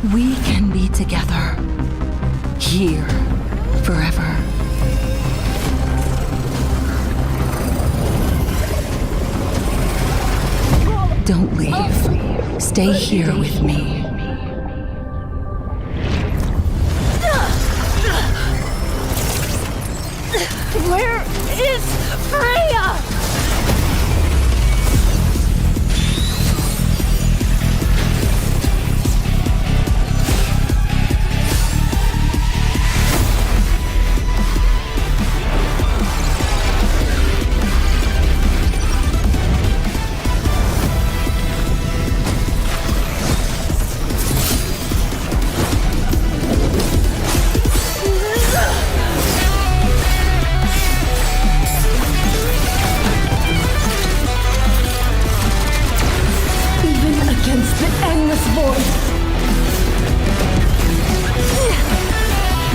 We can be together. Here. Forever. Don't leave. Stay here with me. Where is Freya?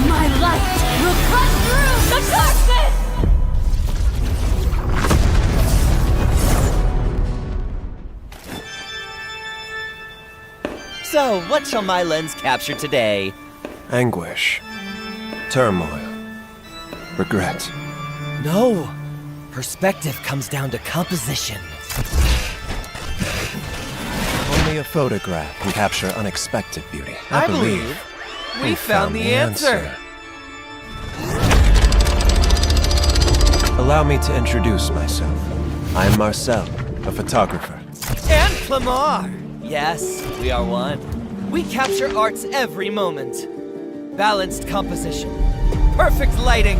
My light will cut through the darkness! So, what shall my lens capture today? Anguish. Turmoil. Regret. No! Perspective comes down to composition. Only a photograph can capture unexpected beauty. I believe we found the answer. Allow me to introduce myself. I am Marcel, a photographer. And Clamar! Yes, we are one. We capture art's every moment. Balanced composition. Perfect lighting.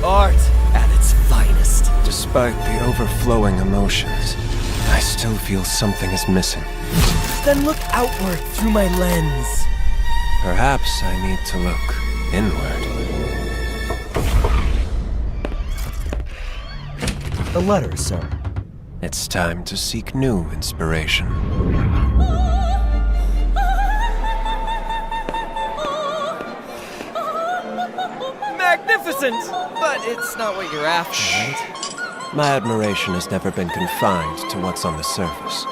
Art at its finest. Despite the overflowing emotions, I still feel something is missing. Then look outward through my lens. Perhaps I need to look inward. The letter, sir. It's time to seek new inspiration. Magnificent! But it's not what you're after, right? My admiration has never been confined to what's on the surface.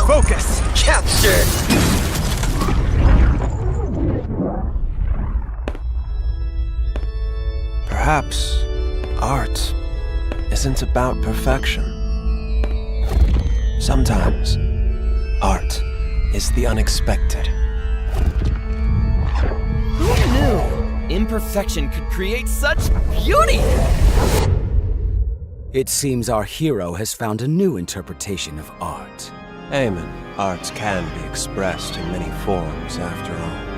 Focus! Capture! Perhaps art isn't about perfection. Sometimes, art is the unexpected. Who knew imperfection could create such beauty? It seems our hero has found a new interpretation of art. Amen. Art can be expressed in many forms, after all.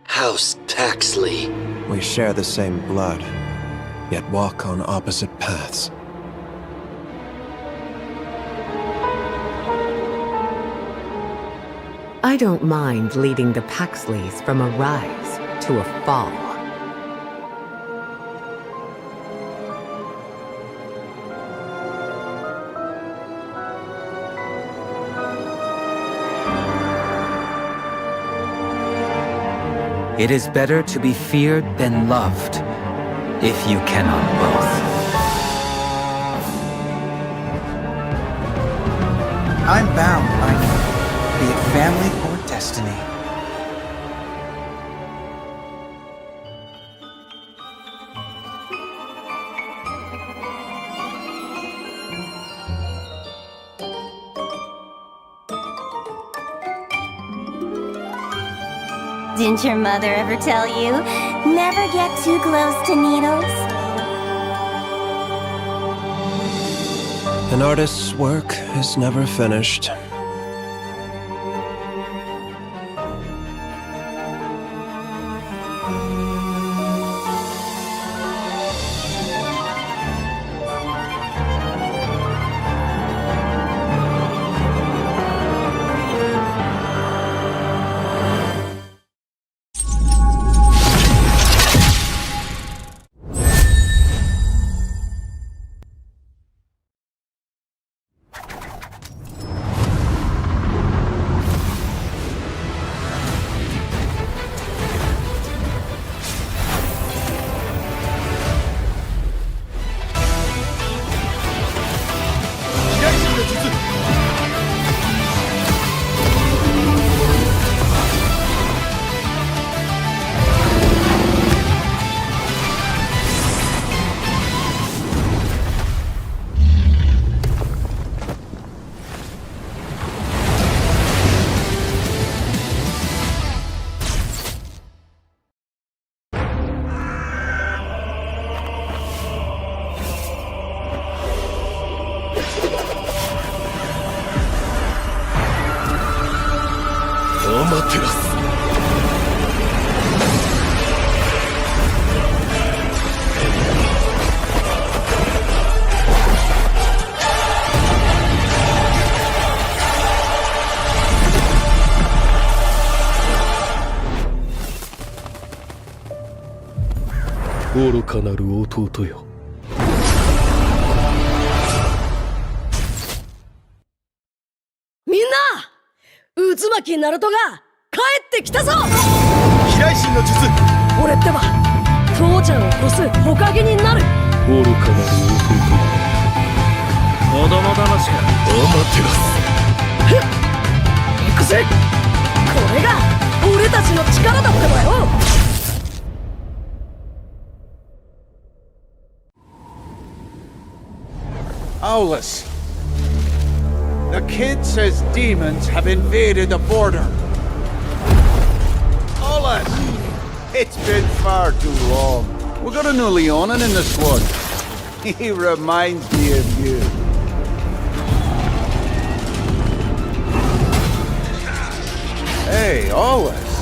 House Taxley. We share the same blood, yet walk on opposite paths. I don't mind leading the Paxleys from a rise to a fall. It is better to be feared than loved, if you cannot both. I'm bound by fate, be it family or destiny. Didn't your mother ever tell you, never get too close to needles? An artist's work is never finished. 愚かなる弟よ。みんな、渦巻きナルトが帰ってきたぞ。飛来神の術。俺ってば父ちゃんを越す火影になる。愚かなる弟よ。子供騙しか。アマテラス。行くぜ。これが俺たちの力だってばよ。Solace. The kid says demons have invaded the border. Solace! It's been far too long. We got a new Leonin in the squad. He reminds me of you. Hey, Solace.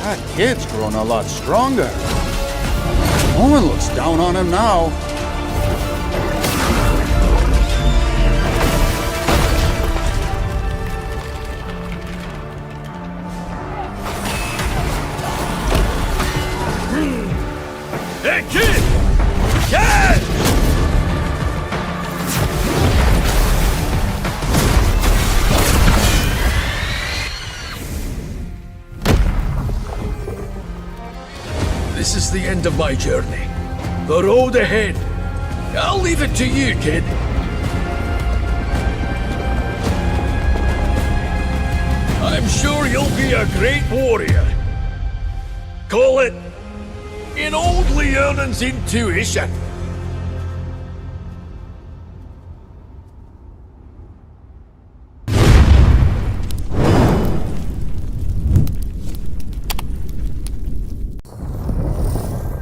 That kid's grown a lot stronger. No one looks down on him now. Hey, kid! Kid! This is the end of my journey. The road ahead. I'll leave it to you, kid. I'm sure you'll be a great warrior. Call it in old Leonin's intuition.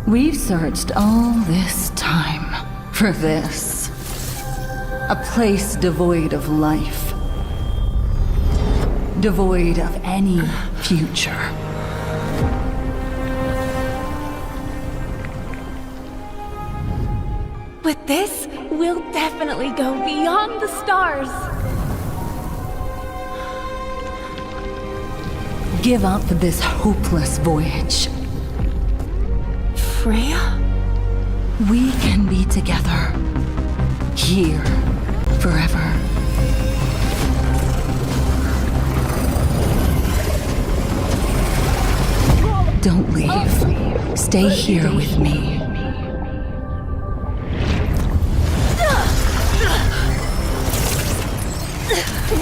We've searched all this time for this. A place devoid of life. Devoid of any future. With this, we'll definitely go beyond the stars. Give up this hopeless voyage. Freya? We can be together. Here. Forever. Don't leave. Stay here with me.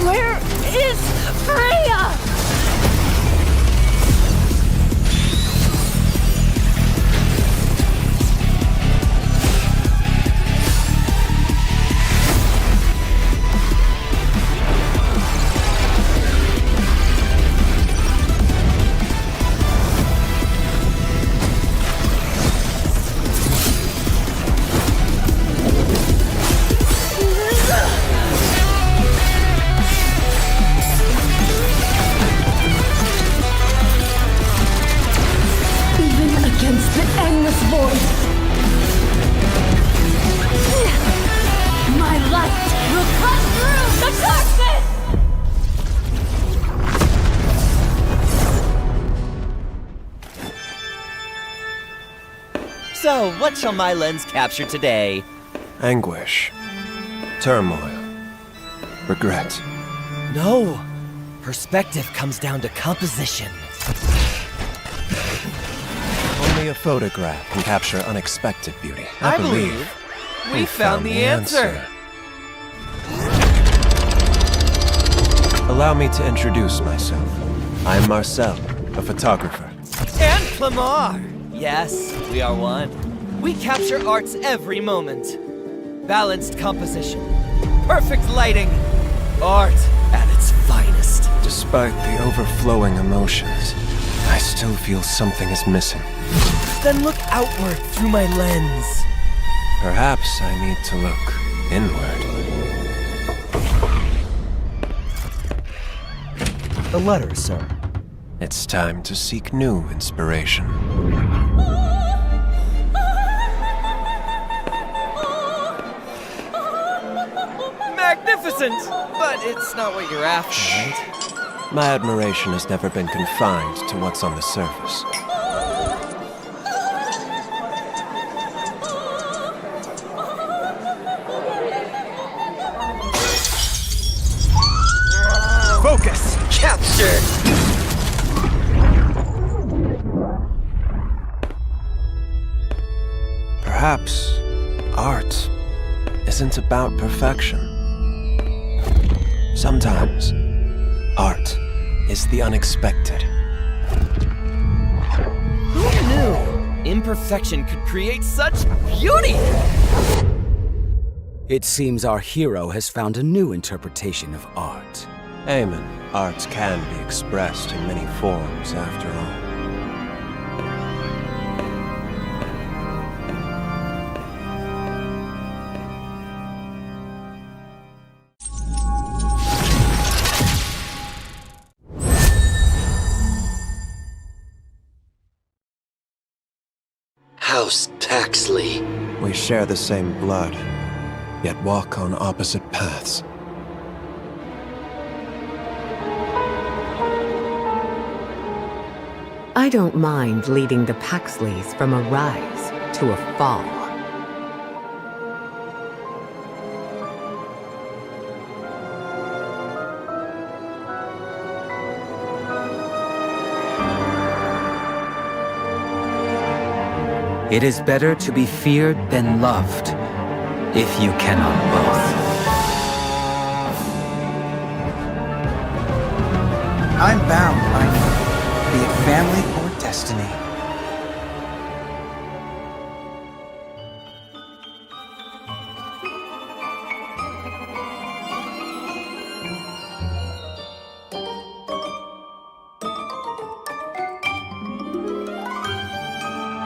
Where is Freya? So, what shall my lens capture today? Anguish. Turmoil. Regret. No! Perspective comes down to composition. Only a photograph can capture unexpected beauty. I believe we found the answer. Allow me to introduce myself. I'm Marcel, a photographer. And Clamar! Yes, we are one. We capture art's every moment. Balanced composition. Perfect lighting. Art at its finest. Despite the overflowing emotions, I still feel something is missing. Then look outward through my lens. Perhaps I need to look inward. A letter, sir. It's time to seek new inspiration. Magnificent! But it's not what you're after, right? My admiration has never been confined to what's on the surface. Perhaps art isn't about perfection. Sometimes art is the unexpected. Who knew imperfection could create such beauty? It seems our hero has found a new interpretation of art. Amen. Art can be expressed in many forms, after all. House Taxley. We share the same blood, yet walk on opposite paths. I don't mind leading the Paxleys from a rise to a fall. It is better to be feared than loved, if you cannot both. I'm bound by be it family or destiny.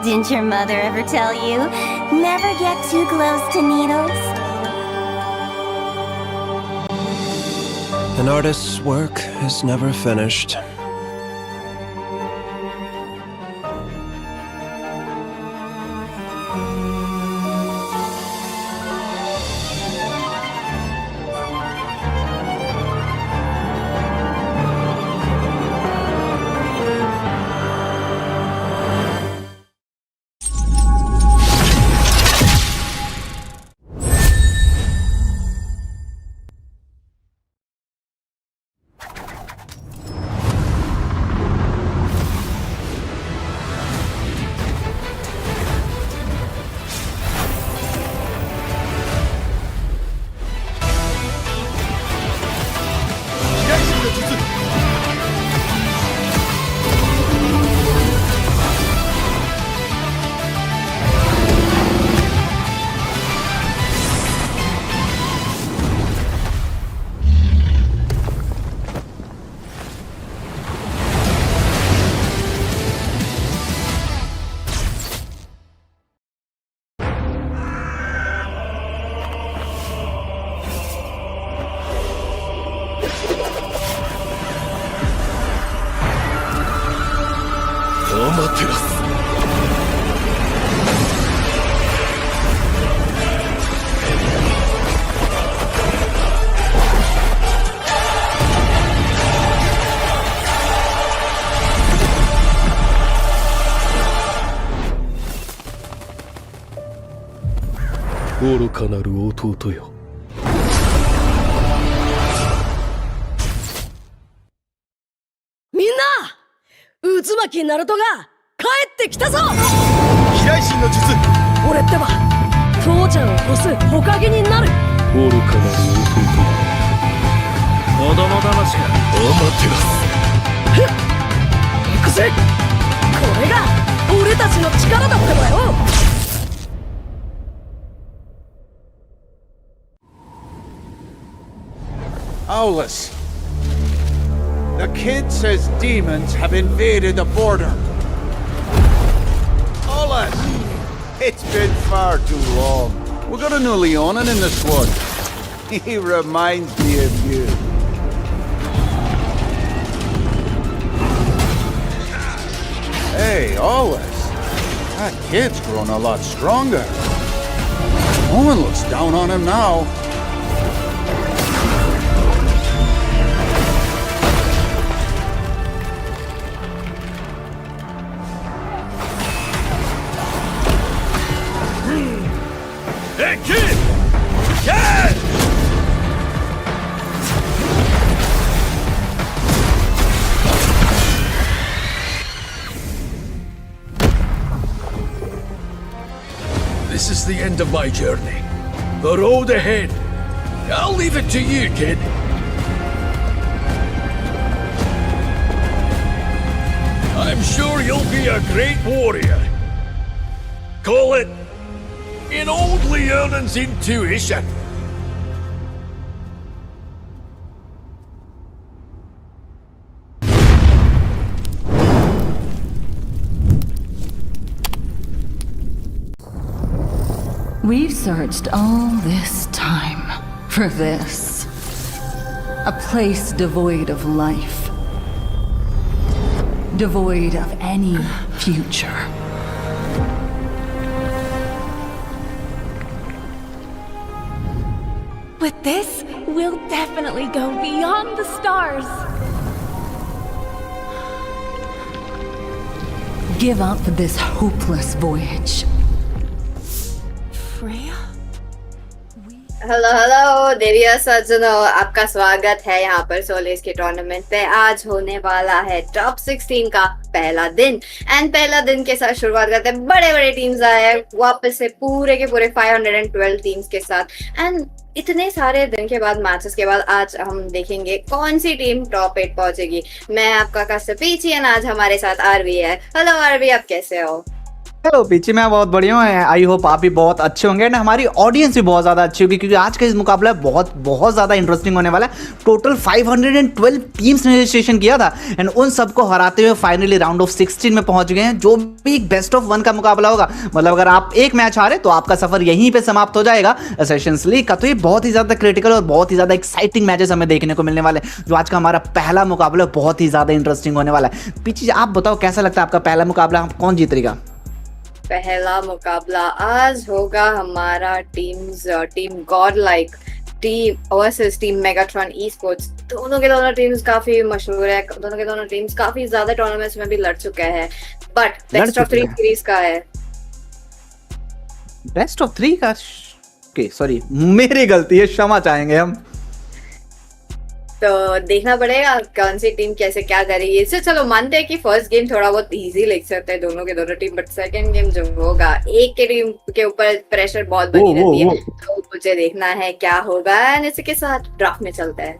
Didn't your mother ever tell you, never get too close to needles? An artist's work is never finished.愚かなる弟よ。みんな渦巻きナルトが帰ってきたぞ。飛来神の術。俺ってば父ちゃんを越す火影になる。愚かなる弟よ。子供騙しか。アマテラス。行くぜ。これが俺たちの力だってばよ。Solace. The kid says demons have invaded the border. Solace! It's been far too long. We got a new Leonin in the squad. He reminds me of you. Hey, Solace. That kid's grown a lot stronger. No one looks down on him now. Hey, kid! Dad! this is the end of my journey. The road ahead. I'll leave it to you, kid. I'm sure you'll be a great warrior. Call it in old Leonan's intuition. We've searched all this time for this. A place devoid of life. Devoid of any future. With this, we'll definitely go beyond the stars. Give up this hopeless voyage. Freya? Hello देवी और सज्जनों, आपका स्वागत है यहाँ पर solace के tournament पे। आज होने वाला है टॉप 16 का पहला दिन एंड पहला दिन के साथ शुरुआत करते हैं। बड़े बड़े टीम्स आए हैं वापस से पूरे के पूरे 512 टीम्स के साथ एंड इतने सारे दिन के बाद मैचेस के बाद आज हम देखेंगे कौन सी टीम टॉप 8 पहुंचेगी। मैं आपका कश्यप पीछे एंड आज हमारे साथ आरवी है। हेलो आरवी, आप कैसे हो? हेलो पीछे, मैं बहुत बढ़िया हूँ। आई होप आप भी बहुत अच्छे होंगे एंड हमारी ऑडियंस भी बहुत ज़्यादा अच्छी होगी, क्योंकि आज का इस मुकाबला बहुत ज़्यादा इंटरेस्टिंग होने वाला है। टोटल 512 टीम्स ने रजिस्ट्रेशन किया था एंड उन सबको हराते हुए फाइनली राउंड ऑफ 16 में पहुंच गए हैं, जो भी एक बेस्ट ऑफ 1 का मुकाबला होगा। मतलब अगर आप एक मैच हारे तो आपका सफर यहीं पर समाप्त हो जाएगा एसेशन लीग का। तो ये बहुत ही ज़्यादा क्रिटिकल और बहुत ही ज़्यादा एक्साइटिंग मैचेस हमें देखने को मिलने वाले हैं। जो आज का हमारा पहला मुकाबला बहुत ही ज़्यादा इंटरेस्टिंग होने वाला है। पीछे आप बताओ कैसा लगता है आपका पहला मुकाबला, कौन जीतेगा? पहला मुकाबला आज होगा हमारा team God like team versus team Megatron Esports। दोनों के दोनों टीम्स काफी मशहूर है, दोनों के दोनों टीम्स काफी ज्यादा टूर्नामेंट्स में भी लड़ चुके हैं, बट बेस्ट ऑफ 3 सीरीज का है। बेस्ट ऑफ 3 का सॉरी मेरी गलती है, क्षमा चाहेंगे हम। तो देखना पड़ेगा कौन सी टीम कैसे क्या करेगी। इससे चलो मानते हैं कि फर्स्ट गेम थोड़ा बहुत इजी लग सकता है दोनों के दोनों टीम, बट सेकंड गेम जो होगा एक के टीम के ऊपर प्रेशर बहुत बनी रहती है। तो मुझे देखना है क्या होगा एंड इसी के साथ ड्राफ्ट में चलता है।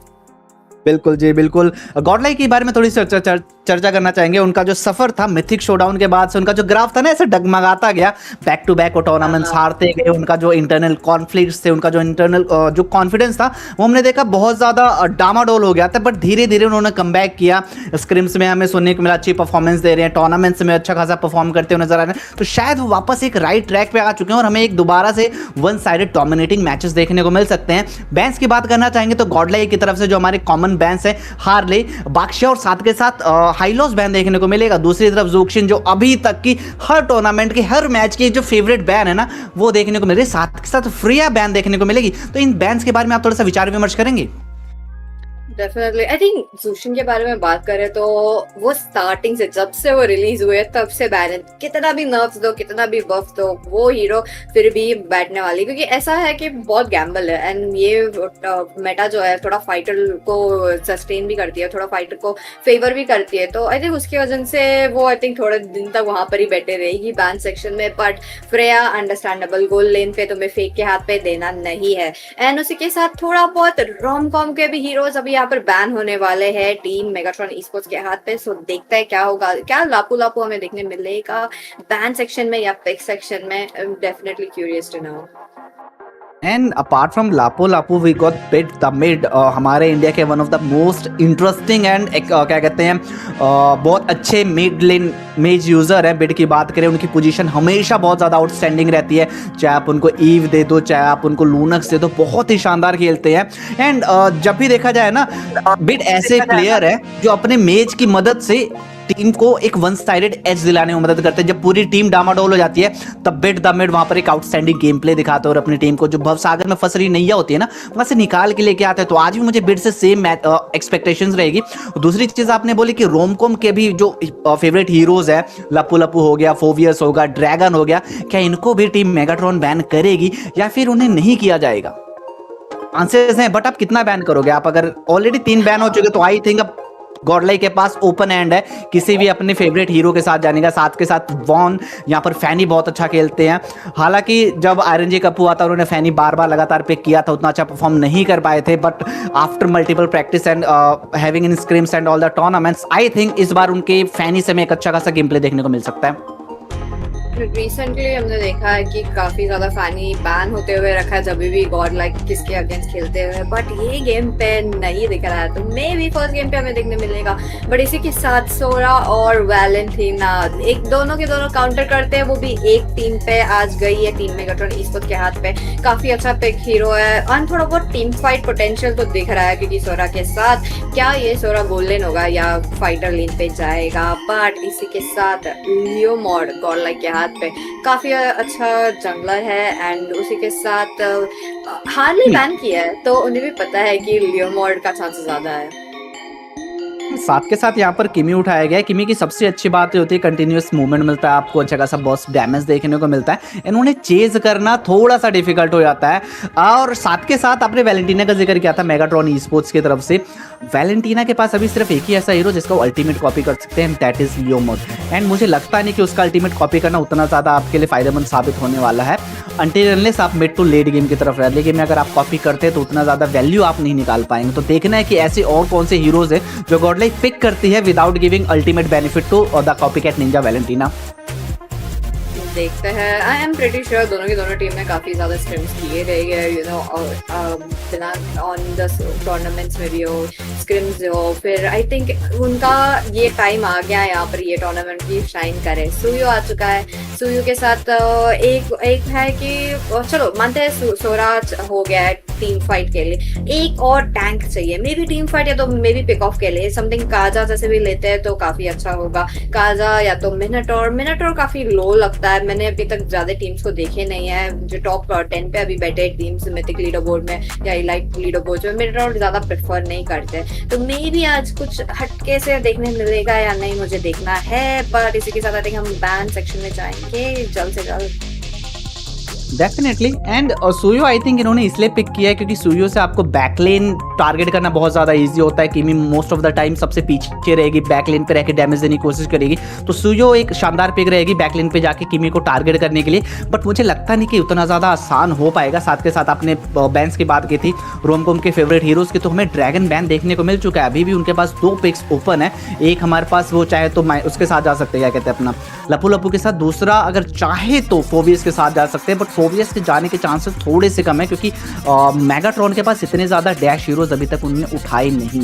बिल्कुल जी बिल्कुल। गॉडलाइक के बारे में थोड़ी चर्चा करना चाहेंगे। उनका जो सफर था मिथिक शोडाउन के बाद से, उनका जो ग्राफ था ना ऐसे डगमगाता गया, बैक टू बैक वो टूर्नामेंट्स हारते गए। उनका जो इंटरनल कॉन्फ्लिक्ट्स थे, उनका जो इंटरनल जो कॉन्फिडेंस था वो हमने देखा बहुत ज़्यादा डामाडोल हो गया था, बट धीरे धीरे उन्होंने कमबैक किया। स्क्रिम्स में हमें सुनने को मिला अच्छी परफॉर्मेंस दे रहे हैं, टूर्नामेंट्स में अच्छा खासा परफॉर्म करते हुए नजर आ रहे हैं। तो शायद वो वापस एक राइट ट्रैक पे आ चुके हैं और हमें एक दोबारा से वन साइडेड डोमिनेटिंग मैचेस देखने को मिल सकते हैं। बैंस की बात करना चाहेंगे तो गॉडलाइक की तरफ से जो हमारे कॉमन बैंस है हार्ले, बादशाह और साथ के साथ हाइलॉस बैन देखने को मिलेगा। दूसरी तरफ जोक्शिन जो अभी तक की हर टूर्नामेंट के हर मैच की जो फेवरेट बैन है ना वो देखने को मिल रही है, साथ के साथ फ्रिया बैन देखने को मिलेगी। तो इन बैन्स के बारे में आप थोड़ा सा विचार विमर्श करेंगे? डेफिनेटली आई थिंक जोशिन के बारे में बात करें तो वो स्टार्टिंग से जब से वो रिलीज हुए तब से बैन है। कितना भी नर्व्स दो, कितना भी बफ दो, वो हीरो फिर भी बैठने वाली, क्योंकि ऐसा है कि बहुत गैम्बल है एंड ये मेटा जो है थोड़ा फाइटर को सस्टेन भी करती है, थोड़ा फाइटर को फेवर भी करती है। तो आई थिंक उसकी वजह से वो आई थिंक थोड़े दिन तक वहां पर ही बैठे रहेगी बैन सेक्शन में। बट फ्रेया अंडरस्टैंडेबल, गोल लेन पे तुम्हें फेक के हाथ पे देना नहीं है एंड उसी के साथ थोड़ा बहुत रोम कॉम के भी हीरोज अभी पर बैन होने वाले हैं टीम मेगाट्रॉन Esports के हाथ पे। सो देखते हैं क्या होगा, क्या लापू लापू हमें देखने मिलेगा बैन सेक्शन में या पिक सेक्शन में। I am definitely curious to know. And apart from Lapo Lapo we got pit the mid, हमारे इंडिया के one of the most interesting and क्या कहते हैं बहुत अच्छे मिड लेन मेज यूज़र है। बिड की बात करें, उनकी पोजीशन हमेशा बहुत ज़्यादा आउटस्टैंडिंग रहती है। चाहे आप उनको ईव दे दो, चाहे आप उनको लूनक्स दे दो, बहुत ही शानदार खेलते हैं। एंड जब भी देखा जाए ना, बिड ऐसे प्लेयर है जो अपने मेज की मदद से टीम को एक वन साइडेड एज दिलाने में मदद करते हैं। जब पूरी टीम डामाडोल हो जाती है तब बिड द मिड वहां पर एक आउटस्टैंडिंग गेम प्ले दिखाते हैं और अपनी टीम को जो भवसागर में फंस रही नैया होती है ना वहां से निकाल के लेके आते हैं। तो आज भी मुझे बिड से सेम एक्सपेक्टेशंस रहेगी। दूसरी चीज आपने बोली कि रोमकॉम के भी जो फेवरेट हीरोज है, लप्पू लप्पू हो गया, फोवियस होगा, ड्रैगन हो गया, क्या इनको भी टीम मेगाट्रॉन बैन करेगी या फिर उन्हें नहीं किया जाएगा? आंसर्स हैं, बट आप कितना बैन करोगे? आप अगर ऑलरेडी 3 बैन हो चुके तो आई थिंक अब गॉडलाइक के पास ओपन एंड है, किसी भी अपने फेवरेट हीरो के साथ जाने का, साथ के साथ वॉन यहाँ पर फैनी बहुत अच्छा खेलते हैं। हालांकि जब RNG कप हुआ था उन्होंने फैनी बार बार लगातार पिक किया था, उतना अच्छा परफॉर्म नहीं कर पाए थे, but after multiple practice and having in scrims and all the tournaments, I think इस बार उनके फैनी से में एक अच्छा खासा गेम प्ले देखने को मिल सकता है। रिसेंटली हमने देखा है कि काफी ज्यादा फैनी बैन होते हुए रखा है जब भी गॉड लाइक किसके अगेंस्ट खेलते हुए, बट ये गेम पे नहीं दिख रहा है, तो मे भी फर्स्ट गेम पे हमें देखने मिलेगा। बट इसी के साथ सोरा और वैलेंटीना एक दोनों के दोनों काउंटर करते हैं, वो भी एक टीम पे आज गई है, टीम मेगाट्रॉन ईस्पोर्ट्स के हाथ पे। काफी अच्छा पिक हीरो है और थोड़ा बहुत टीम फाइट पोटेंशियल तो दिख रहा है, क्योंकि सोरा के साथ क्या ये सोरा गोल्डन होगा या फाइटर लेन पे जाएगा। बट इसी के साथ लियो मॉड गॉड लाइक के पे काफी अच्छा जंगलर है एंड उसी के साथ हार्ली बैन किया है, तो उन्हें भी पता है कि लियो मॉड का चांस ज्यादा है। साथ के साथ यहाँ पर किमी उठाया गया है। किमी की सबसे अच्छी बात ये होती है कंटिन्यूअस मूवमेंट मिलता है आपको, अच्छा खासा बॉस डैमेज देखने को मिलता है, इन्होंने चेज करना थोड़ा सा डिफिकल्ट हो जाता है। और साथ के साथ आपने वैलेंटीना का जिक्र किया था मेगाट्रॉन ईस्पोर्ट्स की तरफ से, वैलेंटीना के पास अभी सिर्फ एक ही ऐसा हीरो जिसका वो अल्टीमेट कॉपी कर सकते हैं, that is Leo mod. And मुझे लगता नहीं कि उसका अल्टीमेट कॉपी करना उतना ज़्यादा आपके लिए फायदेमंद साबित होने वाला है, अनटिल अनलेस आप मिड टू लेट गेम की तरफ रहते, लेकिन अगर आप कॉपी करते हैं तो उतना ज़्यादा वैल्यू आप नहीं निकाल पाएंगे। तो देखना है कि ऐसे और कौन से हीरोज है जो गॉडलाइक पिक करती है without giving ultimate benefit to the copycat ninja Valentina. देखते हैं। आई एम प्रीटी श्योर दोनों की दोनों टीम में काफी ज्यादा स्क्रिम्स किए गए हैं, यू नो, बिना ऑन द टूर्नामेंट्स में भी हो स्क्रिम्स हो, फिर आई थिंक उनका ये टाइम आ गया है यहाँ पर ये टूर्नामेंट की शाइन करे। सुयो आ चुका है, सुयो के साथ एक है कि चलो मानते हैं सोरा हो गया है टीम फाइट के लिए, एक और टैंक चाहिए, मे बी टीम फाइट या तो मे बी पिक ऑफ के लिए समथिंग काजा जैसे भी लेते हैं तो काफी अच्छा होगा। काजा या तो मिनटोर काफी लो लगता है, मैंने अभी तक ज्यादा टीम्स को देखे नहीं है जो टॉप 10 पे अभी बैठे टीम्स मिथिक लीडर बोर्ड में या इलाइट लीडर बोर्ड में, मिनटोर ज्यादा प्रेफर नहीं करते, तो मे बी आज कुछ हटके से देखने मिलेगा या नहीं मुझे देखना है। पर इसी के साथ आई थिंक हम बैन सेक्शन में जाएंगे जल्द से जल्द डेफिनेटली। एंड सुयो आई थिंक इन्होंने इसलिए पिक किया है क्योंकि सुयो से आपको बैकलेन टारगेट करना बहुत ज़्यादा इजी होता है। किमी मोस्ट ऑफ द टाइम सबसे पीछे रहेगी, बैकलेन पे रह के डैमेज देने की कोशिश करेगी, तो सुयो एक शानदार पिक रहेगी बैकलेन पे जाके किमी को टारगेट करने के लिए। बट मुझे लगता नहीं कि उतना ज़्यादा आसान हो पाएगा। साथ के साथ आपने बैंस की बात की थी, रोमकोम के फेवरेट हीरोज़ की, तो हमें ड्रैगन बैन देखने को मिल चुका है। अभी भी उनके पास 2 पिक्स ओपन है, एक हमारे पास वो चाहे तो उसके साथ जा सकते हैं, क्या कहते हैं अपना लपू लपू के साथ, दूसरा अगर चाहे तो फोबियस के साथ जा सकते हैं, बट फोबियस के जाने के चांसेस थोड़े से कम है क्योंकि मेगाट्रॉन के पास इतने ज़्यादा डैश हीरोज अभी तक उन्होंने उठाए नहीं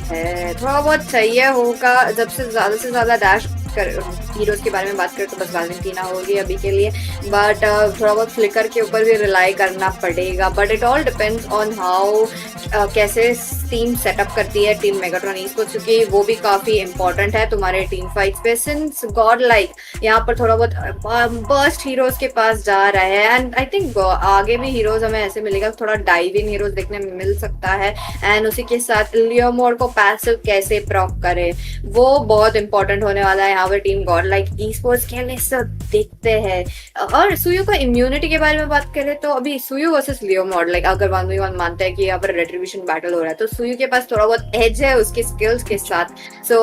है। थोड़ा बहुत चाहिए होगा, जब से ज़्यादा डैश हीरोज के बारे में बात करें तो बस वैलेंटीना होगी अभी के लिए, बट थोड़ा बहुत फ्लिकर के ऊपर भी रिलाई करना पड़ेगा। But it all depends on how कैसे टीम सेटअप करती है टीम मेगाट्रॉन ईस्पोर्ट्स, क्योंकि वो भी काफी इंपॉर्टेंट है तुम्हारे टीम फाइट्स पे। सिंस गॉड लाइक यहाँ पर थोड़ा बहुत बर्स्ट हीरोज के पास जा रहा है, एंड आई थिंक आगे भी हीरोज हमें ऐसे मिलेगा, थोड़ा डाइव इन हीरोज देखने में मिल सकता है। एंड उसी के साथ लियो मोड को पैसिव कैसे प्रॉक करे वो बहुत इंपॉर्टेंट होने वाला है यहाँ पर टीम गॉड लाइक ईस्पोर्ट्स खेलने से देखते हैं। और सुयो का इम्यूनिटी के बारे में बात करें तो अभी सुयो वर्सेस लियो मोड लाइक अगर 1v1 मानते हैं कि यहाँ पर रेट्रीब्यूशन बैटल हो रहा है, तो सुयो के पास थोड़ा बहुत एज है उसके स्किल्स के साथ। So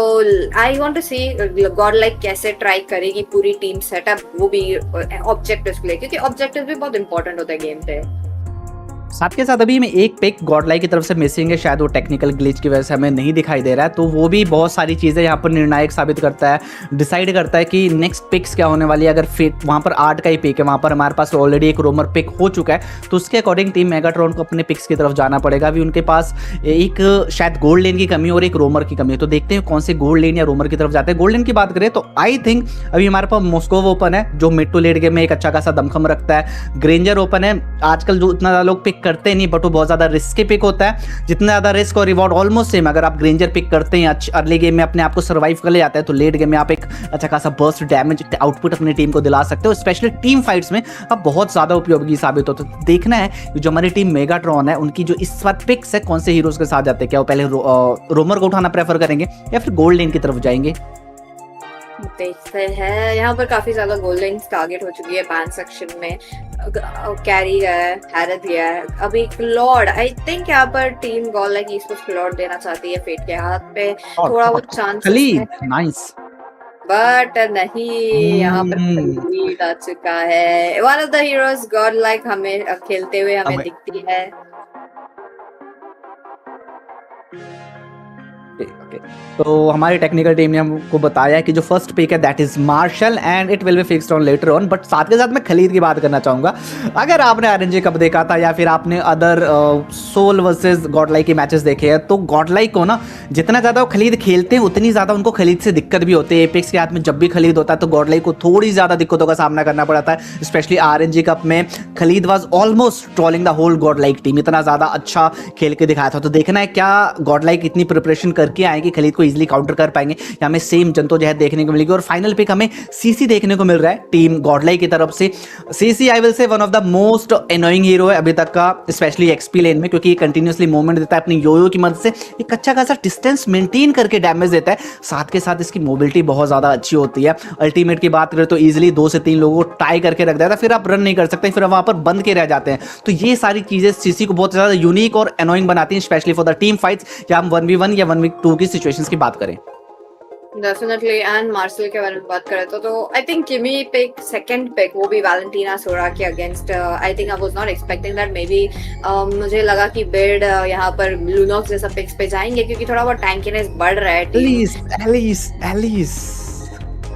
I want to see God like कैसे ट्राई करेगी पूरी टीम सेटअप, वो भी ऑब्जेक्टिव्स के लिए, क्योंकि ऑब्जेक्टिव्स भी बहुत इंपॉर्टेंट होता है गेम पे। साथ के साथ अभी में एक पिक गॉडलाइक की तरफ से मिसिंग है, शायद वो टेक्निकल ग्लिच की वजह से हमें नहीं दिखाई दे रहा है, तो वो भी बहुत सारी चीज़ें यहाँ पर निर्णायक साबित करता है, डिसाइड करता है कि नेक्स्ट पिक्स क्या होने वाली है। अगर फिट वहाँ पर 8 का ही पिक है, वहाँ पर हमारे पास ऑलरेडी एक रोमर पिक हो चुका है, तो उसके अकॉर्डिंग टीम मेगाट्रॉन को अपने पिक्स की तरफ जाना पड़ेगा। अभी उनके पास एक शायद गोल्ड लेन की कमी और एक रोमर की कमी है, तो देखते हैं कौन से गोल्ड लेन या रोमर की तरफ जाते हैं। गोल्ड लेन की बात करें तो आई थिंक अभी हमारे पास मॉस्को ओपन है जो मिड टू लेट गेम में एक अच्छा खासा दमखम रखता है, ग्रेंजर ओपन है, आजकल जो इतना ज़्यादा लोग पिक करते नहीं, बट वो बहुत ज़्यादा रिस्की पिक होता है, जितना ज़्यादा रिस्क और रिवॉर्ड ऑलमोस्ट सेम। अगर आप ग्रेंजर पिक करते हैं अर्ली गेम में अपने आप को सर्वाइव कर ले जाते हैं, तो लेट गेम में आप एक अच्छा खासा बर्स्ट डैमेज आउटपुट अपनी टीम को दिला सकते हो, स्पेशली टीम फाइट्स में अब बहुत ज़्यादा उपयोगी साबित होता है। देखना है जो हमारी टीम मेगाट्रॉन है उनकी जो इस बार पिक्स है कौन से हीरोज के साथ जाते हैं, क्या वो पहले रोमर को उठाना प्रेफर करेंगे या फिर गोल्ड लेन की तरफ जाएंगे। देखते हैं यहाँ पर काफी ज्यादा गोल्ड लाइन्स टारगेट हो चुकी है बैन सेक्शन में। कैरी है, हैरत भी है, अभी क्लॉड आई थिंक यहाँ पर टीम गॉल लाइक इसको क्लॉड देना चाहती है फेट के हाथ पे, थोड़ा बहुत चांस खलीद नाइस बट नहीं, यहाँ पर खलीद आ चुका है। One of the heroes God like हमें खेलते हुए हमें दिखती है। तो हमारी टेक्निकल टीम ने हमको बताया कि जो फर्स्ट पिक है that is martial and it will be fixed on later on. But साथ के साथ मैं खलीद की बात करना चाहूँगा। अगर आपने आरएनजी कप देखा था या फिर आपने अदर सोल वर्सेस गॉडलाइक के मैचेस देखे हैं तो गॉडलाइक को ना जितना ज़्यादा वो खलीद खेलते हैं उतनी ज़्यादा उनको खलीद से दिक्कत भी होती है। एपेक्स के हाथ में जब भी खलीद होता है तो गॉडलाइक को थोड़ी ज़्यादा दिक्कतों का सामना करना पड़ता है। स्पेशली आरएनजी कप में Khaleed was almost trolling the whole Godlike team, इतना ज़्यादा अच्छा खेल के दिखाया था। तो देखना है क्या गॉडलाइक इतनी प्रिपरेशन करके आएंगे खलीद को इजीली काउंटर कर पाएंगे या हमें सेम जंतोजहद देखने को मिलेगी। और फाइनल पिक हमें सीसी देखने को मिल रहा है टीम गॉडलाइक की तरफ से। CC I will say one of the most annoying hero है अभी तक का, स्पेशली एक्सपी लेन में, क्योंकि ये कंटिन्यूसली मूवमेंट देता है अपनी योयो की मदद से, एक अच्छा खासा डिस्टेंस मेंटेन करके डैमेज देता है। साथ के साथ इसकी मोबिलिटी बहुत ज्यादा अच्छी होती है। अल्टीमेट की बात करें तो इजिली 2 से 3 लोगों को टाई करके रख देता है, फिर आप रन नहीं कर सकते, फिर वहां पर बंद के रह जाते हैं। तो ये सारी चीजें सीसी को बहुत ज्यादा यूनिक और एनोइंग बनाती हैं, specially for the team fights या हम 1v1 या 1v2 की सिचुएशंस की बात करें। डेफिनेटली। एंड मार्शल के बारे में बात करें तो आई थिंक किमी पिक सेकंड पिक वो भी वैलेंटीना सोरा के against, I think I was not expecting that. May be मुझे लगा कि बेड यहाँ पर ब्लूनॉक्स जैसा पिक्स पे जाएंगे क्योंकि थोड़ा बहुत टैंकीनेस बढ़ रहा है। Alice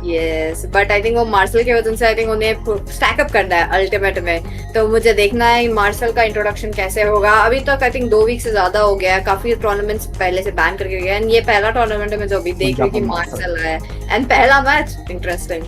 yes, but I think वो मार्शल के वजह से आई थिंक उन्हें स्टैकअप करना है अल्टीमेट में। तो मुझे देखना है मार्शल का इंट्रोडक्शन कैसे होगा। अभी तक आई थिंक 2 वीक से ज्यादा हो गया है, काफी टूर्नामेंट्स पहले से बैन करके गए हैं। ये पहला टूर्नामेंट है मैं जो अभी देख रही हूँ कि मार्शल है एंड पहला मैच इंटरेस्टिंग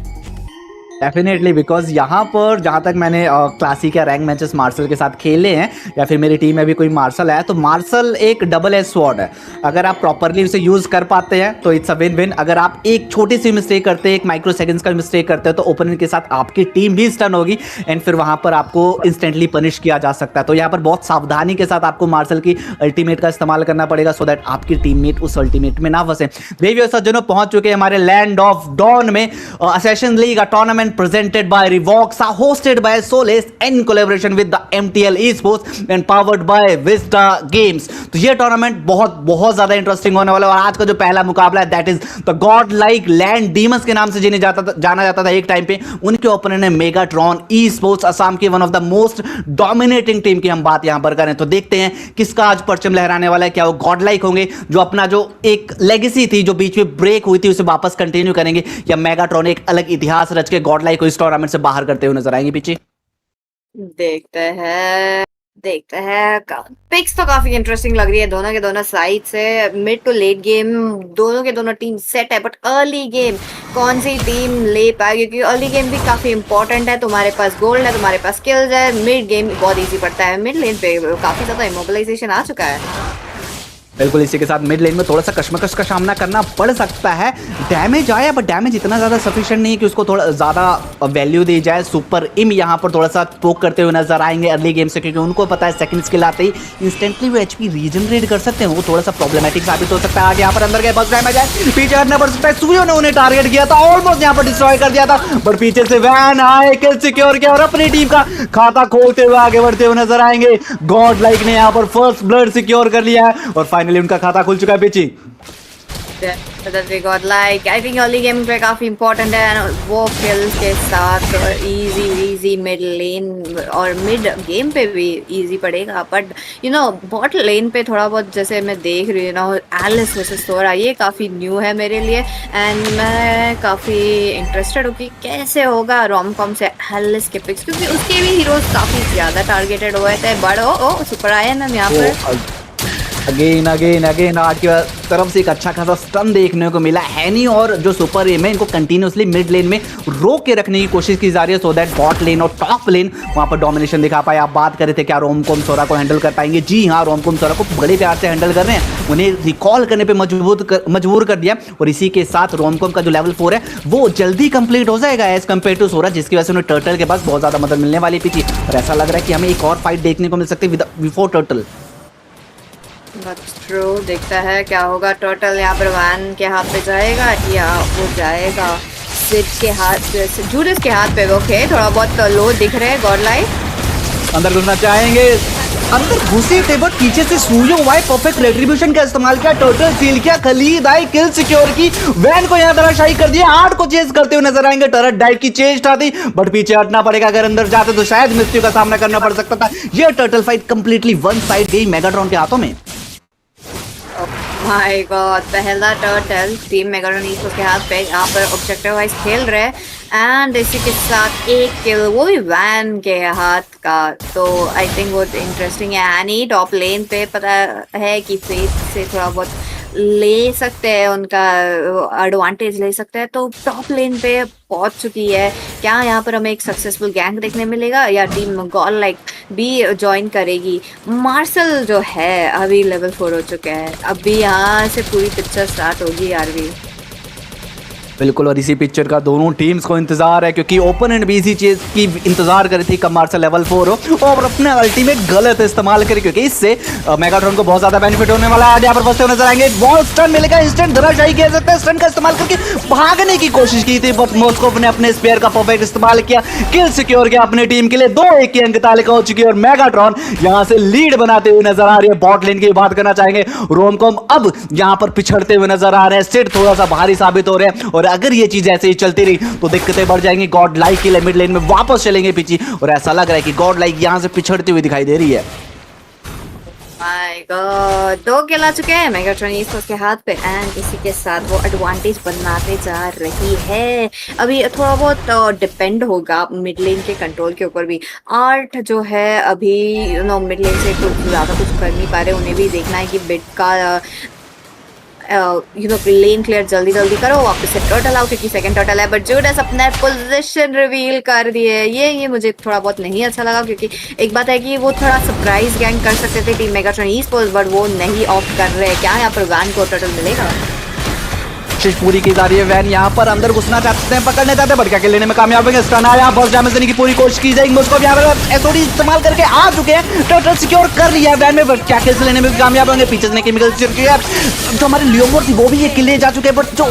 डेफिनेटली, बिकॉज यहाँ पर जहाँ तक मैंने क्लासिक या रैंक मैचेस मार्शल के साथ खेले हैं या फिर मेरी टीम में भी कोई मार्शल है तो मार्शल एक डबल एज स्वॉर्ड है। अगर आप प्रॉपरली उसे यूज़ कर पाते हैं तो इट्स अ विन विन। अगर आप एक छोटी सी मिस्टेक करते हैं, एक माइक्रो सेकंड्स का मिस्टेक करते हैं तो ओपोनेंट के साथ आपकी टीम भी स्टन होगी एंड फिर वहाँ पर आपको इंस्टेंटली पनिश किया जा सकता है। तो यहाँ पर बहुत सावधानी के साथ आपको मार्शल की अल्टीमेट का इस्तेमाल करना पड़ेगा सो दैट आपकी टीममेट उस अल्टीमेट में ना फंसे। देवियों सज्जनों, पहुंच चुके हैं हमारे लैंड ऑफ डॉन में। Ascension league tournament presented by Revox, hosted by Solace in collaboration with the MTL Esports and powered by Vista Games। तो ये टूर्नामेंट बहुत ज्यादा इंटरेस्टिंग होने वाला है। और आज का जो पहला मुकाबला है that is the God like land demons के नाम से जाना जाता था एक टाइम पे। उनके ओपोनेंट है मेगाट्रॉन Esports, असम की one of the most dominating team की हम बात यहां पर करें तो देखते हैं किसका आज परचम लहराने वाला है। क्या वो गॉड लाइक होंगे जो अपना जो एक लेगेसी थी जो बीच में ब्रेक हुई थी उसे वापस कंटिन्यू करेंगे, या मेगाट्रॉन एक अलग इतिहास रच के गॉड लाइक को इस टूर्नामेंट से बाहर करते हुए नजर आएंगे पीछे। देखते हैं पिक्स तो काफी इंटरेस्टिंग लग रही है दोनों के दोनों साइड से। मिड टू लेट गेम दोनों के दोनों टीम सेट है, बट अर्ली गेम कौन सी टीम ले पाए, क्योंकि अर्ली गेम भी काफी इंपॉर्टेंट है। तुम्हारे पास गोल्ड है, तुम्हारे पास स्किल्स है, मिड गेम बहुत इजी पड़ता है। मिड लेन पे काफी ज्यादा इमोबिलाइजेशन आ चुका है। बिल्कुल, इसी के साथ मिड लेन में थोड़ा सा कशमकश का सामना करना पड़ सकता है। डैमेज आया बट डैमेज इतना ज़्यादा सफिशिएंट नहीं है कि उसको थोड़ा ज़्यादा वैल्यू दी जाए। सुपर इम यहाँ पर थोड़ा सा पोक करते हुए नजर आएंगे अर्ली गेम से, क्योंकि उनको पता है सेकंड स्किल आते ही इंस्टेंटली वो एचपी रीजनरेट कर सकते हैं। वो थोड़ा सा प्रॉब्लमेटिक साबित हो सकता है। आगे यहाँ पर अंदर गए, बस डैमेज है, पीछे हटना पड़ सकता है। सुयो ने उन्हें टारगेट किया था, ऑलमोस्ट यहाँ पर डिस्ट्रॉय कर दिया था, बट पीछे से वैन आए, किल सिक्योर किया और अपनी टीम का खाता खोलते हुए आगे बढ़ते हुए नजर आएंगे। गॉड लाइक ने यहाँ पर फर्स्ट ब्लड सिक्योर कर लिया है और फाइनली उनका खाता खुल चुका है पीछे। आई थिंक अर्ली गेम पे काफी इंपॉर्टेंट है वो किल्स के साथ इजी मिड लेन और मिड गेम पे भी इजी पड़ेगा। बट यू नो बॉट लेन पे थोड़ा बहुत जैसे मैं देख रही हूँ ना, एलिस वर्सेस सोरा, ये काफ़ी न्यू है मेरे लिए एंड मैं काफ़ी इंटरेस्टेड हूँ कि कैसे होगा रोम कॉम से एलिस के पिक्स, क्योंकि उसके भी हीरोज काफ़ी ज़्यादा टारगेटेड हुए थे। बड़ो सुपर आए ना यहाँ पर अगेन आर्ट की तरफ से एक अच्छा खासा स्टन देखने को मिला है नहीं, और जो सुपर एम है इनको कंटिन्यूसली मिड लेन में रोक के रखने की कोशिश की जा रही है सो दैट बॉट लेन और टॉप लेन वहां पर डोमिनेशन दिखा पाए। आप बात कर रहे थे क्या रोमकोम सोरा को हैंडल कर पाएंगे? जी हाँ, रोमकोम सोरा को बड़े प्यार से हैंडल कर रहे हैं, उन्हें रिकॉल करने पर मजबूर कर दिया और इसी के साथ रोमकोम का जो लेवल 4 है वो जल्दी कंप्लीट हो जाएगा एज कम्पेयर टू सोरा, जिसकी वजह से उन्हें टर्टल के पास बहुत ज्यादा मदद मिलने वाली पीछे। और ऐसा लग रहा है कि हमें एक और फाइट देखने को मिल सकती है बिफोर टर्टल। ट्रू, देखता है क्या होगा। टर्टल यहाँ पर वैन के हाथ पे जाएगा या वो जाएगा सिड के हाथ, जूडस के हाथ पे। ओके, थोड़ा बहुत लो दिख रहे हैं गॉड लाइक अंदर घुसना चाहेंगे, अंदर घुसे थे बट पीछे से सूर्यो वाई परफेक्ट रेट्रीब्यूशन का इस्तेमाल किया, टर्टल सील किया, खलीद आई किल सिक्योर की, वैन को यहाँ धराशायी कर दिया, 8 को चेस करते हुए नजर आएंगे, टर्रेट डाइव की चेस थी बट पीछे हटना पड़ेगा, अगर अंदर जाते तो शायद मृत्यु का सामना करना पड़ सकता था। यह turtle fight completely one side गई मेगाट्रॉन के हाथों में। माय गॉड, पहला टर्टल टीम मेगाट्रॉन ईस्पोर्ट्स के हाथ पे यहाँ पर ऑब्जेक्टिव वाइज खेल रहे हैं एंड इसी के साथ एक किल, वो भी वैन के हाथ का, तो आई थिंक बहुत इंटरेस्टिंग है। एनी टॉप लेन पे पता है कि फेस से थोड़ा बहुत ले सकते हैं, उनका एडवांटेज ले सकते हैं, तो टॉप लेन पे पहुंच चुकी है। क्या यहाँ पर हमें एक सक्सेसफुल गैंग देखने मिलेगा या टीम गॉल लाइक भी ज्वाइन करेगी? मार्शल जो है अभी लेवल 4 हो चुके हैं, अभी यहाँ से पूरी पिक्चर स्टार्ट होगी यार। बिल्कुल, और इसी पिक्चर का दोनों टीम्स को इंतजार है क्योंकि ओपन एंड बीसी चीज की इंतजार करी थी कब मार्शल लेवल 4 हो और अपने अल्टीमेट गलत इस्तेमाल करे, क्योंकि इससे मेगाट्रॉन को बहुत ज्यादा बेनिफिट होने वाला है। यहाँ पर फंसते हुए नजर आएंगे, बॉल स्टन मिलेगा, इंस्टेंट धराशायी किया सकता है, स्टन का इस्तेमाल करके भागने की कोशिश की थी बट मॉस्कोव ने अपने स्पेयर का परफेक्ट इस्तेमाल किया, किल सिक्योर किया अपनी टीम के लिए, 2-1 की अंक तालिका हो चुकी है और मेगाट्रॉन यहाँ से लीड बनाते हुए नजर आ रही है। बॉट लेन की बात करना चाहेंगे, रोमकॉम अब यहाँ पर पिछड़ते हुए नजर आ रहे हैं, सिट थोड़ा सा भारी साबित हो रहे हैं और अगर ये चीज ऐसे ही चलती रही तो दिक्कतें बढ़ जाएंगी। गॉड लाइक की मिड लेन में वापस चलेंगे पीछे और ऐसा लग रहा है कि गॉड लाइक यहां से पिछड़ती हुई दिखाई दे रही है। माय गॉड, 2 किल आ चुके हैं मेगाट्रॉन ईस्पोर्ट्स के हाथ पे एंड इसी के साथ वो एडवांटेज बनाते जा रही है। अभी थोड़ा बहुत डिपेंड होगा मिड लेन के कंट्रोल के ऊपर भी। आर्ट जो है अभी मिड लेन से कुछ ज्यादा कुछ कर नहीं पा रहे, उन्हें भी देखना है कि बिट का लेन क्लियर जल्दी जल्दी करो, वापस से टर्टल आओ क्योंकि सेकंड टर्टल है। बट जूडस अपना पोजीशन रिवील कर दिए, ये मुझे थोड़ा बहुत नहीं अच्छा लगा क्योंकि एक बात है कि वो थोड़ा सरप्राइज गैंग कर सकते थे टीम मेगाट्रॉन ईस्पोर्ट्स बट वो नहीं ऑफ कर रहे। क्या यहाँ पर वैन को टर्टल मिलेगा? कोशिश पूरी की जा रही है, वैन यहाँ पर अंदर घुसना चाहते हैं, पकड़ने चाहते हैं बट क्या लेने में कामयाब होंगे। स्टन आया, बस डैमेज देने की पूरी कोशिश की जाएगी, उसको यहाँ पर एसओडी इस्तेमाल करके आ चुके हैं, टर्टल सिक्योर कर लिया है वैन में बट क्या किल्स लेने में भी कामयाब होंगे। पीछे से केमिकल जो हमारे लियोमोर थी वो भी ये किल ले जा चुके हैं बट जो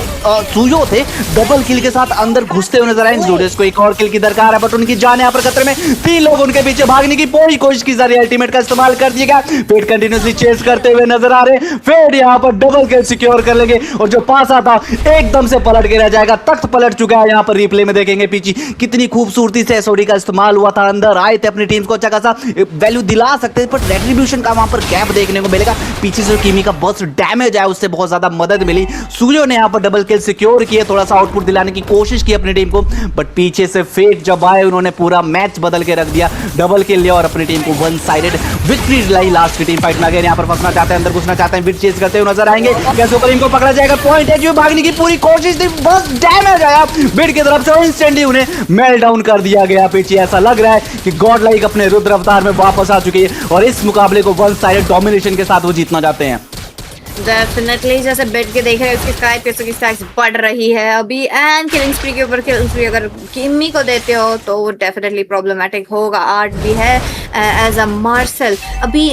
सुयो थे डबल किल के साथ अंदर घुसते हुए नजर आए। जूडस को एक और किल की दरकार है बट उनकी जान यहाँ पर खतरे में, 3 लोग उनके पीछे भागने की पूरी कोशिश की जा रही है, अल्टीमेट का इस्तेमाल कर दिया गया, फेड कंटिन्यूसली चेस करते हुए नजर आ रहे हैं, फेड यहाँ पर डबल किल सिक्योर कर लेंगे और जो पास आता एकदम से पलट के रह जाएगा, तख्त पलट चुका है। यहाँ पर रिप्ले में देखेंगे पीछे कितनी खूबसूरती से एसओडी का इस्तेमाल हुआ था, अंदर आए थे अपनी टीम को अच्छा खासा वैल्यू दिला सकते थे बट रेट्रीब्यूशन का वहां पर गैप देखने को मिलेगा। पीछे से कीमी का बर्स्ट डैमेज आया, उससे बहुत ज्यादा मदद मिली, सूर्यो ने यहाँ पर डबल किल सिक्योर किए, थोड़ा सा आउटपुट दिलाने की कोशिश की अपनी टीम को बट पीछे से फेक जब आए उन्होंने पूरा मैच बदल के रख दिया, डबल किल लिया और अपनी टीम को वन साइडेड विक्ट्री दिलाई लास्ट की टीम फाइट में। अगर यहाँ पर फंसना चाहते हैं, अंदर घुसना चाहते हैं, विट चेस करते हुए नजर आएंगे, कैसे ऊपर इनको पकड़ा जाएगा, पॉइंट है जो भागने की पूरी कोशिश थी, बस डैमेज आया बिड की तरफ से, इंस्टेंटली उन्हें मेल डाउन कर दिया गया। पीछे ऐसा लग रहा है कि गॉड लाइक अपने रुद्र अवतार में वापस आ चुकी है और इस मुकाबले को वन साइडेड डोमिनेशन के साथ वो जीतना चाहते हैं। डेफिनेटली जैसे बेट के देख रहे हैं उसकी स्काई पैसों की स्टैक्स बढ़ रही है अभी एंड किलिंग स्प्री के ऊपर किलिंग स्प्री अगर किमी को देते हो तो वो डेफिनेटली प्रॉब्लमेटिक होगा। आर्ट भी है एज अ मार्शल, अभी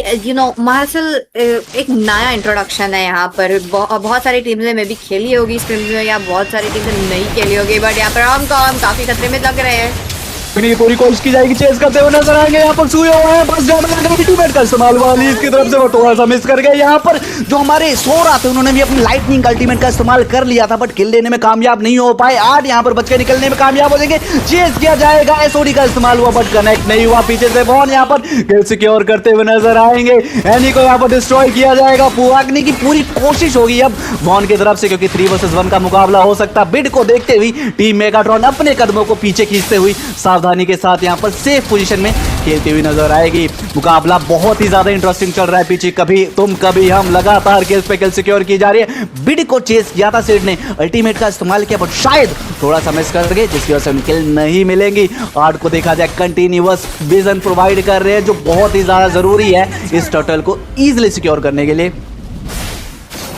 मार्शल एक नया इंट्रोडक्शन है यहाँ पर, बहुत सारी टीम्स में भी खेली होगी इस टीम में या बहुत सारी टीम्स नहीं खेली होगी बट यहाँ पर हम काफी खतरे में लग रहे हैं। पूरी कोशिश की जाएगी, चेस करते हुए नजर आएंगे, यहाँ पर सूर्य है, बस अल्टीमेट का इस्तेमाल हुआ इसकी तरफ से, वो थोड़ा सा मिस कर गए। यहाँ पर जो हमारे सोरा थे उन्होंने भी अपनी लाइटनिंग अल्टीमेट का इस्तेमाल कर लिया था बट किल लेने में कामयाब नहीं हो पाए। आज यहाँ पर बच के निकलने में कामयाब हो जाएंगे, चेस किया जाएगा, एसओडी का इस्तेमाल हुआ बट कनेक्ट नहीं हुआ। पीछे से बॉन यहाँ पर किल सिक्योर करते हुए नजर आएंगे, एनी को यहाँ पर डिस्ट्रॉय किया जाएगा, पुआगने की पूरी कोशिश होगी अब बॉन की तरफ से क्योंकि 3 वर्सेस 1 का मुकाबला हो सकता। बिड को देखते हुए टीम मेगाट्रॉन अपने कदमों को पीछे खींचते हुए सावधानी के साथ यहाँ पर सेफ पोजीशन में खेलती हुई नजर आएगी। मुकाबला बहुत ही ज्यादा इंटरेस्टिंग चल रहा है, पीछे कभी तुम कभी हम लगातार किल्स पे किल सिक्योर की जा रही है। बिड को चेस किया था सिड ने, अल्टीमेट का इस्तेमाल किया बट शायद थोड़ा सा मिस कर गए जिसकी वजह से किल नहीं मिलेंगी। आर्ट को देखा जाए कंटिन्यूअस विजन प्रोवाइड कर रहे हैं जो बहुत ही ज्यादा जरूरी है इस टर्टल को इजिली सिक्योर करने के लिए।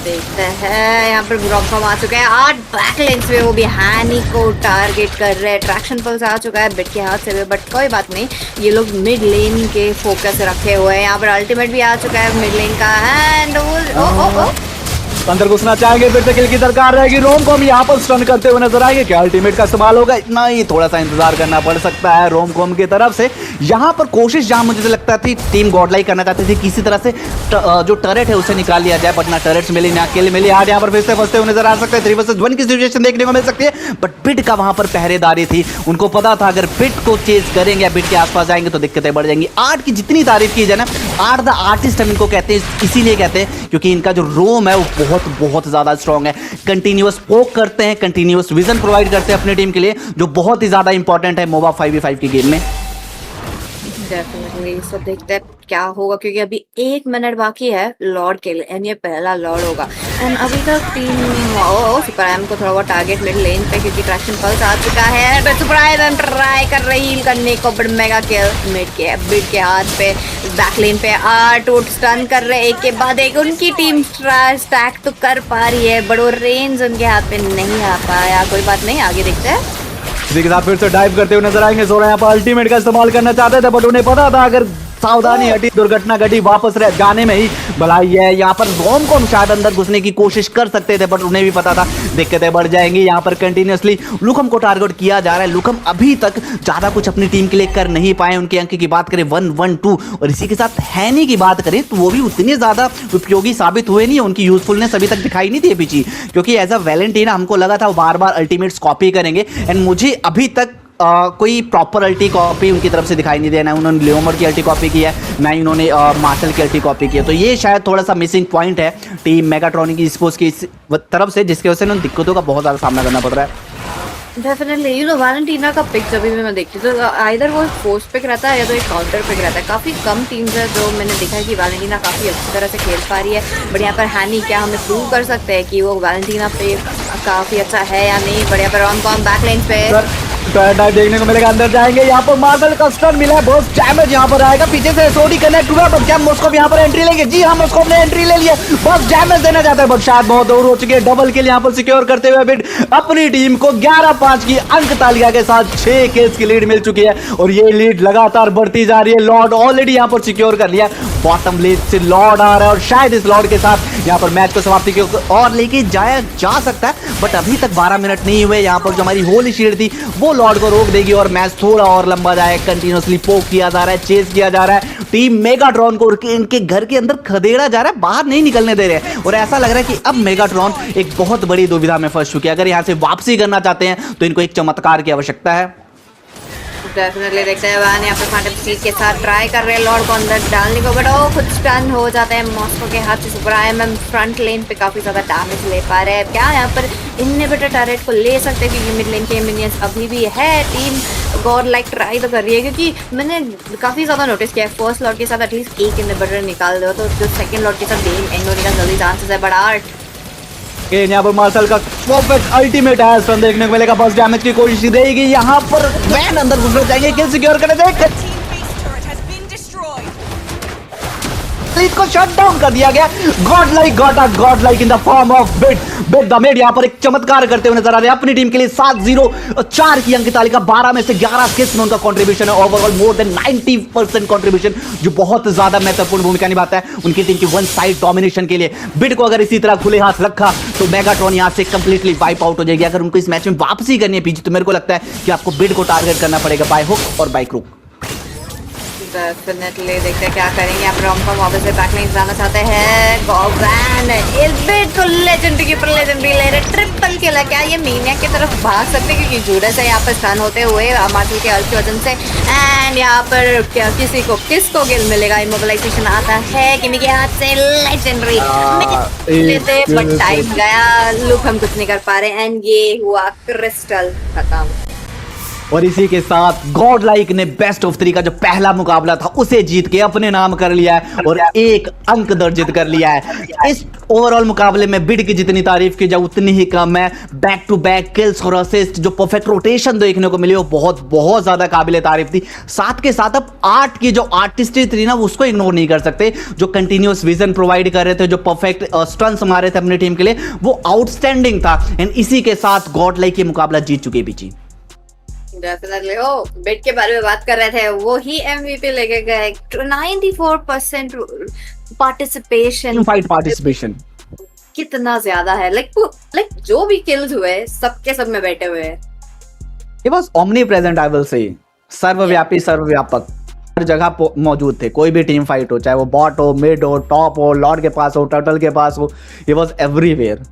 देखते हैं यहाँ पर ब्रॉककॉम आ चुका है, 8 बैकलाइंस में वो भी हैनी को टारगेट कर रहे हैं, ट्रैक्शन पल्स आ चुका है बिट के हाथ से बट कोई बात नहीं, ये लोग मिड लेन के फोकस रखे हुए हैं। यहाँ पर अल्टीमेट भी आ चुका है मिड लेन का एंड अंदर घुसना चाहेंगे, फिर से किल की दरकार रहेगी। रोम को हम यहाँ पर स्टन करते हुए नजर आएंगे, क्या अल्टीमेट का इस्तेमाल होगा? इतना ही थोड़ा सा इंतजार करना पड़ सकता है रोम कॉम की तरफ से। यहाँ पर कोशिश जहाँ मुझे लगता थी टीम गॉडलाई करना चाहती थी किसी तरह से जो टरेट है उसे निकाल लिया जाए, बट ना टरेट्स मिली ना किल मिली। आज यहाँ पर फिर से फंसते हुए नजर आ सकते हैं, 3 वर्सेस 1 की सिचुएशन देखने को मिल सकती है, बट बिट का वहां पर पहरेदारी थी। उनको पता था अगर बिट को चेज करेंगे या बिट के आसपास जाएंगे तो दिक्कतें बढ़ जाएंगी। आर्ट की जितनी तारीफ की जाए ना, आर्ट द आर्टिस्ट हम इनको कहते हैं, इसीलिए कहते हैं क्योंकि इनका जो रोम है वो बहुत बहुत ज्यादा स्ट्रॉन्ग है। कंटिन्यूअस पोक करते हैं, कंटिन्यूअस विजन प्रोवाइड करते हैं अपनी टीम के लिए, जो बहुत ही ज्यादा इंपॉर्टेंट है मोबा 5v5 की गेम में। डेफिनेटली सब देखते हैं क्या होगा, क्योंकि अभी 1 मिनट बाकी है लॉर्ड के लिए, एंड ये पहला लॉर्ड होगा। एंड अभी तक टीम सुपर एम को थोड़ा बहुत टारगेट मिड लेन पे, क्योंकि ट्रैक्शन पल्स आ चुका है, बट सुपर एम ट्राई कर रही हील करने को, बट मेगा किल बिट के हाथ पे बैक लेन पे आर्ट स्टन कर रहे एक के बाद एक। उनकी टीम स्टैक तो कर पा रही है, बट वो रेंज उनके हाथ पे नहीं आ पाया। कोई बात नहीं, आगे देखते हैं। इसी के साथ फिर से डाइव करते हुए नजर आएंगे। सोरा यहाँ पर अल्टीमेट का इस्तेमाल करना चाहते थे, बट उन्हें पता था अगर सावधानी हटी, दुर्घटना घटी, वापस रह जाने में ही भलाई है। यहाँ पर रोम को हम शायद अंदर घुसने की कोशिश कर सकते थे, बट उन्हें भी पता था दिक्कतें बढ़ जाएंगी। यहाँ पर कंटिन्यूसली लुकम को टारगेट किया जा रहा है। लुकम अभी तक ज्यादा कुछ अपनी टीम के लिए कर नहीं पाए। उनके अंक की बात करें 1-1-2, और इसी के साथ हैनी की बात करें तो वो भी उतने ज्यादा उपयोगी साबित हुए नहीं। उनकी यूजफुलनेस अभी तक दिखाई नहीं दी है पीछे, क्योंकि एज अ वैलेंटीना हमको लगा था वो बार बार अल्टीमेट्स कॉपी करेंगे, एंड मुझे अभी तक कोई प्रॉपर अल्टी कॉपी उनकी तरफ से दिखाई नहीं दिया। ना उन्होंने लियोमर की अल्टी कॉपी की है, ना ही उन्होंने मार्शल की अल्टी कॉपी की है। तो ये शायद थोड़ा सा मिसिंग पॉइंट है टीम मेगाट्रॉनिक स्पोर्ट्स की तरफ से, जिसकी वजह से उन्हें दिक्कतों का बहुत ज़्यादा सामना करना पड़ रहा है। डेफिनेटली वैलेंटीना का पिक जब भी मैं देखती हूँ तो आइदर वो फोर्स पिक रहता है या तो एक काउंटर पिक रहता है। काफ़ी कम टीम्स है जो मैंने देखा है कि वैलेंटीना काफ़ी अच्छी तरह से खेल पा रही है, बट यहाँ पर हैनी क्या हमें प्रूव कर सकते हैं कि वो वैलेंटीना पे काफ़ी अच्छा है या नहीं। बढ़िया पर ऑन कॉम बैक लाइन पे डाइव देखने को मिलेगा, अंदर जाएंगे। यहाँ पर मार्शल का स्टन मिला है, बहुत डैमेज यहाँ पर आएगा। पीछे से एसओडी कनेक्ट हुआ, बट क्या मॉस्को यहाँ पर एंट्री लेंगे? जी हाँ, मॉस्को ने एंट्री ले लिया, बहुत डैमेज देना चाहता है, बट शायद बहुत दूर हो चुके हैं। डबल किल यहाँ पर सिक्योर करते हुए बिट अपनी टीम को 11-5 की अंक तालिका के साथ 6 किल्स की लीड मिल चुकी है, और ये लीड लगातार बढ़ती जा रही है। लॉर्ड ऑलरेडी यहाँ पर सिक्योर कर लिया, बॉटम लेन से लॉर्ड आ रहा है, और शायद इस लॉर्ड के साथ यहाँ पर मैच को समाप्ति की और लेके जाया जा सकता है, बट अभी तक 12 मिनट नहीं हुए। यहाँ पर जो हमारी होली शील्ड थी वो लॉर्ड को रोक देगी और मैच थोड़ा और लंबा जाए। कंटिन्यूसली पोक किया जा रहा है, चेस किया जा रहा है, टीम मेगाट्रॉन को इनके घर के अंदर खदेड़ा जा रहा है, बाहर नहीं निकलने दे रहे हैं, और ऐसा लग रहा है कि अब मेगाट्रॉन एक बहुत बड़ी दुविधा में फंस चुके हैं। अगर यहाँ से वापसी करना चाहते हैं तो इनको एक चमत्कार की आवश्यकता है। डेफिनेटली देखते हैं वहां यहाँ पर फाटक सीट के साथ ट्राई कर रहे हैं लॉर्ड को अंदर डालने को, बट वो खुद स्टन हो जाता है मॉस्को के हाथ से। सुपर आईएमएम फ्रंट लेन पे काफी ज्यादा डैमेज ले पा रहे हैं। क्या यहाँ पर इनहिबिटर टरेट को ले सकते हैं, क्योंकि मिड लेन के मिनियंस अभी भी है। टीम गॉड लाइक ट्राई तो कर रही है, क्योंकि मैंने काफी ज्यादा नोटिस किया है फर्स्ट लॉर्ड के साथ एटलीस्ट एक इनहिबिटर निकाल दो तो जो सेकंड लॉर्ड के साथ गेम एंड होने का जल्दी चांसेस है। बट आर्ट यहाँ पर मार्शल का परफेक्ट अल्टीमेट है, स्टन देखने को मिलेगा, बस डैमेज की कोशिश रहेगी। यहाँ पर वैन अंदर घुस जाएंगे, किल सिक्योर करने देख इसको शट डाउन कर दिया गया। God like in the form of bit the made यहाँ पर एक चमत्कार करते हुए नजर आ रहे हैं। अपनी टीम के लिए 7-0-4 की अंक तालिका, 12 में से 11 किल्स में उनका कंट्रीब्यूशन है। ओवरऑल मोर देन 90% कंट्रीब्यूशन, जो बहुत ज्यादा महत्वपूर्ण भूमिका निभाता है उनकी टीम की वन साइड डोमिनेशन के लिए। बिट को अगर इसी तरह खुले हाथ रखा तो मेगाट्रॉन यहाँ से कंप्लीटली वाइप आउट हो जाएगी। अगर उनको इस मैच में वापसी करनी है पीछे, तो मेरे को लगता है कि आपको बिट को टारगेट करना पड़ेगा बाय हुक और बाय क्रूक। डेफिनेटली देखते हैं क्या करेंगे। यहाँ पर रोमकॉम वापस से बैकलाइन जाना चाहते हैं। गॉवैन इस बिट को लेजेंडरी के ऊपर लेजेंडरी ले रहे, ट्रिपल किल है। क्या ये मीनिया की तरफ भाग सकते हैं, क्योंकि जूडस है यहाँ पर स्टन होते हुए मार्शल के अल्ट की वजह से। एंड यहाँ पर क्या किसको किल मिलेगा? इमोबिलाइजेशन आता है किमी के हाथ से, लेजेंडरी लेते, बट टाइम गया, लुक हम कुछ नहीं कर पा रहे। एंड ये हुआ क्रिस्टल खत्म। और इसी के साथ गॉड लाइक ने बेस्ट ऑफ 3 का जो पहला मुकाबला था उसे जीत के अपने नाम कर लिया है और एक अंक दर्जित कर लिया है। इस ओवरऑल मुकाबले में बिड की जितनी तारीफ की जाए उतनी ही कम है। बैक टू बैक किल्स और असिस्ट, जो परफेक्ट रोटेशन देखने को मिली वो बहुत ज्यादा काबिले तारीफ थी। साथ के साथ अब आर्ट की जो आर्टिस्ट्री थी ना, उसको इग्नोर नहीं कर सकते। जो कंटिन्यूअस विजन प्रोवाइड कर रहे थे, जो परफेक्ट स्टंस मारे थे अपनी टीम के लिए, वो आउटस्टैंडिंग था। एंड इसी के साथ गॉड लाइक ये मुकाबला जीत चुके बीची। डेफिनेटली बिट के बारे में बात कर रहे थे, वो ही एमवीपी लेके गए। 94% पार्टिसिपेशन, फाइट पार्टिसिपेशन कितना ज्यादा है, लाइक जो भी किल्स हुए सबके सब में बैठे हुए हैं। It was omnipresent, I will say. सर्वव्यापी, सर्वव्यापक, हर जगह मौजूद थे। कोई भी टीम फाइट हो, चाहे वो बॉट हो, मिड हो, टॉप हो, लॉर्ड के पास हो, टर्टल के पास हो, it was everywhere.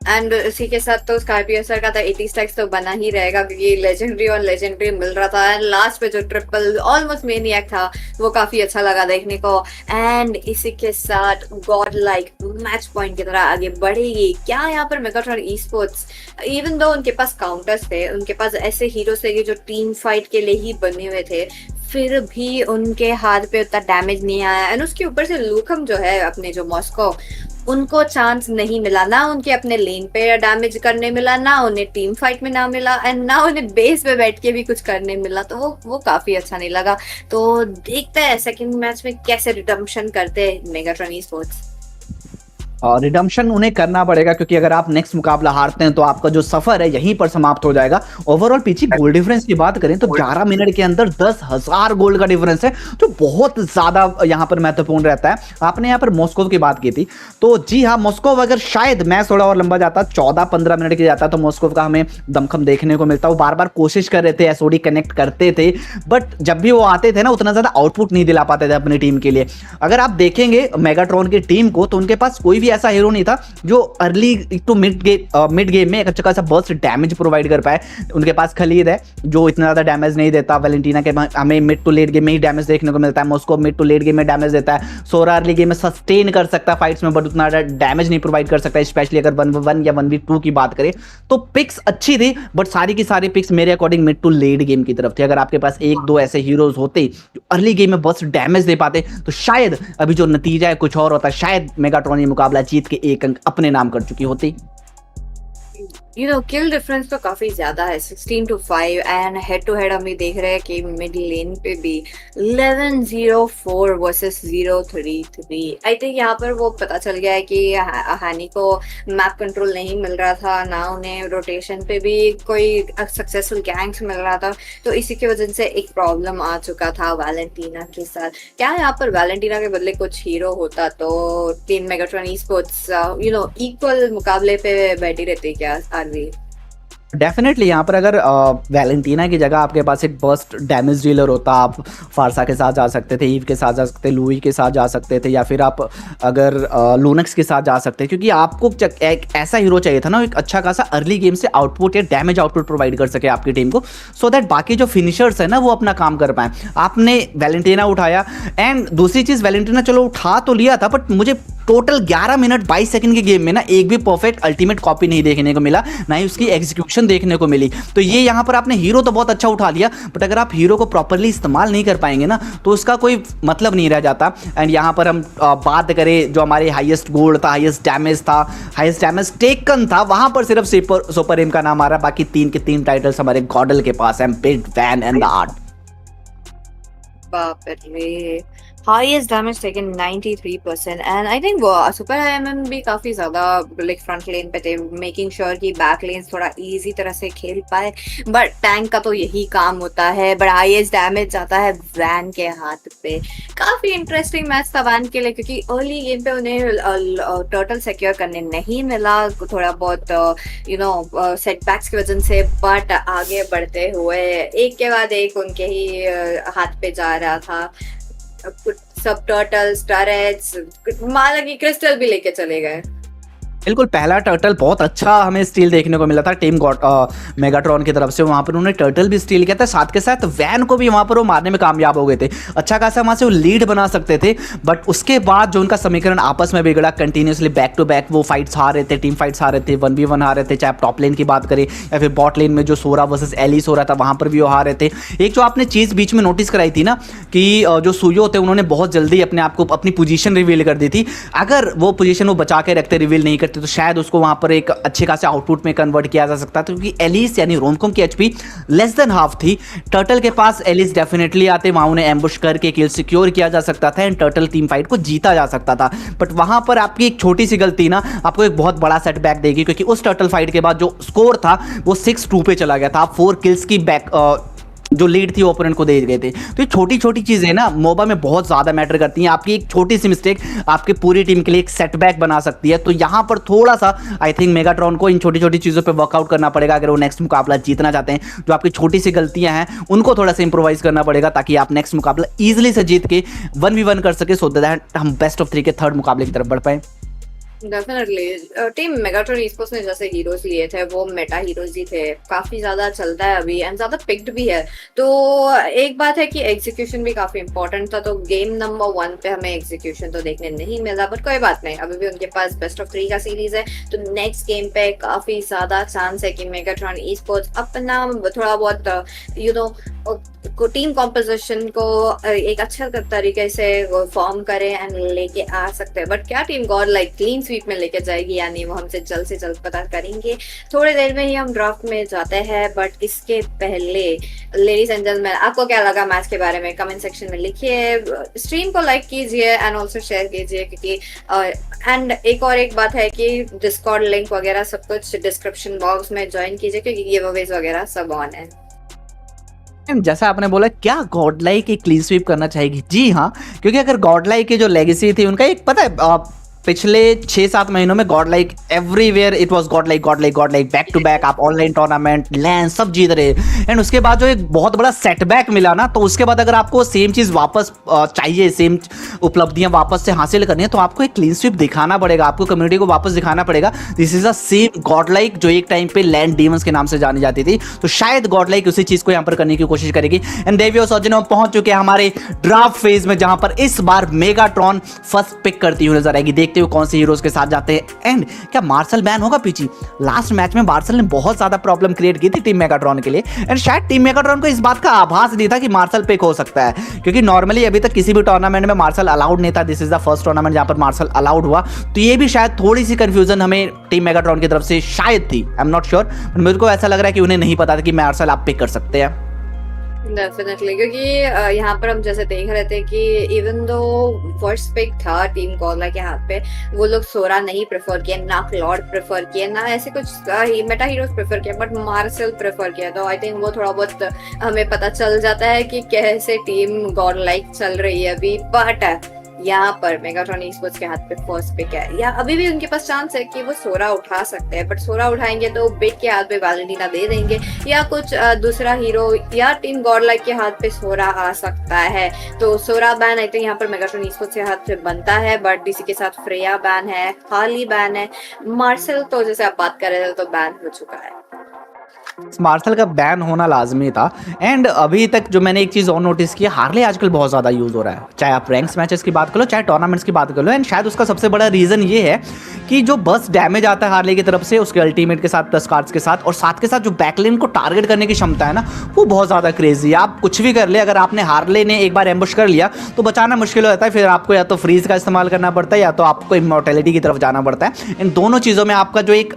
एंड इसी के साथ तो स्कॉर्पियो सर का तो 80 स्टैक्स तो बना ही रहेगा, क्योंकि लेजेंडरी और लेजेंडरी मिल रहा था। एंड लास्ट पे जो ट्रिपल ऑलमोस्ट मेनियक था वो काफी अच्छा लगा देखने को। एंड इसी के साथ गॉड लाइक मैच पॉइंट की तरह आगे बढ़ेगी क्या यहाँ पर मेगाट्रॉन ईस्पोर्ट्स। इवन दो उनके पास काउंटर्स थे, उनके पास ऐसे हीरोज थे जो टीम फाइट के लिए ही बने हुए थे, फिर भी उनके हाथ पे उतना डैमेज नहीं आया। एंड उसके ऊपर से लूकम जो है अपने जो मॉस्को, उनको चांस नहीं मिला, ना उनके अपने लेन पे डैमेज करने मिला, ना उन्हें टीम फाइट में ना मिला, एंड ना उन्हें बेस पे बैठ के भी कुछ करने मिला। तो वो काफी अच्छा नहीं लगा। तो देखते हैं सेकंड मैच में कैसे रिडम्पशन करते हैं मेगाट्रॉन ईस्पोर्ट्स। रिडम्पशन उन्हें करना पड़ेगा, क्योंकि अगर आप नेक्स्ट मुकाबला हारते हैं तो आपका जो सफर है यहीं पर समाप्त हो जाएगा। ओवरऑल पीछे गोल डिफरेंस की बात करें तो 11 मिनट के अंदर 10,000 गोल का डिफरेंस है, जो बहुत ज्यादा यहाँ पर महत्वपूर्ण रहता है। आपने यहाँ पर मॉस्को की बात की थी, तो जी हाँ, मॉस्को अगर शायद मैच थोड़ा और लंबा जाता, 14-15 मिनट की जाता, तो मॉस्को का हमें दमखम देखने को मिलता। वो बार बार कोशिश कर रहे थे, एसओडी कनेक्ट करते थे, बट जब भी वो आते थे ना, उतना ज्यादा आउटपुट नहीं दिला पाते थे अपनी टीम के लिए। अगर आप देखेंगे मेगाट्रॉन की टीम को, तो उनके पास कोई भी ऐसा हीरो नहीं था जो अर्ली टू मिड गेम में एक अच्छा खासा बर्स्ट डैमेज प्रोवाइड कर पाए। उनके पास खलीद है जो इतना ज्यादा डैमेज नहीं देता। वैलेंटीना के हमें मिड टू लेट गेम में ही डैमेज देखने को मिलता है। Moskov mid to late game में डैमेज देता है। सोरा अर्ली गेम में सस्टेन कर सकता है फाइट्स में, बट उतना डैमेज नहीं प्रोवाइड कर सकता, स्पेशली अगर 1v1 या 1v2 की बात करें। तो पिक्स अच्छी थी, बट सारी की सारी पिक्स मेरे according mid to late game की तरफ थी। अगर आपके पास एक दो ऐसे हीरोज होते जो अर्ली गेम में बस डैमेज दे पाते, तो शायद अभी जो नतीजा है कुछ और होता। शायद मेगाट्रॉन ये मुकाबला जीत के एक अंक अपने नाम कर चुकी होती। किल डिफरेंस तो काफी ज्यादा है, 16-5, एंड हेड टू हेड हम भी देख रहे हैं कि मिड लेन पे भी 11-0-4 वर्सेस 0-3-3। आई थिंक यहाँ पर वो पता चल गया है कि हानि को मैप कंट्रोल नहीं मिल रहा था, ना उन्हें रोटेशन पे भी कोई सक्सेसफुल गैंग्स मिल रहा था, तो इसी की वजह से एक प्रॉब्लम आ चुका था वैलेंटीना के साथ। क्या यहाँ पर वैलेंटीना के बदले कुछ हीरो होता तो टीम मेगाट्रॉन ईस्पोर्ट्स इक्वल मुकाबले पे बैठी रहती क्या? डेफिनेटली यहाँ पर अगर वैलेंटीना की जगह आपके पास एक बर्स्ट डैमेज डीलर होता, आप फारसा के साथ जा सकते थे, ईव के साथ जा सकते, लुई के साथ जा सकते थे, या फिर आप अगर लूनक्स के साथ जा सकते, क्योंकि आपको एक ऐसा हीरो चाहिए था ना, एक अच्छा खासा अर्ली गेम से आउटपुट या डैमेज आउटपुट प्रोवाइड कर सके आपकी टीम को, सो दैट बाकी जो फिनिशर्स है ना वो अपना काम कर पाए। आपने वैलेंटीना उठाया, एंड दूसरी चीज़ वैलेंटीना चलो उठा तो लिया था, बट मुझे टोटल 11 मिनट 22 सेकंड के गेम में ना एक भी परफेक्ट अल्टीमेट कॉपी नहीं देखने को मिला, ना ही उसकी एग्जीक्यूशन देखने को मिली। तो ये यहाँ पर आपने हीरो तो बहुत अच्छा उठा लिया, बट अगर आप हीरो को प्रॉपरली इस्तेमाल नहीं कर पाएंगे ना, तो उसका कोई मतलब नहीं रह जाता। एंड यहाँ पर हम बात करें जो हमारे हाईएस्ट गोल्ड था, हाईएस्ट डैमेज था, हाईएस्ट डैमेज टेकन था, वहां पर सिर्फ सुपर एम का नाम आ रहा है। बाकी 3 के 3 टाइटल्स हमारे गॉडल के पास है, बिड, वैन एंड द आर्ट। बाप रे, highest damage taken 93%, and I think वो सुपर एमएम भी काफी ज्यादा लाइक फ्रंट लेन पे थे, मेकिंग श्योर कि बैक लेन्स थोड़ा इजी तरह से खेल पाए, बट टैंक का तो यही काम होता है। बट हाईएस्ट डैमेज जाता है वैन के हाथ पे। काफी इंटरेस्टिंग मैच था वैन के लिए, क्योंकि अर्ली गेम पे उन्हें टर्टल सिक्योर करने नहीं मिला, थोड़ा बहुत सेटबैक्स की वजह से, बट आगे बढ़ते हुए एक के बाद एक उनके ही हाथ पे जा रहा था। सब टर्टल्स, टरेट्स, माला की क्रिस्टल भी लेके चले गए। बिल्कुल, पहला टर्टल बहुत अच्छा हमें स्टील देखने को मिला था टीम मेगाट्रॉन की तरफ से। वहाँ पर उन्होंने टर्टल भी स्टील किया था, साथ के साथ वैन को भी वहाँ पर वो मारने में कामयाब हो गए थे। अच्छा खासा वहाँ से वो लीड बना सकते थे, बट उसके बाद जो उनका समीकरण आपस में बिगड़ा, कंटिन्यूसली बैक टू बैक वो फाइट्स हार रहे थे, टीम फाइट्स हार रहे थे, 1v1 हार रहे थे, चाहे आप टॉप लेन की बात करें या फिर बॉट लेन में जो सोरा वर्सेस एलिस हो रहा था वहाँ पर भी वो हार रहे थे। एक जो आपने चीज़ बीच में नोटिस कराई थी ना कि जो सुयो थे उन्होंने बहुत जल्दी अपने आप को अपनी पोजीशन रिवील कर दी थी। अगर वो पोजीशन वो बचा के रखते, रिवील नहीं करते, तो शायद उसको वहां पर एक अच्छे खासे आउटपुट में कन्वर्ट किया जा सकता था, क्योंकि एलिस यानी रोमकॉम की एचपी लेस देन हाफ थी। टर्टल के पास एलिस डेफिनेटली आते, वहां उन्हें एम्बुश करके किल सिक्योर किया जा सकता था एंड टर्टल टीम फाइट को जीता जा सकता था। बट वहां पर आपकी एक छोटी सी गलती ना आपको एक बहुत बड़ा सेटबैक देगी, क्योंकि उस टर्टल फाइट के बाद जो स्कोर था वो 6-2 पे चला गया था। आप 4 किल्स की जो लीड थी ओपोनेंट को दे गए थे। तो ये छोटी छोटी चीज़ें ना मोबा में बहुत ज़्यादा मैटर करती हैं। आपकी एक छोटी सी मिस्टेक आपकी पूरी टीम के लिए एक सेटबैक बना सकती है। तो यहाँ पर थोड़ा सा आई थिंक मेगाट्रॉन को इन छोटी छोटी चीज़ों पर वर्कआउट करना पड़ेगा अगर वो नेक्स्ट मुकाबला जीतना चाहते हैं। जो आपकी छोटी सी गलतियाँ हैं उनको थोड़ा सा इंप्रोवाइज करना पड़ेगा ताकि आप नेक्स्ट मुकाबला ईजिली से जीत के 1v1 कर सके, सो दैट हम बेस्ट ऑफ 3 के थर्ड मुकाबले की तरफ बढ़ पाए। डेफिनेटली टीम मेगाट्रॉन ईस्पोर्ट्स ने जैसे हीरोज लिए थे वो मेटा हीरोज ही थे, काफी ज्यादा चलता है अभी एंड ज्यादा पिक्ड भी है। तो एक बात है कि एग्जीक्यूशन भी काफी इंपॉर्टेंट था, तो गेम नंबर 1 पे हमें एग्जीक्यूशन तो देखने नहीं मिला, बट कोई बात नहीं, अभी भी उनके पास बेस्ट ऑफ 3 का सीरीज है। तो नेक्स्ट गेम पे काफी ज्यादा चांस है कि मेगाट्रॉन ईस्पोर्ट्स अपना थोड़ा बहुत टीम कॉम्पोजिशन को एक अच्छा तरीके से फॉर्म करे एंड लेके आ सकते हैं। बट क्या team God like clean sweep में लेके जाएगी या नहीं वो हमसे जल्द से जल्द पता करेंगे। थोड़ी देर में ही हम ड्राफ्ट में जाते हैं, बट इसके पहले लेडीज एंड जेंटलमैन आपको क्या लगा मैच के बारे में कमेंट सेक्शन में लिखिए, स्ट्रीम को लाइक कीजिए एंड ऑल्सो शेयर कीजिए, क्योंकि एंड एक बात है कि डिस्कॉर्ड लिंक वगैरह सब कुछ डिस्क्रिप्शन बॉक्स में ज्वाइन कीजिए क्योंकि गिवअवेज वगैरह सब ऑन है। जैसा आपने बोला क्या गॉडलाइक एक क्लीन स्वीप करना चाहेगी? जी हाँ, क्योंकि अगर गॉडलाइक की जो लेगेसी थी उनका एक पता है पिछले 6-7 महीनों में Godlike everywhere it was Godlike back to back, आप ऑनलाइन टूर्नामेंट लैंड सब जीत रहे। एंड उसके बाद जो एक बहुत बड़ा सेटबैक मिला ना, तो उसके बाद अगर आपको सेम चीज़ वापस चाहिए, सेम उपलब्धियां वापस से हासिल करनी है, तो आपको एक क्लीन स्वीप दिखाना पड़ेगा, आपको कम्युनिटी को वापस दिखाना पड़ेगा this is a same Godlike जो एक टाइम पे लैंड डीमंस के नाम से जानी जाती थी। तो शायद गॉडलाइक उसी चीज़ को यहाँ पर करने की कोशिश करेगी। एंड देवी और सौजन पहुंच चुके हैं हमारे ड्राफ्ट फेज में, जहां पर इस बार मेगाट्रॉन फर्स्ट पिक करती हुई नजर आएगी। देखते हुए कौन से हीरोज के साथ जाते हैं एंड क्या मार्शल बैन होगा पीछे? लास्ट मैच में मार्शल ने बहुत ज्यादा प्रॉब्लम क्रिएट की थी टीम मेगाट्रॉन के लिए एंड शायद टीम मेगाट्रॉन को इस बात का आभास नहीं था कि मार्शल पिक हो सकता है, क्योंकि नॉर्मली अभी तक किसी भी टूर्नामेंट में मार्शल अलाउड नहीं था। This is the first tournament जहां पर मार्शल अलाउड हुआ, तो ये भी शायद थोड़ी सी कंफ्यूजन हमें टीम मेगाट्रॉन की तरफ से शायद थी, आई एम नॉट श्योर, मेरे को ऐसा लग रहा है कि उन्हें नहीं पता था कि मार्शल आप पिक कर सकते हैं। डेफिनेटली, क्योंकि यहाँ पर हम जैसे देख रहे थे कि इवन दो फर्स्ट पिक था टीम कॉलर के हाथ पे, वो लोग सोरा नहीं प्रेफर किया, ना क्लॉड प्रेफर किया, ना ऐसे कुछ मेटा हीरोज प्रेफर किया, बट मार्शल प्रेफर किया। तो आई थिंक वो थोड़ा बहुत हमें पता चल जाता है कि कैसे टीम गॉड लाइक चल रही है अभी। बट यहाँ पर मेगाट्रॉन ईस्पोर्ट्स के हाथ पे फर्स्ट पिक है, या अभी भी उनके पास चांस है कि वो सोरा उठा सकते हैं, बट सोरा उठाएंगे तो बिट के हाथ पे वैलेंटीना दे देंगे या कुछ दूसरा हीरो, या टीम गॉडलाइक के हाथ पे सोरा आ सकता है। तो सोरा बैन आई थिंक यहाँ पर मेगाट्रॉन ईस्पोर्ट्स के हाथ पे बनता है, बट इसी के साथ फ्रेया बैन है, हाली बैन है, मार्शल तो जैसे आप बात कर रहे थे तो बैन हो चुका है। मार्शल का बैन होना लाजमी था। एंड अभी तक जो मैंने एक चीज़ और नोटिस की, हार्ले आजकल बहुत ज़्यादा यूज़ हो रहा है, चाहे आप रैंक्स मैचेस की बात कर लो चाहे टूर्नामेंट्स की बात कर लो। एंड शायद उसका सबसे बड़ा रीज़न ये है कि जो बस डैमेज आता है हार्ले की तरफ से उसके अल्टीमेट के साथ, प्लस कार्ड्स के साथ, और साथ के साथ जो बैकलाइन को टारगेट करने की क्षमता है ना, वो बहुत ज़्यादा क्रेजी है। आप कुछ भी कर ले, अगर आपने हार्ले ने एक बार एम्बुश कर लिया तो बचाना मुश्किल हो जाता है, फिर आपको या तो फ्रीज का इस्तेमाल करना पड़ता है या तो आपको इमॉर्टैलिटी की तरफ जाना पड़ता है। इन दोनों चीज़ों में आपका जो एक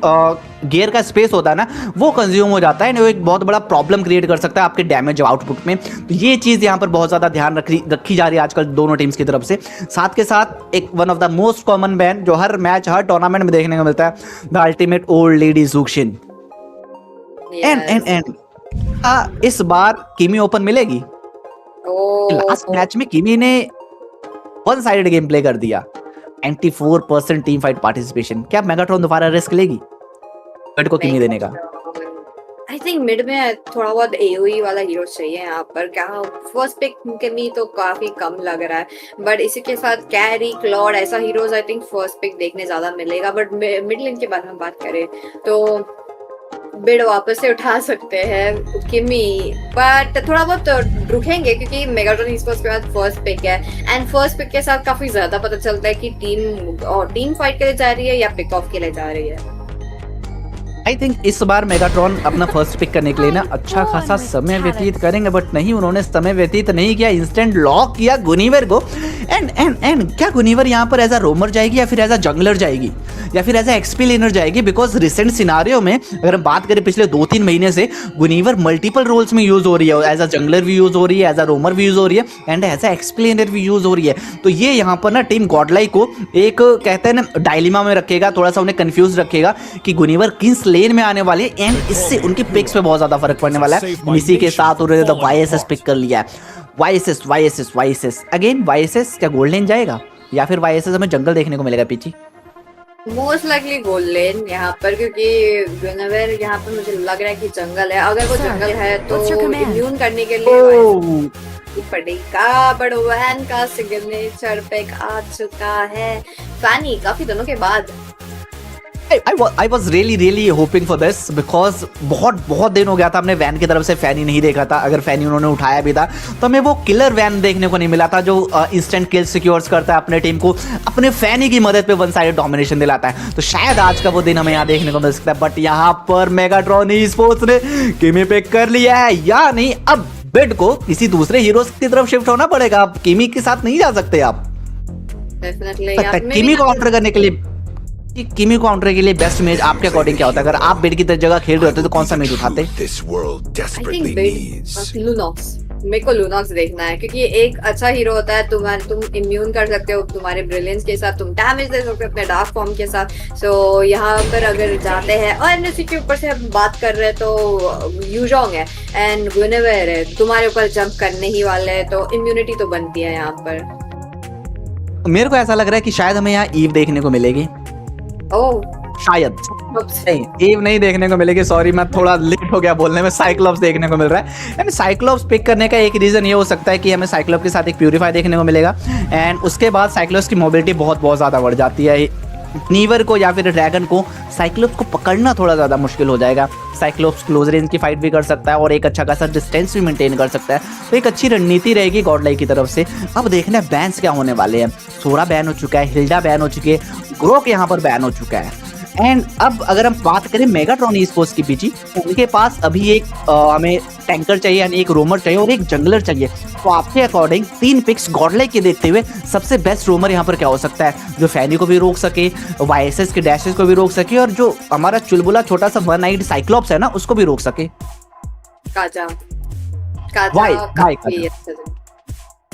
गियर का स्पेस होता है ना, वो कंज्यूम हो जाता है, वो एक बहुत बड़ा प्रॉब्लम क्रिएट कर सकता है आपके डैमेज आउटपुट में। तो ये चीज़ यहाँ पर बहुत ज़्यादा ध्यान रखी जा रही है आजकल दोनों टीम्स की तरफ से। साथ के साथ एक one of the most common ban जो हर मैच हर टूर्नामेंट में देखने को मिलता है, द अल्टीमेट ओल्ड लेडी ज़ूक्शिन। एंड इस बार किमी ओपन मिलेगी? लास्ट मैच में किमी ने वन साइडेड गेम प्ले कर दिया, 94% टीम फाइट पार्टिसिपेशन। क्या मेगाट्रॉन दोबारा रिस्क लेगी को किमी देने का? आई थिंक मिड में थोड़ा बहुत एओई वाला हीरो चाहिए यहाँ पर। क्या फर्स्ट पिक किमी तो काफी कम लग रहा है, बट इसी के साथ कैरी, क्लॉड ऐसा heroes I think first pick देखने ज्यादा मिलेगा। बट मिड लेन के बारे में बात करें तो बिड वापस से उठा सकते हैं किमी, बट थोड़ा बहुत रुकेंगे क्योंकि मेगाट्रॉन ईस्पोर्ट्स के बाद फर्स्ट पिक है, एंड फर्स्ट पिक के साथ काफी ज्यादा पता चलता है कि टीम फाइट के लिए जा रही है या पिक ऑफ के लिए जा रही है। आई थिंक इस बार मेगाट्रॉन अपना फर्स्ट पिक करने के लिए ना अच्छा खासा समय व्यतीत करेंगे, बट नहीं, उन्होंने समय व्यतीत नहीं किया, इंस्टेंट लॉक किया गुनीवर को। एंड क्या गुनीवर यहाँ पर एज अ रोमर जाएगी या फिर एज अ जंगलर जाएगी या फिर एज अ एक्सपी लेनर जाएगी? बिकॉज रिसेंट सिनारियो में अगर हम बात करें पिछले 2-3 महीने से गुनीवर मल्टीपल रोल्स में यूज हो रही है, एज अ जंगलर भी यूज हो रही है, एज अ रोमर भी यूज हो रही है, and as a XP laner भी यूज हो रही है। तो ये यहाँ पर ना टीम गॉडलाइक को एक कहते हैं ना डायलिमा में रखेगा, थोड़ा सा उन्हें कंफ्यूज रखेगा कि गुनीवर किस लेन में आने वाली है एंड इससे उनकी पिक्स पे बहुत ज्यादा फर्क पड़ने वाला है। इसी के साथ उन्होंने तो YSS पिक कर लिया है। YSS अगेन YSS क्या गोल्ड लेन जाएगा या फिर YSS हमें जंगल देखने को मिलेगा पीछे? मोस्ट लाइकली गोल्ड लेन यहाँ पर, क्योंकि गुइनेवेर यहाँ पर मुझे लग रहा है कि जंगल है। अगर वो जंगल है तो इम्यून करने के लिए पड़ेगा, बट वैन का सिग्नेचर पैक आ चुका है। फैनी काफी दिनों के बाद I was really hoping for this because बहुत दिन हो गया था हमने वैन की तरफ से फैनी नहीं देखा था। अगर फैनी उन्होंने उठाया भी था तो हमें वो किलर वैन देखने को नहीं मिला था जो इंस्टेंट किल सिक्योर्स करता है अपने टीम को, अपने फैनी की मदद पे वन साइड डोमिनेशन दिलाता है। तो शायद आज का वो दिन हमें यहाँ देखने को मिल सकता है, बट यहाँ पर मेगाट्रॉन ई-स्पोर्ट्स ने किमी पिक कर लिया है या नहीं। अब बिड को किसी दूसरे हीरो की तरफ शिफ्ट होना पड़ेगा, आप किमी के साथ नहीं जा सकते आप। किमी को काउंटर करने के लिए किमी को काउंटर के लिए बेस्ट मेज आपके अकॉर्डिंग क्या होता है? अगर आप बिड की जगह खेल रहे होते तो कौन सा मेज उठाते? लुनॉक्स, मेरे को लुनॉक्स देखना है, क्योंकि एक अच्छा हीरो होता है। तुम इम्यून कर सकते हो तुम्हारे ब्रिलियंस के साथ, तुम डैमेज दे सकते हो अपने डार्क फॉर्म के साथ। सो यहाँ पर अगर जाते हैं और एनएससी के ऊपर से हम बात कर रहे हैं तो यूजोंग है एंड गुइनेवेर है, तुम्हारे ऊपर जंप करने ही वाले हैं, तो इम्यूनिटी तो बनती है यहाँ पर। मेरे को ऐसा लग रहा है कि शायद हमें यहाँ ईव देखने को मिलेगी। शायद नहीं, ईव नहीं देखने को मिलेगी, सॉरी मैं थोड़ा लेट हो गया बोलने में। साइक्लोप्स देखने को मिल रहा है एंड साइक्लोप्स पिक करने का एक रीजन ये हो सकता है कि हमें साइक्लोप के साथ एक प्यूरीफाई देखने को मिलेगा एंड उसके बाद साइक्लोप्स की मोबिलिटी बहुत ज़्यादा बढ़ जाती है। नीवर को या फिर ड्रैगन को साइक्लोप्स को पकड़ना थोड़ा ज़्यादा मुश्किल हो जाएगा। साइक्लोप्स क्लोज रेंज की फाइट भी कर सकता है और एक अच्छा खासा डिस्टेंस भी मेंटेन कर सकता है, तो एक अच्छी रणनीति रहेगी गॉडलाइक की तरफ से। अब देखना है बैन्स क्या होने वाले हैं। सोरा बैन हो चुका है, हिल्डा बैन हो चुकी है, ग्रोक यहाँ पर बैन हो चुका है एंड अब अगर हम बात करें मेगाट्रॉन ई-स्पोर्ट्स की पीछे, उनके पास अभी एक हमें टैंकर चाहिए यानी एक रोमर चाहिए और एक जंगलर चाहिए। तो आपके अकॉर्डिंग 3 पिक्स गॉडलाइक के देखते हुए सबसे बेस्ट रोमर यहाँ पर क्या हो सकता है जो फैनी को भी रोक सके, YSS के डैशेस को भी रोक सके और जो हमारा चुलबुला छोटा सा वन आइड साइक्लोप्स है ना उसको भी रोक सके? काजा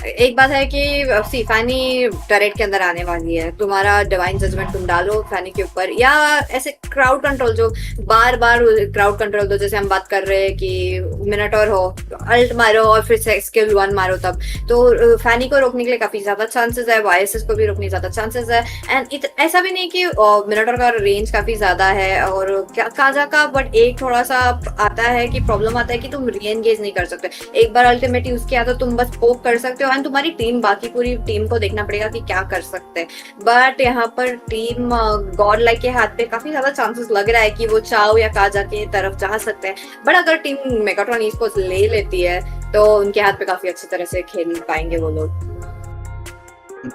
एक बात है कि फैनी टरेट के अंदर आने वाली है, तुम्हारा डिवाइन जजमेंट तुम डालो फैनी के ऊपर, या ऐसे क्राउड कंट्रोल जो बार क्राउड कंट्रोल दो। जैसे हम बात कर रहे हैं कि मिनाटोर हो, अल्ट मारो और फिर स्किल 1 मारो, तब तो फैनी को रोकने के लिए काफी ज्यादा चांसेस है, YSS को भी रोकने ज्यादा चांसेस है एंड ऐसा भी नहीं कि मिनाटोर का रेंज काफी ज्यादा है और काजा का, बट एक थोड़ा सा आता है कि प्रॉब्लम आता है कि तुम री एंगेज नहीं कर सकते। एक बार अल्टीमेट यूज किया तो तुम बस पोक कर सकते हो, तुम्हारी टीम, बाकी पूरी टीम को देखना पड़ेगा कि क्या कर सकते हैं। बट यहाँ पर टीम गॉडलाइक के हाथ पे काफी ज्यादा चांसेस लग रहा है कि वो चाओ या काजा के तरफ जा सकते हैं। बट अगर टीम मेगाट्रॉन ई-स्पोर्ट्स ले लेती है तो उनके हाथ पे काफी अच्छी तरह से खेल पाएंगे वो लोग।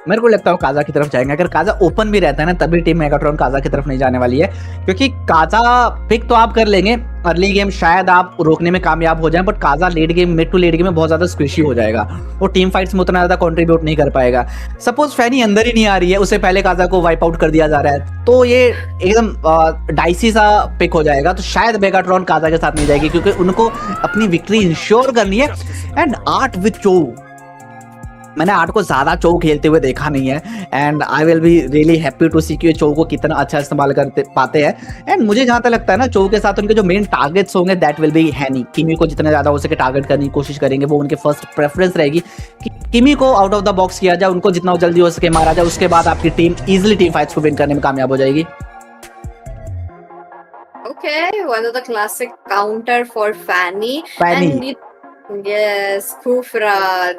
मेरे को लगता है वो काजा की तरफ जाएंगे। अगर काजा ओपन भी रहता है ना तभी टीम मेगाट्रॉन काजा की तरफ नहीं जाने वाली है, क्योंकि काजा पिक तो आप कर लेंगे, अर्ली गेम शायद आप रोकने में कामयाब हो जाएं, but Kaja late game, mid to late game में बहुत ज्यादा स्क्विशी हो जाएगा, वो टीम फाइट्स में उतना ज्यादा कंट्रीब्यूट नहीं कर पाएगा। सपोज फैनी अंदर ही नहीं आ रही है, उससे पहले काजा को वाइप आउट कर दिया जा रहा है, तो ये एकदम डाइसी सा पिक हो जाएगा। तो शायद मेगाट्रॉन काजा के साथ नहीं जाएगी क्योंकि उनको अपनी विक्ट्री इंश्योर करनी है। एंड 8 विद चो, मैंने 8 को ज्यादा चौ खेलते हुए देखा नहीं है and I will be really happy to see कि चौ को कितना अच्छा इस्तेमाल करते पाते हैं। एंड मुझे जहां तक लगता है ना चौ के साथ उनके जो मेन टारगेट्स होंगे दैट विल बी हैनी। किमी को जितना ज्यादा हो सके टारगेट करने की कोशिश करेंगे, वो उनके फर्स्ट प्रेफरेंस रहेगी कि किमी को आउट ऑफ द बॉक्स किया जाए, उनको जितना जल्दी हो सके मारा जाए, उसके बाद आपकी टीम इजिली टीम फाइट्स को विन करने में कामयाब हो जाएगी। Okay, one of the classic counter for Fanny. And yes Khufra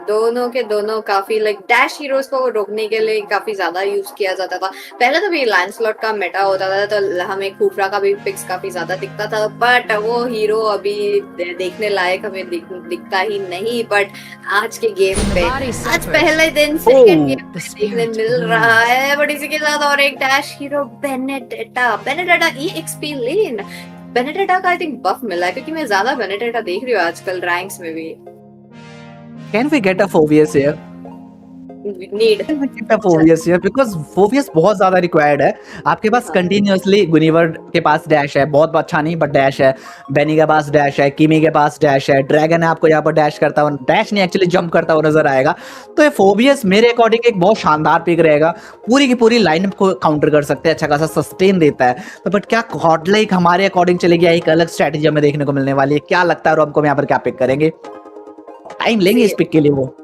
दोनों के दोनों काफी लाइक डैश हीरोज को रोकने के लिए काफी ज्यादा यूज किया जाता था। पहले तो भी लैंसलॉट का मेटा होता था तो हमें खूफरा का भी पिक्स काफी ज्यादा दिखता था, बट वो हीरो अभी देखने लायक हमें दिखता ही नहीं। बट आज के गेम पे आज पहले दिन सेकंड गेम देखने मिल रहा है, बट इसी के साथ और एक डैश हीरो बेनेडेटा EXP लेन। बेनेडेटा का आई थिंक बफ मिला है क्योंकि मैं ज्यादा बेनेडेटा देख रही हूँ आजकल रैंक्स में भी। Can we get a Phobius here? Need phobias है बिकॉज फोबियस बहुत ज्यादा रिक्वायर्ड है। आपके पास कंटिन्यूअसली गुनिवर के पास डैश है, बहुत अच्छा नहीं बट डैश है, बेनी के पास डैश है, किमी के पास डैश है, ड्रैगन है आपको यहाँ पर डैश करता हुआ, डैश नहीं एक्चुअली जंप करता हुआ नजर आएगा। तो ये फोबियस मेरे अकॉर्डिंग एक बहुत शानदार पिक रहेगा, पूरी की पूरी लाइनअप को काउंटर कर सकते हैं, अच्छा खासा सस्टेन देता है। तो बट क्या गॉडलाइक हमारे अकॉर्डिंग चलेगी, एक अलग स्ट्रेटेजी हमें देखने को मिलने वाली है? क्या लगता है हमको यहाँ पर क्या पिक करेंगे? टाइम लेंगे इस पिक के लिए वो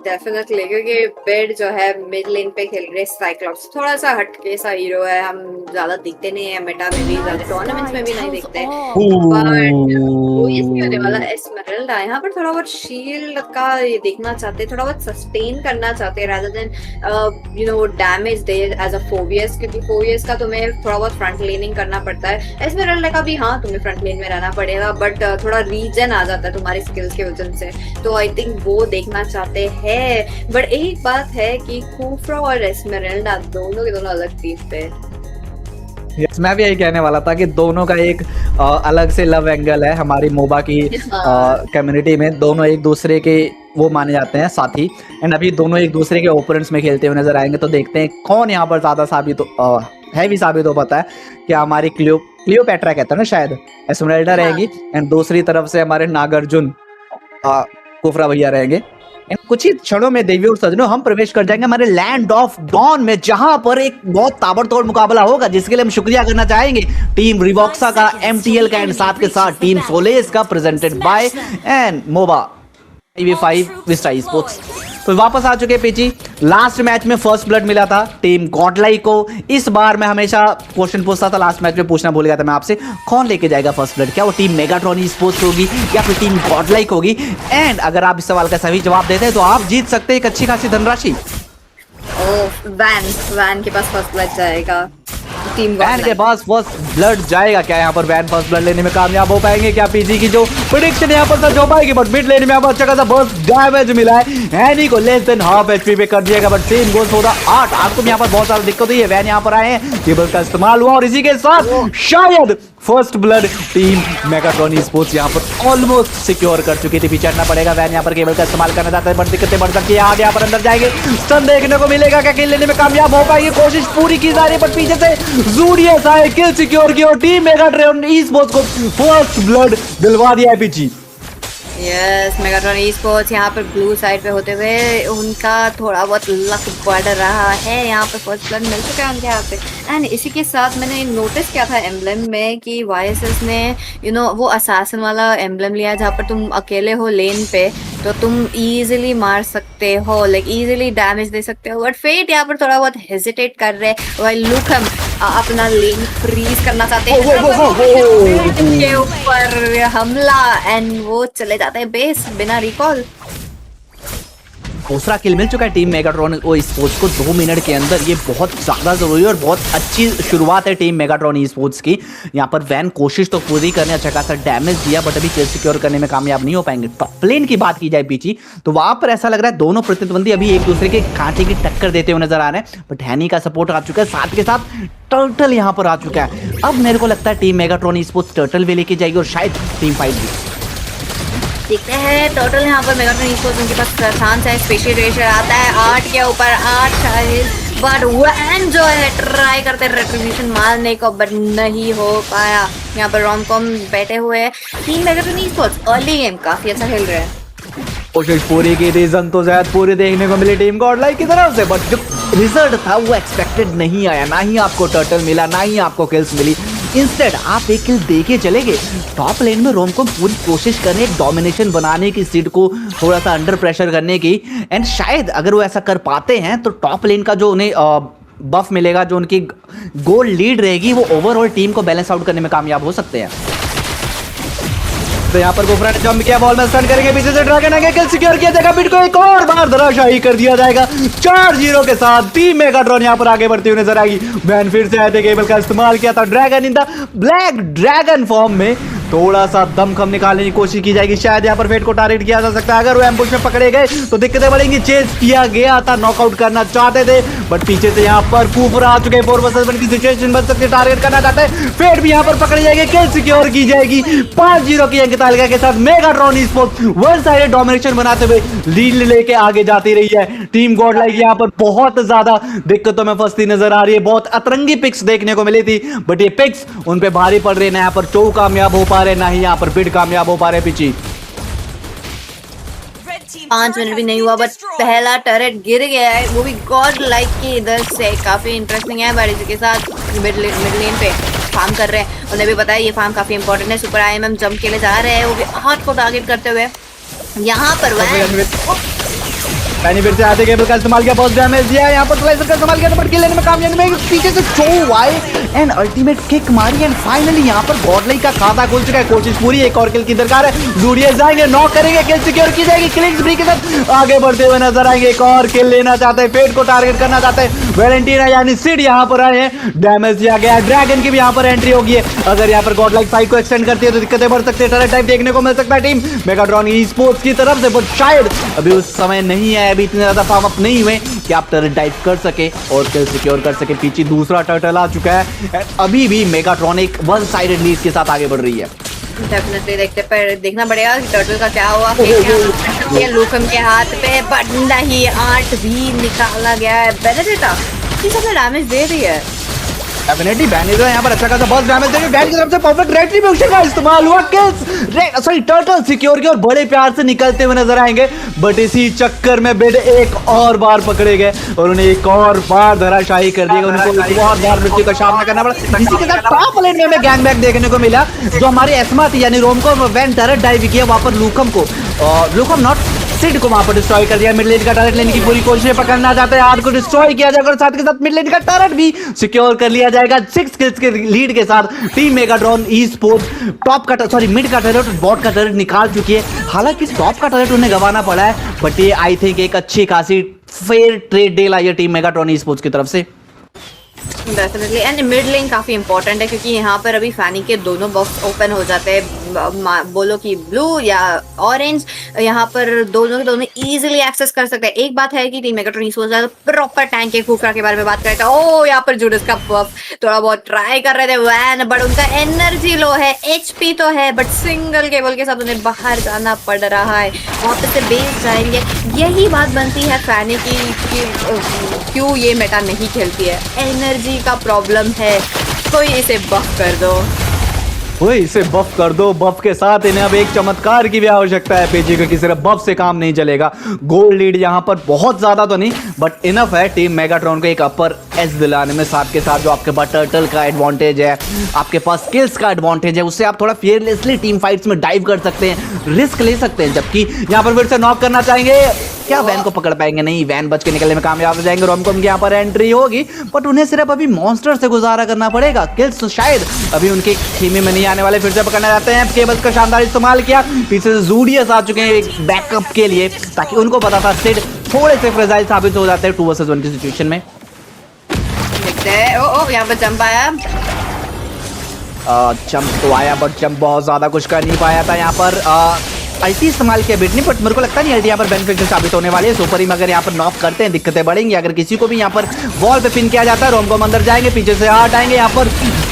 डेफिनेटली, क्योंकि बेड जो है मिड लेन पे खेल रहे साइक्लॉप्स, थोड़ा सा हटके सा हीरो है, हम ज्यादा दिखते नहीं है मेटा में भी, ज्यादा टूर्नामेंट्स में भी नहीं दिखते, बट वो इसमें होने वाला एस्मेरल्डा यहाँ पर थोड़ा बहुत शील्ड का ये देखना चाहते हैं, थोड़ा बहुत सस्टेन करना चाहते हैं rather than you know damage दे एज अ फोबियस, क्योंकि फोबियस का तुम्हें थोड़ा बहुत फ्रंट लेनिंग करना पड़ता है, एस्मेरल्डा का भी हाँ तुम्हें फ्रंट लेन में रहना पड़ेगा, बट थोड़ा रीजन आ जाता है तुम्हारी स्किल्स के वजह से, तो आई थिंक वो देखना चाहते हैं। बट एक बात है कि खूफरा और एस्मेरल्डा दोनों के दोनों अलग टीम पे। yes, मैं भी यही कहने वाला था कि दोनों का एक अलग से लव एंगल है हमारी मोबा की कम्युनिटी में, दोनों एक दूसरे के वो माने जाते हैं साथी, एंड अभी दोनों एक दूसरे के ओपोनेंट्स में खेलते हुए नजर आएंगे। तो देखते हैं कौन यहाँ पर ज्यादा साबित हैवी साबित हो पाता है। क्या हमारी क्लियोपैट्रा कहता है ना शायद, एस्मेरल्डा रहेगी, एंड दूसरी तरफ से हमारे नागार्जुन कुफरा भैया रहेंगे। कुछ ही क्षणों में देवी और सजनों हम प्रवेश कर जाएंगे हमारे लैंड ऑफ डॉन में, जहां पर एक बहुत ताबड़तोड़ मुकाबला होगा, जिसके लिए हम शुक्रिया करना चाहेंगे टीम रिवॉक्सा का, MTL का, एंड साथ के साथ टीम सोलेस का, presented by and MOBA 5 Vista Esports। तो वापस आ चुके पीछी। लास्ट मैच में फर्स्ट ब्लड मिला था टीम गॉडलाइक को। इस बार मैं हमेशा क्वेश्चन पूछता था, लास्ट मैच में पूछना भूल गया था मैं आपसे, कौन लेके जाएगा फर्स्ट ब्लड? क्या वो टीम मेगाट्रॉन Esports होगी या फिर टीम गॉडलाइक होगी? एंड अगर आप इस सवाल का सही जवाब देते हैं तो आप जीत सकते हैं एक अच्छी खासी धनराशि। वैन के पास फर्स्ट ब्लड जाएगा, वैन के पास फर्स्ट ब्लड जाएगा। क्या यहाँ पर वैन फर्स्ट ब्लड लेने में कामयाब हो पाएंगे? क्या पीजी की जो प्रेडिक्शन यहाँ पर सच हो पाएगी? बट मिड लेने में यहाँ पर अच्छा खासा बर्स्ट डैमेज मिला है, एनी को लेस देन हाफ HP पे कर दिएगा, बट सेम गोल्स होगा 8। आपको यहाँ पर बहुत सारी दिक्कत हुई है, वैन यहाँ पर आए हैं, केबल का इस्तेमाल हुआ, और इसी के साथ शायद first blood team Megatron Esports यहाँ पर ऑलमोस्ट सिक्योर कर चुकी थी। पीछे हटना पड़ेगा, वैन यहाँ पर केबल का इस्तेमाल करना चाहता है, बट दिक्कतें बढ़ सकती है। आगे यहाँ पर अंदर जाएंगे, स्टन देखने को मिलेगा, क्या किल लेने में कामयाब हो पाएगी? कोशिश पूरी की जा रही है, बट पीछे से जूडियस आए, किल सिक्योर की, और टीम मेगाट्रॉन Esports को फर्स्ट ब्लड दिलवा दिया है पीछे। यस, मेगाट्रॉन Esports यहाँ पर ब्लू साइड पे होते हुए उनका थोड़ा बहुत लक बढ़ रहा है, यहाँ पे फर्स्ट ब्लड मिल चुका है उनके यहाँ पे। एंड इसी के साथ मैंने नोटिस किया था एम्ब्लेम में कि YSS ने यू नो वो असैसिन वाला एम्ब्लेम लिया, जहाँ पर तुम अकेले हो लेन पे तो तुम इजीली मार सकते हो, लाइक इजीली डैमेज दे सकते हो, बट फेट यहाँ पर थोड़ा बहुत हेजिटेट कर रहे हैं। वाइल लुक हम अपना लेन फ्रीज करना चाहते हैं के ऊपर हमला, एंड वो चले जाते हैं बेस बिना रिकॉल। दूसरा किल मिल चुका है टीम मेगाट्रॉन Esports को 2 मिनट के अंदर। ये बहुत ज़्यादा ज़रूरी है और बहुत अच्छी शुरुआत है टीम मेगाट्रॉन Esports की। यहाँ पर वैन कोशिश तो पूरी करने, अच्छा खासा डैमेज दिया, बट अभी किल सिक्योर करने में कामयाब नहीं हो पाएंगे। टॉप लेन की बात की जाए पीछे तो वहाँ पर ऐसा लग रहा है दोनों प्रतिद्वंदी अभी एक दूसरे के कांटे की टक्कर देते हुए नजर आ रहे हैं, बट हैनी का सपोर्ट आ चुका है, साथ के साथ टर्टल यहाँ पर आ चुका है। अब मेरे को लगता है टीम मेगाट्रॉन Esports टर्टल वे लेके जाएगी और शायद टीम फाइट भी। देखते हैं टोटल यहाँ पर मेगाट्रॉन Esports उनके पास चांस है, स्पेशल रेशर आता है 8 के ऊपर 8 शायद, बट वैन जो है ट्राई करते हैं रेट्रिब्यूशन मारने को, बट नहीं हो पाया। यहाँ पर रोमकॉम बैठे हुए हैं, team Megatron Esports early game काफी अच्छा खेल रहे हैं। कोशिश पूरी की, रीजन तो शायद पूरी देखने को मिली टीम गॉडलाइक की तरफ से, बट जो रिजल्ट था वो एक्सपेक्टेड नहीं आया। ना ही आपको टर्टल मिला, ना ही आपको किल्स मिली, इंस्टेड आप एक किल देके चले गए। टॉप लेन में रोम को पूरी कोशिश करने, डोमिनेशन बनाने की, सीट को थोड़ा सा अंडर प्रेशर करने की, एंड शायद अगर वो ऐसा कर पाते हैं तो टॉप लेन का जो उन्हें बफ मिलेगा, जो उनकी गोल लीड रहेगी, वो ओवरऑल टीम को बैलेंस आउट करने में कामयाब हो सकते हैं। तो यहाँ पर गोफरा ने जंप किया, बॉल में स्टन करेंगे, पीछे से ड्रैगन आगे, किल सिक्योर किया जाएगा, बिट को एक और बार धराशायी कर दिया जाएगा 4-0 के साथ। टीम मेगाट्रॉन यहाँ पर आगे बढ़ती हुई नजर आएगी। वैन फिर से आए थे, केबल का इस्तेमाल किया था, dragon in the black dragon form में थोड़ा सा दमखम निकालने की कोशिश की जाएगी, शायद यहाँ पर फेट को टारगेट किया जा सकता है। अगर वो एम्बुश में पकड़े गए तो दिक्कतें बढ़ेंगी। चेस किया गया था, नॉकआउट करना चाहते थे, बट पीछे से यहाँ पर कूफरा आ चुके हैं। 4 वर्सेस 1 की सिचुएशन बन सकती है, टारगेट करना चाहते हैं। फेट भी यहाँ पर पकड़े जाएंगे, किल सिक्योर की जाएगी। 5-0 की अंक तालिका के साथ Megatron esports one sided domination बनाते हुए लीड लेके आगे जाती रही है। टीम गॉडलाइक यहाँ पर बहुत ज्यादा दिक्कतों में फंसती नजर आ रही है। बहुत अतरंगी पिक्स देखने को मिली थी, बट ये पिक्स उन पे भारी पड़ रहे हैं। यहाँ पर चो कामयाब हो पा रहे, ना ही यहाँ पर बिड कामयाब हो पा रहे। पीछे 5 मिनट भी नहीं हुआ, बट पहला टर्रेट गिर गया है, वो भी गॉड लाइक की इधर से। काफी इंटरेस्टिंग है, बट इसके साथ मिड लेन पे फार्म कर रहे हैं। उन्हें भी पता है ये फार्म काफी इंपॉर्टेंट है। सुपर IMM जंप के लिए जा रहे हैं, वो भी हाथ को टारगेट करते हुए। यहाँ पर पैनी फिर से आते केबल का इस्तेमाल किया, बहुत डैमेज दिया। यहाँ पर स्लाइसर का इस्तेमाल किया, बट किल लेने में कामयाब नहीं। पीछे से चो वाई एंड अल्टीमेट किक मारी एंड फाइनली यहाँ पर गॉडलाइक का खाता खुल चुका है। कोशिश पूरी, एक और किल की दरकार है। जूडियस जाएंगे, नॉक करेंगे, किल सिक्योर की जाएगी। किलिंग स्प्री के साथ आगे बढ़ते हुए नजर आएंगे। एक और किल लेना चाहते हैं, फेट को टारगेट करना चाहते हैं। वैलेंटीना यानी सिड यहाँ पर आए हैं, डैमेज दिया गया। ड्रैगन की भी यहाँ पर एंट्री होगी है। अगर यहाँ पर गॉडलाइक फाइट को एक्सटेंड करती है तो दिक्कतें बढ़ सकती है। टर्रेट टाइप देखने को मिल सकता है टीम मेगाट्रॉन ईस्पोर्ट्स की तरफ से, बट शायद अभी उस समय नहीं है, अभी इतने ज्यादा फार्म अप नहीं हुए कि आप टर्रेट डाइव कर सके और किल सिक्योर कर सके। पीछे दूसरा टर्टल आ चुका है। अभी भी मेगाट्रॉन एक वन साइडेड लीड के साथ आगे बढ़ रही है। डेफिनेटली देखना पड़ेगा कि टर्टल का क्या हुआ। लूकम के हाथ पे बट नहीं, 8 भी निकाला गया है। बेनेडिक्टा किस अपने डैमेज दे रही है। डेफिनेटली बेनेडिक्टा यहाँ पर अच्छा खासा बस डैमेज देंगे। बैन की तरफ से परफेक्ट रेट्रिब्यूशन का इस्तेमाल हुआ। किल्स सॉरी टर्टल सिक्योर के और बड़े प्यार से निकलते हुए नजर आएंगे, बट इसी चक्कर में बिड एक और बार पकड़े गए और उन्हें एक और बार धराशायी कर दिया। उनको बहुत बार मृत्यु का सामना करना पड़ा। इसी के साथ टॉप लेन में हमें गैंग बैक देखने को मिला। जो हमारी एस्मा थी यानी रोम को वैन टर्रेट डाइव किया, वहां पर लूकम को लूकम नॉट सिड को वहां पर डिस्ट्रॉय कर दिया। मिड लेन का टर्रेट लेने की पूरी कोशिश पकड़ना चाहते हैं। आर को डिस्ट्रॉय किया जाएगा और साथ के साथ मिड लेन का टर्रेट भी सिक्योर कर लिया जाएगा। 6 किल्स के लीड के साथ टीम मेगाट्रॉन ईस्पोर्ट्स टॉप का सॉरी मिड का टर्रेट और बॉट का टर्रेट निकाल चुकी है। हालांकि टॉप का टर्रेट उन्हें गंवाना पड़ा है, बट ये आई थिंक एक अच्छी खासी फेयर ट्रेड डील आई है टीम मेगाट्रॉन ईस्पोर्ट्स की तरफ से। डेफिनेटली एंड मिड लेन काफी इंपॉर्टेंट है, क्योंकि यहाँ पर अभी फैनी के दोनों बॉक्स ओपन हो जाते हैं। बोलो कि ब्लू या ऑरेंज, यहाँ पर दोनों के दोनों इजीली एक्सेस कर सकते हैं। एक बात है कि team Megatron esports proper tank के फूफरा के बारे में बात करें तो यहाँ पर जूडस का बफ थोड़ा बहुत ट्राई कर रहे थे वैन, बट उनका एनर्जी लो है, HP तो है, बट सिंगल केबल के साथ उन्हें बाहर जाना पड़ रहा है। वापस से बेस जाएंगे। यही बात बनती है फैनी की क्यों ये मेटा नहीं खेलती है। एनर्जी का प्रॉब्लम है, कोई इसे बफ कर दो। वही इसे बफ कर दो। बफ के साथ इन्हें अब एक चमत्कार की भी आवश्यकता है पेजी, क्योंकि सिर्फ बफ से काम नहीं चलेगा। गोल्ड लीड यहाँ पर बहुत ज्यादा तो नहीं, बट इनफ है टीम मेगाट्रॉन को एक अपर एज दिलाने में। साथ के साथ जो आपके पास टर्टल का एडवांटेज है, आपके पास स्किल्स का एडवांटेज है, उससे आप थोड़ा फियरलेसली टीम फाइट्स में डाइव कर सकते हैं, रिस्क ले सकते हैं। जबकि यहाँ पर फिर से नॉक करना चाहेंगे, क्या वैन को पकड़ पाएंगे? नहीं, वैन बच के निकलने में कामयाब हो जाएंगे। रोमकॉम की यहाँ पर एंट्री होगी, बट उन्हें सिर्फ अभी मॉन्स्टर से गुजारा करना पड़ेगा। किल्स तो शायद अभी उनके खेमे में नहीं आने वाले। फिर से पकड़ना चाहते हैं, केबल्स का शानदार इस्तेमाल किया। पीछे से जूडियस आ चुके हैं एक बैकअप के लिए, ताकि उनको पता था सिड थोड़े से फ्रेजाइल साबित हो जाते हैं 2 वर्सेस 1 की सिचुएशन में। देखते हैं, ओ यहाँ पर जंप आया। जंप तो आया, बट जंप बहुत ज्यादा कुछ कर नहीं पाया था। यहाँ पर अल्टी इस्तेमाल किया बिट ने, बट मेरे को लगता नहीं अल्टी यहाँ पर बेनिफिशियल साबित होने वाली है। सुपर हिम अगर यहाँ पर नॉक करते हैं दिक्कतें बढ़ेंगी। अगर किसी को भी यहाँ पर वॉल पे पिन किया जाता है, रोमकॉम अंदर जाएंगे, पीछे से हार्ट आएंगे। यहाँ पर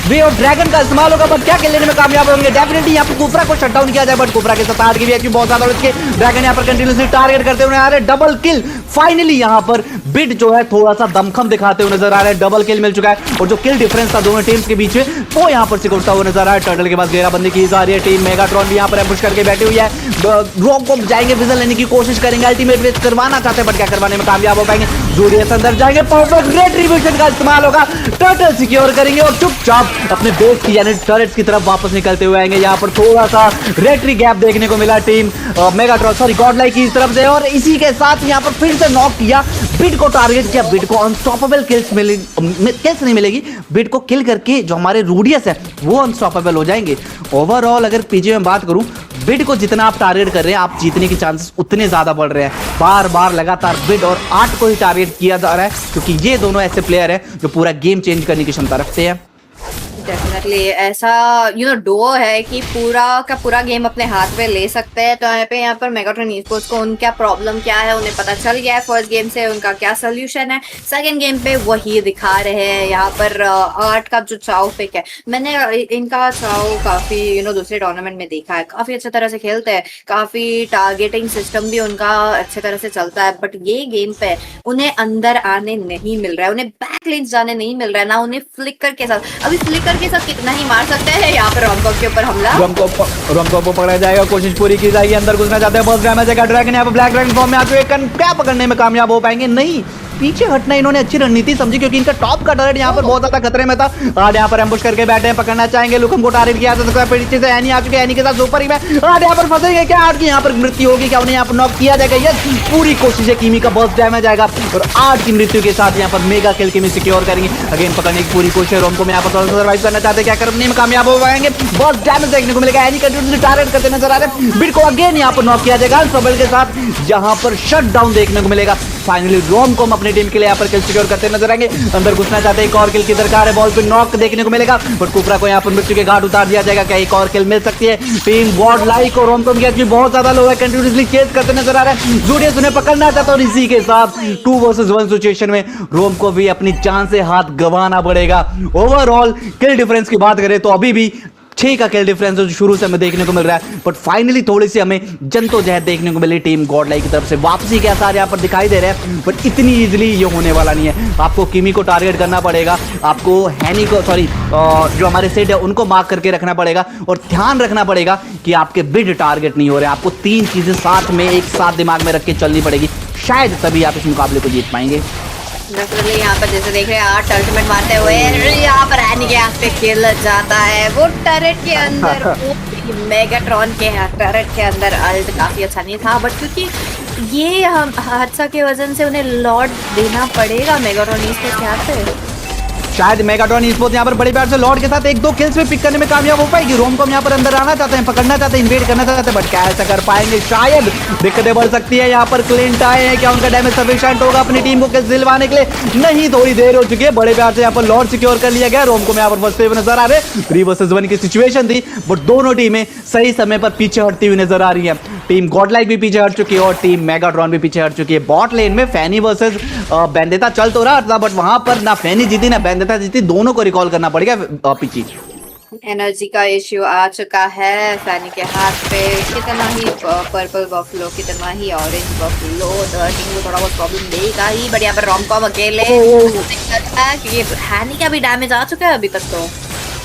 वे और ड्रैगन का इस्तेमाल होगा, बट क्या किल लेने में कामयाब होंगे? डेफिनेटली यहाँ पर कुफरा को शट डाउन किया जाए, बट कुफरा के साथ हार्ट की भी एक्टिव बहुत ज्यादा उसके ड्रैगन यहाँ पर कंटिन्यूसली टारगेट करते हुए आ रहे। डबल किल फाइनली यहाँ पर बिट जो है थोड़ा सा दमखम दिखाते हुए नजर आ रहे हैं। डबल किल मिल चुका है और जो किल डिफरेंस था दोनों टीम्स के बीच में वो यहाँ पर सिकुड़ता हुआ नजर आ रहा है। टर्टल के पास घेराबंदी की जा रही है। टीम मेगाट्रॉन भी यहाँ पर एम्बुश करके बैठी हुई है। रोमकॉम जाएंगे, विजन लेने की कोशिश करेंगे, अल्टीमेट वेस्ट करवाना चाहते हैं, बट क्या करवाने में कामयाब हो पाएंगे? जूडियस अंदर जाएंगे, परफेक्ट रेट्रिब्यूशन का इस्तेमाल होगा, टर्टल सिक्योर करेंगे और चुपचाप अपने बेस की यानी टर्रेट्स की तरफ वापस निकलते हुए आएंगे। यहाँ पर थोड़ा सा रेट्री गैप देखने को मिला टीम मेगाट्रॉन सॉरी गॉडलाइक की तरफ से, और इसी के साथ यहाँ पर फिर से नॉक किया, बिट को टारगेट किया। बिट को अनस्टॉपेबल किल्स नहीं मिलेगी, बिट को किल करके जो हमारे रूडियस है वो अनस्टॉपेबल हो जाएंगे। ओवरऑल अगर पीजे में बात करूं, बिड को जितना आप टारगेट कर रहे हैं, आप जीतने के चांसेस उतने ज्यादा बढ़ रहे हैं। बार बार लगातार बिड और 8 को ही टारगेट किया जा रहा है, क्योंकि ये दोनों ऐसे प्लेयर हैं जो पूरा गेम चेंज करने की क्षमता रखते हैं। डेफिनेटली ऐसा डो है कि पूरा का पूरा गेम अपने हाथ में ले सकते हैं। तो यहाँ पर मेगाट्रॉन ईस्पोर्ट्स को उनका प्रॉब्लम क्या है उन्हें पता चल गया है। फर्स्ट गेम से उनका क्या सोल्यूशन है, सेकंड गेम पे वही दिखा रहे हैं। यहाँ पर आर्ट का जो चाव पिक है, मैंने इनका चाव काफी दूसरे टूर्नामेंट में देखा है, काफी अच्छी तरह से खेलते हैं, काफी टारगेटिंग सिस्टम भी उनका अच्छी तरह से चलता है। बट ये गेम पे उन्हें अंदर आने नहीं मिल रहा है, उन्हें बैक लेन्स जाने नहीं मिल रहा है, ना उन्हें फ्लिकर के साथ। अभी फ्लिकर के साथ कितना ही मार सकते हैं। यहाँ पर रोमकॉप के ऊपर हमला, रोमकॉप को पकड़ा जाएगा, कोशिश पूरी की जाएगी, अंदर घुसना चाहते हैं, बस डैमेज है। ड्रैगन यहाँ पर ब्लैक ड्रैगन फॉर्म में आके क्या पकड़ने में कामयाब हो पाएंगे? नहीं, पीछे हटना इन्होंने अच्छी रणनीति समझी, क्योंकि इनका टॉप का टर्रेट यहाँ पर बहुत ज्यादा खतरे में था। आज यहाँ पर एम्बुश करके बैठे हैं, पकड़ना चाहेंगे। लुकम को टारगेट किया जा सकता है, पीछे से एनी आ चुके हैं, एनी के साथ सुपर ही में आज यहाँ पर फंसेंगे क्या? आज की यहाँ पर मृत्यु होगी क्या? उन्हें यहाँ पर नॉक किया जाएगा। यस, पूरी कोशिश है, कीमी का बर्स्ट डैमेज आएगा और आज की मृत्यु के साथ यहाँ पर मेगा किल कीमी सिक्योर करेंगे। अगेन पकड़ने की पूरी कोशिश है। रोम को यहाँ पर थोड़ा सा सर्वाइव करना चाहते हैं, क्या करने में कामयाब हो पाएंगे? बर्स्ट डैमेज देखने को मिलेगा, एनी कंटिन्यूसली टारगेट करते नजर आ रहे हैं। बिट को अगेन यहाँ पर नॉक किया जाएगा सबल के साथ, जहाँ पर शट डाउन देखने को मिलेगा। फाइनली रोम को अपनी टीम के लिए यहाँ पर किल सिक्योर करते नजर आएंगे। अंदर घुसना चाहते हैं, एक और किल की दरकार है, बॉल पे नॉक देखने को मिलेगा, बट कुफरा को यहाँ पर मृत्यु के घाट उतार दिया जाएगा। क्या एक और किल मिल सकती है? टीम गॉड लाइक और रोम को बहुत ज्यादा लो है, कंटिन्यूसली चेज करते नजर आ रहा है। जूडियस उन्हें पकड़ना चाहता है और इसी के साथ 2 वर्सेस 1 सिचुएशन में रोम को भी अपनी जान से हाथ गंवाना पड़ेगा। ओवरऑल किल डिफरेंस की बात करें तो अभी भी 6 का किल डिफरेंस जो शुरू से हमें देखने को मिल रहा है, बट फाइनली थोड़ी सी हमें जंतोजहद देखने को मिली टीम गॉड लाइक की तरफ से। वापसी के आसार यहाँ पर दिखाई दे रहे हैं, बट इतनी इजीली ये होने वाला नहीं है। आपको किमी को टारगेट करना पड़ेगा, आपको हैनी को जो हमारे सेट है उनको मार्क करके रखना पड़ेगा, और ध्यान रखना पड़ेगा कि आपके बिड टारगेट नहीं हो रहे। आपको 3 चीजें साथ में एक साथ दिमाग में रख के चलनी पड़ेगी, शायद तभी आप इस मुकाबले को जीत पाएंगे। डेफिनेटली यहाँ पर जैसे देख रहे हैं 8 अल्टीमेट मारते हुए यहाँ पर एनी के हाथ पे किल जाता है। वो टर्रेट के अंदर वो मेगाट्रॉन के टर्रेट के अंदर अल्ट काफी अच्छा नहीं था, बट क्योंकि ये हादसा के वजन से उन्हें लॉर्ड देना पड़ेगा मेगाट्रॉन इसके हाथ से। शायद मेगाट्रॉन ईस्पोर्ट्स यहाँ पर बड़े प्यार से लॉर्ड के साथ 1-2 किल्स में पिक करने में कामयाब हो पाएगी। रोमकॉम यहाँ पर अंदर आना चाहते हैं, पकड़ना चाहते हैं, इन्वेड करना चाहते हैं, बट क्या ऐसा कर पाएंगे? शायद दिक्कतें बढ़ सकती है। यहाँ पर क्लिंट आए हैं, क्या उनका डैमेज सफिशिएंट होगा अपनी टीम को किल्स दिलवाने के लिए? नहीं, थोड़ी देर हो चुकी है। बड़े प्यार से यहाँ पर लॉर्ड सिक्योर कर लिया गया। रोमकॉम यहाँ पर फंसते हुए नजर आ रहे हैं। 3 वर्सेस 1 की सिचुएशन थी, बट दोनों टीमें सही समय पर पीछे हटती हुई नजर आ रही है। टीम गॉडलाइक भी पीछे हट चुकी है और टीम मेगाट्रॉन भी पीछे हट चुकी है। बॉट लेन में फैनी वर्सेस बेंडेता चल तो रहा था, बट वहां पर ना फैनी जीती ना बेंडेता जीती, दोनों को रिकॉल करना पड़ेगा पीछे। एनर्जी का इश्यू आ चुका है फैनी के हाथ पे। कितना ही पर्पल बफलो, कितना ही ऑरेंज बफलो, टीम को थोड़ा बहुत प्रॉब्लम देगा ही, बट यहाँ पर रोमकॉम अकेले क्योंकि फैनी का भी डैमेज आ चुका है अभी तक। तो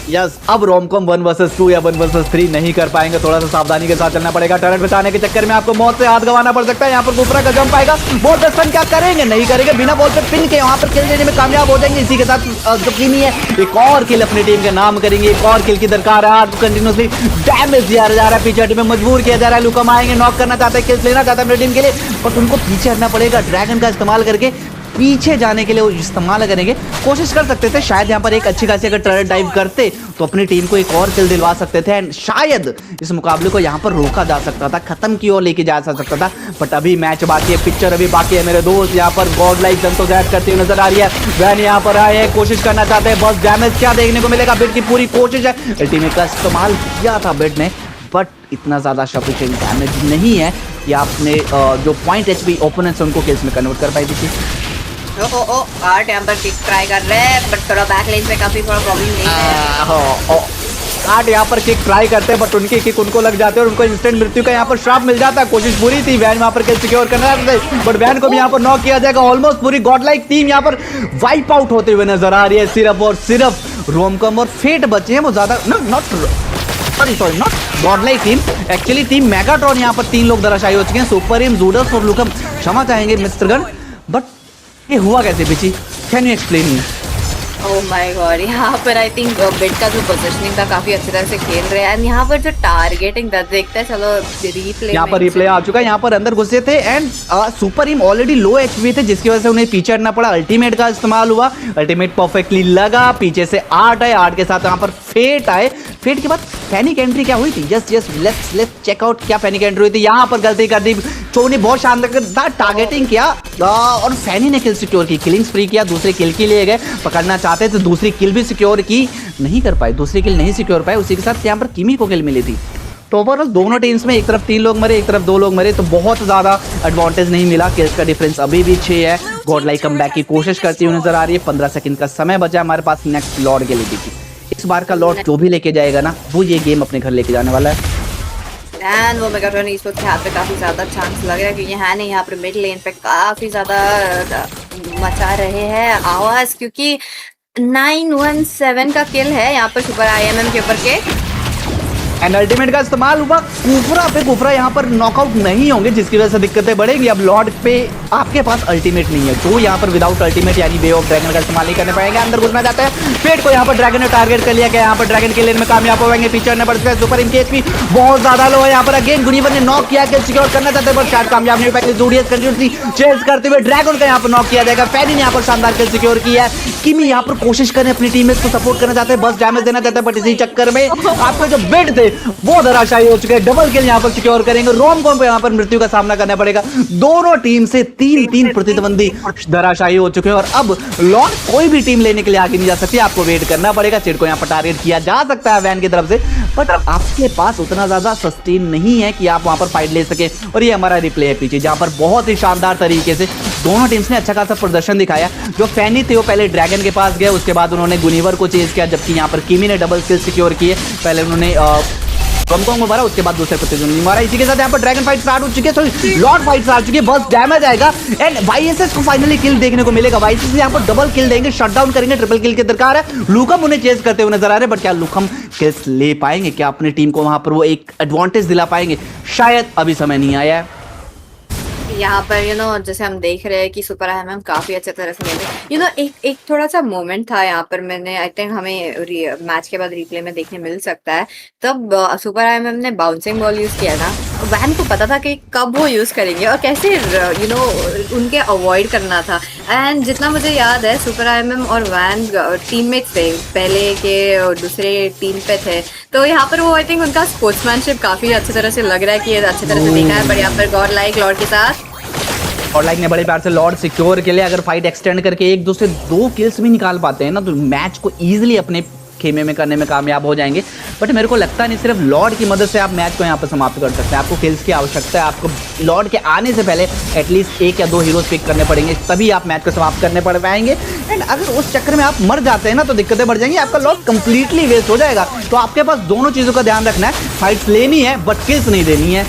यस, अब रोमकॉम 1 वर्सेस 2 या 1 वर्सेस 3 नहीं कर पाएंगे, थोड़ा सा सावधानी के साथ चलना पड़ेगा। टर्रेट बचाने के चक्कर में आपको मौत से हाथ गंवाना पड़ सकता है। यहाँ पर कुफरा का जंप आएगा, बोल दस्तन क्या करेंगे? नहीं करेंगे, बिना बॉल पे पिन के यहाँ पर किल देने में कामयाब हो जाएंगे। इसी के साथ जो कीमी है एक और किल अपनी टीम के नाम करेंगे, एक और किल की दरकार है। आज कंटिन्यूसली डैमेज दिया जा रहा है, पीछे हटने में मजबूर किया जा रहा है। लुकम आएंगे, नॉक करना चाहते हैं, किल्स लेना चाहते हैं अपनी टीम के लिए, बट उनको पीछे हटना पड़ेगा। ड्रैगन का इस्तेमाल करके पीछे जाने के लिए वो इस्तेमाल करेंगे, कोशिश कर सकते थे। शायद यहाँ पर एक अच्छी खासी अगर टर्रेट डाइव करते तो अपनी टीम को एक और किल दिलवा सकते थे, एंड शायद इस मुकाबले को यहाँ पर रोका जा सकता था, खत्म की ओर लेके जा सकता था। बट अभी मैच बाकी है, पिक्चर अभी बाकी है मेरे दोस्त। यहाँ पर गॉड लाइक जंतोजहद करती हुई नजर आ रही है। वैन यहाँ पर आए हैं, कोशिश करना चाहते हैं, बस डैमेज क्या देखने को मिलेगा? बिट की पूरी कोशिश है, अल्टीमेट का इस्तेमाल किया था बिट ने, बट इतना ज्यादा सफिशिएंट डैमेज नहीं है कि आपने जो पॉइंट एचपी ओपोनेंट्स है उनको किल्स में कन्वर्ट कर पाई थी। आर्ट यहाँ पर किक ट्राई कर रहे हैं, बट थोड़ा बैक लाइन पे काफी थोड़ा प्रॉब्लम नहीं है। आर्ट यहाँ पर किक ट्राई करते हैं, बट उनके किक उनको लग जाते हैं और उनको इंस्टेंट मृत्यु का यहाँ पर श्राप मिल जाता है। कोशिश पूरी थी, वैन वहाँ पर किल सिक्योर करना था, बट वैन को भी यहाँ पर नॉक किया जाएगा। ऑलमोस्ट पूरी गॉडलाइक टीम यहाँ पर वाइप आउट होते हुए नजर आ रही है। सिर्फ और सिर्फ रोमकॉम और फेट बचे हैं, वो ज्यादा sorry not Godlike team, actually team Megatron यहाँ पर 3 लोग दराशाई हो चुके हैं, सुपर हिम, जूडस और लुकम। क्षमा चाहेंगे मिस्टर गन, बट ये हुआ कैसे पीछी? Can you explain me? Oh my god, यहाँ पर आई थिंक बेट का जो पोजीशनिंग था काफी अच्छी तरह से खेल रहे हैं, एंड यहाँ पर जो टारगेटिंग देखते हैं। चलो रिप्ले, यहाँ पर रिप्ले आ चुका है। यहाँ पर अंदर घुसे थे and super him already low HP थे, जिसकी वजह से उन्हें पीछे हटना पड़ा। अल्टीमेट का इस्तेमाल हुआ, अल्टीमेट परफेक्टली लगा, पीछे से 8 आए, 8 के साथ यहाँ पर फेट आए। फेट के बाद पैनिक एंट्री क्या हुई थी? यस लेट्स चेक आउट क्या पैनिक एंट्री हुई थी। यहाँ पर गलती कर दी चो ने, बहुत शानदार टारगेटिंग किया और फैनी ने किल सिक्योर की, किलिंग स्प्री किया, दूसरे किल के लिए गए, पकड़ना चाहते थे, दूसरी किल भी सिक्योर की। नहीं कर पाए, दूसरी किल नहीं सिक्योर पाए, उसी के साथ यहाँ पर किमी को किल मिली थी। तो ओवरऑल दोनों टीम्स में एक तरफ 3 लोग मरे, एक तरफ 2 लोग मरे, तो बहुत ज़्यादा एडवांटेज नहीं मिला। किल्स का डिफरेंस अभी भी 6 है। गॉड लाइक कमबैक की कोशिश करती हुई नजर आ रही है। 15 सेकंड का समय बचा हमारे पास नेक्स्ट लॉर्ड के लिए भी। इस बार का लॉर्ड जो भी लेके जाएगा ना, वो ये गेम अपने घर लेके जाने वाला है। एंड वो मेगाट्रॉन ईस्पोर्ट्स के हाथ पे काफ़ी ज़्यादा चांस लग रहा है, क्योंकि है नहीं यहाँ पर मिड लेन पे काफ़ी ज़्यादा मचा रहे हैं आवाज़, क्योंकि 917 का किल है यहाँ पर सुपर IMM के ऊपर के। एंड अल्टीमेट का इस्तेमाल हुआ कुफरा पे। कुफरा यहाँ पर नॉकआउट नहीं होंगे, जिसकी वजह से दिक्कतें बढ़ेंगी। अब लॉर्ड पे आपके पास अल्टीमेट नहीं है, जो यहाँ पर विदाउट अल्टीमेट यानी वे ऑफ ड्रैगन का इस्तेमाल नहीं करने पाएंगे। अंदर घुसना चाहते हैं, फेट को यहाँ पर ड्रैगन ने टारगेट कर लिया गया। यहाँ पर ड्रैगन के लेन में कामयाब होंगे, पीछे हटने पड़ता है। सुपर इनकेस भी बहुत ज्यादा लो है यहाँ पर। अगेन गुनीवर ने नॉक किया, सिक्योर करना चाहते हैं पर शायद कामयाब नहीं हो पाएंगे। जूडियस कंटिन्यूसली चेज करते हुए ड्रैगन का यहाँ पर नॉक किया जाएगा। फैनी ने यहाँ पर शानदार किल सिक्योर किया है। किमी यहाँ पर कोशिश करें अपनी टीममेट्स को सपोर्ट करना चाहते हैं, बस डैमेज देना चाहते हैं, बट इसी चक्कर में आपके जो बिड थे वो धराशायी हो चुके हैं। डबल किल यहाँ पर सिक्योर करेंगे। रोम कॉम पे यहाँ पर मृत्यु का सामना करना पड़ेगा। दोनों टीम से 3-3 प्रतिद्वंदी धराशायी हो चुके हैं और अब लॉर्ड कोई भी टीम लेने के लिए आगे नहीं जा सकती। आपको वेट करना पड़ेगा। सिड को यहाँ पर टारगेट किया जा सकता है वैन की तरफ से, बट आपके पास उतना ज्यादा सस्टेन नहीं है कि आप वहां पर फाइट ले सके। और ये हमारा रिप्ले है पीछे, जहां पर बहुत ही शानदार तरीके से दोनों टीम्स ने अच्छा खासा प्रदर्शन दिखाया। जो फैनी थे वो पहले ड्रैगन के पास गए, उसके बाद उन्होंने गुनीवर को चेज किया, जबकि यहाँ पर किमी ने डबल किल सिक्योर किए। पहले उन्होंने कॉम को मारा, उसके बाद दूसरे प्रतिद्वंदी मारा। इसी के साथ यहाँ पर ड्रैगन फाइट स्टार्ट हो चुकी है, सॉरी लॉर्ड फाइट स्टार्ट हो चुकी है। बस डैमेज आएगा एंड वाईएसएस को फाइनली किल देखने को मिलेगा। वाईएसएस यहाँ पर डबल किल देंगे, शटडाउन करेंगे, ट्रिपल किल की दरकार है। लुकम उन्हें चेज करते हुए नजर आ रहे हैं, बट क्या लुकम किल्स ले पाएंगे? क्या अपनी टीम को वहां पर वो एक एडवांटेज दिला पाएंगे? शायद अभी समय नहीं आया है। यहाँ पर जैसे हम देख रहे हैं कि सुपर IMM काफी अच्छे तरह से खेले। एक थोड़ा सा मोमेंट था यहाँ पर, मैंने आई थिंक हमें मैच के बाद रिप्ले में देखने मिल सकता है। तब सुपर IMM ने बाउंसिंग बॉल यूज किया ना, वैन को पता था कि कब वो यूज करेंगे और कैसे उनके अवॉइड करना था। एंड जितना मुझे याद है सुपर IMM और वैन टीममेट्स थे, पहले के दूसरे टीम पे थे, तो यहाँ पर वो आई थिंक उनका स्पोर्ट्समैनशिप काफी अच्छी तरह से लग रहा है कि ये अच्छी तरह से देखा है। पर यहाँ पर गॉड लाइक लॉर्ड के साथ और लाइक ने बड़े प्यार से लॉर्ड सिक्योर के लिए अगर फाइट एक्सटेंड करके एक दूसरे 2 किल्स भी निकाल पाते हैं ना, तो मैच को इजीली अपने खेमे में करने में कामयाब हो जाएंगे। बट मेरे को लगता नहीं सिर्फ लॉर्ड की मदद से आप मैच को यहाँ पर समाप्त कर सकते हैं। आपको किल्स की आवश्यकता है। आपको लॉर्ड के आने से पहले एटलीस्ट 1 या 2 हीरोज पिक करने पड़ेंगे, तभी आप मैच को समाप्त करने पड़ पाएंगे। एंड अगर उस चक्कर में आप मर जाते हैं ना, तो दिक्कतें बढ़ जाएंगी, आपका लॉर्ड कंप्लीटली वेस्ट हो जाएगा। तो आपके पास दोनों चीज़ों का ध्यान रखना है, फाइट्स लेनी है बट किल्स नहीं देनी है।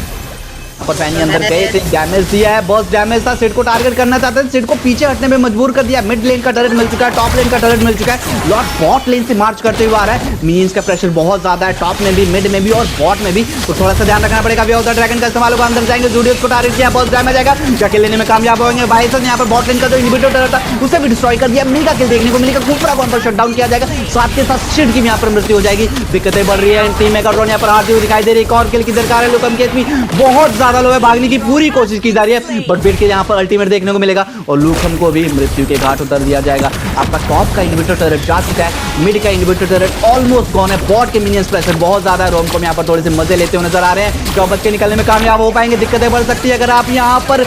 पर फैनी अंदर गए थे, डैमेज दिया है, बहुत डैमेज था। सिड को टारगेट करना चाहते थे, सिड को पीछे हटने में मजबूर कर दिया। मिड लेन का टर्रेट मिल चुका है, टॉप लेन का टर्रेट मिल चुका है। लॉर्ड बॉट लेन से मार्च करते हुए आ रहा है। मिनियंस का प्रेशर बहुत ज्यादा है, टॉप में भी, मिड में भी और बॉट में भी, तो थोड़ा सा ध्यान रखना पड़ेगा। वे ऑफ द ड्रैगन का इस्तेमाल होगा, अंदर जाएंगे, जूडियस को टारगेट किया, बहुत डैमेज आएगा, जाके लेने में कामयाब होंगे। वाइसन यहाँ पर बॉट लेन का जो इनहिबिटर टर्रेट था उसे भी डिस्ट्रॉय कर दिया। मेगा किल देखने को मिलेगा, कुफरा कौन पर शटडाउन किया जाएगा, साथ के साथ सिड की यहाँ पर मृत्यु हो जाएगी। दिक्कतें बढ़ रही है, टीम मेगाट्रॉन यहाँ पर हारती हुई दिखाई दे रही है। एक और किल की दरकार है। लुकम केस भी बहुत ज्यादा लो है, भागने की पूरी कोशिश की जा रही है, बट बिट के यहाँ पर अल्टीमेट देखने को मिलेगा और लुकम को भी मृत्यु के घाट उतर दिया जाएगा। आपका टॉप का इनहिबिटर टर्रेट जा चुका है, मिड का इनहिबिटर टर्रेट ऑलमोस्ट गॉन है। बॉट के मिनियंस प्रेशर बहुत ज्यादा है। रोमकॉम यहाँ पर थोड़े से मजे लेते हुए नजर आ रहे हैं। जो बच के निकलने में कामयाब हो पाएंगे, दिक्कतें बढ़ सकती है अगर आप यहाँ पर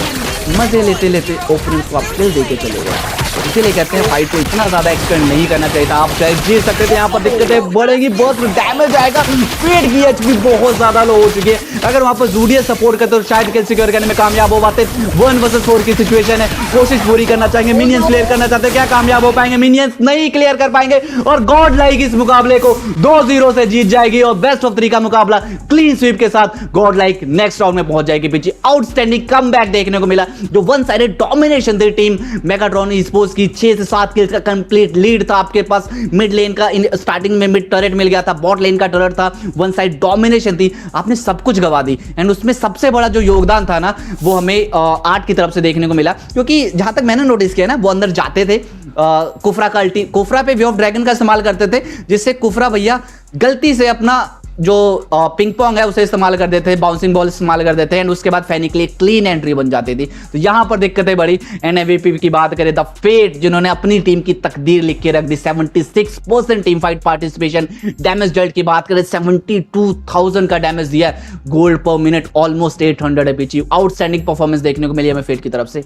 मजे लेते लेते ओपनिंग को आप किल देके चले गए। इसीलिए कहते हैं फाइट को इतना ज्यादा एक्सटेंड नहीं करना चाहिए था। आप चाहे जीत सकते थे, यहाँ पर दिक्कतें बढ़ेगी, बहुत डैमेज आएगा। पेट की एचपी बहुत ज्यादा लो हो चुकी है। अगर वहां पर जूडियस सपोर्ट करते तो शायद किल सिक्योर करने में कामयाब हो पाते। 1 वर्सेस 4 की सिचुएशन है, कोशिश पूरी करना चाहेंगे। मिनियंस क्लियर करना चाहते, क्या कामयाब हो पाएंगे? मिनियंस नहीं क्लियर कर पाएंगे और गॉड लाइक इस मुकाबले को 2-0 से जीत जाएगी और बेस्ट ऑफ 3 का मुकाबला क्लीन स्वीप के साथ गॉड लाइक नेक्स्ट राउंड में पहुंच जाएगी। पीछे आउटस्टैंडिंग कमबैक देखने को मिला, जो वन साइडेड डोमिनेशन थी टीम मेगाट्रॉन ईस्पोर्ट्स की। 6 से 7 किल्स का कंप्लीट लीड था आपके पास। मिड लेन का स्टार्टिंग में मिड टर्रेट मिल गया था, बॉट लेन का टर्रेट था, वन साइड डोमिनेशन थी। आपने सब कुछ गवा दी एंड उसमें सबसे बड़ा जो योगदान था ना, वो हमें आर्ट की तरफ से देखने को मिला, क्योंकि जहां तक मैंने नोटिस किया ना, वो अंदर जाते थे, कुफरा का कुफरा पे वे ऑफ ड्रैगन का इस्तेमाल करते थे, जिससे कुफरा भैया गलती से अपना जो पिंग पोंग है उसे इस्तेमाल कर देते थे, बाउंसिंग बॉल इस्तेमाल कर देते हैं एंड उसके बाद फैनी के लिए क्लीन एंट्री बन जाती थी। तो यहां पर दिक्कतें बढ़ी। एंड एमवीपी की बात करें, द फेट, जिन्होंने अपनी टीम की तकदीर लिख के रख दी। 76% team fight participation. Damage dealt की बात करें, 72,000 का डैमेज दिया। गोल्ड पर मिनट ऑलमोस्ट 800 है पीछे। आउटस्टैंडिंग परफॉर्मेंस देखने को मिली हमें फेट की तरफ से।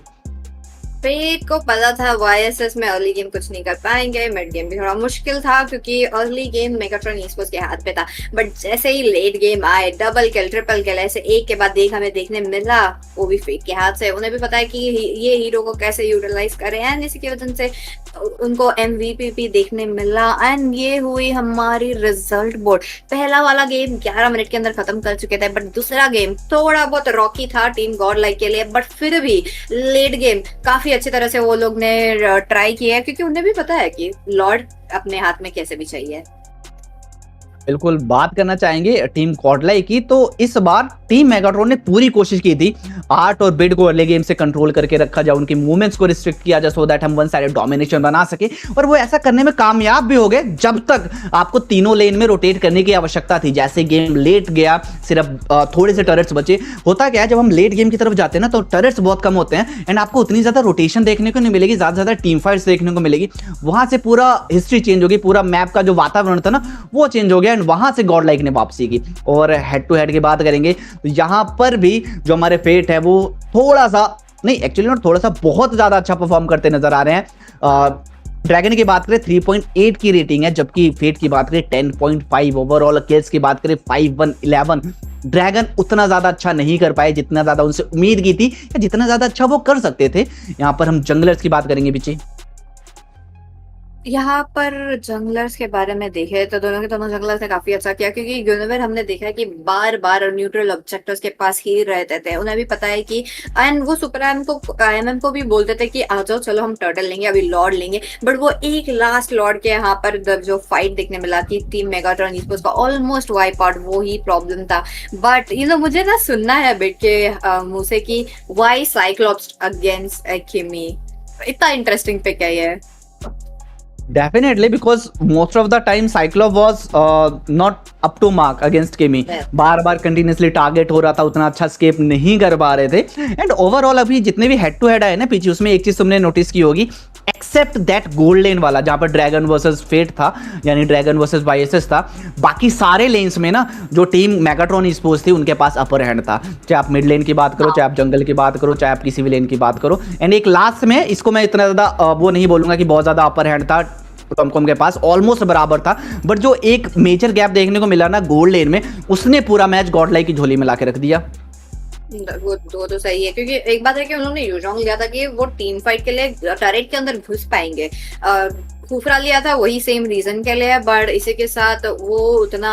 फेट को पता था YSS में अर्ली गेम कुछ नहीं कर पाएंगे, मिड गेम भी थोड़ा मुश्किल था क्योंकि अर्ली गेम मेगाट्रॉन ईस्पोर्ट्स के हाथ पे था, बट जैसे ही लेट गेम आए डबल किल ट्रिपल किल ऐसे एक के बाद एक हमें देखने मिला, वो भी फेट के हाथ से। उन्हें भी पता है कि ये हीरो को कैसे यूटिलाइज करें एंड इसी की वजह से उनको MVP भी देखने मिला। एंड ये हुई हमारी रिजल्ट बोर्ड। पहला वाला गेम 11 मिनट के अंदर खत्म कर चुके थे, बट दूसरा गेम थोड़ा बहुत रॉकी था टीम गॉड लाइक के लिए, बट फिर भी लेट गेम काफी अच्छी तरह से वो लोग ने ट्राई किया है क्योंकि उन्हें भी पता है कि लॉर्ड अपने हाथ में कैसे भी चाहिए। बिल्कुल बात करना चाहेंगे टीम कॉडलाई की, तो इस बार टीम मेगाट्रॉन ने पूरी कोशिश की थी आर्ट और बिड को अर्ली गेम से कंट्रोल करके रखा जाए, उनकी मूवमेंट्स को रिस्ट्रिक्ट किया जाए सो दैट हम वन साइडेड डोमिनेशन बना सके, और वो ऐसा करने में कामयाब भी हो गए जब तक आपको तीनों लेन में रोटेट करने की आवश्यकता थी। जैसे गेम लेट गया, सिर्फ थोड़े से टर्रेट्स बचे। होता क्या है, जब हम लेट गेम की तरफ जाते हैं ना तो टर्रेट्स बहुत कम होते हैं एंड आपको उतनी ज्यादा रोटेशन देखने को नहीं मिलेगी, ज्यादा से ज्यादा टीम फाइट्स देखने को मिलेगी। वहां से पूरा हिस्ट्री चेंज होगी, पूरा मैप का जो वातावरण था ना वो चेंज हो गया एंड वहां से गॉड लाइक ने वापसी की। और हेड टू हेड की बात करेंगे तो यहां पर भी जो हमारे फेट है वो थोड़ा सा नहीं, एक्चुअली थोड़ा सा बहुत ज्यादा अच्छा परफॉर्म करते नजर आ रहे हैं। ड्रैगन की बात करें 3.8 की रेटिंग है, जबकि फेट की बात करें 10.5, ओवरऑल किल्स की बात करें 5-1-11। ड्रैगन उतना ज्यादा अच्छा नहीं कर पाए जितना ज्यादा उनसे उम्मीद की थी या जितना ज्यादा अच्छा वो कर सकते थे। यहां पर हम जंगलर्स की बात करेंगे पीछे। यहाँ पर जंगलर्स के बारे में देखे तो दोनों के दोनों जंगलर्स ने काफी अच्छा किया क्योंकि यूनिवर हमने देखा है कि बार बार न्यूट्रल ऑब्जेक्टिव्स के पास ही रहते थे। उन्हें भी पता है कि एंड वो सुपर MM को भी बोलते थे कि आ जाओ चलो हम टर्टल लेंगे, अभी लॉर्ड लेंगे, बट वो एक लास्ट लॉर्ड के यहाँ पर जो फाइट देखने मिला थी टीम मेगाट्रॉन ईस्पोर्ट्स का ऑलमोस्ट वाइप आउट, वो ही प्रॉब्लम था। बट मुझे ना सुनना है बिट के मुंह से कि वाई साइक्लॉप्स अगेंस्ट किमी, इतना इंटरेस्टिंग पिक है ये। Definitely, because most of the time Cyclops was not up to mark against Kimi. Bar bar continuously target हो रहा था, उतना अच्छा स्केप नहीं कर पा रहे थे। एंड ओवरऑल अभी जितने भी हेड टू हेड आए ना पीछे, उसमें एक चीज तुमने नोटिस की होगी, एक्सेप्ट दैट गोल्ड लेन वाला जहां पर ड्रैगन वर्सेस फेट था, यानी ड्रैगन वर्सेस YSS था, बाकी सारे लेन्स में ना जो टीम मेगाट्रॉन ईस्पोर्ट्स थी उनके पास अपर हैंड था। चाहे आप मिड लेन की बात करो, चाहे आप जंगल की बात करो, चाहे आप किसी भी लेन की बात करो। एंड एक लास्ट में इसको मैं इतना ज्यादा वो नहीं बोलूंगा कि बहुत ज्यादा अपर हैंड था, टॉमकॉम के पास ऑलमोस्ट बराबर था, बट जो एक मेजर गैप देखने को मिला ना गोल्ड लेन में, उसने पूरा मैच गॉड लाइक की झोली में लाके रख दिया। वो तो सही है क्योंकि एक बात है कि उन्होंने यूजोंग लिया था कि वो टीम फाइट के लिए टरेट के अंदर घुस पाएंगे। फूफरा लिया था वही सेम रीजन के लिए, बट इसी के साथ वो उतना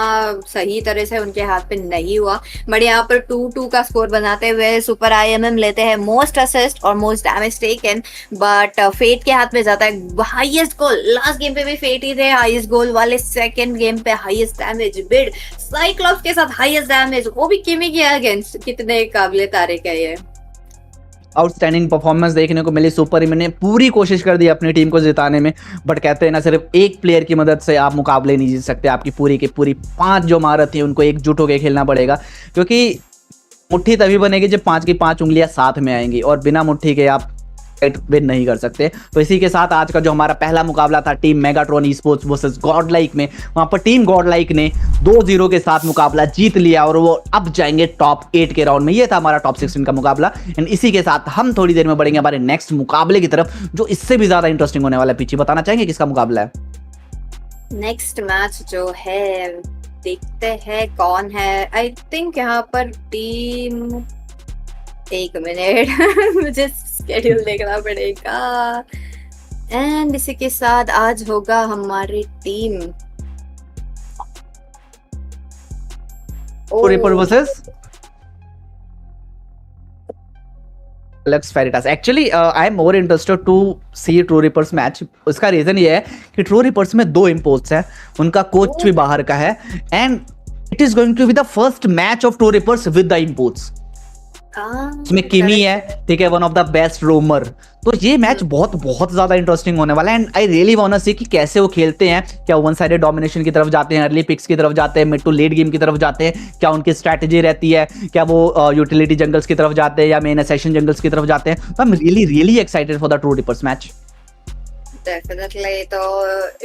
सही तरह से उनके हाथ पे नहीं हुआ। बट यहाँ पर 2-2 का स्कोर बनाते हुए सुपर IMM लेते हैं मोस्ट असिस्ट और most damage taken, but fate के हाथ में जाता है हाईएस्ट गोल। लास्ट गेम पे भी फेट ही थे हाईएस्ट गोल वाले, सेकंड गेम पे हाईएस्ट डैमेज बिड, साइक्लॉप्स के साथ हाईएस्ट डैमेज, वो भी किमी के अगेंस्ट। कितने काबिले तारीफ है ये। आउटस्टैंडिंग परफॉर्मेंस देखने को मिली। सुपर इमन ने पूरी कोशिश कर दी अपनी टीम को जिताने में, बट कहते हैं ना सिर्फ एक प्लेयर की मदद से आप मुकाबले नहीं जीत सकते। आपकी पूरी की पूरी 5 जो महारत थी उनको एकजुट होकर खेलना पड़ेगा, क्योंकि मुट्ठी तभी बनेगी जब 5 की 5 उंगलियां साथ में आएंगी, और बिना मुट्ठी के आप विन नहीं कर सकते। तो इसी के साथ आज का जो हमारा पहला मुकाबला था team Megatron esports versus God like में, वहां पर टीम गॉड लाइक ने 2-0 के साथ मुकाबला जीत लिया और वो अब जाएंगे टॉप 8 के राउंड में। ये था हमारा टॉप 16 का मुकाबला। एंड इसी के साथ हम थोड़ी देर में बढ़ेंगे हमारे नेक्स्ट मुकाबले की तरफ, जो इससे भी ज्यादा इंटरेस्टिंग होने वाला है। पीछे बताना चाहेंगे किसका मुकाबला है? नेक्स्ट मैच जो है देखते हैं कौन है। आई थिंक यहाँ पर टीम, एक मिनट मुझे स्केड्यूल देखना पड़ेगा। एंड इसी के साथ आज होगा हमारी team ripper versus Lux Veritas. Actually, I am more interested to see True Reapers match. उसका रीजन ये है कि True Reapers में 2 इम्पोर्ट्स हैं, उनका कोच भी बाहर का है, and it is going to be the first match of True Reapers with the imports. इसमें किमी है, ठीक है, one of the best roamer. तो ये मैच बहुत ज्यादा इंटरेस्टिंग होने वाला है, and I really want to see कि कैसे वो खेलते हैं। क्या वन साइडेड डोमिनेशन की तरफ जाते हैं, अर्ली पिक्स की तरफ जाते हैं, मिड टू लेट गेम की तरफ जाते हैं, क्या उनकी स्ट्रैटेजी रहती है, क्या वो यूटिलिटी जंगल्स की तरफ जाते हैं या मेन एसेशन जंगल्स की तरफ जाते हैं। तो I am really excited for the true reapers match. Definitely. तो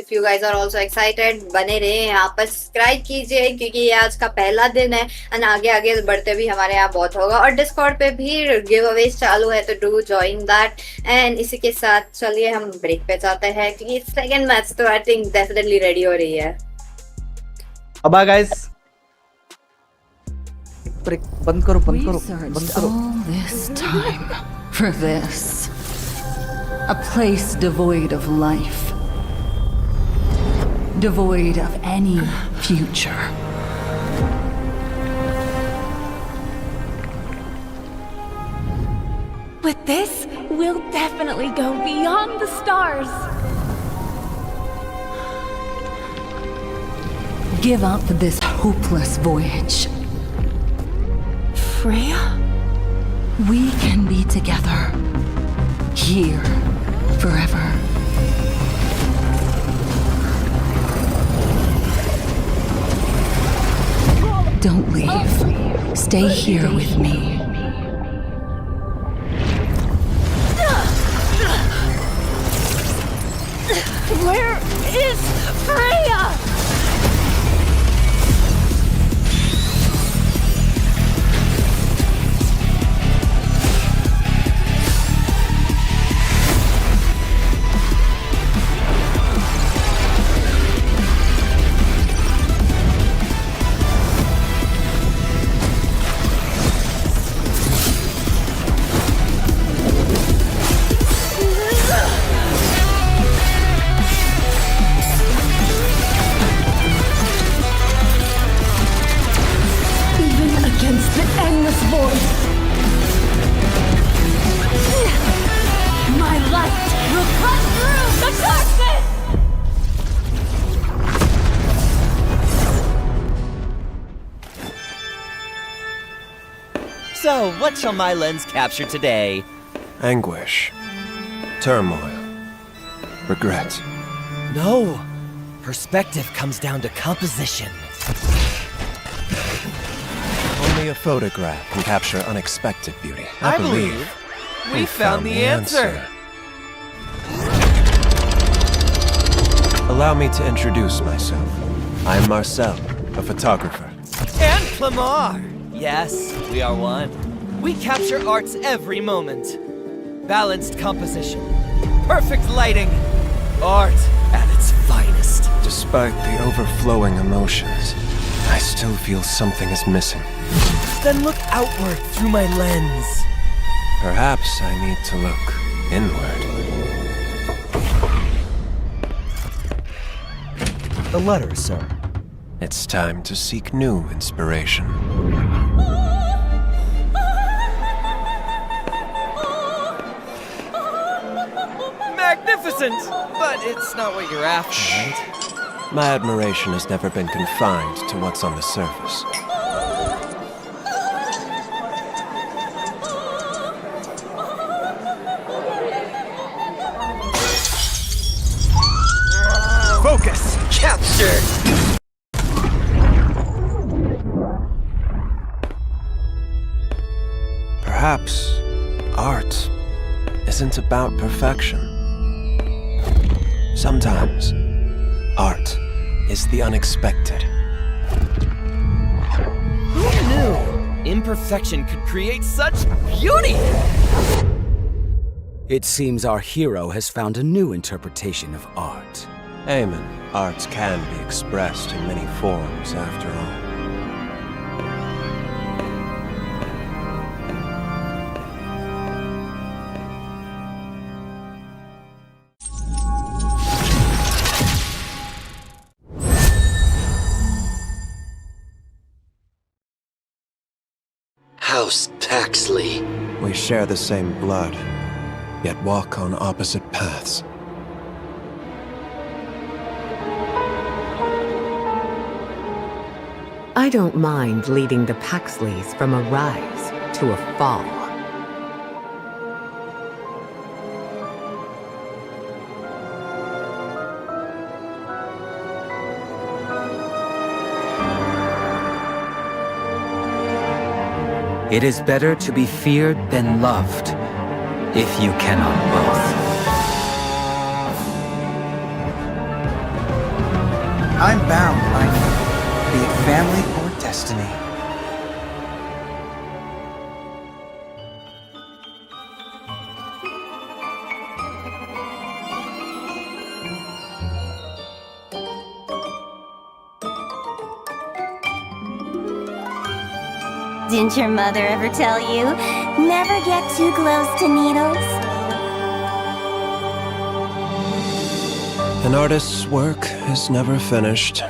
if you guys are also excited, बने रहे यहाँ पर, सब्सक्राइब कीजिए क्योंकि ये आज का पहला दिन है और आगे आगे बढ़ते भी हमारे यहाँ बहुत होगा और डिस्कॉर्ड पे भी गिव अवेज चालू है तो डू जॉइन दैट। एंड इसी के साथ चलिए हम ब्रेक पे जाते हैं क्योंकि सेकंड मैच तो आई थिंक डेफिनेटली रेडी हो रही है। बाय गाइस, ब्रेक बंद करो बंद करो We बंद searched करो। all this time for this. A place devoid of life. Devoid of any future. With this, we'll definitely go beyond the stars. Give up this hopeless voyage. Freya? We can be together. Here. Forever. Don't leave. Stay here with me. Where is Freya? Against the endless void, my light will cut through the darkness! So, what shall my lens capture today? Anguish. Turmoil. Regret. No! Perspective comes down to composition. Only a photograph can capture unexpected beauty. I believe we found the answer. Allow me to introduce myself. I'm Marcel, a photographer. And Clamar! Yes, we are one. We capture art's every moment. Balanced composition. Perfect lighting. Art at its finest. Despite the overflowing emotions, I still feel something is missing. Then look outward through my lens. Perhaps I need to look inward. The letter, sir. It's time to seek new inspiration. Magnificent! But it's not what you're after, right? My admiration has never been confined to what's on the surface. Focus! Captured! Perhaps art isn't about perfection. Sometimes art is the unexpected. Who knew imperfection could create such beauty? It seems our hero has found a new interpretation of art. Amen. Art can be expressed in many forms, after all. House Paxley. We share the same blood, yet walk on opposite paths. I don't mind leading the Paxleys from a rise to a fall. It is better to be feared than loved, if you cannot both. I'm bound by be it family or destiny. Didn't your mother ever tell you, never get too close to needles? An artist's work is never finished.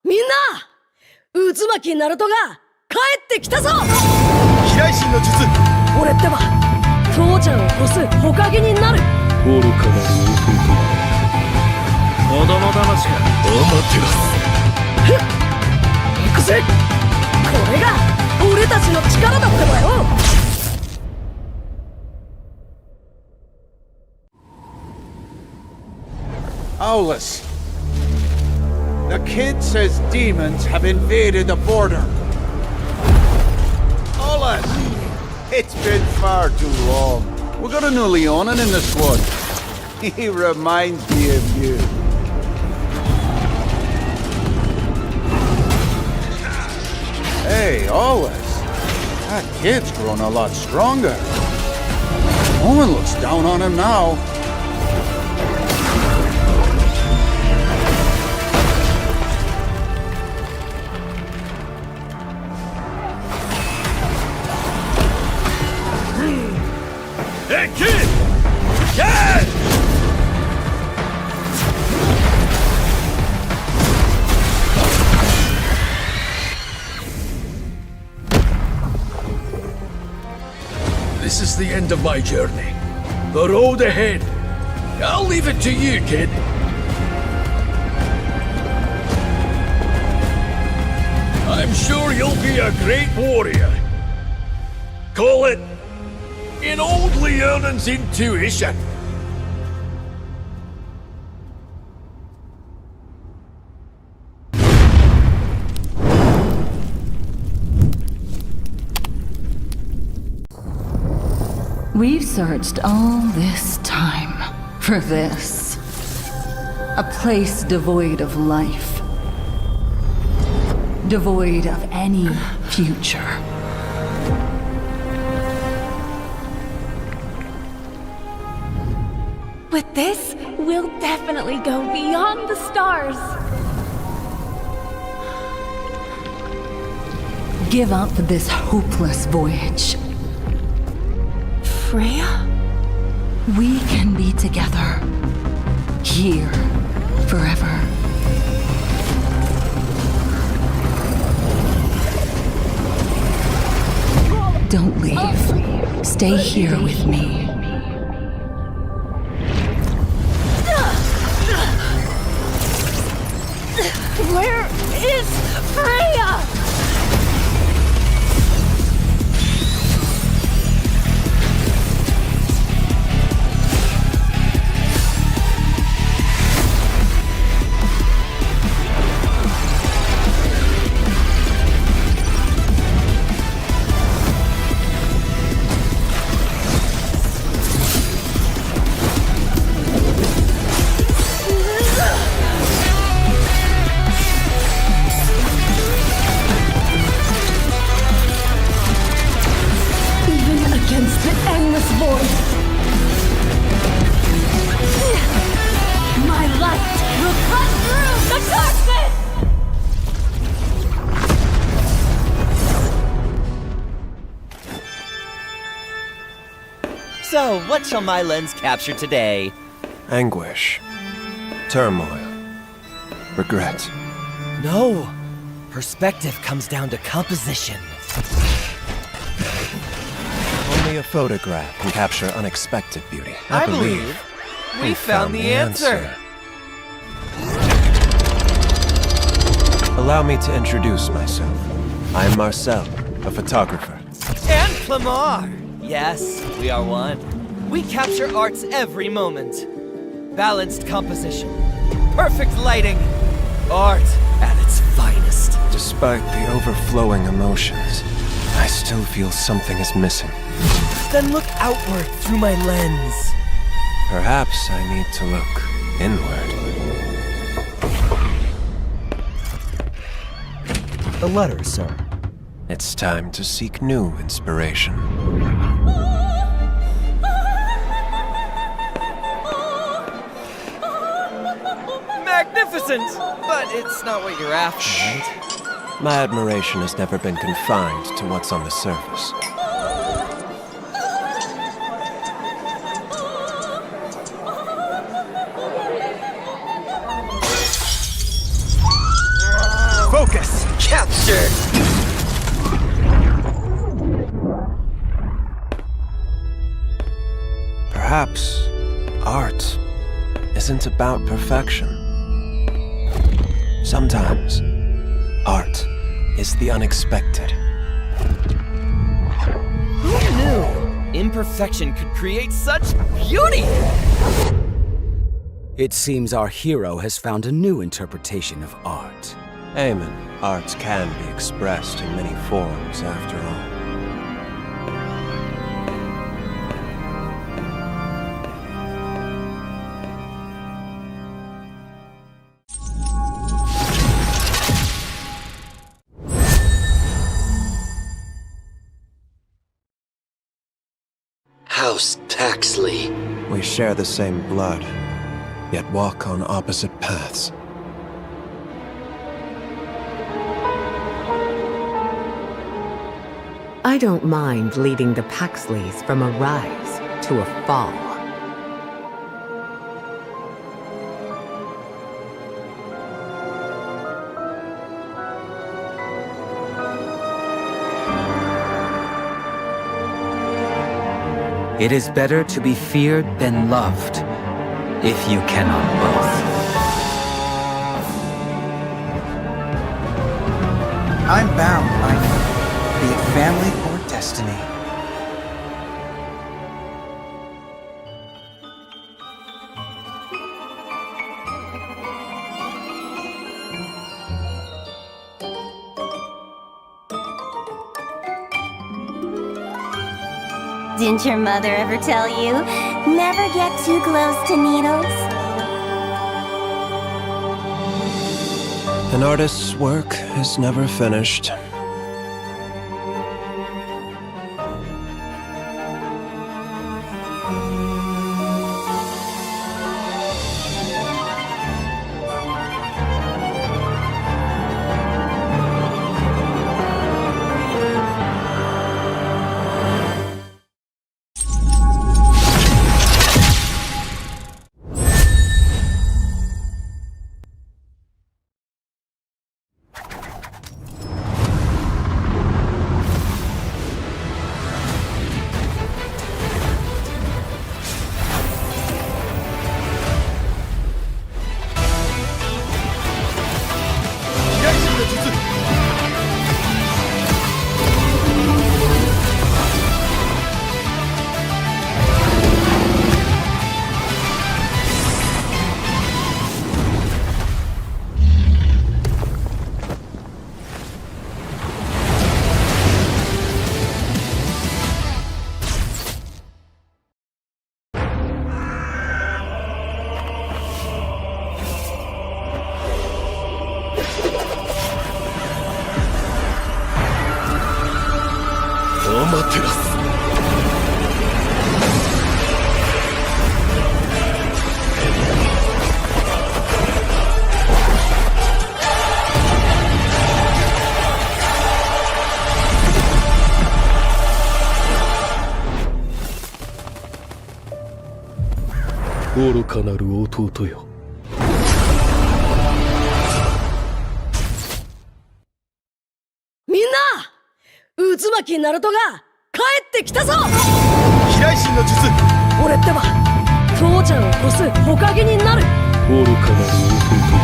Minna! 渦巻きナルトが帰ってきたぞ。飛来神の術。俺ってば父ちゃんを越す火影になる。愚かなる弟よ。子供騙しか。アマテラス。行くぜ。これが俺たちの力だってばよ。Solace. The kid says demons have invaded the border. Solace! It's been far too long. We got a new Leonin in the squad. He reminds me of you. Hey, Solace. That kid's grown a lot stronger. No one looks down on him now. Hey, kid! Kid! This is the end of my journey. The road ahead. I'll leave it to you, kid. I'm sure you'll be a great warrior. Call it in old Leonin's intuition. We've searched all this time for this. A place devoid of life. Devoid of any future. With this, we'll definitely go beyond the stars. Give up this hopeless voyage. Freya? We can be together. Here. Forever. Don't leave. Stay here with me. Where So, what shall my lens capture today? Anguish. Turmoil. Regret. No. Perspective comes down to composition. Only a photograph can capture unexpected beauty. I believe we found the answer. Allow me to introduce myself. I am Marcel, a photographer. And Clamar! Yes, we are one. We capture art's every moment. Balanced composition. Perfect lighting. Art at its finest. Despite the overflowing emotions, I still feel something is missing. Then look outward through my lens. Perhaps I need to look inward. A letter, sir. It's time to seek new inspiration. Magnificent! But it's not what you're after, right? My admiration has never been confined to what's on the surface. Focus! Capture! Perhaps art isn't about perfection. Sometimes, art is the unexpected. Who knew imperfection could create such beauty? It seems our hero has found a new interpretation of art. Amen. Art can be expressed in many forms, after all. House Taxley. We share the same blood, yet walk on opposite paths. I don't mind leading the Paxleys from a rise to a fall. It is better to be feared than loved, if you cannot both. I'm bound by be it family or destiny. Didn't your mother ever tell you, never get too close to needles? An artist's work is never finished. 愚かなる弟よ。みんな渦巻きナルトが帰ってきたぞ。飛来神の術。俺ってば父ちゃんを越す火影になる。愚かなる弟よ。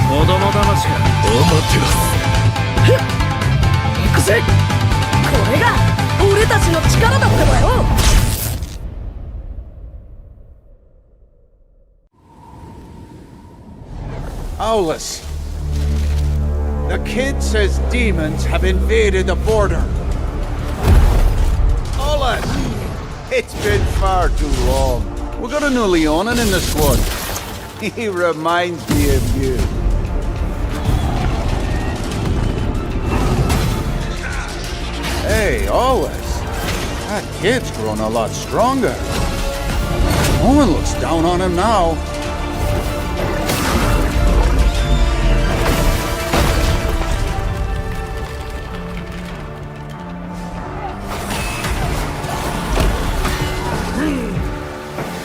子供騙しか。アマテラス。行くぜ。これが俺たちの力だってばよ。Owlus. The kid says demons have invaded the border. Owlus! It's been far too long. We got a new Leonin in the squad. He reminds me of you. Hey, Owlus. That kid's grown a lot stronger. No one looks down on him now.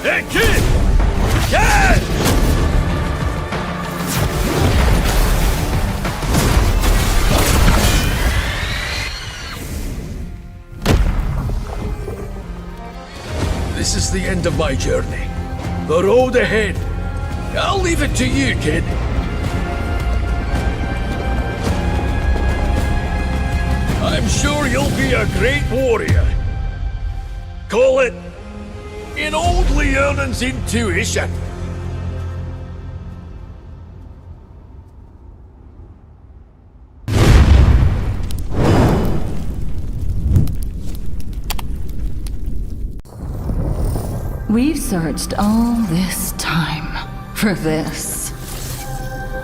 Hey, kid! Yeah! This is the end of my journey. The road ahead. I'll leave it to you, kid. I'm sure you'll be a great warrior. Call it in old Leonan's intuition. We've searched all this time for this.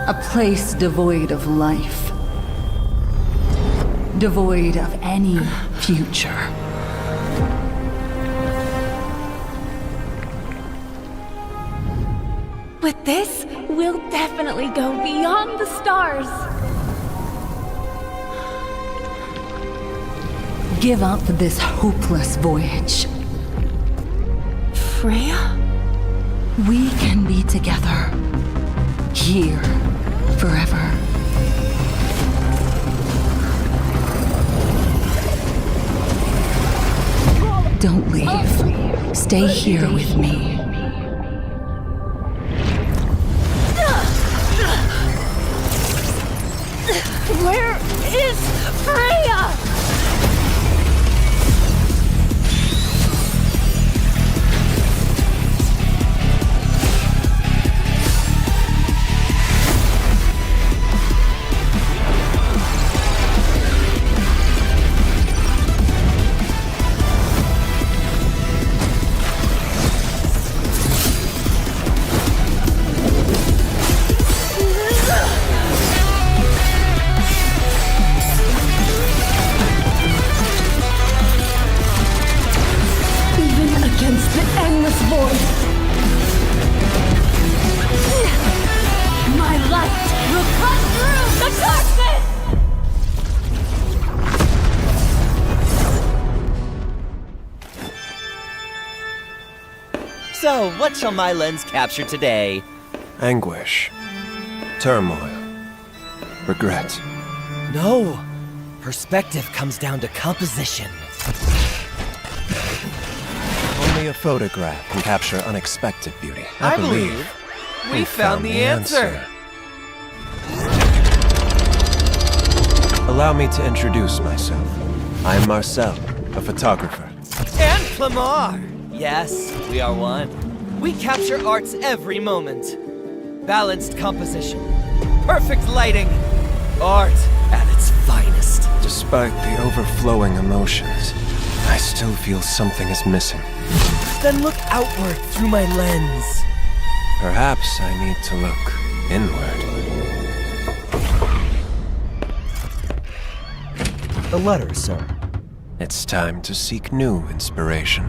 A place devoid of life. Devoid of any future. With this, we'll definitely go beyond the stars. Give up this hopeless voyage. Freya? We can be together. Here. Forever. Don't leave. Stay here with me. Where is Freya? So, what shall my lens capture today? Anguish. Turmoil. Regret. No! Perspective comes down to composition. Only a photograph can capture unexpected beauty. I believe we found the answer. Allow me to introduce myself. I'm Marcel, a photographer. And Clamar! Yes, we are one. We capture art's every moment. Balanced composition. Perfect lighting. Art at its finest. Despite the overflowing emotions, I still feel something is missing. Then look outward through my lens. Perhaps I need to look inward. A letter, sir. It's time to seek new inspiration.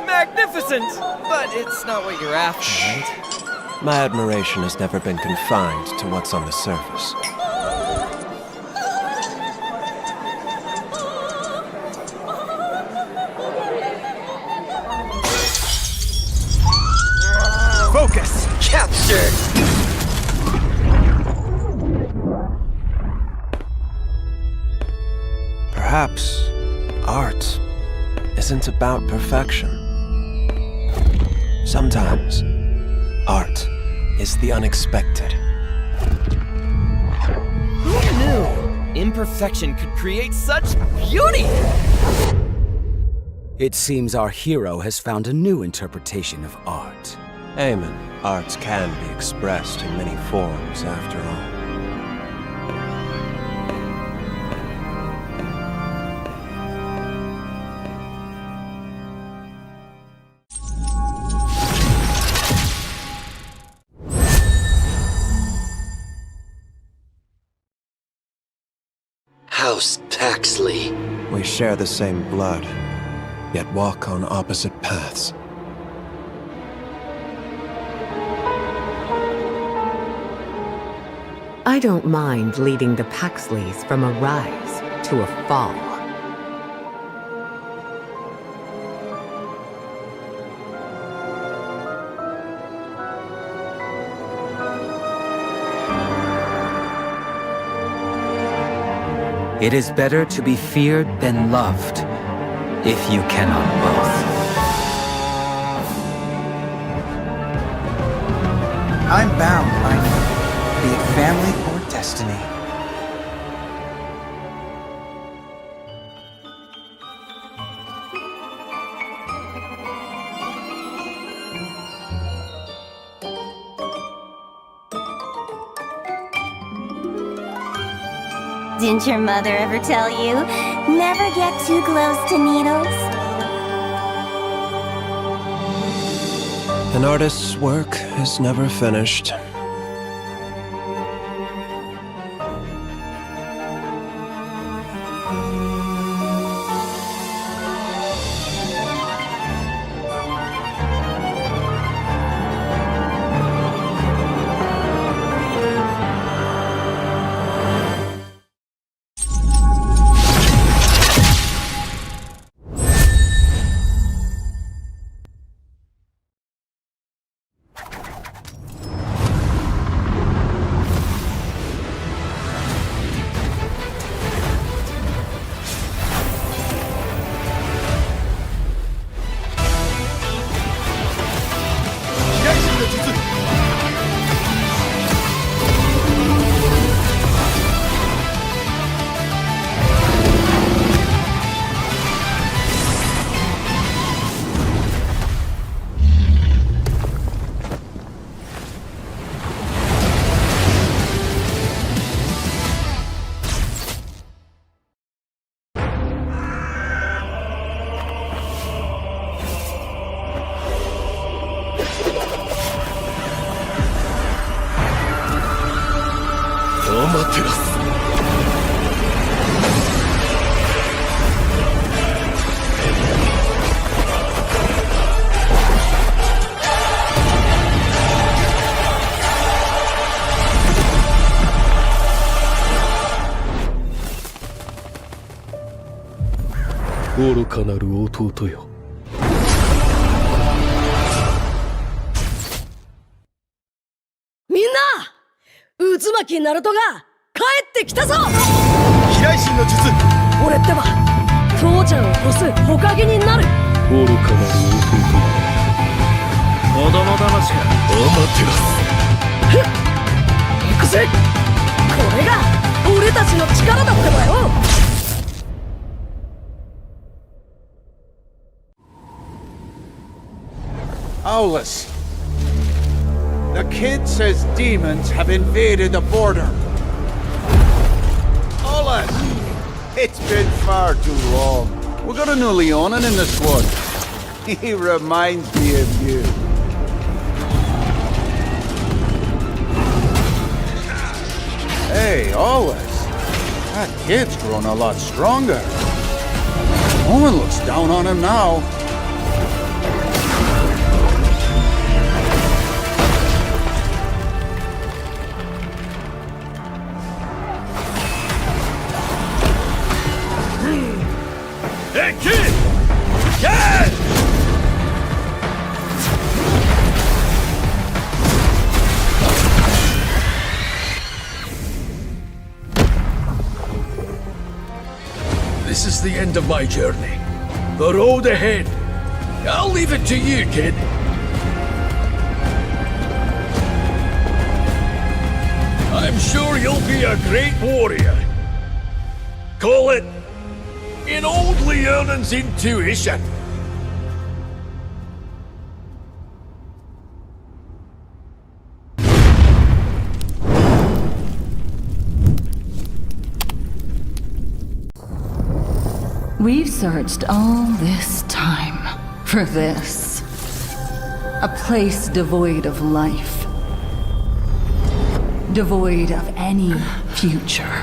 Magnificent! But it's not what you're after, right? My admiration has never been confined to what's on the surface. Perhaps art isn't about perfection. Sometimes art is the unexpected. Who knew imperfection could create such beauty? It seems our hero has found a new interpretation of art. Amen. Art can be expressed in many forms, after all. House Taxley. We share the same blood, yet walk on opposite paths. I don't mind leading the Paxleys from a rise to a fall. It is better to be feared than loved, if you cannot both. I'm bound by be it family or destiny. Didn't your mother ever tell you, never get too close to needles? An artist's work is never finished. Minna! 渦巻きナルトが帰ってきたぞ。飛来神の術。俺ってば父ちゃんを越す火影になる。愚かなる弟。子供騙しがアマテラス。行くぜ。これが俺たちの力だってばよ。Solace. The kid says demons have invaded the border. Solace! It's been far too long. We got a new Leonin in the squad. He reminds me of you. Hey, Solace. That kid's grown a lot stronger. No one looks down on him now. Hey, kid! Dad! this is the end of my journey. The road ahead. I'll leave it to you, kid. I'm sure you'll be a great warrior. Call it in old Leonan's intuition. We've searched all this time for this. A place devoid of life. Devoid of any future.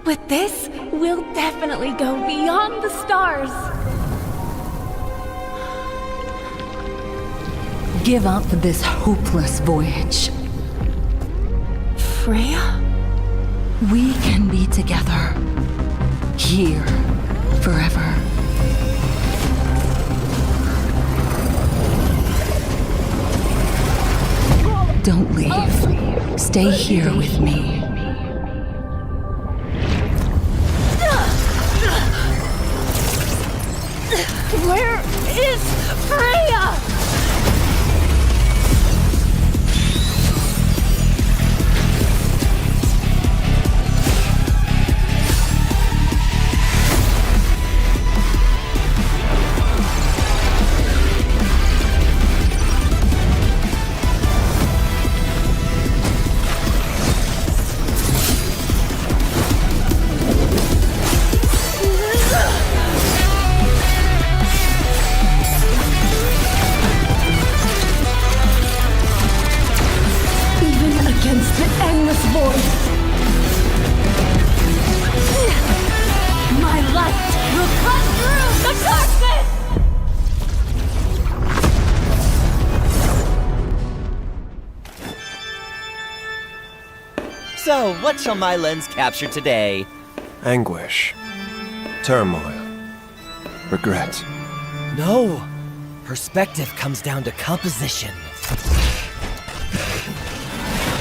With this, we'll definitely go beyond the stars. Give up this hopeless voyage. Freya? We can be together. Here. Forever. Don't leave. Stay here with me. Where is Freya? So, what shall my lens capture today? Anguish. Turmoil. Regret. No! Perspective comes down to composition.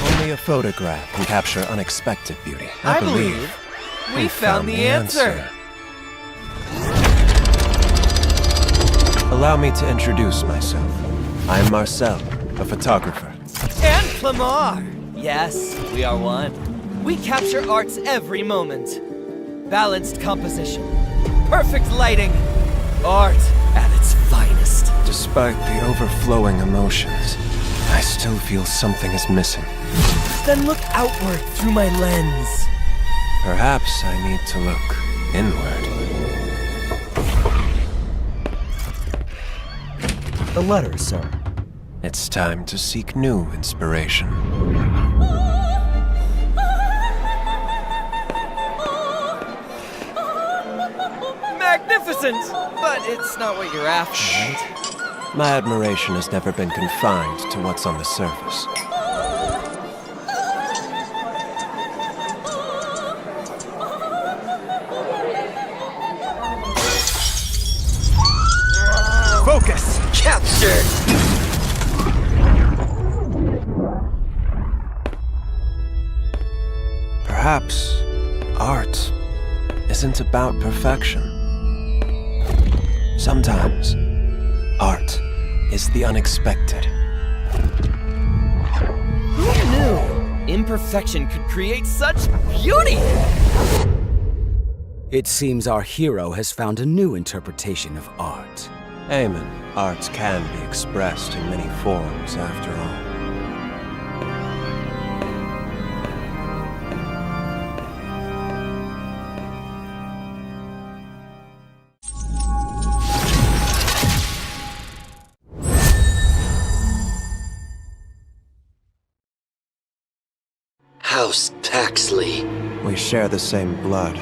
Only a photograph can capture unexpected beauty. I believe we found the answer. Allow me to introduce myself. I'm Marcel, a photographer. And Clamar! Yes, we are one. We capture art's every moment. Balanced composition. Perfect lighting. Art at its finest. Despite the overflowing emotions, I still feel something is missing. Then look outward through my lens. Perhaps I need to look inward. The letter, sir. It's time to seek new inspiration. Magnificent! But it's not what you're after, right? My admiration has never been confined to what's on the surface. Focus! Capture! Perhaps art isn't about perfection. Sometimes, art is the unexpected. Who knew imperfection could create such beauty? It seems our hero has found a new interpretation of art. Amen. Art can be expressed in many forms, after all. House Taxley. We share the same blood,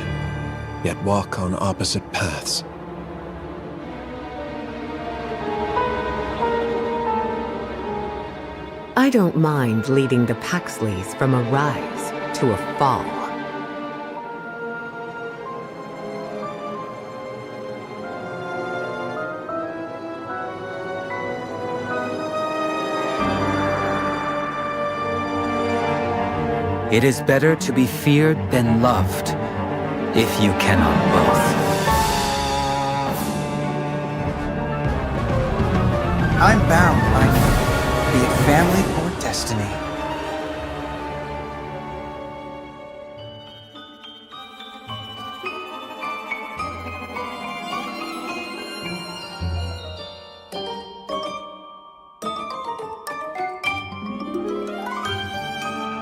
yet walk on opposite paths. I don't mind leading the Paxleys from a rise to a fall. It is better to be feared than loved, if you cannot both. I'm bound by be it family or destiny.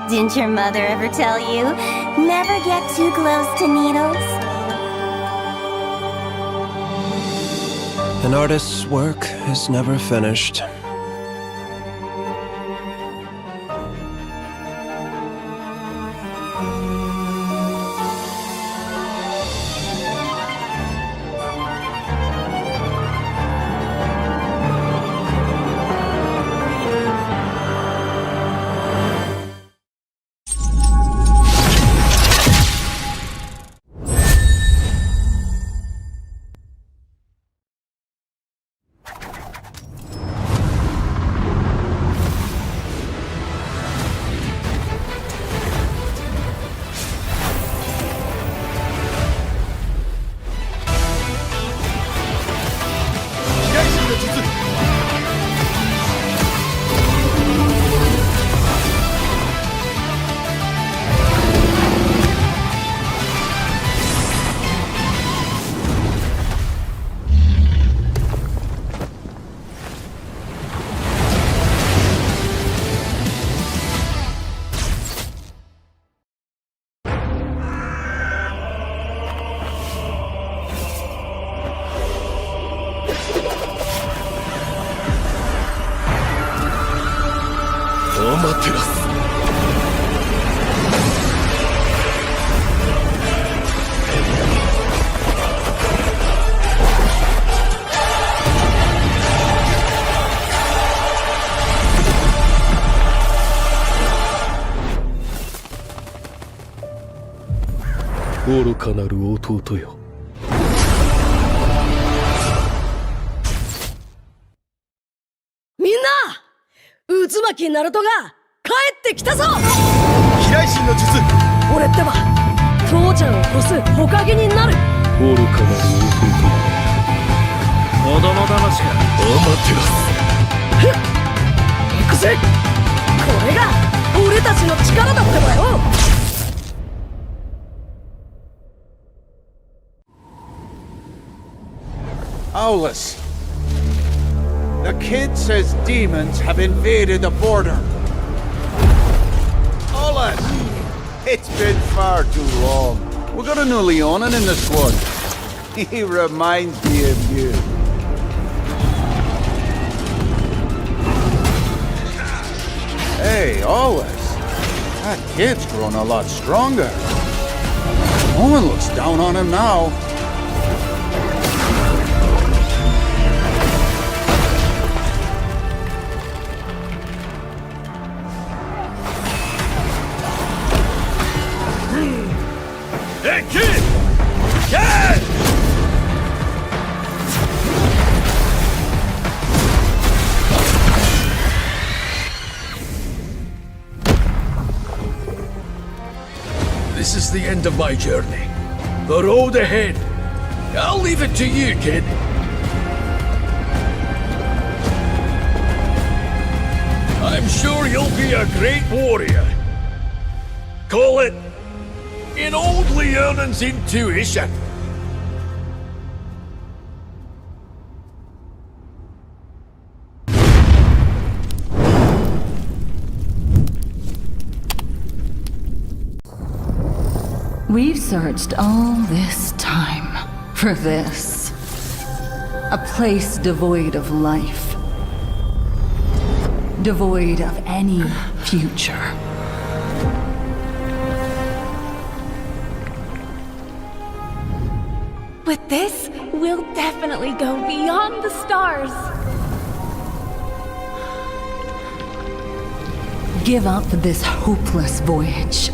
Didn't your mother ever tell you, never get too close to needles? An artist's work is never finished. Minna! 渦巻きナルトが帰ってきたぞ。飛来神の術。俺ってば父ちゃんを越す火影になる。愚かなる弟。子供騙しか。アマテラス。行くぜ。これが俺たちの力だってばよ。Solace. The kid says demons have invaded the border. Solace! It's been far too long. We got a new Leonin in the squad. He reminds me of you. Hey, Solace. That kid's grown a lot stronger. No one looks down on him now. Hey, kid! Kid! This is the end of my journey. The road ahead. I'll leave it to you, kid. I'm sure you'll be a great warrior. Call it in old Leonin's intuition. We've searched all this time for this. A place devoid of life. Devoid of any future. With this, we'll definitely go beyond the stars. Give up this hopeless voyage.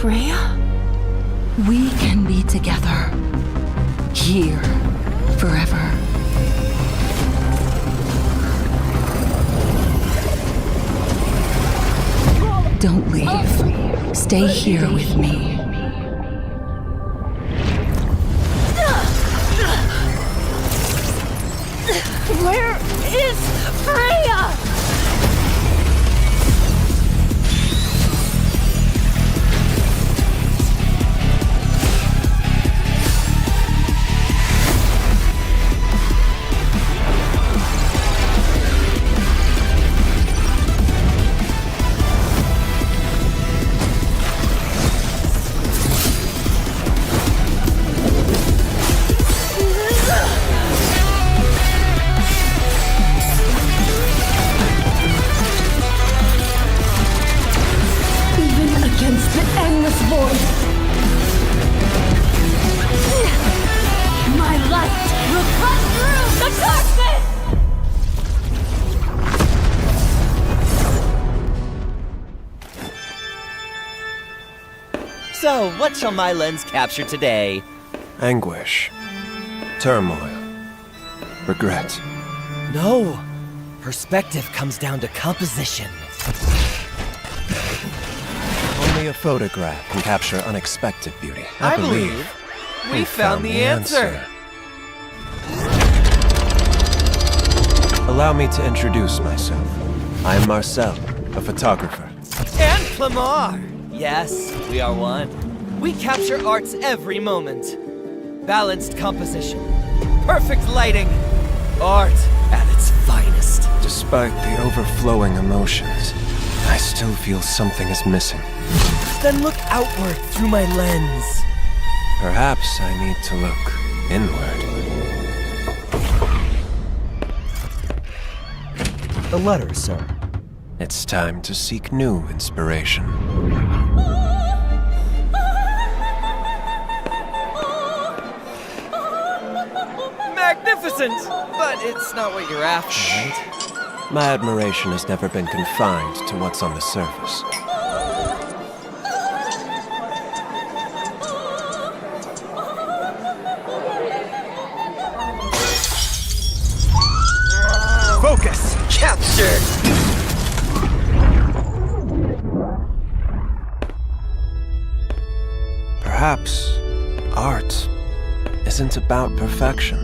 Freya? We can be together. Here. Forever. Don't leave. Stay here with me. Where is Freya? Against the endless void, my light will cut through the darkness! So, what shall my lens capture today? Anguish. Turmoil. Regret. No! Perspective comes down to composition. Only a photograph can capture unexpected beauty. I believe we found the answer. Allow me to introduce myself. I am Marcel, a photographer. And Clamar! Yes, we are one. We capture art's every moment. Balanced composition. Perfect lighting. Art at its finest. Despite the overflowing emotions, I still feel something is missing. Then look outward through my lens. Perhaps I need to look inward. A letter, sir. It's time to seek new inspiration. Magnificent! But it's not what you're after, right? My admiration has never been confined to what's on the surface. Focus! Captured! Perhaps art isn't about perfection.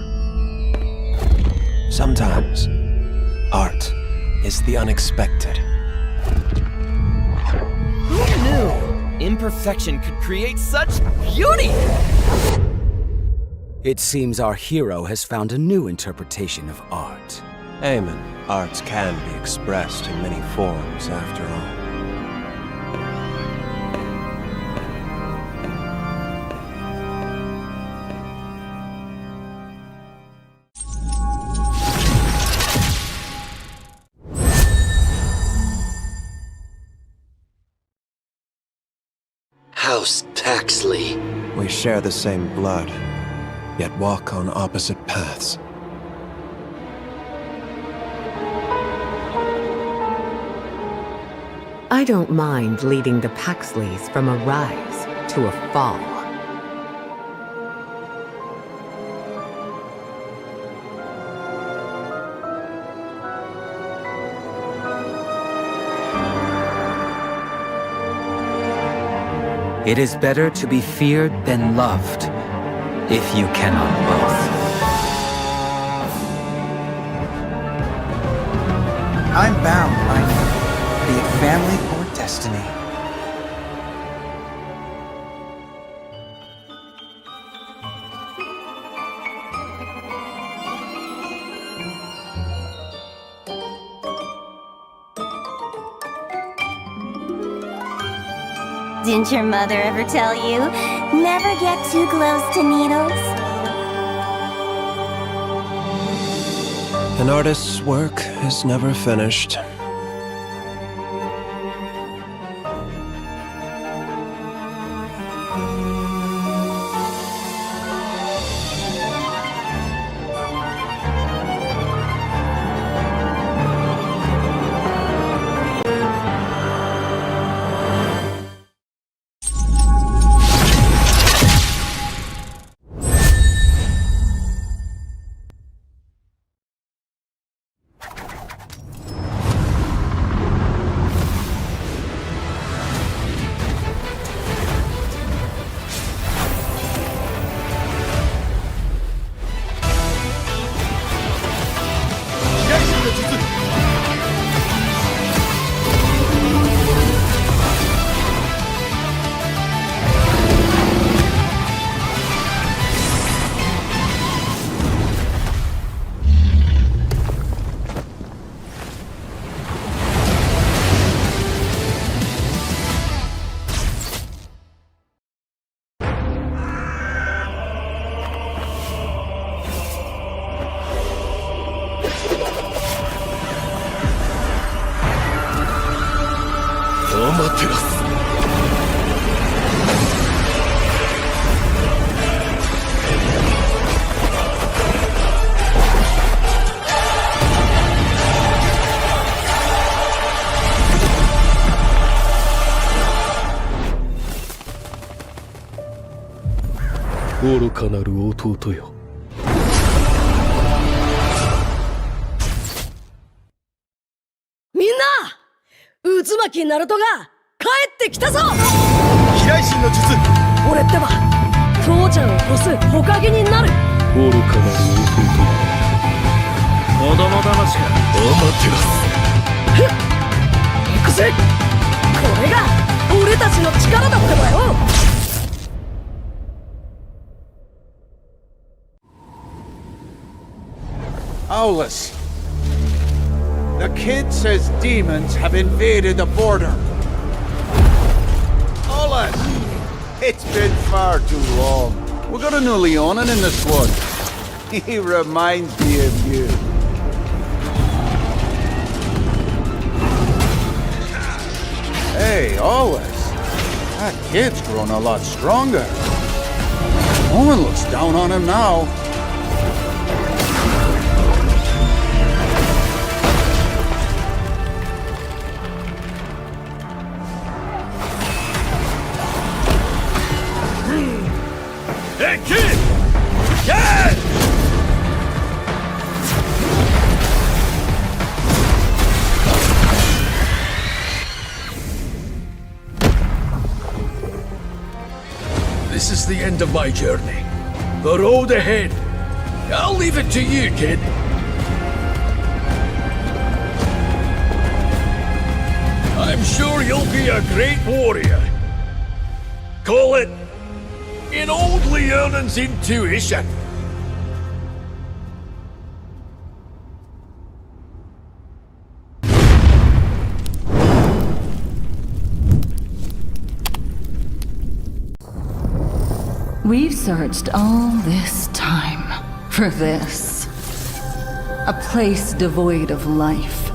Sometimes art is the unexpected. Who knew imperfection could create such beauty? It seems our hero has found a new interpretation of art. Amen. Art can be expressed in many forms, after all. House Paxley. We share the same blood, yet walk on opposite paths. I don't mind leading the Paxleys from a rise to a fall. It is better to be feared than loved, if you cannot both. I'm bound by be it family or destiny. Didn't your mother ever tell you, never get too close to needles? An artist's work is never finished. 愚かなる弟よ。みんな渦巻きナルトが帰ってきたぞ。飛来神の術。俺ってば父ちゃんを越す火影になる。愚かなる弟よ。子供騙しか。アマテラス。行くぜ。これが俺たちの力だってばよ。Solace. The kid says demons have invaded the border. Solace! It's been far too long. We got a new Leonin in the squad. He reminds me of you. Hey, Solace. That kid's grown a lot stronger. No one looks down on him now. Hey, kid! Kid! This is the end of my journey. The road ahead. I'll leave it to you, kid. I'm sure you'll be a great warrior. Call it in old Leonin's intuition. We've searched all this time for this. A place devoid of life.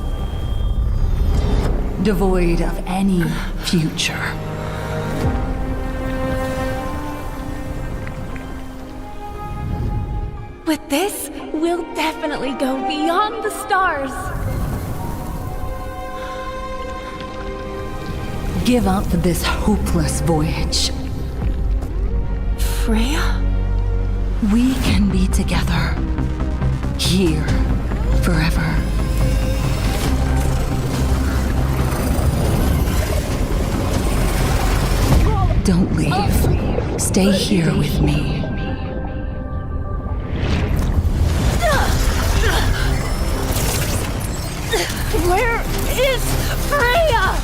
Devoid of any future. With this, we'll definitely go beyond the stars. Give up this hopeless voyage. Freya? We can be together. Here. Forever. Don't leave. Stay here with me. Where is Freya?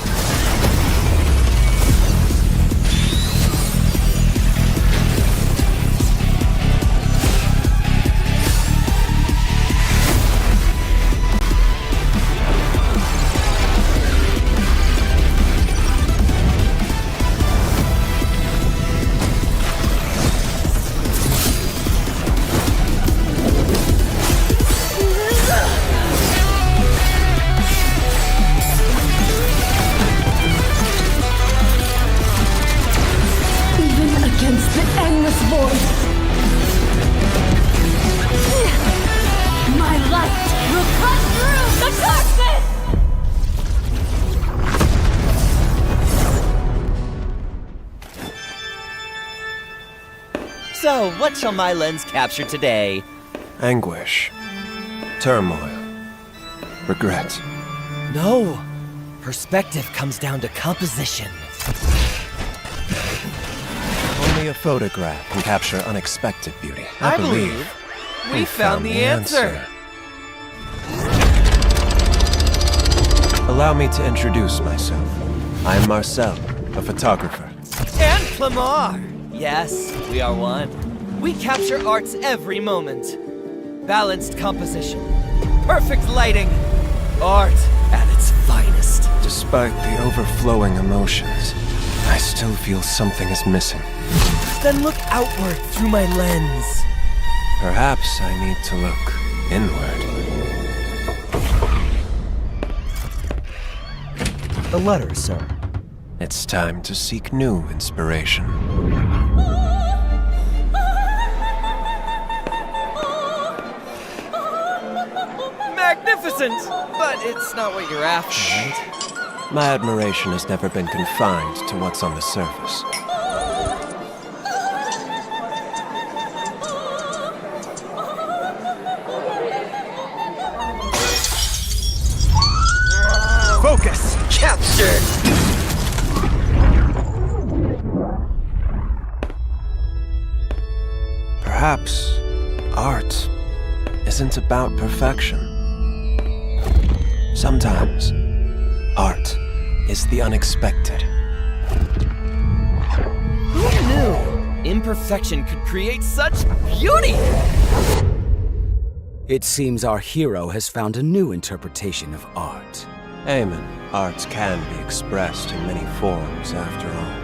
So, what shall my lens capture today? Anguish. Turmoil. Regret. No! Perspective comes down to composition. Only a photograph can capture unexpected beauty. I believe we found the answer. Allow me to introduce myself. I am Marcel, a photographer. And Clamar! Yes, we are one. We capture art's every moment. Balanced composition. Perfect lighting. Art at its finest. Despite the overflowing emotions, I still feel something is missing. Then look outward through my lens. Perhaps I need to look inward. A letter, sir. It's time to seek new inspiration. Magnificent! But it's not what you're after, right? My admiration has never been confined to what's on the surface. Focus! Captured! Perhaps art isn't about perfection. Sometimes art is the unexpected. Who knew imperfection could create such beauty? It seems our hero has found a new interpretation of art. Amen. Art can be expressed in many forms, after all.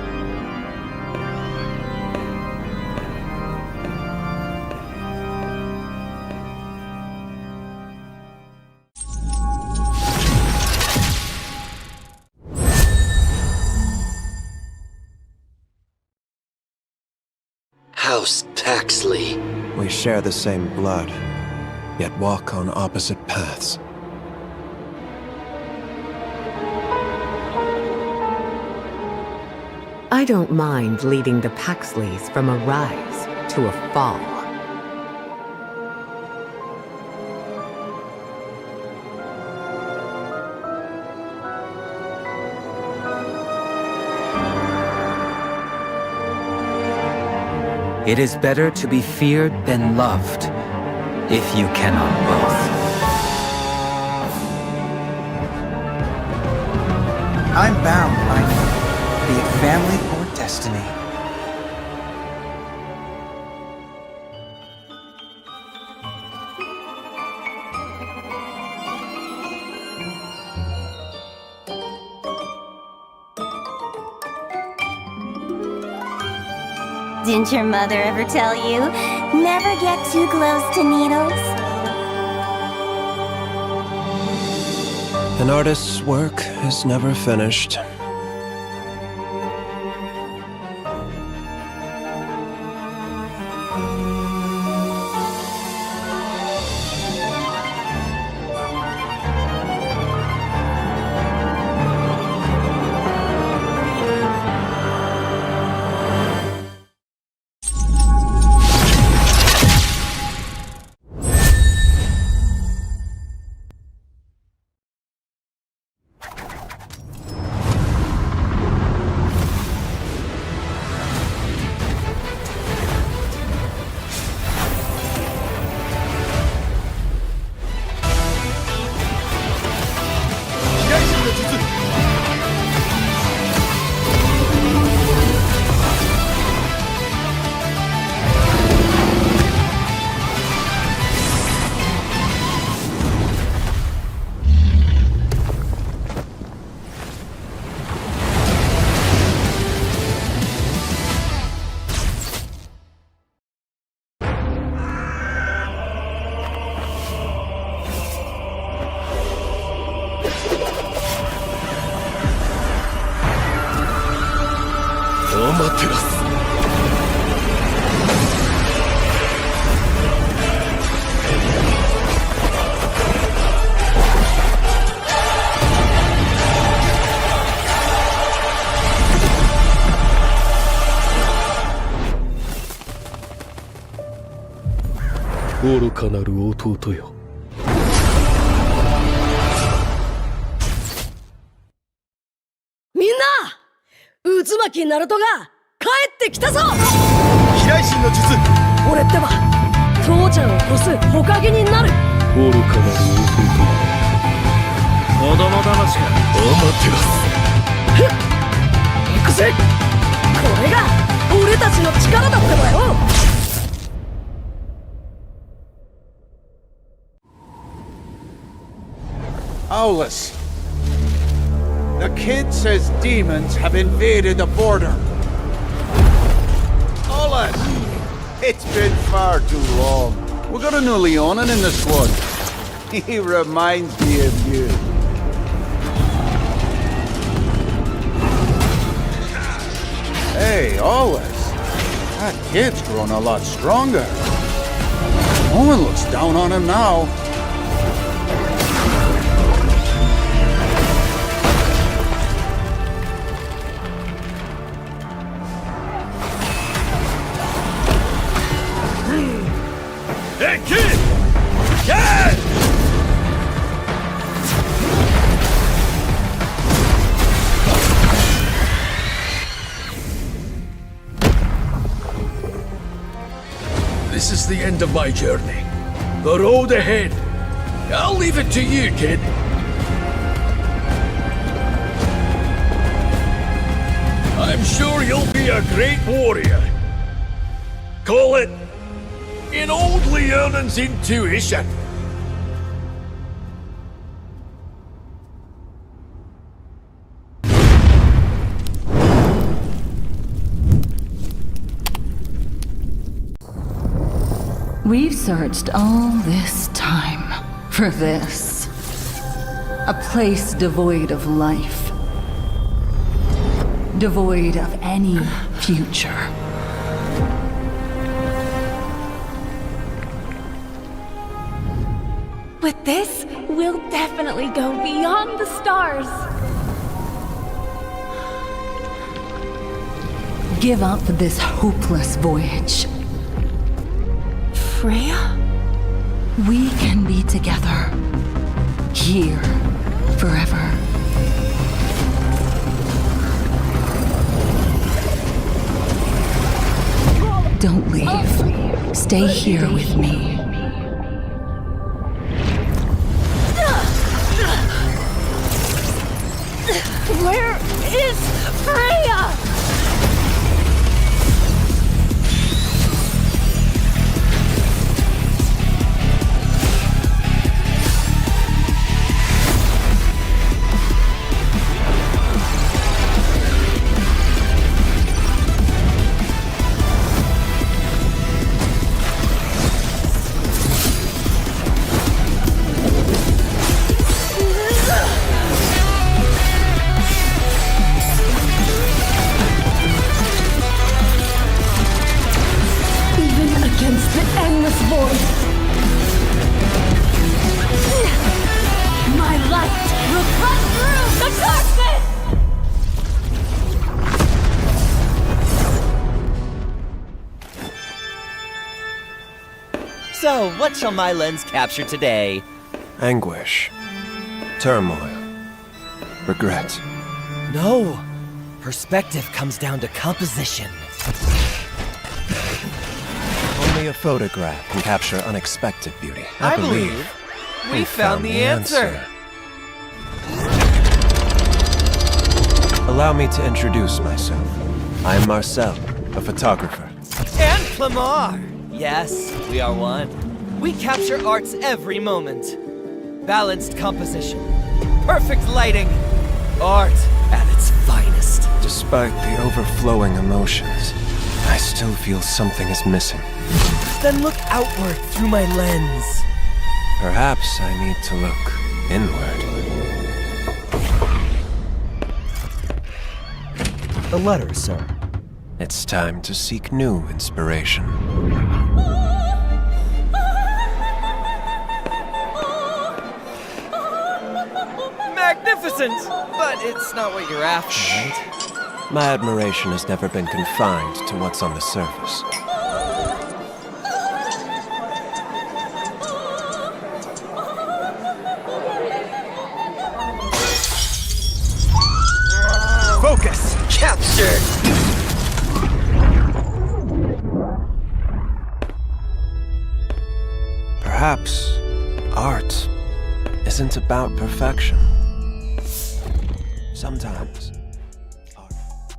House Taxley. We share the same blood, yet walk on opposite paths. I don't mind leading the Paxleys from a rise to a fall. It is better to be feared than loved, if you cannot both. I'm bound by be it family or destiny. Didn't your mother ever tell you, never get too close to needles? An artist's work is never finished.ナルトが帰ってきたぞ。飛来神の術。俺ってば父ちゃんを越す火影になる。愚かなる弟。子供騙しがアマテラス。ふっ。行くぜ。これが俺たちの力だってばよ。Solace. The kid says demons have invaded the border. Solace! It's been far too long. We got a new Leonin in the squad. He reminds me of you. always. That kid's grown a lot stronger. No one looks down on him now. Hey, kid! Kid! This is the end of my journey. The road ahead. I'll leave it to you, kid. I'm sure you'll be a great warrior. Call it in old Leonan's intuition. We've searched all this time for this. A place devoid of life. Devoid of any future. With this, we'll definitely go beyond the stars. Give up this hopeless voyage. Freya? We can be together. Here. Forever. Don't leave. Stay here with me. Where is Freya? So, what shall my lens capture today? Anguish. Turmoil. Regret. No! Perspective comes down to composition. Only a photograph can capture unexpected beauty. I believe we found the answer. Allow me to introduce myself. I'm Marcel, a photographer. And Clamar! Yes, we are one. We capture art's every moment. Balanced composition. Perfect lighting. Art at its finest. Despite the overflowing emotions, I still feel something is missing. Then look outward through my lens. Perhaps I need to look inward. A letter, sir. It's time to seek new inspiration. Magnificent! But it's not what you're after, right? My admiration has never been confined to what's on the surface. Focus! Captured! Perhaps art isn't about perfection. Sometimes.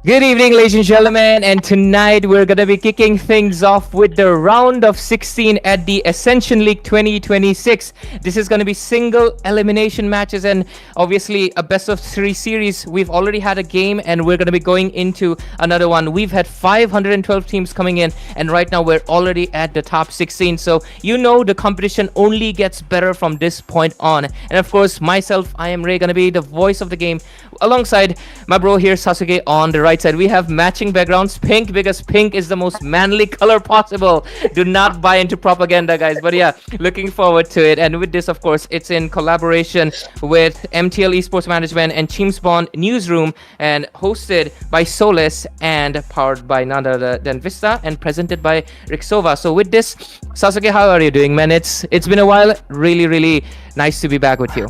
Good evening, ladies and gentlemen, and tonight we're gonna be kicking things off with the round of 16 at the Accession League 2026. This is gonna be single elimination matches and obviously a best of 3 series. We've already had a game and we're gonna be going into another one. We've had 512 teams coming in and right now we're already at the top 16. So you know the competition only gets better from this point on. And of course, myself, I am Ray, gonna be the voice of the game alongside my bro here, Sasuke, on the right right side. We have matching backgrounds, pink, because pink is the most manly color possible. Do not buy into propaganda, guys. But yeah, looking forward to it. And with this, of course, it's in collaboration with MTL Esports Management and Teamspawn Newsroom, and hosted by Solace and powered by none other than Vista, and presented by Rixova. So with this, Sasuke, how are you doing, man? It's been a while. Really, really nice to be back with you.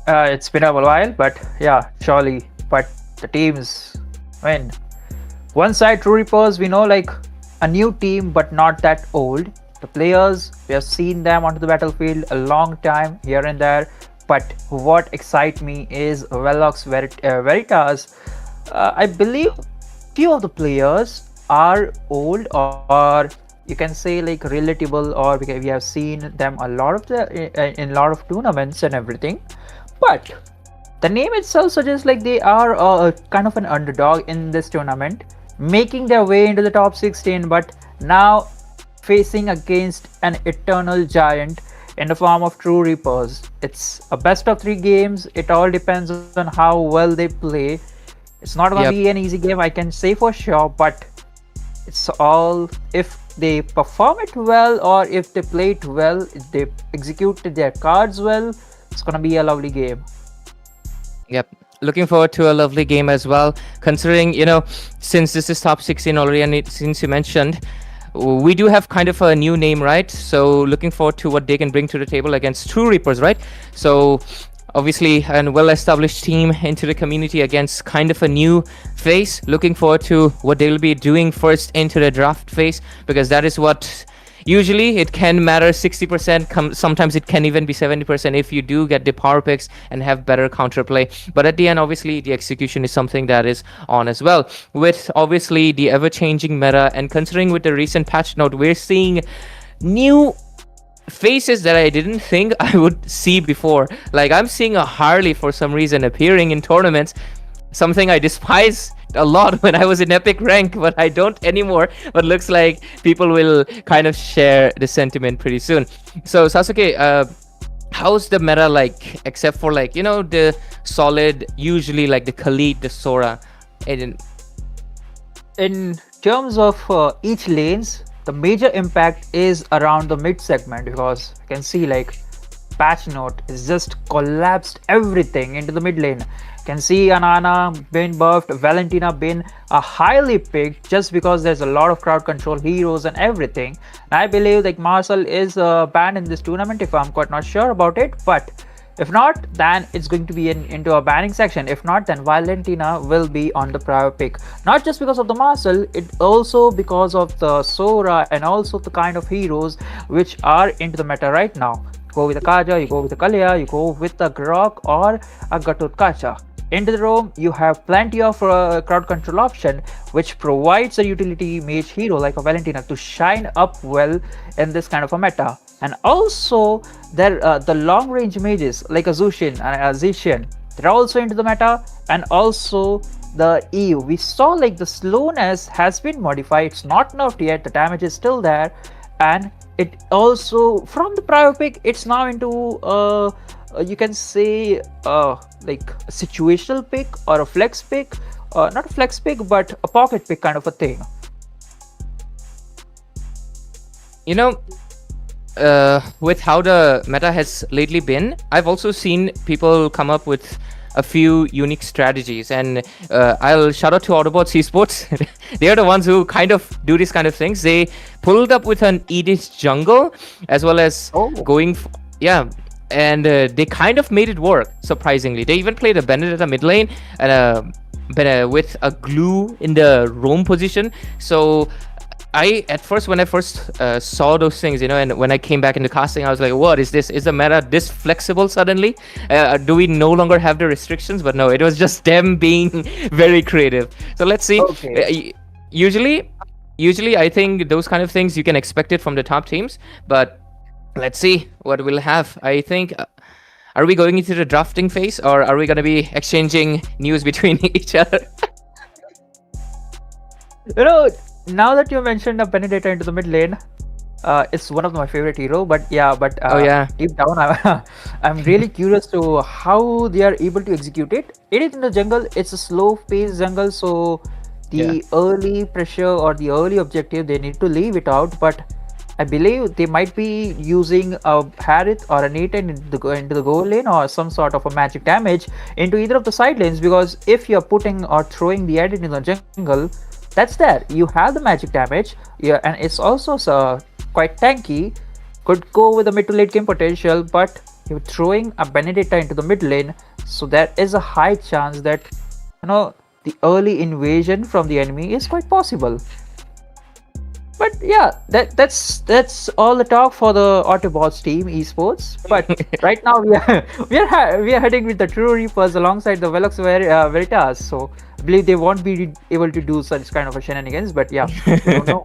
It's been a while, but yeah, surely. But the teams, I mean, one side True Reapers, we know like a new team, but not that old. The players, we have seen them onto the battlefield a long time here and there. But what excites me is Velox Veritas. I believe few of the players are old, or you can say like relatable, or we have seen them a lot of in a lot of tournaments and everything. But the name itself suggests like they are kind of an underdog in this tournament, making their way into the top 16, but now facing against an eternal giant in the form of True Reapers. It's a best of 3 games. It all depends on how well they play. It's not going to be an easy game, I can say for sure, but it's all if they perform it well, or if they play it well, if they executed their cards well, it's going to be a lovely game. Yep. Looking forward to a lovely game as well, considering, you know, since this is top 16 already, and since you mentioned, we do have kind of a new name, right? So looking forward to what they can bring to the table against True Reapers, right? So obviously a well-established team into the community against kind of a new face. Looking forward to what they'll be doing first into the draft phase, because that is what usually it can matter 60%. Sometimes it can even be 70% if you do get the power picks and have better counterplay. But at the end, obviously, the execution is something that is on as well. With obviously the ever-changing meta, and considering with the recent patch note, we're seeing new faces that I didn't think I would see before. Like, I'm seeing a Harley for some reason appearing in tournaments, something I despise a lot when I was in epic rank, but I don't anymore. But looks like people will kind of share the sentiment pretty soon. So Sasuke, how's the meta like, except for like, you know, the solid, usually like the Khalid, the Sora? In terms of each lanes, the major impact is around the mid segment, because you can see like patch note is just collapsed everything into the mid lane. Can see Anana been buffed, Valentina been highly picked, just because there's a lot of crowd control heroes and everything. And I believe like Marcel is banned in this tournament, if I'm quite not sure about it, but if not, then it's going to be into a banning section. If not, then Valentina will be on the prior pick. Not just because of the Marcel, it also because of the Sora and also the kind of heroes which are into the meta right now. You go with a Kaja, you go with a Kalia, you go with a Grok or a Gatut Kacha. Into the roam, you have plenty of crowd control option, which provides a utility mage hero like a Valentina to shine up well in this kind of a meta. And also, there the long range mages like a Zushin and a Zishan, they're also into the meta. And also the EU, we saw like the slowness has been modified. It's not nerfed yet, the damage is still there, and it also from the prior pick, it's now into you can say like a situational pick or a flex pick, not a flex pick but a pocket pick kind of a thing. You know, with how the meta has lately been, I've also seen people come up with a few unique strategies, and I'll shout out to Autobots Esports. They are the ones who kind of do these kind of things. They pulled up with an Edith jungle as well as going and they kind of made it work, surprisingly. They even played a Benedetta mid lane and with a glue in the roam position. So at first when I saw those things, you know, and when I came back into casting, I was like, what is this? Is the meta this flexible suddenly? Do we no longer have the restrictions? But no, it was just them being very creative. So let's see. Usually I think those kind of things you can expect it from the top teams, but let's see what we'll have. I think, are we going into the drafting phase, or are we going to be exchanging news between each other? You know, now that you mentioned a Benedetta into the mid lane, It's one of my favorite hero, but yeah, Oh, yeah. deep down, I'm really curious to how they are able to execute it. It is in the jungle. It's a slow-paced jungle, so the early pressure or the early objective they need to leave it out. But I believe they might be using a Harith or a Nathan into the goal lane or some sort of a magic damage into either of the side lanes, because if you're putting or throwing the edit in the jungle, that's there. You have the magic damage, and it's also quite tanky. Could go with the mid to late game potential, but you're throwing a Benedetta into the mid lane, so there is a high chance that the early invasion from the enemy is quite possible. But yeah, that's all the talk for the Autobots team esports. But right now we are heading with the True Reapers alongside the Velox Veritas. So I believe they won't be able to do such kind of a shenanigans. But yeah, we don't know.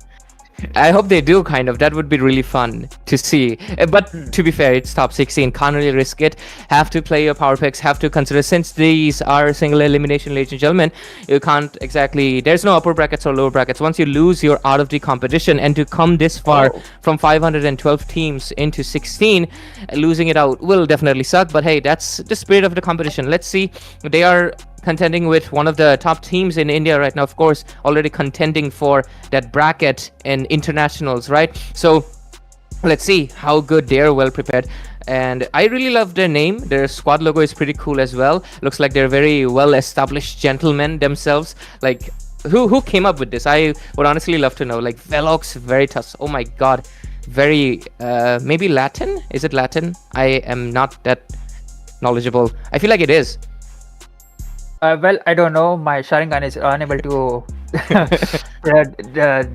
I hope they do, kind of. That would be really fun to see. But to be fair, it's top 16. Can't really risk it. Have to play your power picks. Have to consider, since these are single elimination, ladies and gentlemen, you can't exactly... There's no upper brackets or lower brackets. Once you lose, you're out of the competition. And to come this far from 512 teams into 16, losing it out will definitely suck. But hey, that's the spirit of the competition. Let's see. They are contending with one of the top teams in India right now, of course, already contending for that bracket in internationals, right? So let's see how good they're well prepared. And I really love their name. Their squad logo is pretty cool as well. Looks like they're very well established gentlemen themselves. Like, who came up with this? I would honestly love to know. Like, Velox Veritas, oh my god, very maybe Latin? Is it Latin? I am not that knowledgeable. I feel like it is. Well, I don't know. My Sharingan is unable to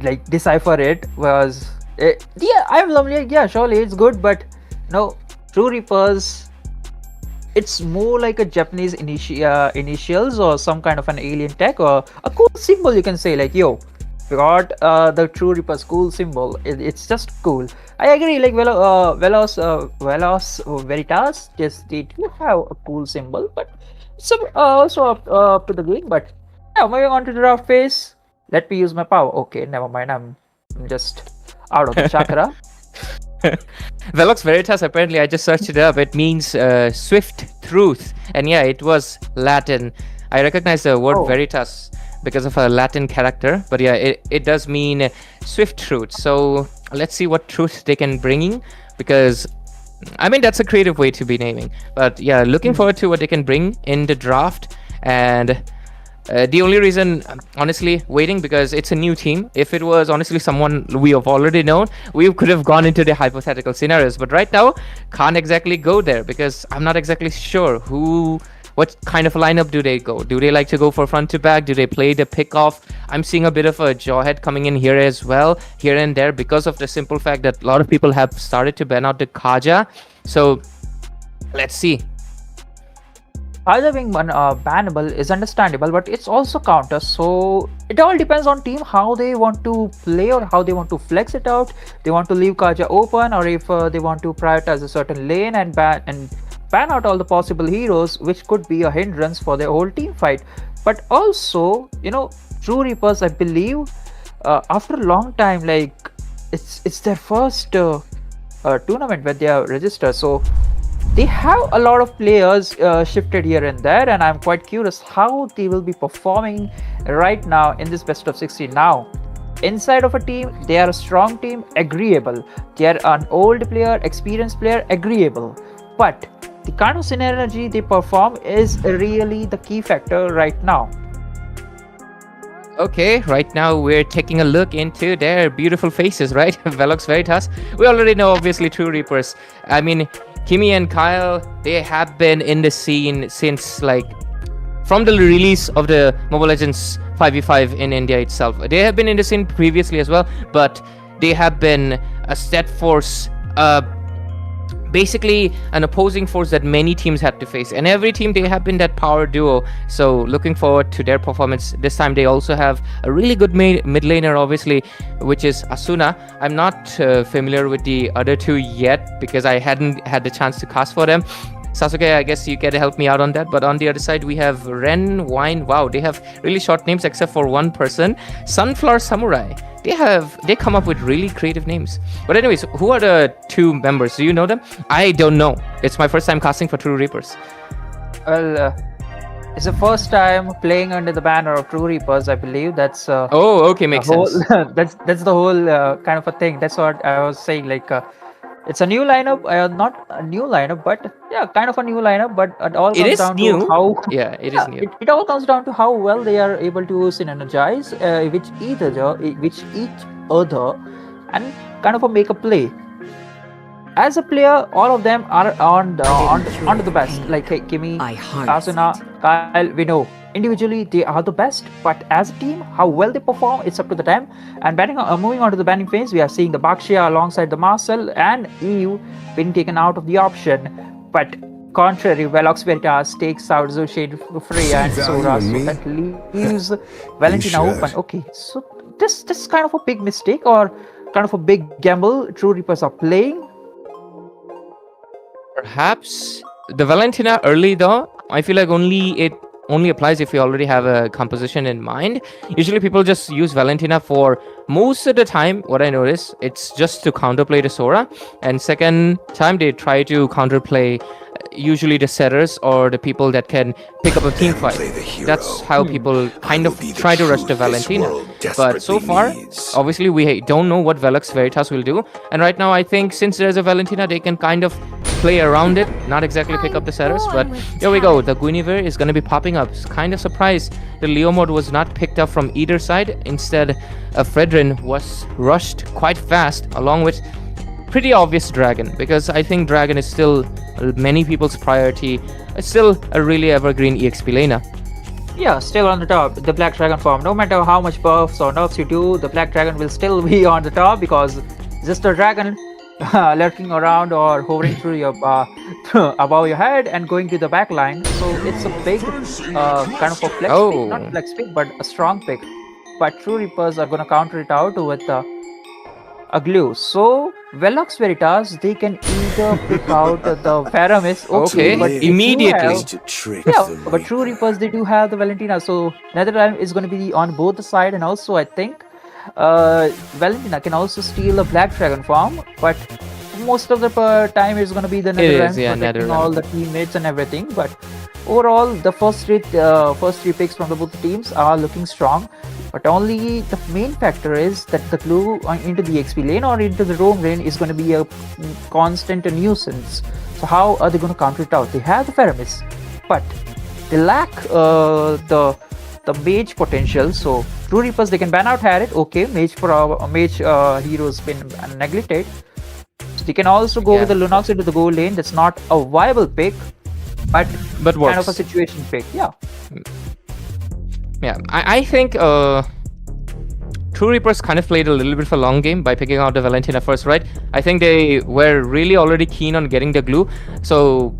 like decipher it. Yeah, I'm lovely. Yeah, surely it's good, but no, True Reapers. It's more like a Japanese initials or some kind of an alien tech or a cool symbol, you can say. Like, yo, we got the True Reapers cool symbol. It's just cool. I agree. Like Velos Veritas, just they do have a cool symbol, but it's also up to the game. But yeah, moving on to the draft phase. Let me use my power. Okay, never mind. I'm just out of the chakra. Velox Veritas, apparently I just searched it up. It means swift truth. And yeah, it was Latin. I recognize the word Veritas because of a Latin character. But yeah, it does mean swift truth. So let's see what truth they can bring in, because I mean, that's a creative way to be naming. But yeah, looking forward to what they can bring in the draft. And the only reason, honestly, waiting, because it's a new team. If it was honestly someone we have already known, we could have gone into the hypothetical scenarios. But right now, can't exactly go there, because I'm not exactly sure what kind of a lineup do they go. Do they like to go for front to back? Do they play the pick-off? I'm seeing a bit of a jawhead coming in here as well, here and there, because of the simple fact that a lot of people have started to ban out the Kaja. So let's see. Kaja being bannable is understandable, but it's also counter. So it all depends on team how they want to play or how they want to flex it out. They want to leave Kaja open, or if they want to prioritize a certain lane and ban out all the possible heroes, which could be a hindrance for their whole team fight. But also, True Reapers, I believe, after a long time, like it's their first tournament where they are registered. So they have a lot of players shifted here and there, and I'm quite curious how they will be performing right now in this best of 16. Now, inside of a team, they are a strong team, agreeable. They are an old player, experienced player, agreeable. But the kind of synergy they perform is really the key factor right now. Okay, right now we're taking a look into their beautiful faces, right? Velox Veritas. We already know, obviously, True Reapers. I mean, Kimi and Kyle, they have been in the scene since, like, from the release of the MOBA Legends 5v5 in India itself. They have been in the scene previously as well, but they have been a stead force, basically an opposing force that many teams had to face, and every team they have been that power duo. So looking forward to their performance. This time they also have a really good mid laner, obviously, which is Asuna. I'm not familiar with the other two yet, because I hadn't had the chance to cast for them. Sasuke, I guess you can help me out on that. But on the other side, we have Ren, Wine. Wow, they have really short names except for one person. Sunflower Samurai. They come up with really creative names. But anyways, who are the two members? Do you know them? I don't know. It's my first time casting for True Reapers. Well, it's the first time playing under the banner of True Reapers, I believe. That's oh, okay, makes sense. that's the whole kind of a thing. That's what I was saying. Like, it's a new lineup, not a new lineup, but yeah, kind of a new lineup. But it all comes down to how it is new. It all comes down to how well they are able to synergize with each other, and kind of make a play. As a player, all of them are on the best. Like Kimi, Asuna, Kyle, we know individually they are the best, but as a team, how well they perform, it's up to the them. And moving on to the banning phase, we are seeing the Bakshia alongside the Marcel and EU being taken out of the option. But contrary, Velox Veritas takes out Zushade, Freya, and Sora, so that leaves Valentina open. Okay, so this is kind of a big mistake or kind of a big gamble True Reapers are playing. Perhaps the Valentina early though, I feel like it only applies if you already have a composition in mind. Usually people just use Valentina for most of the time. What I notice, it's just to counterplay the Sora, and second time they try to counterplay usually the setters or the people that can pick up a team fight. That's how people kind of try to rush the Valentina. But so far, obviously we don't know what Velox Veritas will do, and right now I think since there's a Valentina, they can kind of play around it, not exactly pick up the setters. But here we go, the Guinevere is going to be popping up. Kind of surprised the Leo mode was not picked up from either side. Instead, Fredrin was rushed quite fast along with pretty obvious Dragon, because I think Dragon is still many people's priority. It's still a really evergreen EXP laner. Yeah, still on the top, the Black Dragon form. No matter how much buffs or nerfs you do, the Black Dragon will still be on the top, because just a dragon lurking around or hovering through your above your head and going to the back line. So it's a big kind of a flex pick, not flex pick, but a strong pick. But True Reapers are gonna counter it out with a glue. So Velox Veritas, they can either pick out the Paramis, but immediately. But True Reapers, they do have the Valentina, so Netherlands is going to be on both the side, and also I think Valentina can also steal a Black Dragon form, but most of the time it's going to be the Netherlands protecting all the teammates and everything. But overall, the first three picks from both teams are looking strong. But only the main factor is that the glue into the XP lane or into the roam lane is going to be a constant nuisance. So how are they going to counter it out? They have the Feramis, but they lack the mage potential. So True Reapers, they can ban out Harriet. Okay, mage hero's been neglected. So they can also go with the Lunox into the gold lane. That's not a viable pick, but works. Kind of a situation pick. Yeah, I think True Reapers kind of played a little bit of a long game by picking out the Valentina first, right? I think they were really already keen on getting the glue. So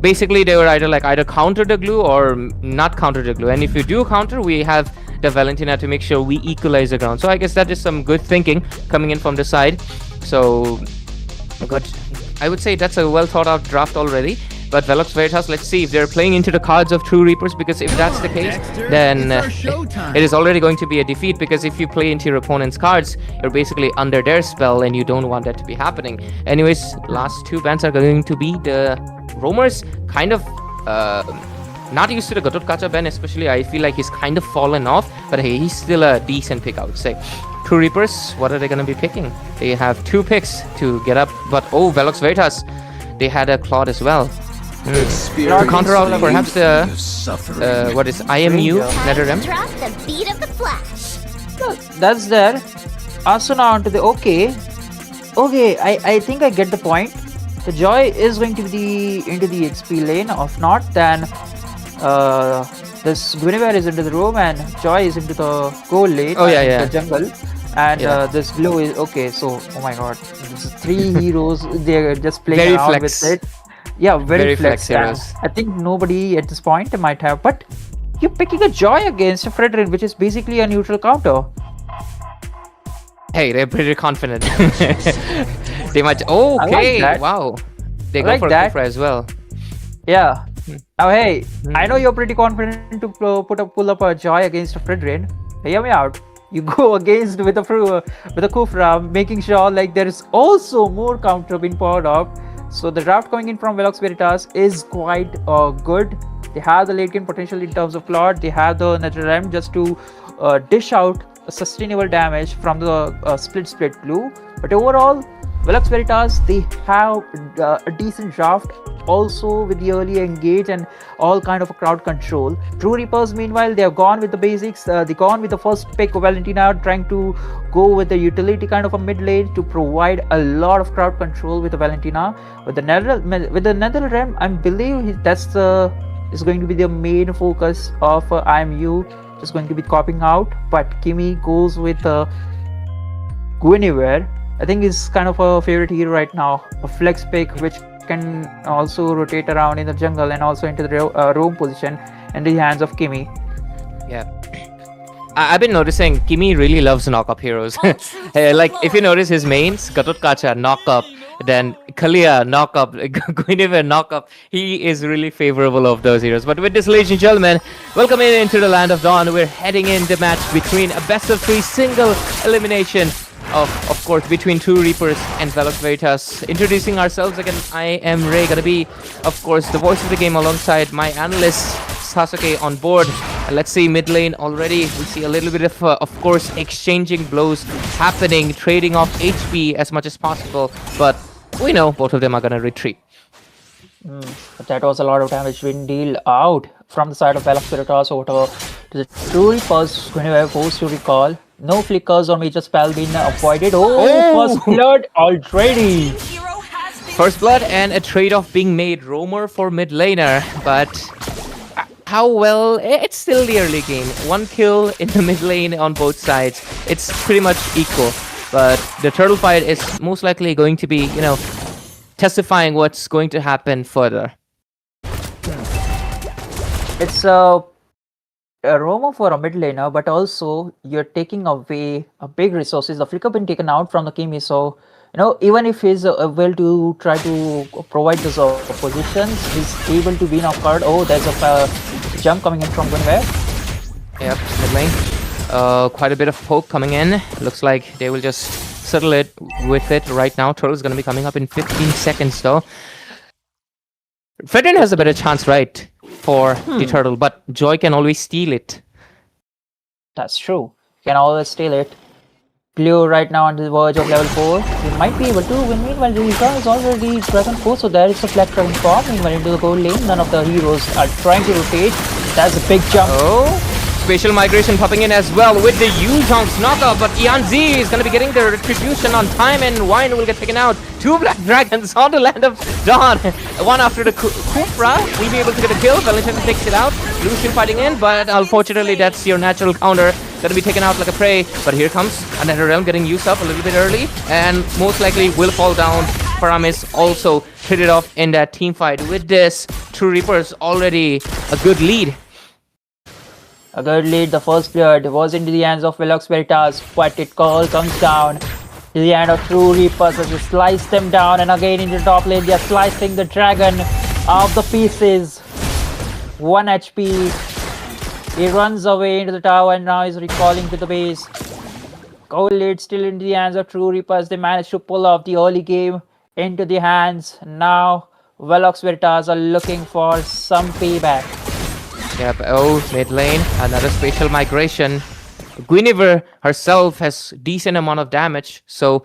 basically they were either counter the glue or not counter the glue. And if you do counter, we have the Valentina to make sure we equalize the ground. So I guess that is some good thinking coming in from the side. So good. I would say that's a well thought out draft already. But Velox Veritas, let's see if they're playing into the cards of True Reapers, because if that's the case, then it is already going to be a defeat, because if you play into your opponent's cards, you're basically under their spell and you don't want that to be happening. Anyways, last two bans are going to be the roamers, kind of not used to the Gatotkacha ban, especially. I feel like he's kind of fallen off, but hey, he's still a decent pick, I would say. True Reapers, what are they going to be picking? They have two picks to get up, but Velox Veritas, they had a Claude as well. To counter out perhaps the what is IMU NetherRealm. The beat of the flash. That's there. Asuna onto the okay. I think I get the point. The Joy is going to be into the XP lane. If not, then this Guinevere is into the room and Joy is into the gold lane. The jungle. And this Glow is okay. So oh my god, this is three heroes. They're just playing very around flex. with it. Yeah, very flex heroes. I think nobody at this point might have, but you're picking a Joy against a Fredrin, which is basically a neutral counter. Hey, they're pretty confident. They might. Okay, wow. They go for a Kufra as well. Yeah. Now, hey, I know you're pretty confident to pull up a Joy against a Fredrin. Hear me out. You go against with a Kufra, making sure like there is also more counter being poured up. So the draft coming in from Velox Veritas is quite good. They have the late game potential in terms of plot. They have the NetherRealm just to dish out sustainable damage from the split blue. But overall, Velox Veritas, they have a decent draft also with the early engage and all kind of a crowd control. True Reapers, meanwhile, they have gone with the basics. They gone with the first pick of Valentina, trying to go with the utility kind of a mid lane to provide a lot of crowd control with the Valentina. With the NetherRealm, I believe that's is going to be the main focus of IMU. Just going to be copying out, but Kimi goes with Guinevere. I think is kind of a favorite hero right now. A flex pick which can also rotate around in the jungle and also into the roam position in the hands of Kimi. Yeah. I've been noticing Kimi really loves knock-up heroes. Like, if you notice his mains, Gatotkacha, knock-up, then Kalia, knock-up, Guinevere, knock-up. He is really favorable of those heroes. But with this, ladies and gentlemen, welcome into the Land of Dawn. We're heading in the match between a best-of-3 single elimination of course, between True Reapers and Velox Veritas. Introducing ourselves again, I am Ray, gonna be, of course, the voice of the game alongside my analyst, Sasuke, on board. And let's see, mid lane already, we see a little bit of course, exchanging blows happening, trading off HP as much as possible, but we know both of them are gonna retreat. But that was a lot of damage being dealt out from the side of Velox Veritas over to the True Reapers. Whenever forced to recall, no flickers or major spell being avoided. First blood already. First blood and a trade-off being made. Roamer for mid laner, but how well? It's still the early game. One kill in the mid lane on both sides. It's pretty much equal, but the turtle fight is most likely going to be, testifying what's going to happen further. It's a Roma for a mid laner, but also you're taking away a big resources. The flicker been taken out from the Kimi, so even if he's able to try to provide those positions, he's able to win off guard. Oh, there's a jump coming in from Guinevere. Yep, mid lane. Quite a bit of poke coming in. Looks like they will just settle it with it right now. Turtle's gonna be coming up in 15 seconds though. Fredrin has a better chance, right, for the turtle, but Joy can always steal it. That's true. Can always steal it. Blue right now on the verge of level 4. He might be able to win. Meanwhile, Rika is already Dragon 4, so there is a flat Dragon form. Meanwhile, into the gold lane, none of the heroes are trying to rotate. That's a big jump. Oh, spatial migration popping in as well with the Yu-Zhong's knockup, but Ian Z is going to be getting the retribution on time, and Wine will get taken out. 2 Black Dragons on the Land of Dawn. One after the Kufra will be able to get a kill. Valentina takes it out. Lucian fighting in, but unfortunately that's your natural counter. Gonna be taken out like a prey, but here comes another realm getting used up a little bit early, and most likely will fall down. Paramis also traded off in that team fight. With this, True Reapers already a good lead. A good lead. The first blood was into the hands of Velox Veritas, but it all comes down to the hand of True Reapers as they slice them down, and again into the top lane they are slicing the dragon of the pieces. 1 HP. He runs away into the tower and now is recalling to the base. Gold lead still into the hands of True Reapers. They managed to pull off the early game into the hands. Now Velox Veritas are looking for some payback. Yep, oh, mid lane, another spatial migration. Guinevere herself has decent amount of damage, so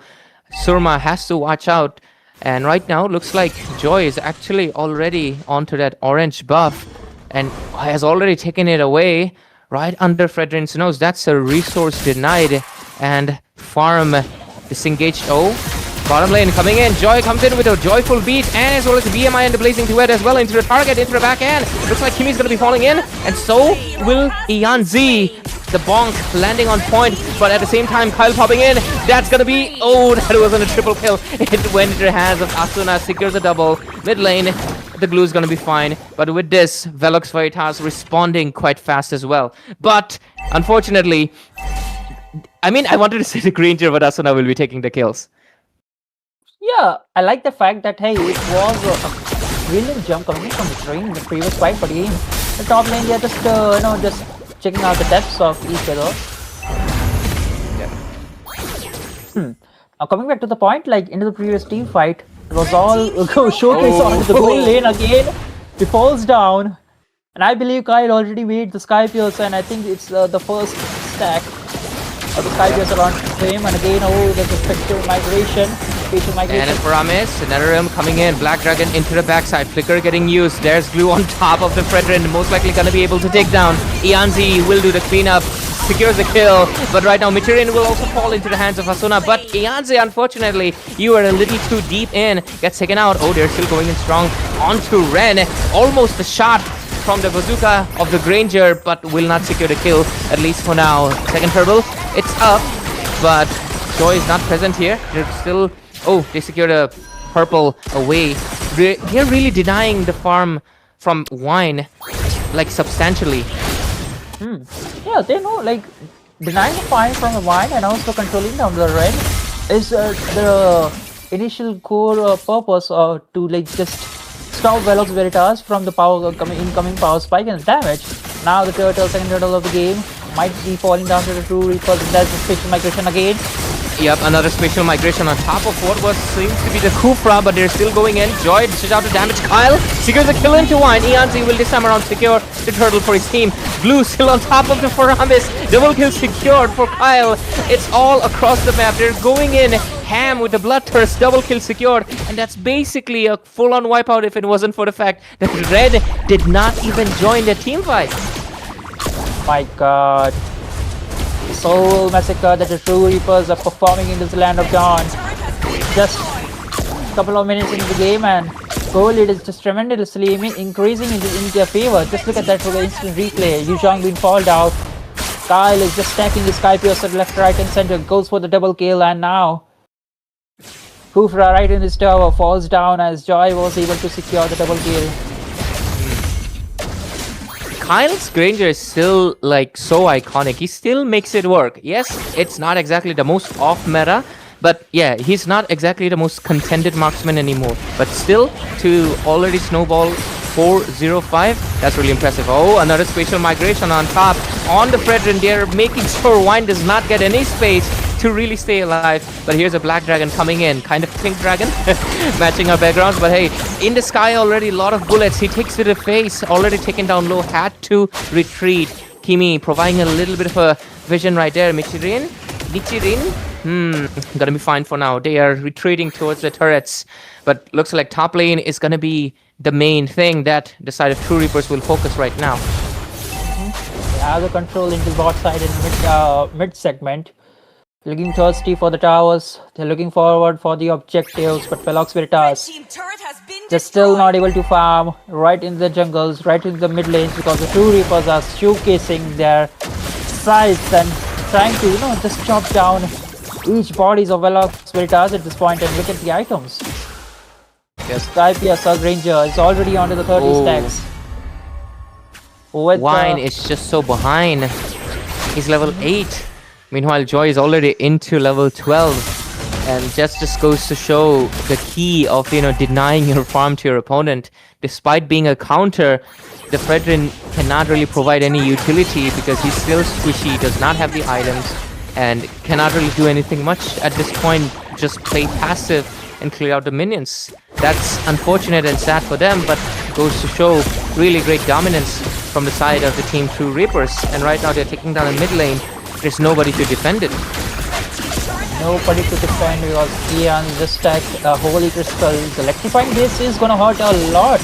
Surma has to watch out. And right now, looks like Joy is actually already onto that orange buff and has already taken it away right under Fredrin's nose. That's a resource denied, and farm disengaged. Oh, bottom lane coming in. Joy comes in with a joyful beat, and as well as the BMI and the blazing duet as well into the target, into the back end. Looks like Kimi's gonna be falling in, and so will Ian Z. The bonk landing on point, but at the same time Kyle popping in. That's gonna be, oh, that wasn't a triple kill. It went into the hands of Asuna. Secures a double. Mid lane, the glue is gonna be fine, but with this, Velox Veritas responding quite fast as well. But unfortunately, I mean, I wanted to say the Granger, but Asuna will be taking the kills. Yeah, I like the fact that, hey, it was brilliant jump coming in from the train in the previous fight, but again, the top lane, they're just, just checking out the depths of each other. Now coming back to the point, like into the previous team fight, it was all showcased onto the gold lane again. He falls down, and I believe Kyle already made the Sky Pierce, and I think it's the first stack of the Sky Pierce around him. And again, there's a spatial migration. And a promise, another realm coming in. Black Dragon into the backside. Flicker getting used. There's Glue on top of the Fredrin. Most likely gonna be able to take down. Ianzi will do the cleanup. Secures the kill. But right now, Michirin will also fall into the hands of Asuna. But Ianzi, unfortunately, you are a little too deep in. Gets taken out. Oh, they're still going in strong onto Ren. Almost a shot from the bazooka of the Granger, but will not secure the kill, at least for now. Second turtle, it's up, but Joy is not present here. They're still... Oh, they secured a purple away. They're really denying the farm from Wine, like, substantially. Yeah, they know, like, denying the farm from the Wine and also controlling down the Red is the initial core purpose to, like, just stop Velox Veritas from the incoming power spike and damage. Now the second turtle of the game, might be falling down to the True Reapers, and there's the spatial migration again. Yep, another spatial migration on top of what seems to be the Kufra, but they're still going in. Joy dishes out to damage Kyle, secures the kill into Wine. Ianzi will this time around secure the turtle for his team. Blue still on top of the Faramis. Double kill secured for Kyle. It's all across the map. They're going in ham with the Bloodthirst, double kill secured, and that's basically a full-on wipeout if it wasn't for the fact that Red did not even join the team fight. My god. Soul Massacre that the True Reapers are performing in this Land of Dawn. Just a couple of minutes into the game and goal lead is just tremendously increasing in their favor. Just look at that for the instant replay. Yuzhong being called out. Kyle is just stacking his Sky Pierce at left, right and center. Goes for the double kill, and now Kufra right in his tower falls down as Joy was able to secure the double kill. Kyle's Granger is still, like, so iconic. He still makes it work. Yes, it's not exactly the most off-meta, but yeah, he's not exactly the most contended marksman anymore. But still, to already snowball 4-0-5, that's really impressive. Oh, another spatial migration on top. On the Fredrin, they're making sure Wine does not get any space to really stay alive. But here's a Black Dragon coming in, kind of pink dragon, matching our backgrounds. But hey, in the sky already, a lot of bullets. He takes to the face, already taken down low, had to retreat. Kimi providing a little bit of a vision right there. Michirin? Gonna be fine for now. They are retreating towards the turrets. But looks like top lane is gonna be the main thing that the side of True Reapers will focus right now. They have the control into bot side in mid segment. Looking thirsty for the towers. They're looking forward for the objectives, but Velox Veritas just still not able to farm right in the jungles, right in the mid lanes, because the True Reapers are showcasing their size and trying to, just chop down each bodies of Velox Veritas at this point. And look at the items. Yes, Sky Pierce Granger is already onto the 30 stacks. With Wine is just so behind. He's level 8. Meanwhile, Joy is already into level 12. And just goes to show the key of, denying your farm to your opponent. Despite being a counter, the Fredrin cannot really provide any utility because he's still squishy, does not have the items, and cannot really do anything much at this point. Just play passive and clear out the minions. That's unfortunate and sad for them, but goes to show really great dominance from the side of the team True Reapers. And right now they're taking down a mid lane. There's nobody to defend it. Nobody to defend because Ian just stacked Holy Crystals. Electrifying this is gonna hurt a lot.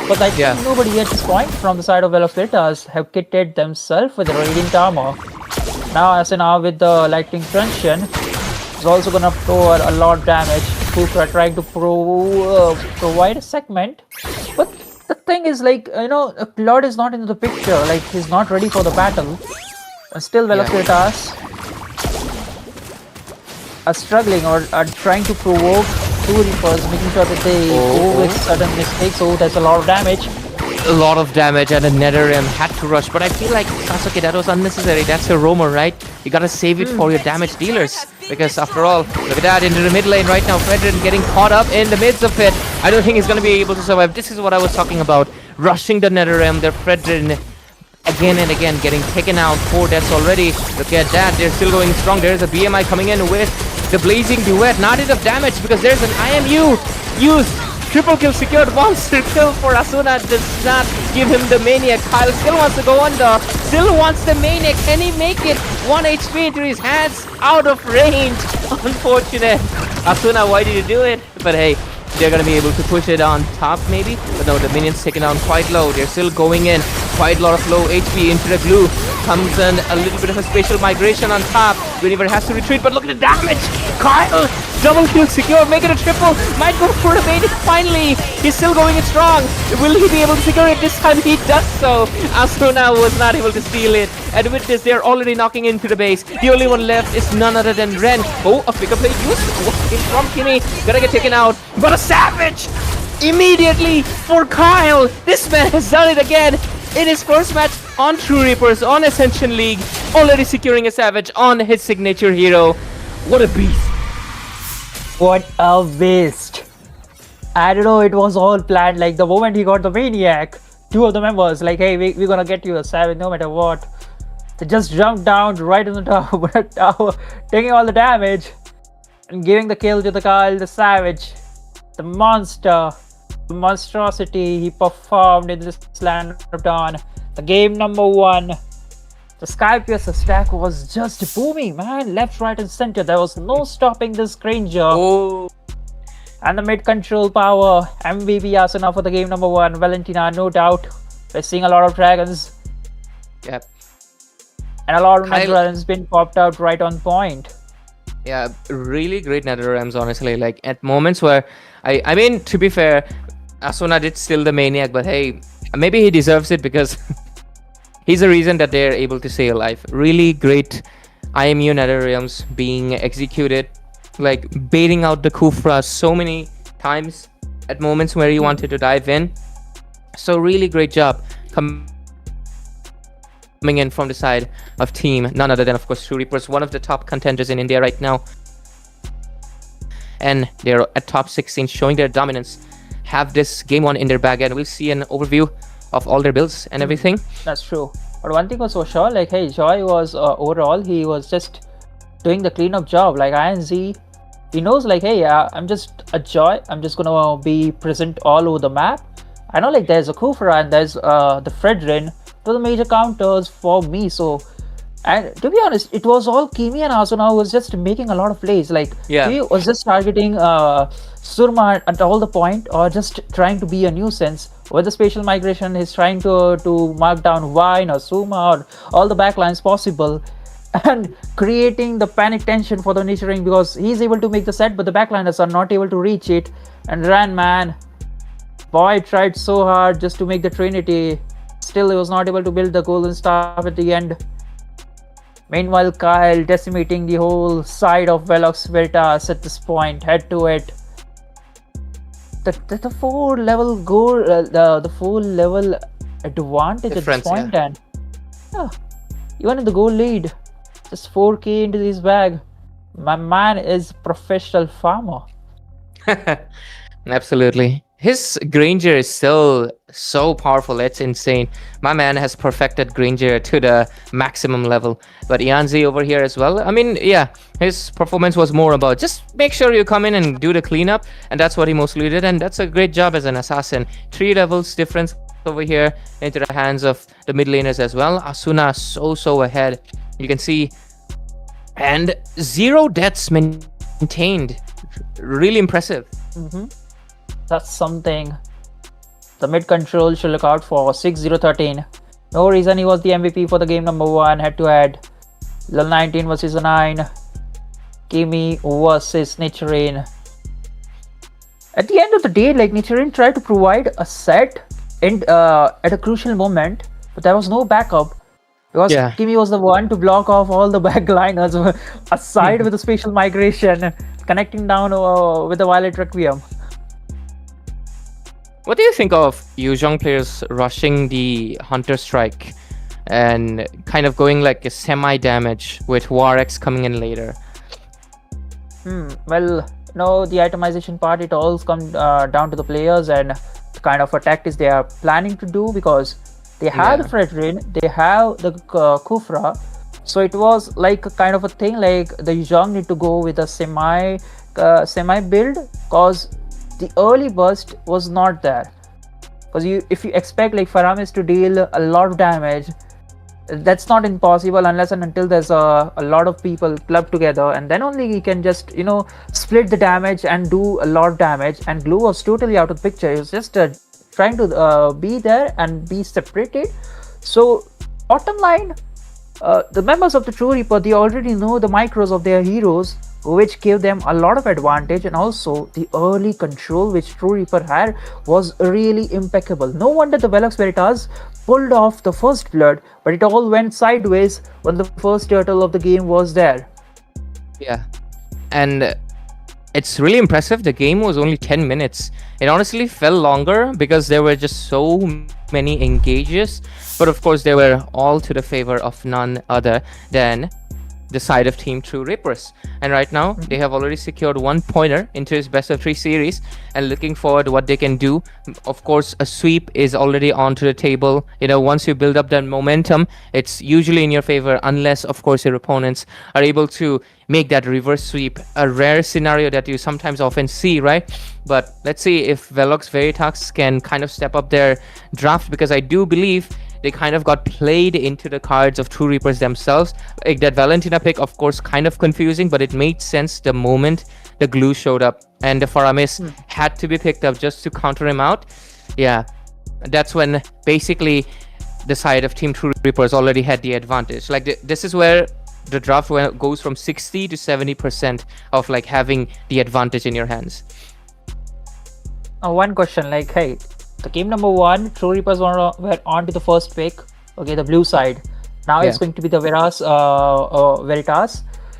But I think nobody at this point from the side of Velox Veritas have kitted themselves with the Radiant Armor. Now Asuna with the Lightning Truncheon is also gonna throw a lot of damage. Kufra trying to provide a segment. But the thing is, like, Lord is not into the picture. Like, he's not ready for the battle. And still Velox Veritas are struggling or are trying to provoke True Reapers, making sure that they go with sudden mistakes. So there's a lot of damage. A lot of damage, and a Netherrealm had to rush. But I feel like, Sasuke, that was unnecessary. That's a roamer, right? You gotta save it for your damage dealers. Because after all, look at that, into the mid lane right now. Fredrin getting caught up in the midst of it. I don't think he's going to be able to survive. This is what I was talking about. Rushing the Nether Realm. They're Fredrin again and again getting taken out. 4 deaths already. Look at that. They're still going strong. There's a BMI coming in with the Blazing Duet. Not enough damage because there's an IMU used. Triple kill secured. Monster kill for Asuna. Does not give him the Maniac. Kyle still wants to go under. Still wants the Maniac. Can he make it? 1 HP into his hands. Out of range. Unfortunate. Asuna, why did you do it? But hey, they're going to be able to push it on top maybe. But no, the minions taken down quite low. They're still going in. Quite a lot of low HP into the glue. Comes in a little bit of a spatial migration on top. Weaver has to retreat, but look at the damage. Kyle, double kill secure, make it a triple. Might go for a Maniac finally. He's still going it strong. Will he be able to secure it this time? He does so. Asuna was not able to steal it. And with this, they're already knocking into the base. The only one left is none other than Ren. Oh, a pick-up play used. Walking from Kimmy. Gonna get taken out. But a Savage! Immediately for Kyle. This man has done it again. In his first match on True Reapers, on Accession League, already securing a Savage on his signature hero. What a beast. What a beast. I don't know, it was all planned. Like the moment he got the Maniac, 2 of the members like, hey, we're gonna get you a Savage no matter what. They just jumped down right in the tower, taking all the damage and giving the kill to the Kyle, the Savage, the monster. The monstrosity he performed in this Land of Dawn. The game number 1. The Skypiercer stack was just booming, man. Left, right, and center. There was no stopping this Granger. Oh. And the mid control power. MVP Asuna for the game number 1. Valentina, no doubt. We're seeing a lot of dragons. Yep. And a lot of Nether Realms been popped out right on point. Yeah, really great Nether Realms, honestly. Like at moments where I mean, to be fair, Asuna did steal the Maniac, but hey, maybe he deserves it because he's the reason that they're able to stay alive. Really great IMU Nether Realms being executed, like baiting out the Kufra so many times at moments where he wanted to dive in. So really great job coming in from the side of team, none other than of course True Reapers, one of the top contenders in India right now. And they're at top 16 showing their dominance. Have this game 1 in their bag, and we'll see an overview of all their builds and everything. That's true. But one thing was for sure, like, hey, Joy was overall, he was just doing the cleanup job. Like INZ, he knows, like, hey, I'm just a Joy. I'm just gonna be present all over the map. I know, like, there's a Kufra and there's the Fredrin. Those are the major counters for me. So, and to be honest, it was all Kimi and Asuna who was just making a lot of plays. Like, he was just targeting Surma at all the point, or just trying to be a nuisance. With the spatial migration, he's trying to mark down Vine or Suma or all the backlines possible, and creating the panic tension for the Nichiren because he's able to make the set, but the backliners are not able to reach it. And Ran, man, boy tried so hard just to make the Trinity. Still, he was not able to build the golden staff at the end. Meanwhile, Kyle decimating the whole side of Velox Veritas at this point, head to head. The 4-level goal, the 4-level advantage at this point, and even in the goal lead, just 4k into his bag. My man is professional farmer. Absolutely. His Granger is still so powerful, it's insane. My man has perfected Granger to the maximum level. But Ianzi over here as well, I mean, yeah, his performance was more about just make sure you come in and do the cleanup, and that's what he mostly did, and that's a great job as an assassin. 3 levels difference over here into the hands of the mid laners as well. Asuna so ahead, you can see, and 0 deaths maintained. Really impressive. That's something. The mid control should look out for. 6-0-13. No reason he was the MVP for the game number 1 head to head. Level 19 versus 9. Kimi versus Nichiren. At the end of the day, like, Nichiren tried to provide a set and at a crucial moment, but there was no backup because Kimi was the one to block off all the backliners aside with the spatial migration, connecting down with the Violet Requiem. What do you think of Yuzhong players rushing the Hunter Strike and kind of going like a semi-damage with War X coming in later? Well, the itemization part, it all comes down to the players and the kind of a tactics they are planning to do, because they have the Fredrin, they have the Kufra. So it was like a kind of a thing, like the young need to go with a semi build, because the early burst was not there. Because if you expect like Faramis to deal a lot of damage, that's not impossible unless and until there's a lot of people clubbed together, and then only he can just split the damage and do a lot of damage. And Glue was totally out of the picture. He was just trying to be there and be separated. So bottom line, the members of the True Reaper, they already know the micros of their heroes, which gave them a lot of advantage, and also the early control which True Reaper had was really impeccable. No wonder the Velox Veritas pulled off the first blood, but it all went sideways when the first turtle of the game was there. Yeah, and it's really impressive. The game was only 10 minutes. It honestly felt longer because there were just so many engages, but of course they were all to the favor of none other than the side of Team True Reapers. And right now they have already secured 1 pointer into his best of 3 series, and looking forward to what they can do. Of course, a sweep is already onto the table. Once you build up that momentum, it's usually in your favor, unless of course your opponents are able to make that reverse sweep, a rare scenario that you sometimes often see, right? But let's see if Velox Veritas can kind of step up their draft, because I do believe they kind of got played into the cards of True Reapers themselves. Like that Valentina pick, of course, kind of confusing, but it made sense the moment the Glue showed up, and the Faramis had to be picked up just to counter him out. Yeah, that's when basically the side of Team True Reapers already had the advantage. Like this is where the draft goes from 60 to 70% of like having the advantage in your hands. One question, like, hey, the game number 1, True Reapers were on to the first pick. Okay, the blue side. Now it's going to be the Veritas.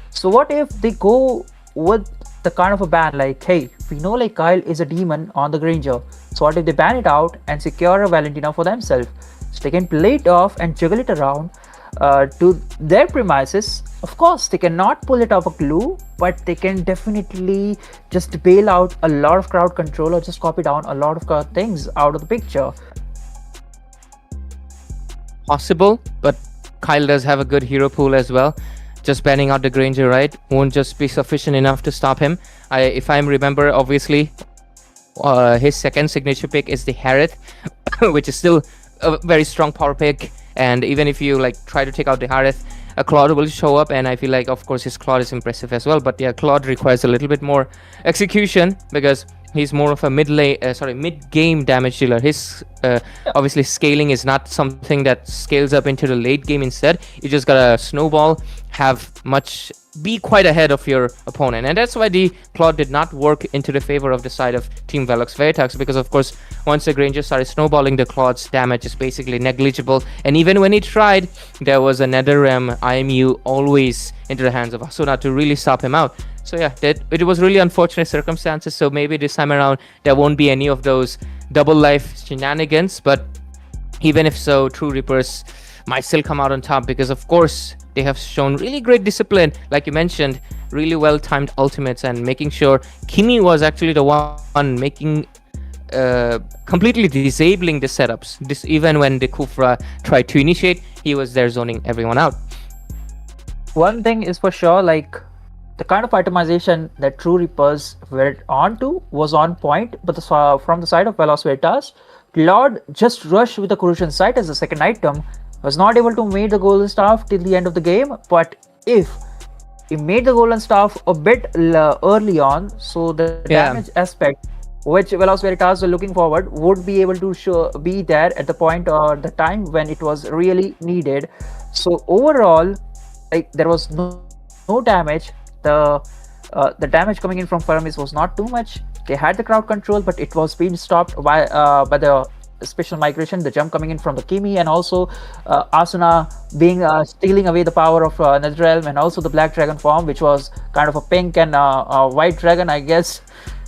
So what if they go with the kind of a ban, like, hey, we know like Kyle is a demon on the Granger. So what if they ban it out and secure a Valentina for themselves? So they can play it off and juggle it around to their premises. Of course, they cannot pull it off a Glue, but they can definitely just bail out a lot of crowd control, or just copy down a lot of things out of the picture. Possible, but Kyle does have a good hero pool as well. Just banning out the Granger, right, won't just be sufficient enough to stop him. If I remember, obviously, his second signature pick is the Harith, which is still a very strong power pick. And even if you like try to take out the Harith, a Claude will show up, and I feel like of course his Claude is impressive as well. But yeah, Claude requires a little bit more execution because he's more of a mid-game damage dealer. His obviously scaling is not something that scales up into the late game. Instead, you just gotta snowball, be quite ahead of your opponent, and that's why the Claude did not work into the favor of the side of Team Velox Veritas, because of course once the Granger started snowballing, the Claude's damage is basically negligible. And even when he tried, there was a NetherRealm IMU always into the hands of Asuna to really stop him out. So yeah, it was really unfortunate circumstances. So maybe this time around there won't be any of those double life shenanigans, but even if so, True Reapers might still come out on top, because of course they have shown really great discipline, like you mentioned, really well timed ultimates, and making sure Kimi was actually the one making completely disabling the setups. Even when the Kufra tried to initiate, he was there zoning everyone out. One thing is for sure, like the kind of itemization that True Reapers were onto was on point, but from the side of Velox Veritas, Claude just rushed with the Corrosion Sight as the second item, was not able to make the Golden Staff till the end of the game. But if he made the Golden Staff a bit early on, so the damage aspect which Velox Veritas were looking forward would be able to be there at the point or the time when it was really needed. So overall, like, there was no damage. The damage coming in from Faramis was not too much. They had the crowd control, but it was being stopped by the special migration, the jump coming in from the Kimi, and also Asuna being stealing away the power of NetherRealm, and also the Black Dragon form, which was kind of a pink and white dragon, I guess.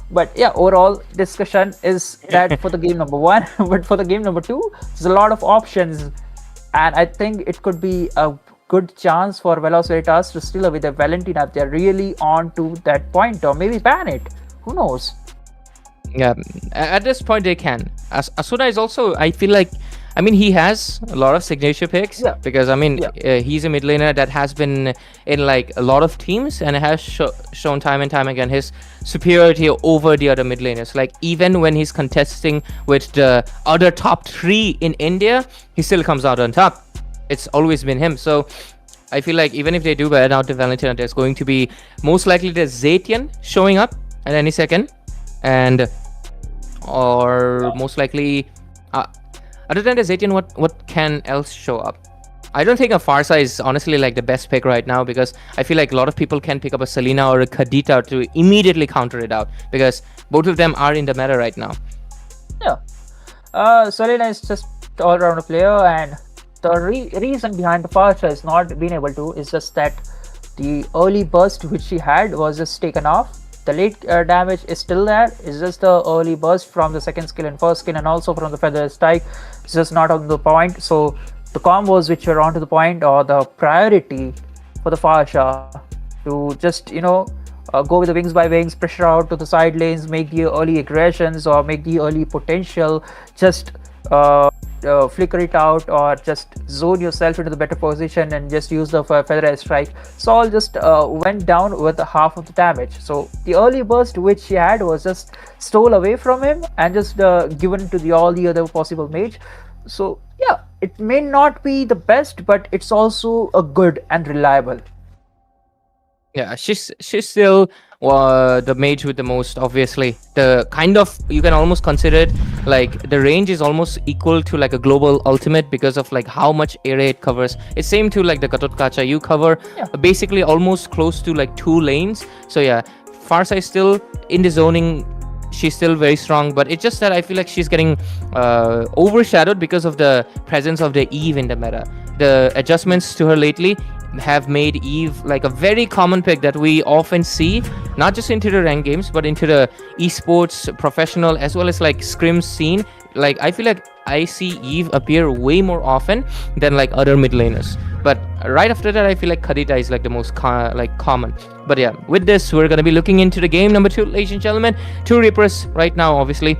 But yeah, overall discussion is that for the game number 1, but for the game number 2, there's a lot of options, and I think it could be a good chance for Veloz Veritas to steal away the Valentina if they're really on to that point, or maybe ban it. Who knows? Yeah, at this point they can. Asuna is also, I feel like, I mean, he has a lot of signature picks because, I mean, he's a mid laner that has been in like a lot of teams and has shown time and time again his superiority over the other mid laners. Like, even when he's contesting with the other top 3 in India, he still comes out on top. It's always been him. So I feel like even if they do ban out the Valentina, there's going to be most likely the Zetian showing up at any second, and or most likely other than the Zetian, what can else show up? I don't think a Farsa is honestly like the best pick right now, because I feel like a lot of people can pick up a Selena or a Kadita to immediately counter it out, because both of them are in the meta right now. Yeah, Selena is just all-round player, and the reason behind the Farsa is not being able to is just that the early burst which she had was just taken off. The late damage is still there. It's just the early burst from the second skill and first skill, and also from the feather strike. It's just not on the point. So the combos which are onto the point, or the priority for the Farsha to just, you know, go with the wings by wings, pressure out to the side lanes, make the early aggressions or make the early potential, just flicker it out, or just zone yourself into the better position and just use the feather strike. So all just went down with half of the damage. So the early burst which he had was just stole away from him and just given to all the other possible mage. So yeah, it may not be the best, but it's also a good and reliable. Yeah, she's still the mage with the most, obviously. The kind of, you can almost consider it like the range is almost equal to like a global ultimate because of like how much area it covers. It's same to like the Katotkacha. You cover basically almost close to like 2 lanes. So yeah, Farsa is still in the zoning. She's still very strong, but it's just that I feel like she's getting overshadowed because of the presence of the Eve in the meta. The adjustments to her lately have made Eve like a very common pick that we often see, not just into the ranked games, but into the esports, professional, as well as like scrim scene. Like, I feel like I see Eve appear way more often than like other mid laners. But right after that, I feel like Kadita is like the most common. But yeah, with this, we're gonna be looking into the game number 2, ladies and gentlemen. 2 Reapers right now, obviously.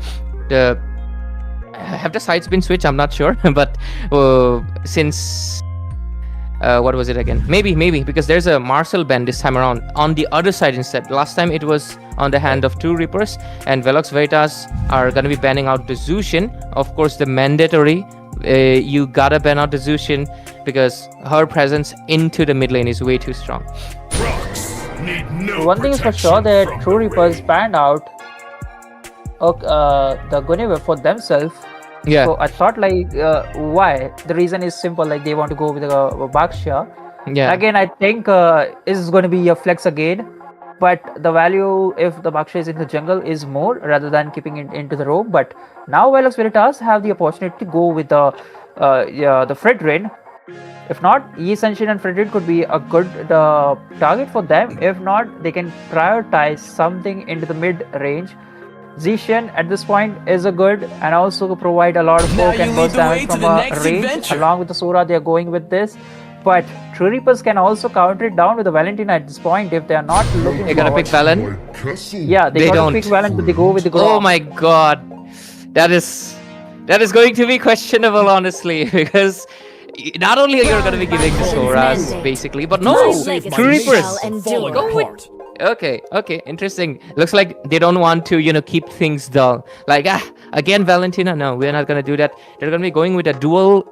Have the sides been switched? I'm not sure, but since what was it again? Maybe because there's a Marcel band this time around on the other side instead. Last time it was on the hand of 2 Reapers, and Velox Veritas are gonna be banning out the Zushin. Of course, the mandatory. You gotta ban out the Zushin because her presence into the mid lane is way too strong. One thing is for sure that 2 Reapers banned out the Guinevere for themselves. Yeah. So I thought like, why? The reason is simple, like they want to go with a Baksha. Yeah. Again, I think is going to be a flex again, but the value if the Baksha is in the jungle is more rather than keeping it into the roam. But now Velox Veritas have the opportunity to go with the Fredrin. If not, Ascension and Fredrin could be a good target for them. If not, they can prioritize something into the mid range. Zishan at this point is a good, and also provide a lot of poke and burst damage from a range. Along with the Sora, they are going with this. But True Reapers can also counter it down with the Valentina at this point if they are not looking. They're gonna pick Valen? Yeah, they don't pick Valen, but they go with the Oh my god, that is going to be questionable, honestly, because not only are you gonna be giving the Soras basically, but no, True Reapers. Go with. Okay, interesting. Looks like they don't want to, keep things dull. Like, again, Valentina, no, we're not gonna do that. They're gonna be going with a dual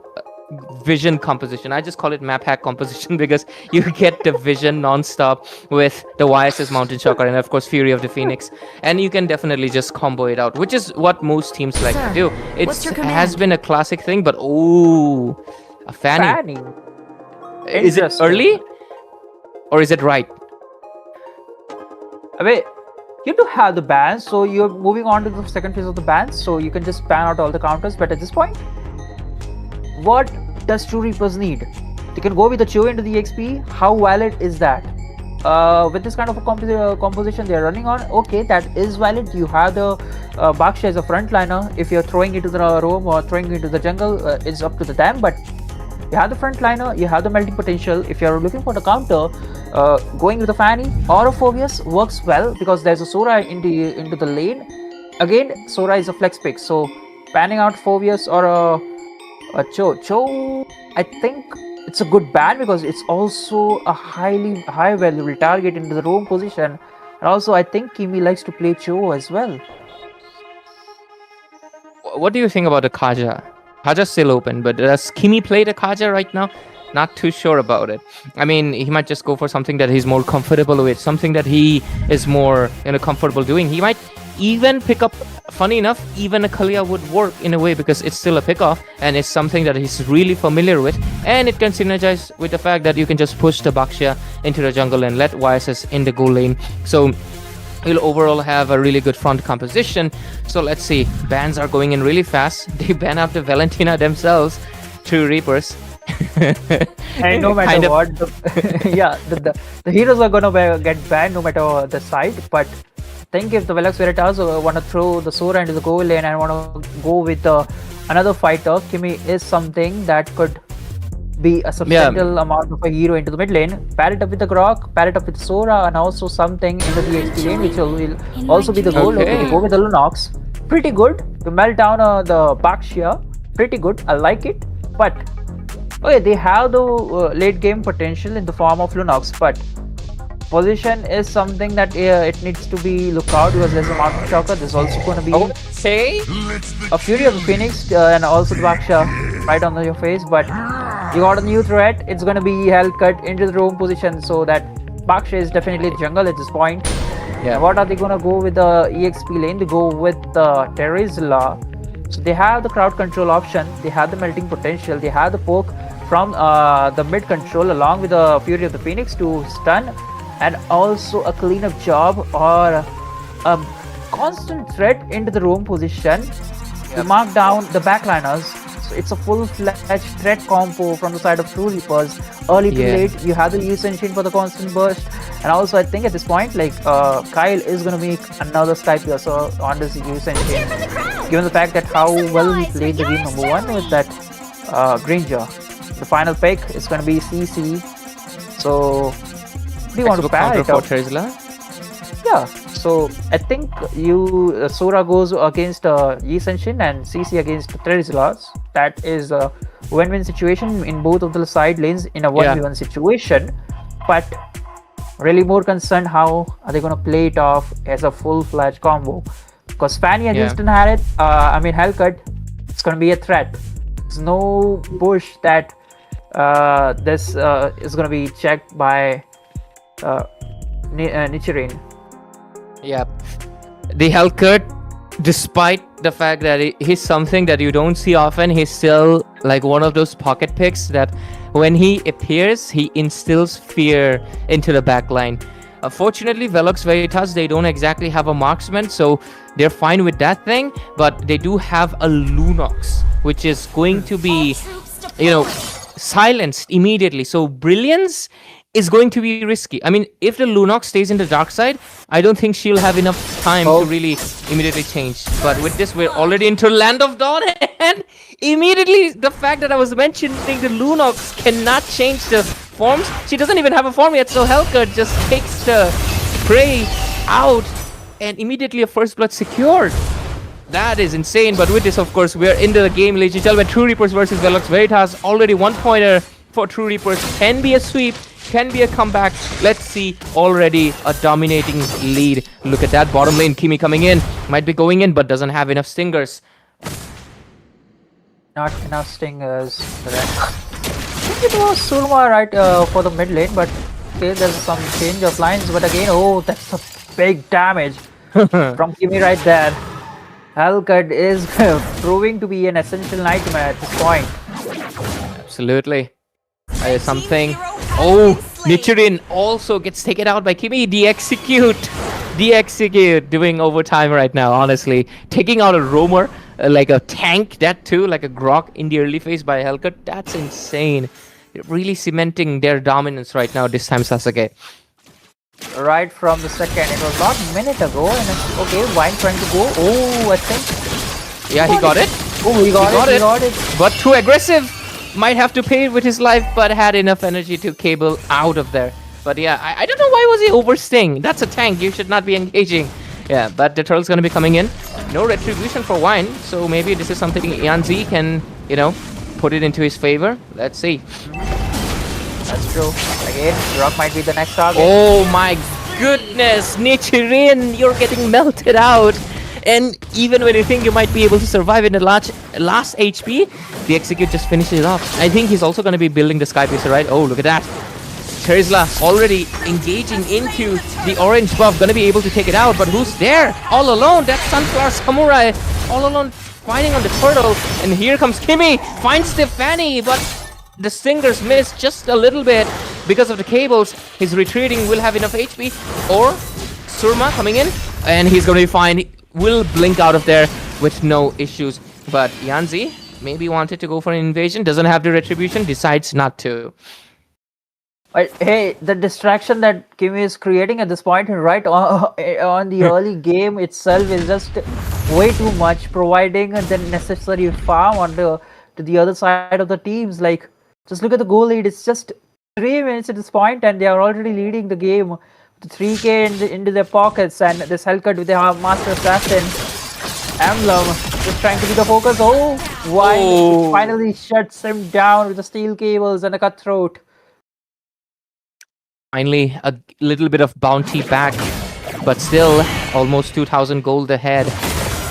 vision composition. I just call it map hack composition because you get the vision non-stop with the YSS Mountain Shocker and of course Fury of the Phoenix, and you can definitely just combo it out, which is what most teams like to do. It has been a classic thing, but a Fanny. Is it early or is it right? I mean, you do have the bans, so you're moving on to the second phase of the bans, so you can just ban out all the counters. But at this point, what does True Reapers need? They can go with the Cho into the XP. How valid is that? With this kind of a composition they are running on, okay, that is valid. You have the Baksha as a frontliner. If you're throwing into the roam or throwing into the jungle, it's up to them. But You have the frontliner, you have the melting potential. If you're looking for the counter, going with the Fanny or a Phobius works well because there's a Sora into the lane. Again, Sora is a flex pick, so panning out Phobius or a Cho, I think it's a good ban because it's also a high valuable target into the roam position. And also, I think Kimi likes to play Cho as well. What do you think about the Kaja? Kaja's still open, but does Kimi play the Kaja right now? Not too sure about it. I mean, he might just go for something that he's more comfortable with, something that he is more comfortable doing. He might even pick up, funny enough, even a Kalia would work in a way because it's still a pickoff and it's something that he's really familiar with, and it can synergize with the fact that you can just push the Baxia into the jungle and let YSS in the goal lane. So he'll overall have a really good front composition. So let's see, bans are going in really fast. They ban out the Valentina themselves, True Reapers. And no matter what, the heroes are gonna get banned no matter the side. But I think if the Velox Veritas want to throw the Sora into the goal lane and want to go with another fighter, Kimi is something that could be a substantial amount of a hero into the mid lane. Pair it up with the Grok, pair it up with Sora, and also something in the DHP lane, which will also be the goal. Okay, they go with the Lunox. Pretty good to melt down the Baxia. Pretty good. I like it. But okay, they have the late game potential in the form of Lunox, but position is something that it needs to be looked out because there's a Mountain Shocker. There's also going to be a Fury of the Phoenix and also the Baxia right on your face. But you got a new threat. It's going to be Hellcut into the roam position, so that Baxia is definitely the jungle at this point. Yeah. What are they going to go with the EXP lane? They go with the Terizla. So they have the crowd control option. They have the melting potential. They have the poke from the mid control along with the Fury of the Phoenix to stun, and also a cleanup job or a constant threat into the roam position to mark down the backliners. So it's a full-fledged threat combo from the side of True Reapers. Early to late, you have the Ascension for the constant burst, and also I think at this point, like Kyle is gonna make another Sky Piercer on this Ascension, given the fact that how well he played the game number 1 with that Granger. The final pick is gonna be CC. So do you want to pair it up? Yeah, so I think Sora goes against Ascension and CC against Terizlas. That is a win-win situation in both of the side lanes in a 1v1 situation. But really more concerned how are they going to play it off as a full-fledged combo. Because Fanny against Hellcut, it's going to be a threat. There's no push that this is going to be checked by Nichirin. Yeah, the Hellcut, despite the fact that he's something that you don't see often, he's still like one of those pocket picks that when he appears, he instills fear into the backline. Fortunately, Velox Veritas, they don't exactly have a marksman, so they're fine with that thing, but they do have a Lunox, which is going to be, silenced immediately. So Brilliance is going to be risky. I mean, if the Lunox stays in the dark side, I don't think she'll have enough time to really immediately change. But with this, we're already into Land of Dawn, and immediately the fact that I was mentioning the Lunox cannot change the forms. She doesn't even have a form yet, so Hellcut just takes the prey out, and immediately a first blood secured. That is insane. But with this, of course, we're into the game, ladies and gentlemen. True Reapers versus Velox Veritas. Already 1-pointer for True Reapers. Can be a sweep. Can be a comeback. Let's see, already a dominating lead. Look at that bottom lane. Kimi coming in. Might be going in, but doesn't have enough stingers. Not enough stingers. I think it was Surma right for the mid lane, but okay, there's some change of lines. But again, that's a big damage from Kimi right there. Hellcut is proving to be an essential nightmare at this point. Absolutely. Something. Nichirin also gets taken out by Kimi. The execute doing overtime right now, honestly. Taking out a roamer, like a tank, that too, like a Grok in the early phase by Hellcut. That's insane. They're really cementing their dominance right now this time, Sasuke. Right from the second, it was not a minute ago, and okay, Vine trying to go. I think. Yeah, he got it. He got it. But too aggressive. might have to pay it with his life, but had enough energy to cable out of there. But yeah, I don't know why was he overstaying. That's a tank. You should not be engaging. Yeah, but the turtle's going to be coming in. No retribution for Wine, so maybe this is something Yanzi can, you know, put it into his favor. Let's see. That's true. Again, Rock might be the next target. Oh my goodness, Nichirin, you're getting melted out. And even when you think you might be able to survive in the last HP, the Execute just finishes it off. I think he's also going to be building the Sky Piercer, right? Oh, look at that. Terizla already engaging into the orange buff, going to be able to take it out. But who's there? All alone, that's Sunflower Samurai. All alone fighting on the turtle. And here comes Kimmy, finds Stefani, but the Stingers miss just a little bit because of the cables. He's retreating, will have enough HP. Or Surma coming in, and he's going to be fine. Will blink out of there with no issues. But Yanzi maybe wanted to go for an invasion, doesn't have the retribution, decides not to. But hey, the distraction that Kimi is creating at this point, right on the early game itself, is just way too much, providing the necessary farm on to the other side of the teams. Like, just look at the goal lead. It's just 3 minutes at this point, and they are already leading the game. With 3k into their pockets, and this Hellcut with the Master Assassin emblem just trying to be the focus. Oh, why finally shuts him down with the steel cables and a cutthroat. Finally, a little bit of bounty back, but still almost 2,000 gold ahead.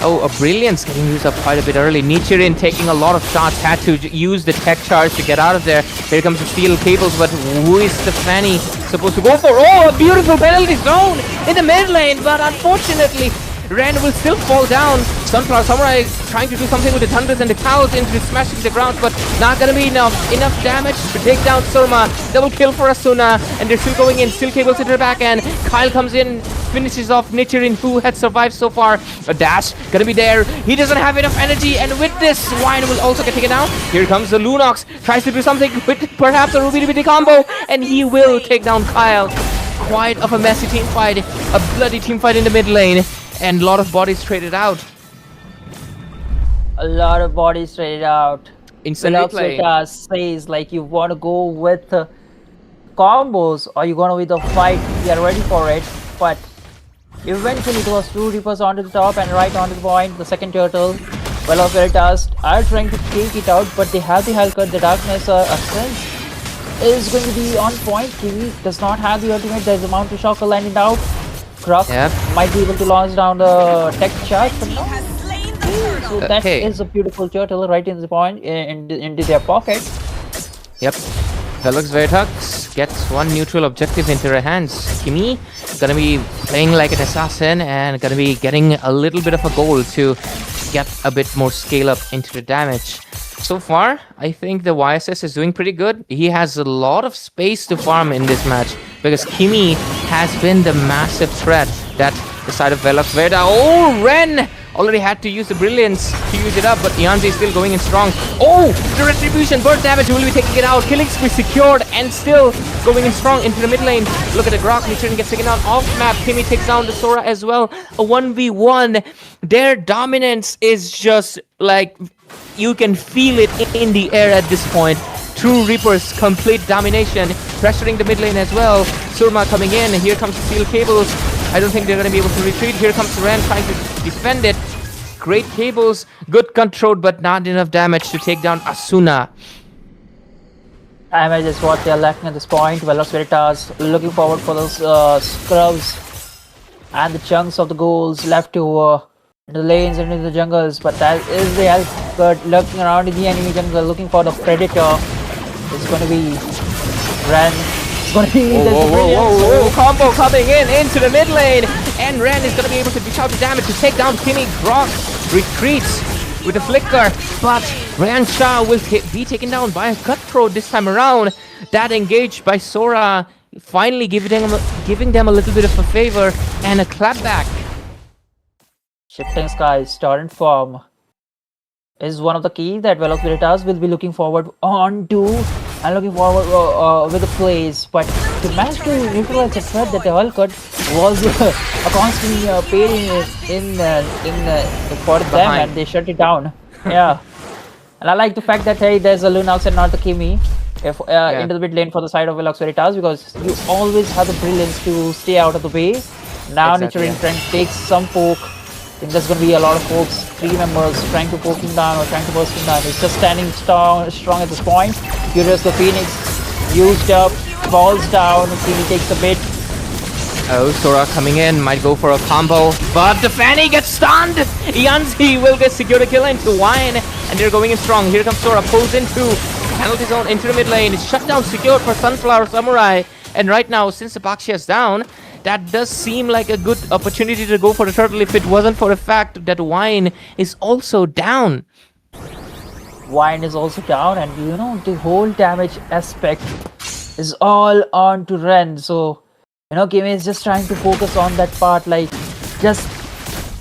Oh, a Brilliance getting used up quite a bit early. Nichirin taking a lot of shots, had to use the tech charge to get out of there. Here comes the steel cables, but who is Stefani supposed to go for? Oh, a beautiful penalty zone in the mid lane, but unfortunately, Ren will still fall down. Sunflower Samurai trying to do something with the Thunders and the Cows into smashing the ground, but not gonna be enough damage to take down Surma. Double kill for Asuna, and they're still going in. Steel cables into the back end. Kyle comes in, finishes off Nichirin, who had survived so far. A dash gonna be there. He doesn't have enough energy, and with this, Wine will also get taken down. Here comes the Lunox, tries to do something with perhaps a Ruby combo, and he will take down Kyle. Quite of a messy team fight, a bloody team fight in the mid lane, and a lot of bodies traded out. A lot of bodies traded out. Instant replay. Says like you want to go with combos or you gonna with the fight. We are ready for it, but eventually it was 2 Reapers onto the top and right onto the point. The second turtle, Well, Veritas are trying to take it out, but they have the Hellcut. The Darkness Ascent is going to be on point. Kiwi does not have the ultimate. There's a Mountain Shocker landing out. Croc might be able to launch down the tech charge, but no. So that is a beautiful turtle right in the point, into their pocket. Yep. Velox Veritax gets one neutral objective into her hands. Kimi gonna be playing like an assassin and gonna be getting a little bit of a goal to get a bit more scale up into the damage. So far, I think the YSS is doing pretty good. He has a lot of space to farm in this match because Kimi has been the massive threat that the side of Velox Verita. Oh, Ren already had to use the Brilliance to use it up, but Ianzi is still going in strong. Oh, the Retribution, burst damage will be taking it out. Killing spree secured and still going in strong into the mid lane. Look at the Grok, Nichirin gets taken out off map. Kimi takes down the Sora as well. A 1v1. Their dominance is just like, you can feel it in the air at this point. True Reapers, complete domination, pressuring the mid lane as well. Surma coming in, here comes the steel cables. I don't think they're going to be able to retreat. Here comes Ren trying to defend it. Great cables, good control, but not enough damage to take down Asuna. Damage is what they're lacking at this point. Velox Veritas looking forward for those scrubs and the chunks of the goals left to the lanes and into the jungles, but that is the Hellcut lurking around in the enemy jungle looking for the Predator. It's going to be Ren. It's going to be whoa, combo coming in into the mid lane, and Ren is going to be able to dish out the damage to take down Kimi. Grok retreats with a flicker, but Ryan Shah will be taken down by a cutthroat this time around. That engaged by Sora, finally giving them a little bit of a favor and a clapback. Shifting Skies, Torrent form is one of the keys that Velox Veritas will be looking forward onto and looking forward with the plays. But to manage to neutralize the threat that the Hellcut was a constant pain in for them, and they shut it down. Yeah, And I like the fact that, hey, there's a Lunox and not the Kimi into the mid lane for the side of Velox Veritas, because you always have the brilliance to stay out of the way. Now Niturin Trent takes some poke. I think there's going to be a lot of folks, 3 members trying to poke him down or trying to burst him down. He's just standing strong at this point. Furious the Phoenix used up, falls down, Kimi takes a bit. Oh, Sora coming in, might go for a combo, but the Fanny gets stunned! Yanzi will get secure a kill into Wine, and they're going in strong. Here comes Sora, pulls into penalty zone into the mid lane. It's shut down, secured for Sunflower Samurai. And right now, since the Bakshia is down, that does seem like a good opportunity to go for the turtle if it wasn't for the fact that Wine is also down. Wine is also down, and you know, the whole damage aspect is all on to Ren. So, you know, Kimi is just trying to focus on that part, like just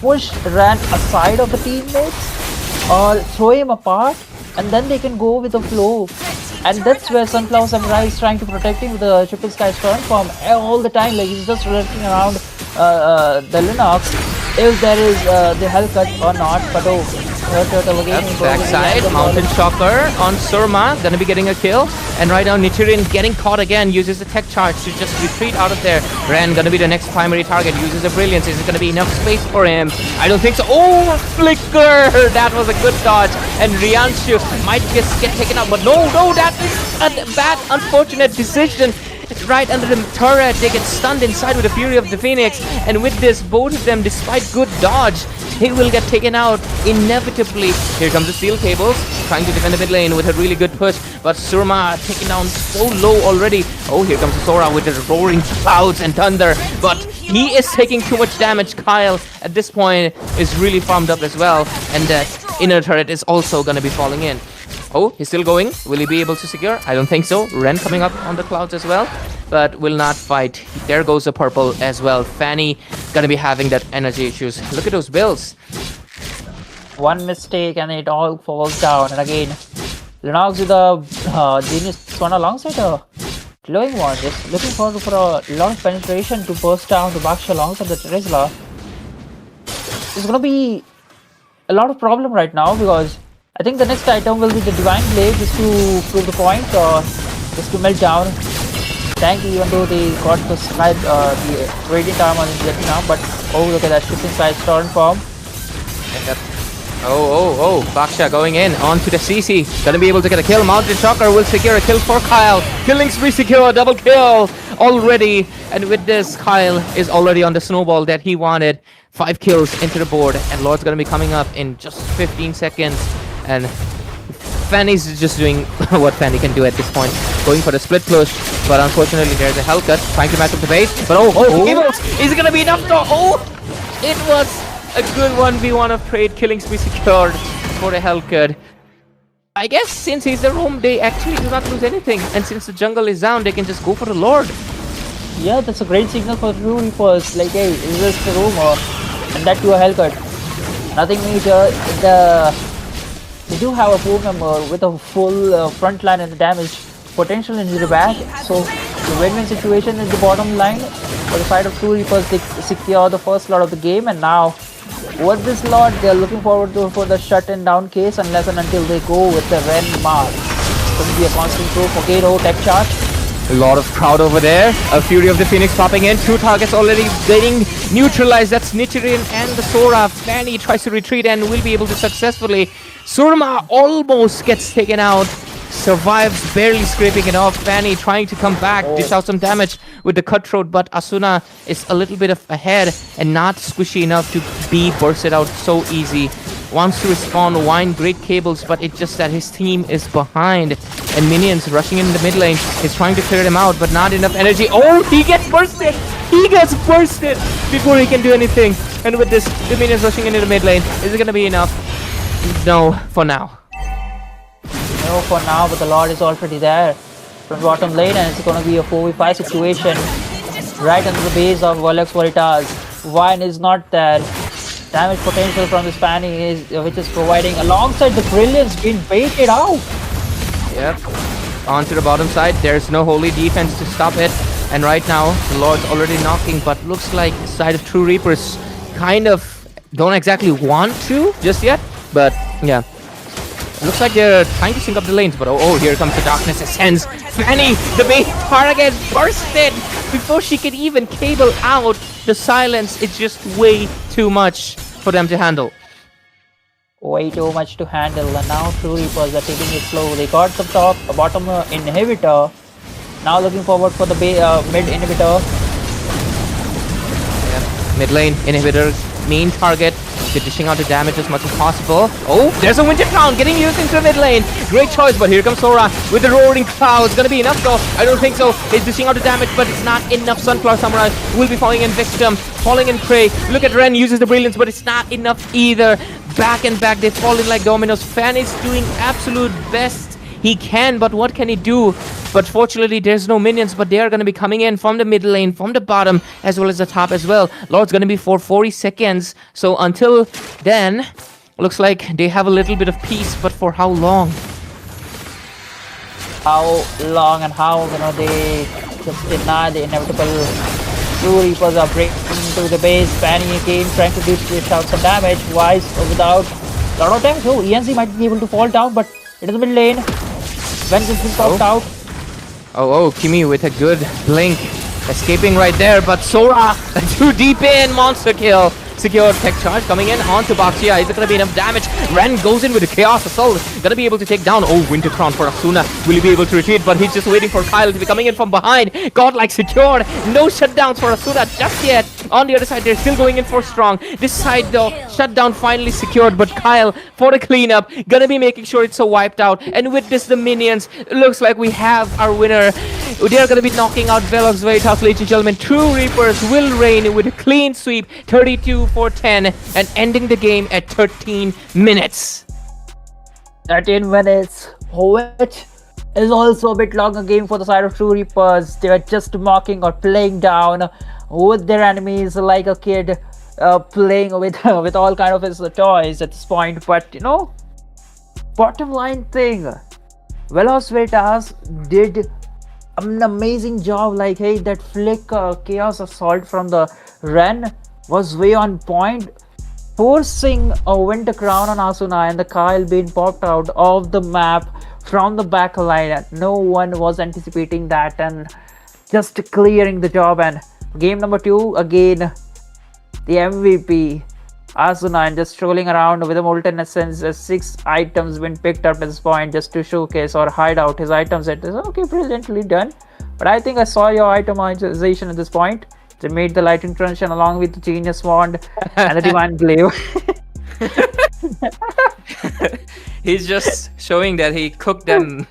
push Ren aside of the teammates or throw him apart, and then they can go with the flow. And that's where Sunflower Samurai is trying to protect him with the Triple Sky Storm form all the time. Like, he's just lurking around the Linux if there is the Hellcut or not. But oh, turtle again. Backside, Mountain Shocker on Surma, gonna be getting a kill. And right now Nichirin getting caught again, uses the tech charge to just retreat out of there. Ren gonna be the next primary target, uses the brilliance. Is it gonna be enough space for him? I don't think so. Oh, Flicker! That was a good dodge. And Ryanshu might just get taken out, but no, that is a bad, unfortunate decision. Right under the turret, they get stunned inside with the Fury of the Phoenix, and with this, both of them, despite good dodge, they will get taken out inevitably. Here comes the steel cables, trying to defend the mid lane with a really good push, but Surma taken down so low already. Oh, here comes Sora with the roaring clouds and thunder, but he is taking too much damage. Kyle, at this point, is really farmed up as well, and the inner turret is also going to be falling in. Oh, he's still going. Will he be able to secure? I don't think so. Ren coming up on the clouds as well, but will not fight. There goes the purple as well. Fanny gonna be having that energy issues. Look at those builds. One mistake and it all falls down. And again, Lunox with a Genius Swan alongside a glowing one. Just looking forward for a lot of penetration to burst down the Bakshia alongside the Terizla. There's gonna be a lot of problem right now, because I think the next item will be the Divine Blade, just to prove the point, or just to melt down tank, even though they got the sky, the Radiant Armor in Vietnam. But oh, look at that shifting side storm form. Oh, Bakshia going in onto the CC. Gonna be able to get a kill. Mountain Shocker will secure a kill for Kyle. Killing spree secure, a double kill already. And with this, Kyle is already on the snowball that he wanted. 5 kills into the board, and Lord's gonna be coming up in just 15 seconds. And Fanny's just doing what Fanny can do at this point, going for the split push, but unfortunately there's a Hellcut trying to match up the base. But is it gonna be enough though? Oh, it was a good 1v1 of trade, killing spree secured for the Hellcut. I guess since he's the roam, they actually do not lose anything, and since the jungle is down, they can just go for the Lord. Yeah, that's a great signal for True Reapers. Like, hey, is this the roam, or and that to a Hellcut? Nothing major. They do have a 4 member with a full front line and the damage potential in the back. So the win-win situation is the bottom line. For the side of True Reapers, they secure the first slot of the game, and now with this slot, they are looking forward to for the shut-in down case, unless and until they go with the Ren Mark. It's going to be a constant throw for Gado, tech charge. A lot of crowd over there. A Fury of the Phoenix popping in. 2 targets already getting neutralized. That's Nichirin and the Sora. Fanny tries to retreat and will be able to successfully. Surma almost gets taken out. Survives, barely scraping it off. Fanny trying to come back, dish out some damage with the cutthroat, but Asuna is a little bit ahead and not squishy enough to be bursted out so easy. Wants to respawn, Wine great cables, but it's just that his team is behind. And minions rushing in the mid lane. He's trying to clear them out, but not enough energy. Oh, he gets bursted! He gets bursted before he can do anything. And with this, the minions rushing into the mid lane. Is it going to be enough? No, for now. No, for now, but the Lord is already there from bottom lane, and it's going to be a 4v5 situation right under the base of Velox Veritas. Wine is not there. Damage potential from this Fanny is which is providing alongside the brilliance being baited out. Yep. Onto the bottom side. There's no holy defense to stop it. And right now, the Lord's already knocking, but looks like the side of True Reapers kind of don't exactly want to just yet. But yeah. Looks like they're trying to sync up the lanes, but oh, here comes the darkness ascends. Fanny, the bait target bursted before she could even cable out. The silence is just way too much for them to handle. Way too much to handle, and now True Reapers are taking it slow. They got the bottom inhibitor. Now looking forward for the mid inhibitor. Yeah, mid lane inhibitor, main target. They're dishing out the damage as much as possible. Oh, there's a Winter Crown getting used into the mid lane. Great choice, but here comes Sora with the Roaring Clouds. Gonna be enough though? I don't think so. He's dishing out the damage, but it's not enough. Sunflower Samurai will be falling in victim, falling in prey. Look at Ren uses the Brilliance, but it's not enough either. Back and back, they fall in like dominoes. Fan is doing absolute best he can, but what can he do? But fortunately, there's no minions, but they are going to be coming in from the mid lane, from the bottom, as well as the top as well. Lord's going to be for 40 seconds. So until then, looks like they have a little bit of peace, but for how long? How long and how, they just deny the inevitable. True Reapers are breaking into the base, Fanny again, trying to dish out some damage. Wise without a lot of damage. Oh, ENC might be able to fall down, but it is the mid lane. Vengeance been popped out. Oh, Kimi with a good blink. Escaping right there, but Sora too deep in. Monster kill. Secure tech charge coming in onto Baxia. Is it going to be enough damage? Ren goes in with a Chaos Assault. Going to be able to take down. Oh, Winter Crown for Asuna. Will he be able to retreat? But he's just waiting for Kyle to be coming in from behind. Godlike secured. No shutdowns for Asuna just yet. On the other side, they're still going in for strong. This side though, shutdown finally secured. But Kyle for the cleanup. Gonna be making sure it's wiped out. And with this, the minions. Looks like we have our winner. They're gonna be knocking out Velox very tough, ladies and gentlemen. True Reapers will reign with a clean sweep. 32-10 and ending the game at 13 minutes. 13 minutes, which is also a bit longer game for the side of True Reapers. They were just mocking or playing down with their enemies like a kid playing with all kind of his toys at this point. But bottom line thing, Veloz Veritas did an amazing job. Like, hey, that flick Chaos Assault from the Ren was way on point, forcing a Winter Crown on Asuna and the Kyle being popped out of the map from the back line. No one was anticipating that and just clearing the job. And game number 2, again, the MVP, Asuna, and just strolling around with a Molten Essence. 6 items been picked up at this point just to showcase or hide out his items. It is okay, brilliantly done. But I think I saw your itemization at this point. They made the Lightning Truncheon along with the Genius Wand and the Divine Glaive. He's just showing that he cooked them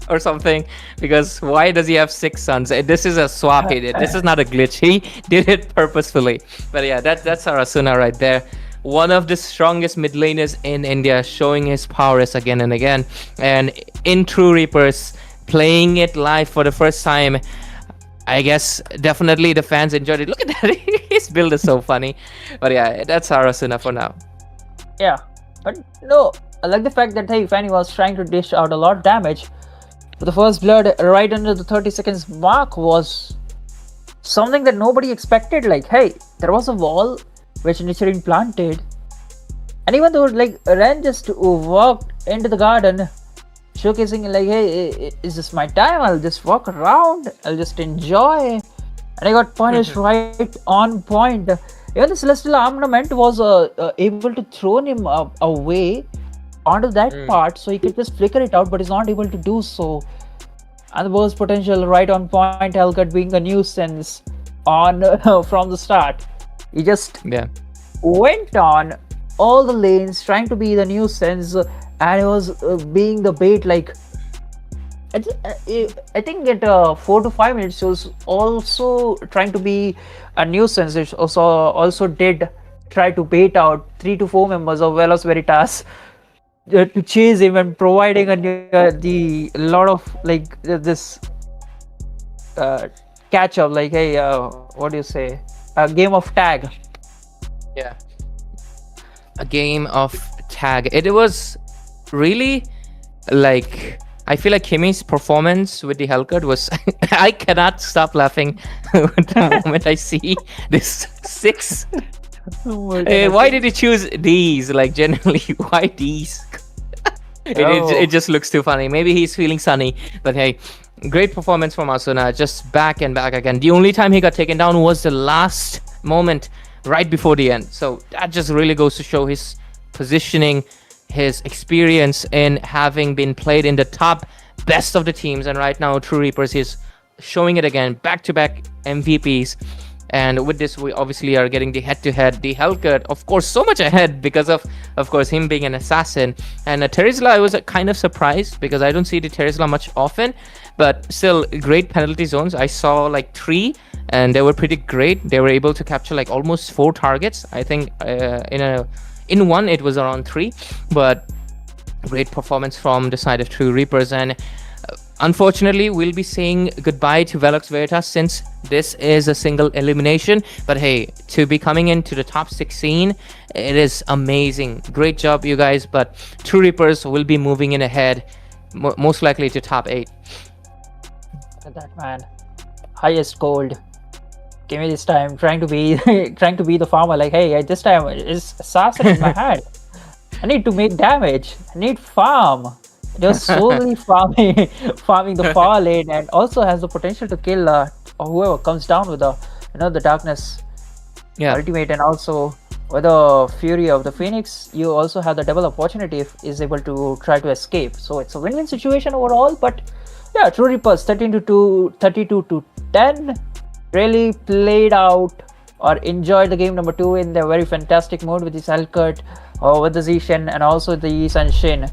or something, because why does he have 6 sons? This is a swap he did. This is not a glitch. He did it purposefully. But yeah, that's our Asuna right there. One of the strongest mid laners in India, showing his prowess again and again. And in True Reapers, playing it live for the first time, I guess definitely the fans enjoyed it. Look at that. His build is so funny. But yeah, that's our Asuna for now. Yeah, but no, I like the fact that hey, Fanny was trying to dish out a lot of damage. But the first blood right under the 30 seconds mark was something that nobody expected. Like, hey, there was a wall which Nichirin planted. And even though like Ren just walked into the garden, showcasing like, hey, is this my time? I'll just walk around, I'll just enjoy. And I got punished right on point. Even the Celestial Armament was able to throw him away onto that part, so he could just flicker it out, but he's not able to do so. And the burst potential right on point, Hellcut being a nuisance on from the start. He just went on all the lanes trying to be the nuisance, and he was being the bait. Like, I think at 4 to 5 minutes he was also trying to be a nuisance. It also did try to bait out 3 to 4 members of Veloz Veritas to chase him, and providing the lot of like this catch up, like, hey, what do you say, a game of tag. Yeah, a game of tag. It was really like, I feel like Kimi's performance with the Hellcut was I cannot stop laughing the moment I see this 6. Why did he choose these? Like, generally, why these? It just looks too funny. Maybe he's feeling sunny, but hey, great performance from Asuna. Just back and back again. The only time he got taken down was the last moment right before the end. So that just really goes to show his positioning, his experience in having been played in the top best of the teams. And right now, True Reapers is showing it again, back-to-back MVPs. And with this, we obviously are getting the head-to-head. The Hellcat, of course, so much ahead because of course, him being an assassin. And Terizla, I was kind of surprised because I don't see the Terizla much often. But still, great penalty zones. I saw like 3, and they were pretty great. They were able to capture like almost 4 targets. I think in one, it was around 3. But great performance from the side of True Reapers. And unfortunately, we'll be saying goodbye to Velox Veritas since this is a single elimination. But hey, to be coming into the top 16, it is amazing. Great job, you guys. But True Reapers will be moving in ahead, most likely to top 8. Look at that, man. Highest gold. Give me this time. Trying to be the farmer. Like, hey, this time is assassin in my hand. I need to make damage. I need farm. They're solely farming the far lane, and also has the potential to kill whoever comes down with the darkness ultimate, and also with the fury of the Phoenix. You also have the double opportunity if is able to try to escape. So it's a win-win situation overall. But yeah, True Reapers 32 to 10 really played out or enjoyed the game number 2 in their very fantastic mode with the Hellcat, with the Zishan, and also the Sunshin.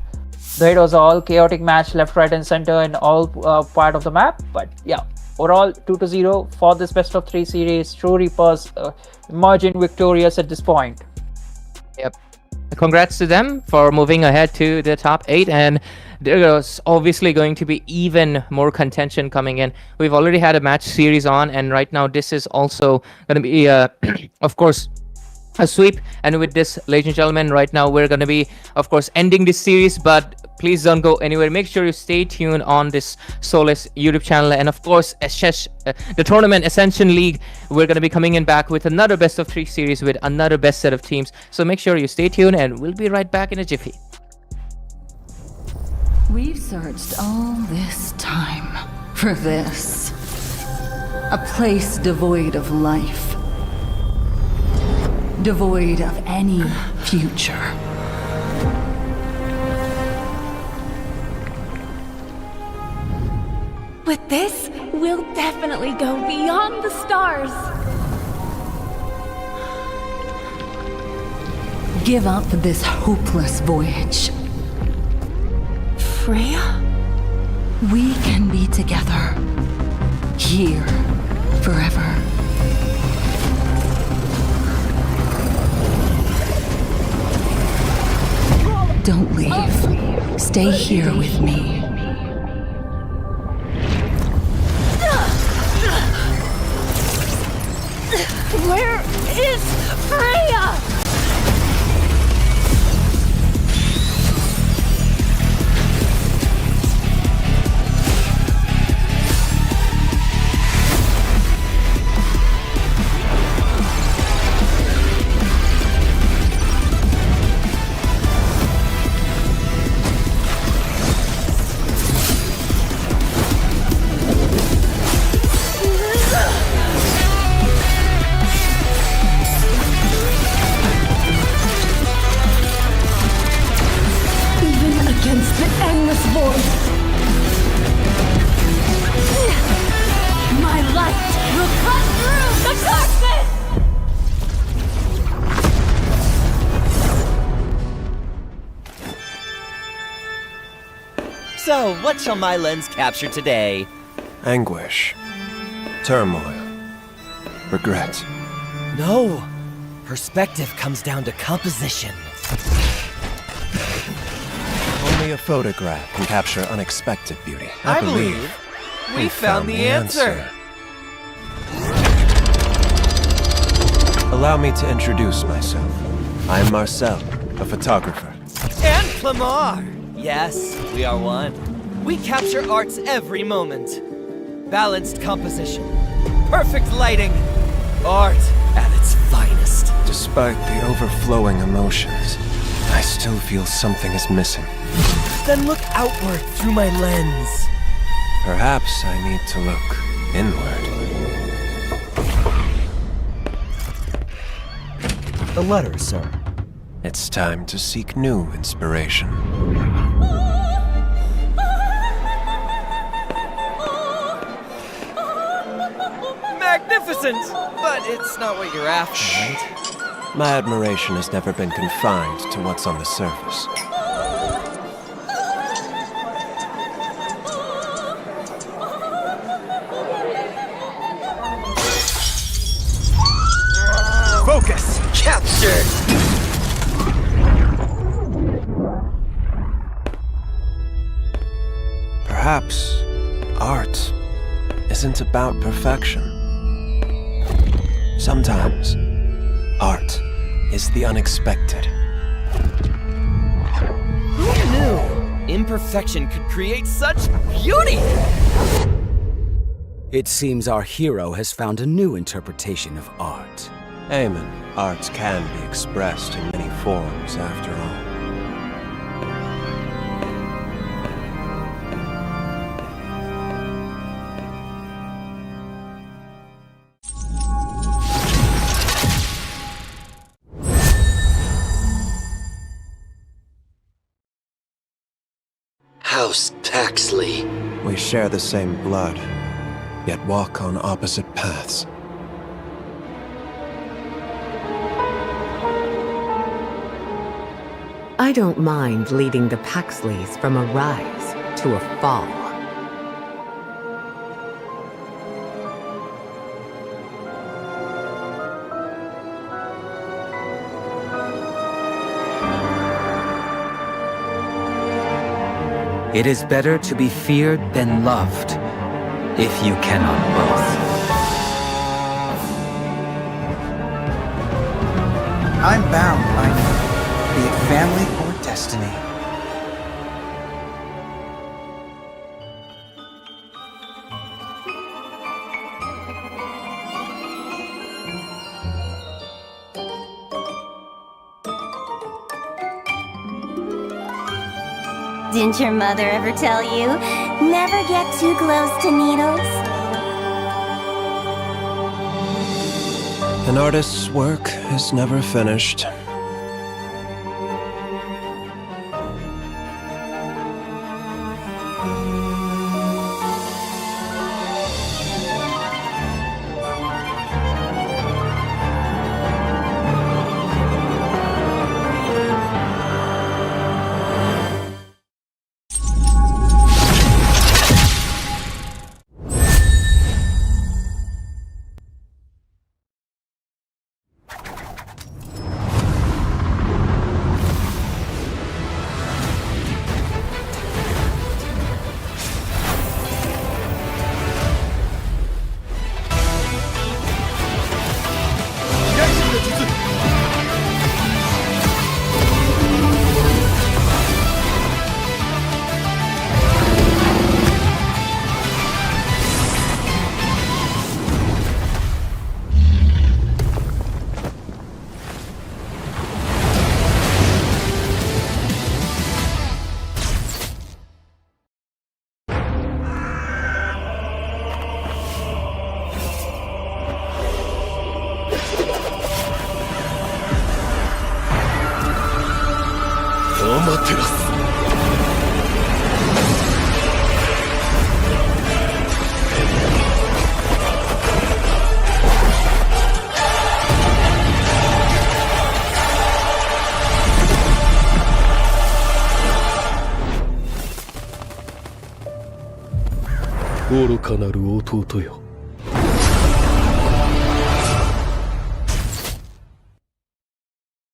Though it was all chaotic match, left, right, and center in all part of the map. But yeah, overall 2-0 for this best of 3 series. True Reapers emerging victorious at this point. Yep. Congrats to them for moving ahead to the top 8, and there's obviously going to be even more contention coming in. We've already had a match series on, and right now this is also going to be, of course, a sweep. And with this, ladies and gentlemen, right now we're going to be, of course, ending this series, but please don't go anywhere. Make sure you stay tuned on this Solace YouTube channel, and of course the tournament Accession League. We're going to be coming in back with another best of 3 series with another best set of teams. So make sure you stay tuned, and we'll be right back in a jiffy. We've searched all this time for this. A place devoid of life. Devoid of any future. With this, we'll definitely go beyond the stars. Give up this hopeless voyage. Freya? We can be together. Here. Forever. Don't leave. Stay here with me. Where is Freya? So, what shall my lens capture today? Anguish. Turmoil. Regret. No! Perspective comes down to composition. Only a photograph can capture unexpected beauty. I believe we found the answer. Allow me to introduce myself. I am Marcel, a photographer. And Clamar! Yes, we are one. We capture art's every moment. Balanced composition. Perfect lighting. Art at its finest. Despite the overflowing emotions, I still feel something is missing. then look outward through my lens. Perhaps I need to look inward. A letter, sir. It's time to seek new inspiration. Magnificent! But it's not what you're after, right? My admiration has never been confined to what's on the surface. Focus! Captured! Perhaps art isn't about perfection. Sometimes, art is the unexpected. Who knew imperfection could create such beauty? It seems our hero has found a new interpretation of art. Amen. Art can be expressed in many forms, after all. House Paxley. We share the same blood, yet walk on opposite paths. I don't mind leading the Paxleys from a rise to a fall. It is better to be feared than loved, if you cannot both. I'm bound by be it family or destiny. Didn't your mother ever tell you, never get too close to needles? An artist's work is never finished.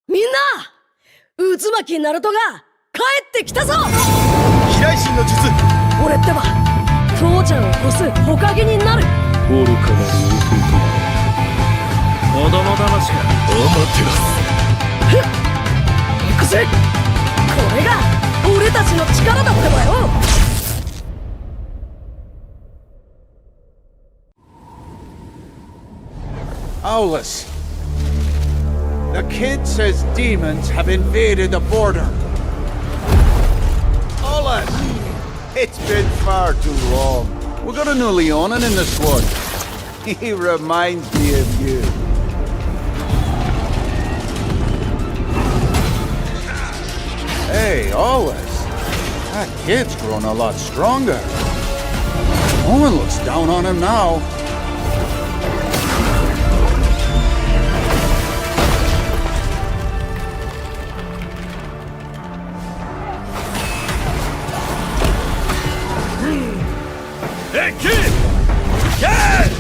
Minna! 渦巻きナルトが帰ってきたぞ。飛来神の術。俺ってば父ちゃんを越す火影になる。愚かなる弟。子供騙しか。アマテラス。行くぜ。これが俺たちの力だってばよ。Solace. The kid says demons have invaded the border. All It's been far too long. We got a new Leonin in the squad. He reminds me of you. Hey, Solace. That kid's grown a lot stronger. No one looks down on him now. Hey, kid! Kid!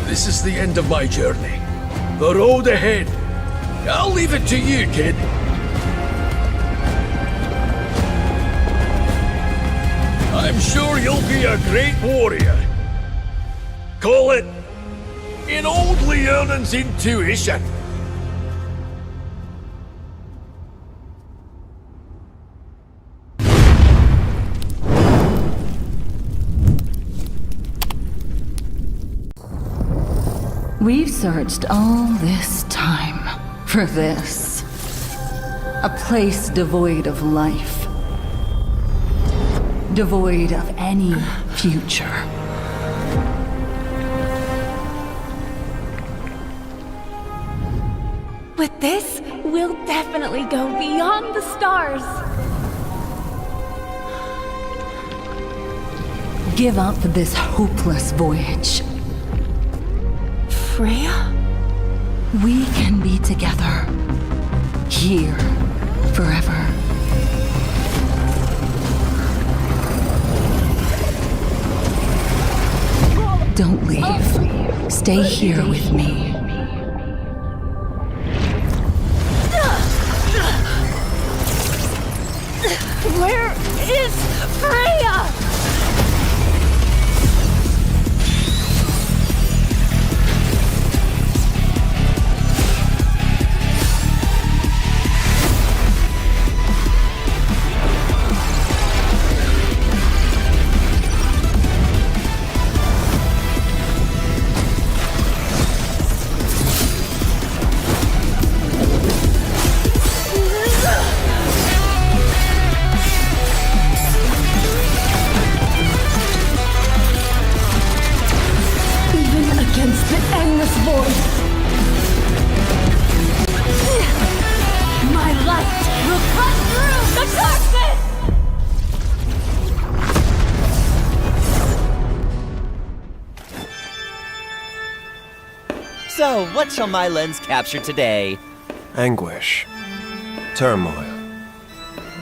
This is the end of my journey. The road ahead. I'll leave it to you, kid. I'm sure you'll be a great warrior. Call it in old Leonin's intuition. We've searched all this time for this. A place devoid of life. Devoid of any future. With this, we'll definitely go beyond the stars. Give up this hopeless voyage. Freya? We can be together. Here. Forever. Don't leave. Stay here with me. Where is Freya? So, what shall my lens capture today? Anguish. Turmoil.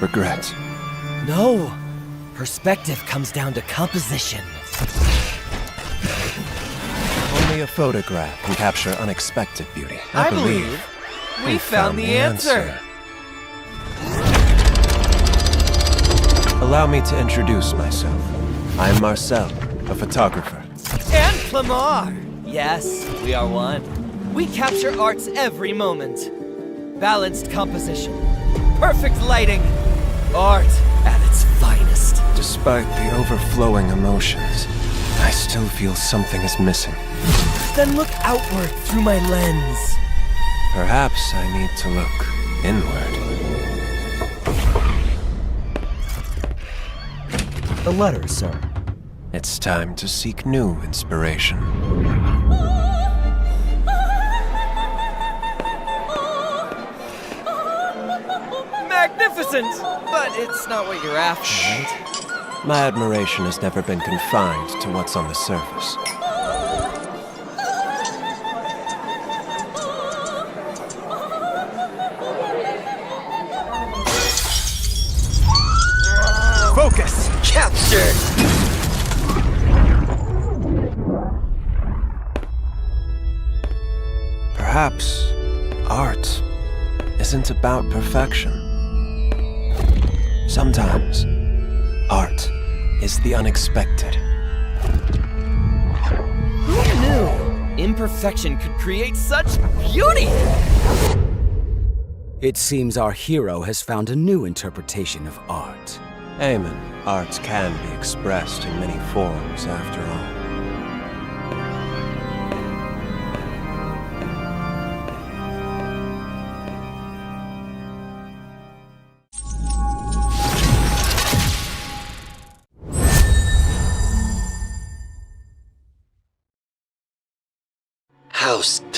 Regret. No! Perspective comes down to composition. Only a photograph can capture unexpected beauty. I believe we found the answer. Allow me to introduce myself. I am Marcel, a photographer. And Clamar! Yes, we are one. We capture art's every moment. Balanced composition. Perfect lighting. Art at its finest. Despite the overflowing emotions, I still feel something is missing. Then look outward through my lens. Perhaps I need to look inward. A letter, sir. It's time to seek new inspiration. Magnificent! But it's not what you're after, right? My admiration has never been confined to what's on the surface. Focus! Capture! Perhaps art isn't about perfection. Sometimes, art is the unexpected. Who knew imperfection could create such beauty? It seems our hero has found a new interpretation of art. Amen. Art can be expressed in many forms, after all.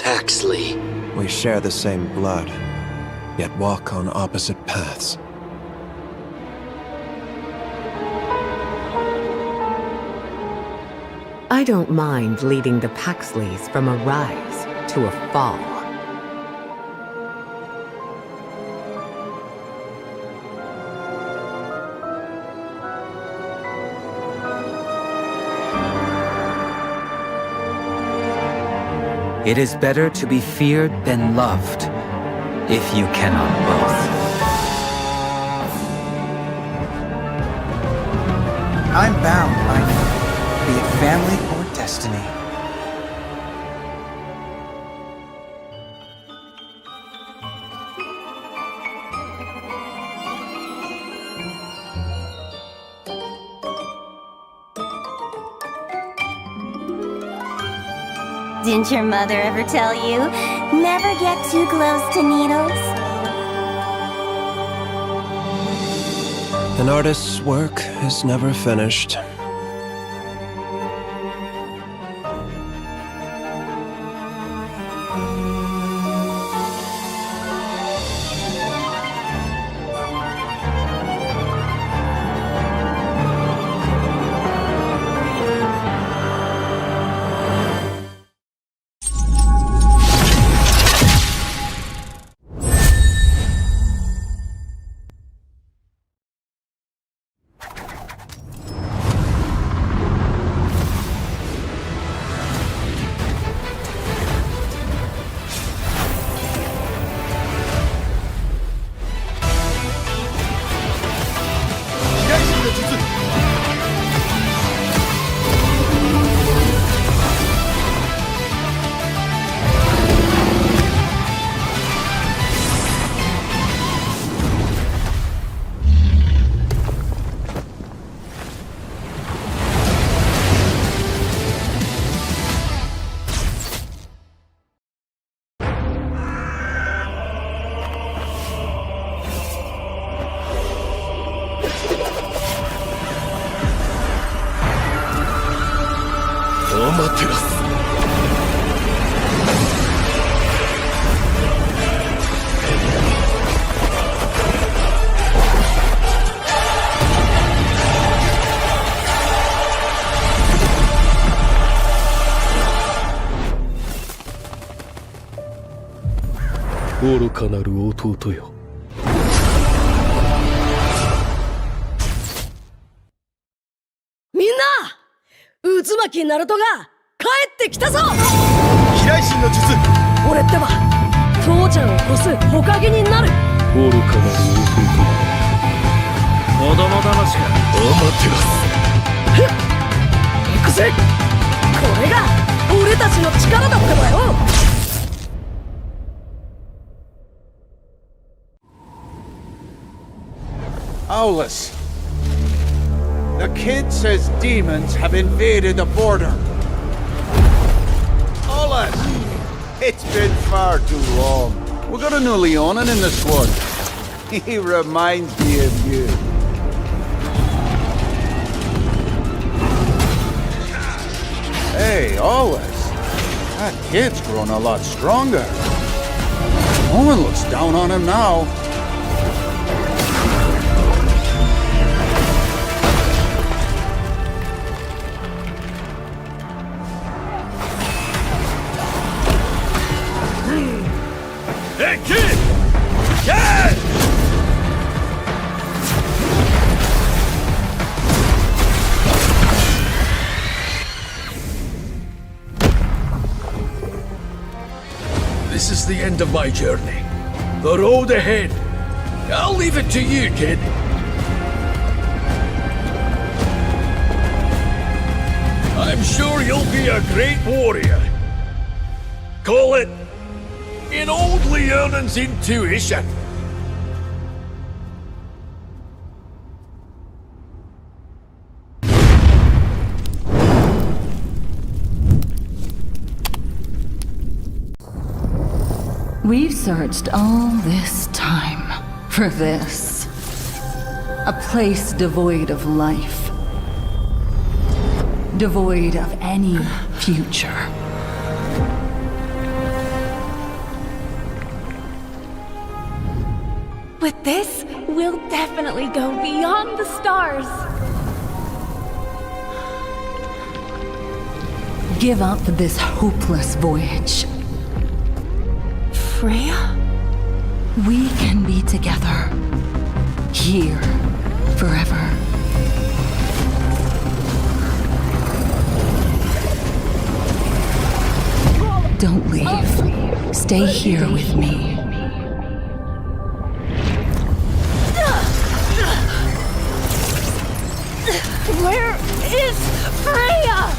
Taxley. We share the same blood, yet walk on opposite paths. I don't mind leading the Paxleys from a rise to a fall. It is better to be feared than loved, if you cannot both. I'm bound by be it family or destiny. Didn't your mother ever tell you, never get too close to needles? An artist's work is never finished. Minna! 渦巻きナルトが帰ってきたぞ。飛来神の術。俺ってば父ちゃんを越す火影になる。愚かなる弟。子供騙しか。アマテラス。ふっ行くぜ。これが俺たちの力だってばよ。Solace. The kid says demons have invaded the border. Solace! It's been far too long. We got a new Leonin in the squad. He reminds me of you. Hey, Solace. That kid's grown a lot stronger. No one looks down on him now. Hey, kid! Kid! This is the end of my journey. The road ahead. I'll leave it to you, kid. I'm sure you'll be a great warrior. Call it in old Leonin's intuition. We've searched all this time for this. A place devoid of life. Devoid of any future. With this, we'll definitely go beyond the stars. Give up this hopeless voyage. Freya? We can be together. Here. Forever. Don't leave. Stay here with me. Where is Freya?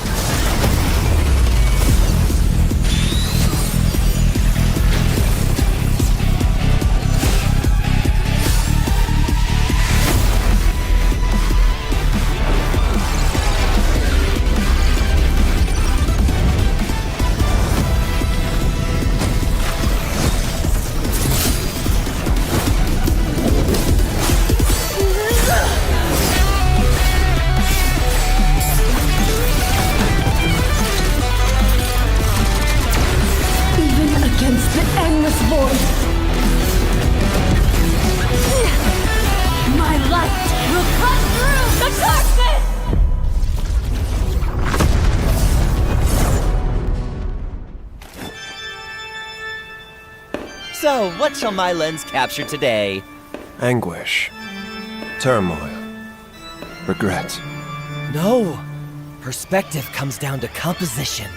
My light will cut through the darkness! So, what shall my lens capture today? Anguish. Turmoil. Regret. No! Perspective comes down to composition.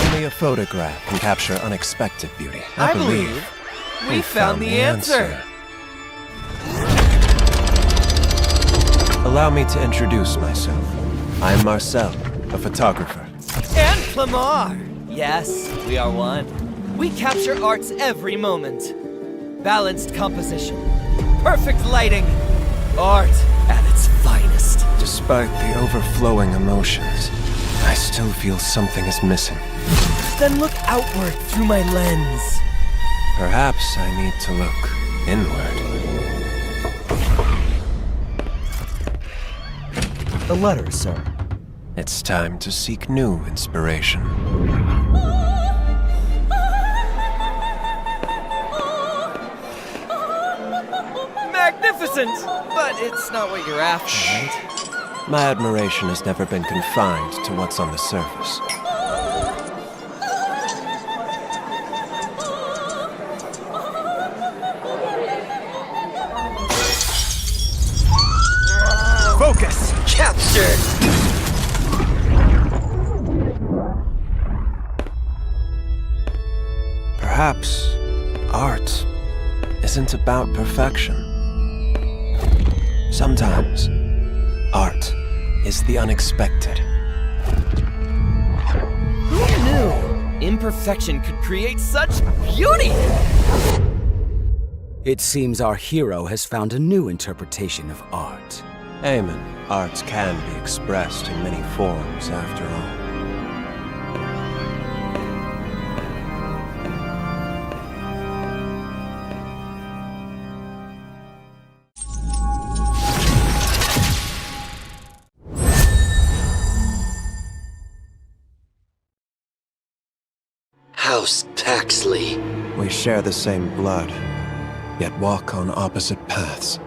Only a photograph can capture unexpected beauty. I believe we found the answer. Allow me to introduce myself. I am Marcel, a photographer. And Clamar! Yes, we are one. We capture art's every moment. Balanced composition. Perfect lighting. Art at its finest. Despite the overflowing emotions, I still feel something is missing. Then look outward through my lens. Perhaps I need to look inward. The letter, sir. It's time to seek new inspiration. Magnificent! But it's not what you're after, right? My admiration has never been confined to what's on the surface. Focus! Captured! Perhaps art isn't about perfection. Sometimes, art is the unexpected. Who knew imperfection could create such beauty? It seems our hero has found a new interpretation of art. Amen. Art can be expressed in many forms, after all. House Taxley. We share the same blood, yet walk on opposite paths.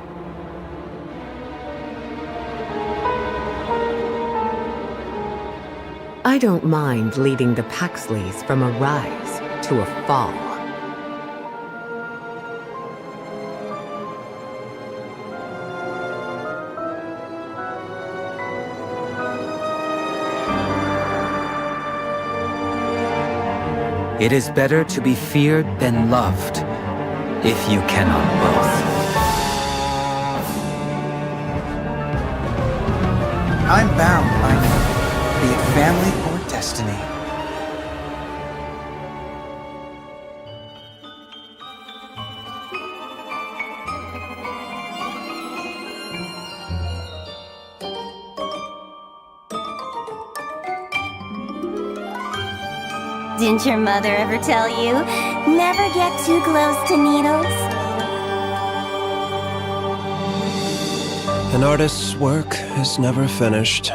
I don't mind leading the Paxleys from a rise to a fall. It is better to be feared than loved, if you cannot both. I'm bound by be it family or destiny. Didn't your mother ever tell you, never get too close to needles? An artist's work is never finished.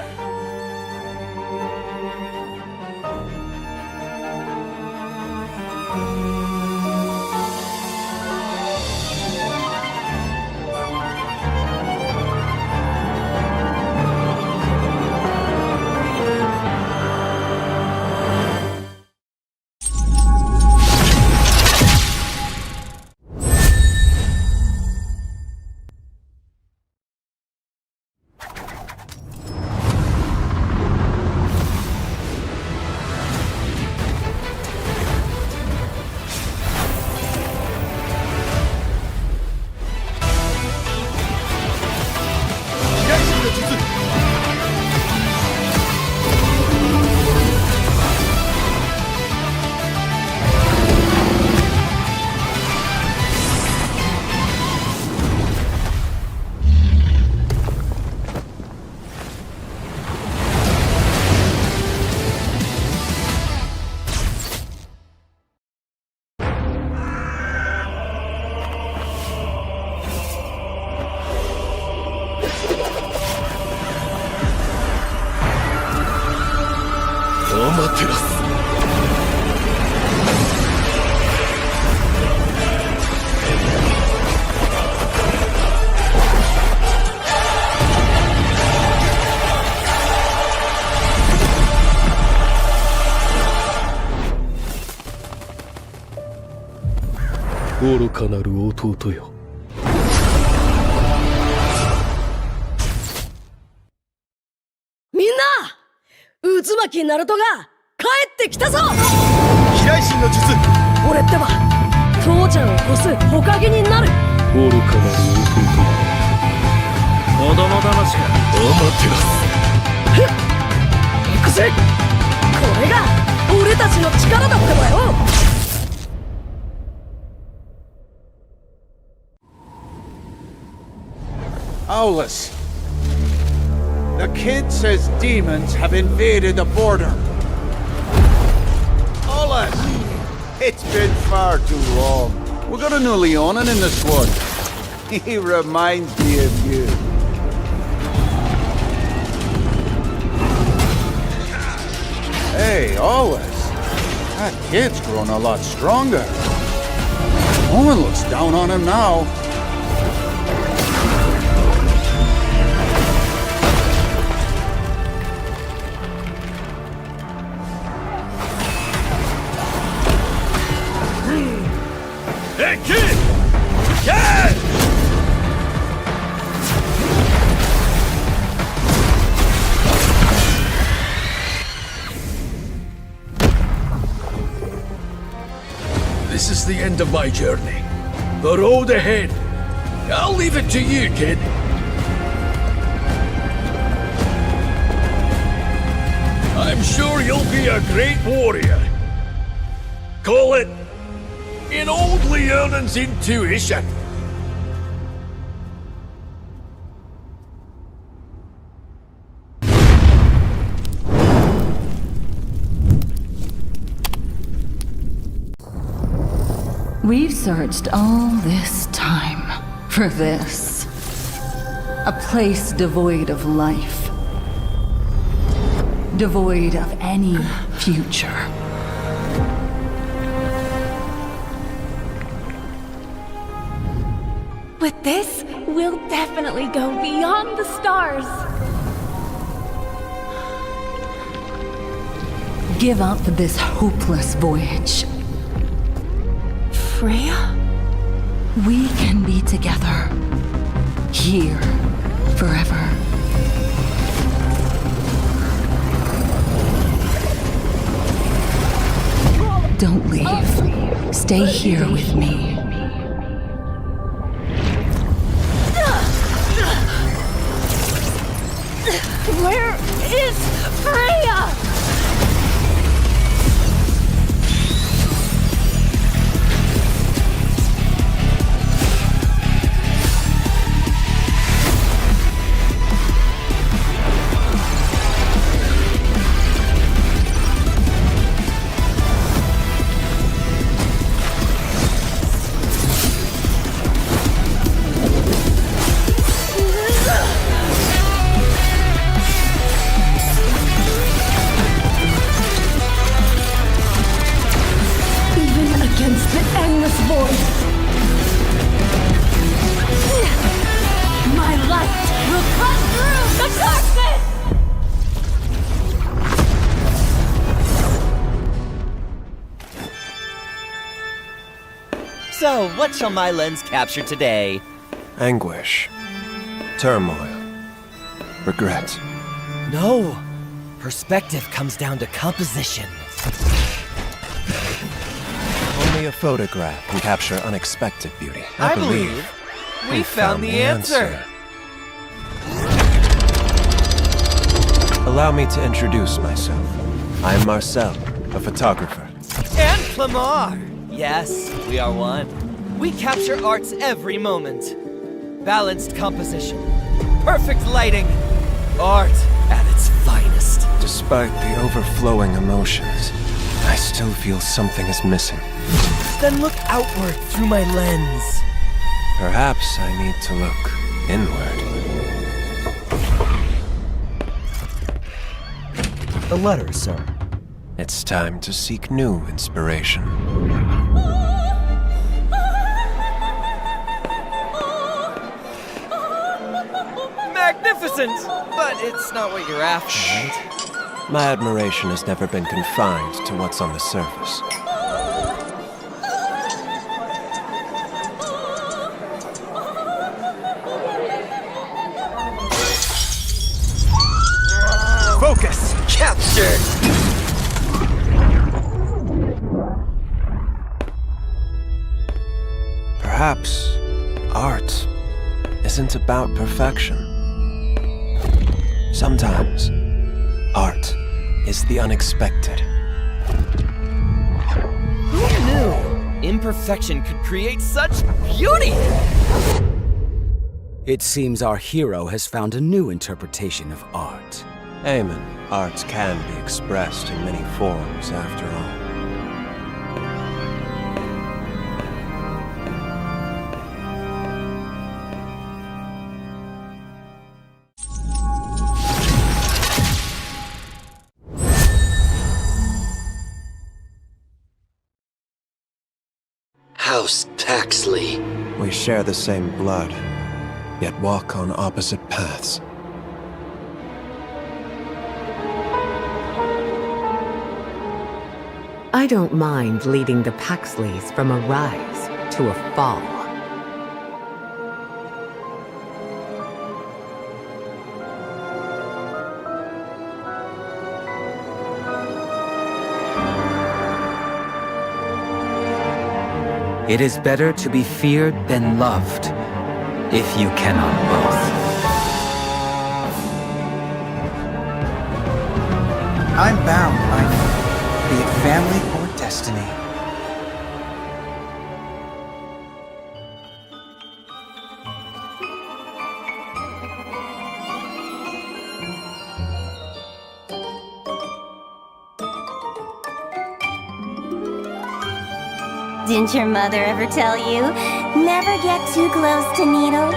愚かなる弟よ。みんな渦巻きナルトが帰ってきたぞ。飛来神の術。俺ってば父ちゃんを越す火影になる。愚かなる弟。子供騙しか。アマテラス。行くぜ。これが俺たちの力だってばよ。Solace. The kid says demons have invaded the border. Solace! It's been far too long. We got a new Leonin in the squad. He reminds me of you. Hey, Solace. That kid's grown a lot stronger. No one looks down on him now. Hey, kid! Kid! This is the end of my journey. The road ahead. I'll leave it to you, kid. I'm sure you'll be a great warrior. Call it in old Leonin's intuition. We've searched all this time for this. A place devoid of life. Devoid of any future. With this, we'll definitely go beyond the stars. Give up this hopeless voyage. Freya? We can be together. Here. Forever. Don't leave. Stay here with me. Where is Freya? So, what shall my lens capture today? Anguish. Turmoil. Regret. No! Perspective comes down to composition. Only a photograph can capture unexpected beauty. I believe we found the answer. Allow me to introduce myself. I'm Marcel, a photographer. And Clamar! Yes, we are one. We capture art's every moment. Balanced composition. Perfect lighting. Art at its finest. Despite the overflowing emotions, I still feel something is missing. Then look outward through my lens. Perhaps I need to look inward. A letter, sir. It's time to seek new inspiration. Magnificent! But it's not what you're after, right? My admiration has never been confined to what's on the surface. danger! Perhaps art isn't about perfection. Sometimes art is the unexpected. Who knew imperfection could create such beauty? It seems our hero has found a new interpretation of art. Amen. Arts can be expressed in many forms, after all. House Paxley. We share the same blood, yet walk on opposite paths. I don't mind leading the Paxleys from a rise to a fall. It is better to be feared than loved, if you cannot both. I'm bound by be it family or destiny. Didn't your mother ever tell you, never get too close to needles?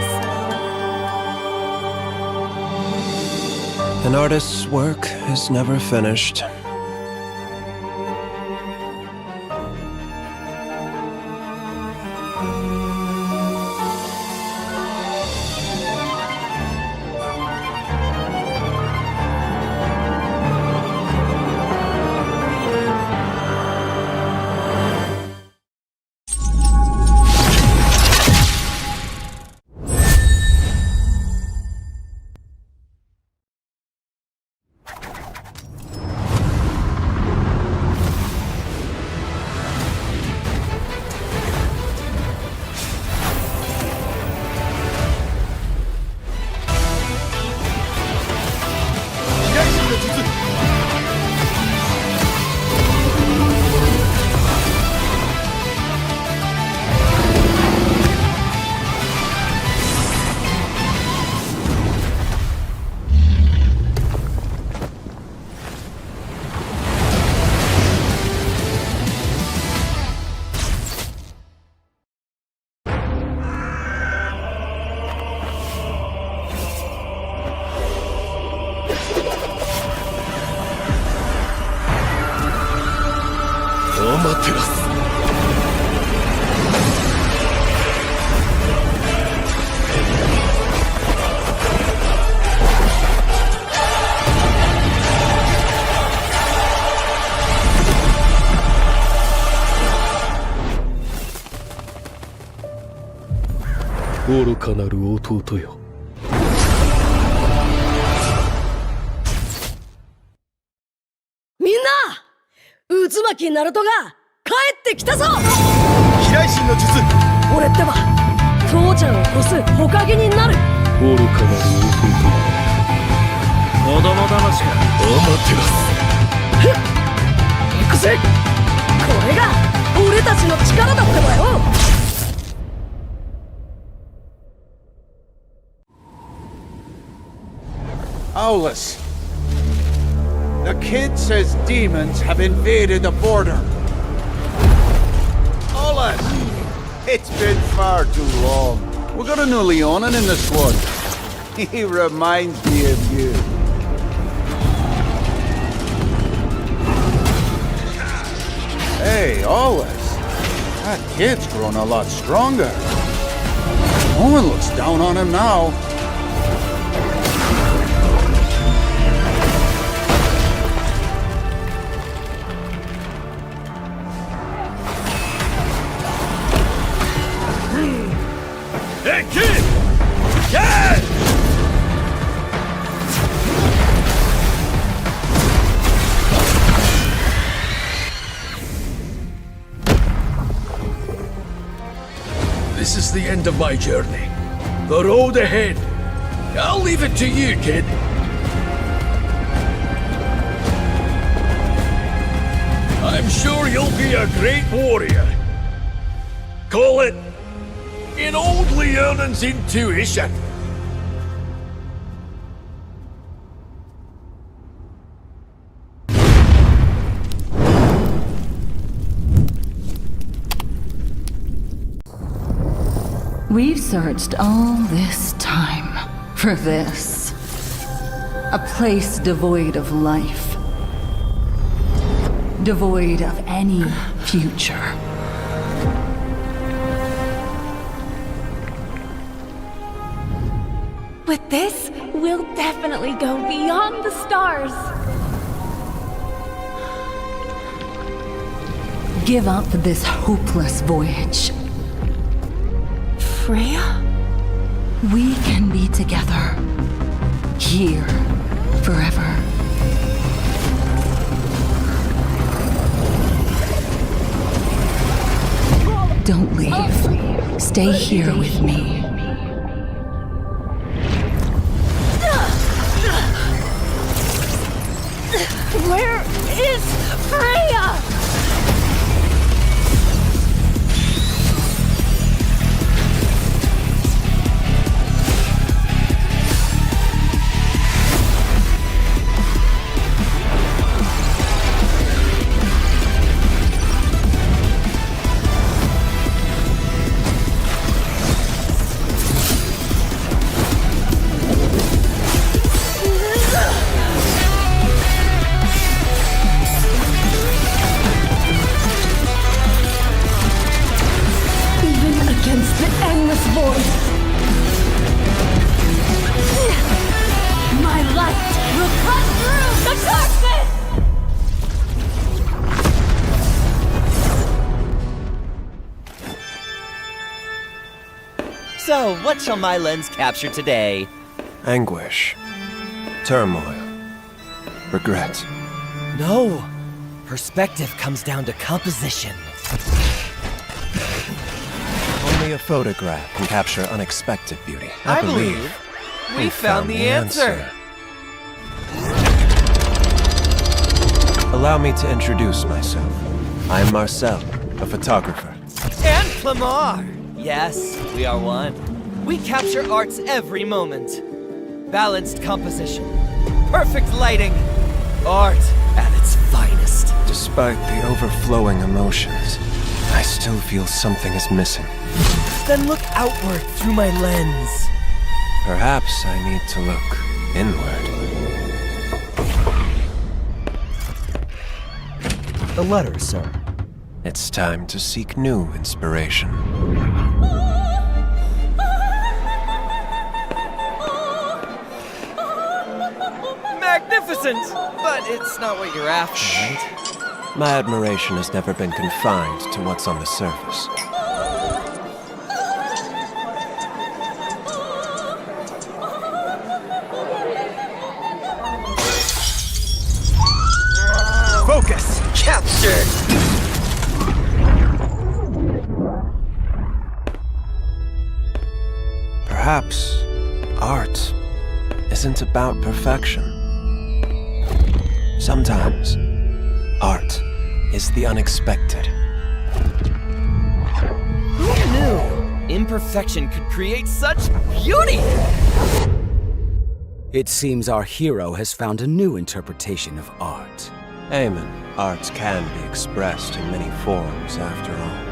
An artist's work is never finished. Minna! 渦巻きナルトが帰ってきたぞ。飛来神の術。俺ってば父ちゃんを越す火影になる。愚かなる弟。子供騙しか。アマテラス。行くぜ。これが俺たちの力だってばよ。Solace. The kid says demons have invaded the border. Solace! It's been far too long. We got a new Leonin in the squad. He reminds me of you. Hey, Solace. That kid's grown a lot stronger. No one looks down on him now. Hey, kid! Dad! This is the end of my journey. The road ahead. I'll leave it to you, kid. I'm sure you'll be a great warrior. Call it in old Leonan's intuition. We've searched all this time for this. A place devoid of life. Devoid of any future. With this, we'll definitely go beyond the stars. Give up this hopeless voyage. Freya? We can be together. Here. Forever. Don't leave. Stay here with me. Where is Freya? My light will cut through the darkness! So, what shall my lens capture today? Anguish. Turmoil. Regret. No! Perspective comes down to composition. Only a photograph can capture unexpected beauty. I believe we found the answer. Allow me to introduce myself. I am Marcel, a photographer. And Clamar! Yes, we are one. We capture art's every moment. Balanced composition. Perfect lighting. Art at its finest. Despite the overflowing emotions, I still feel something is missing. Then look outward through my lens. Perhaps I need to look inward. A letter, sir. It's time to seek new inspiration. Magnificent! But it's not what you're after, right? My admiration has never been confined to what's on the surface. Focus! Captured! Perhaps art isn't about perfection. Sometimes, art is the unexpected. Who knew imperfection could create such beauty? It seems our hero has found a new interpretation of art. Amen. Art can be expressed in many forms, after all.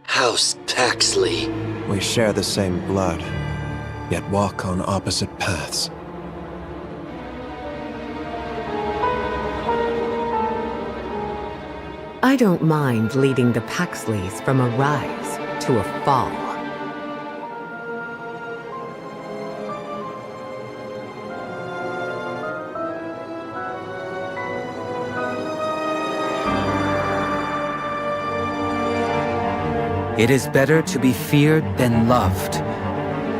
House Paxley. We share the same blood, yet walk on opposite paths. I don't mind leading the Paxleys from a rise to a fall. It is better to be feared than loved,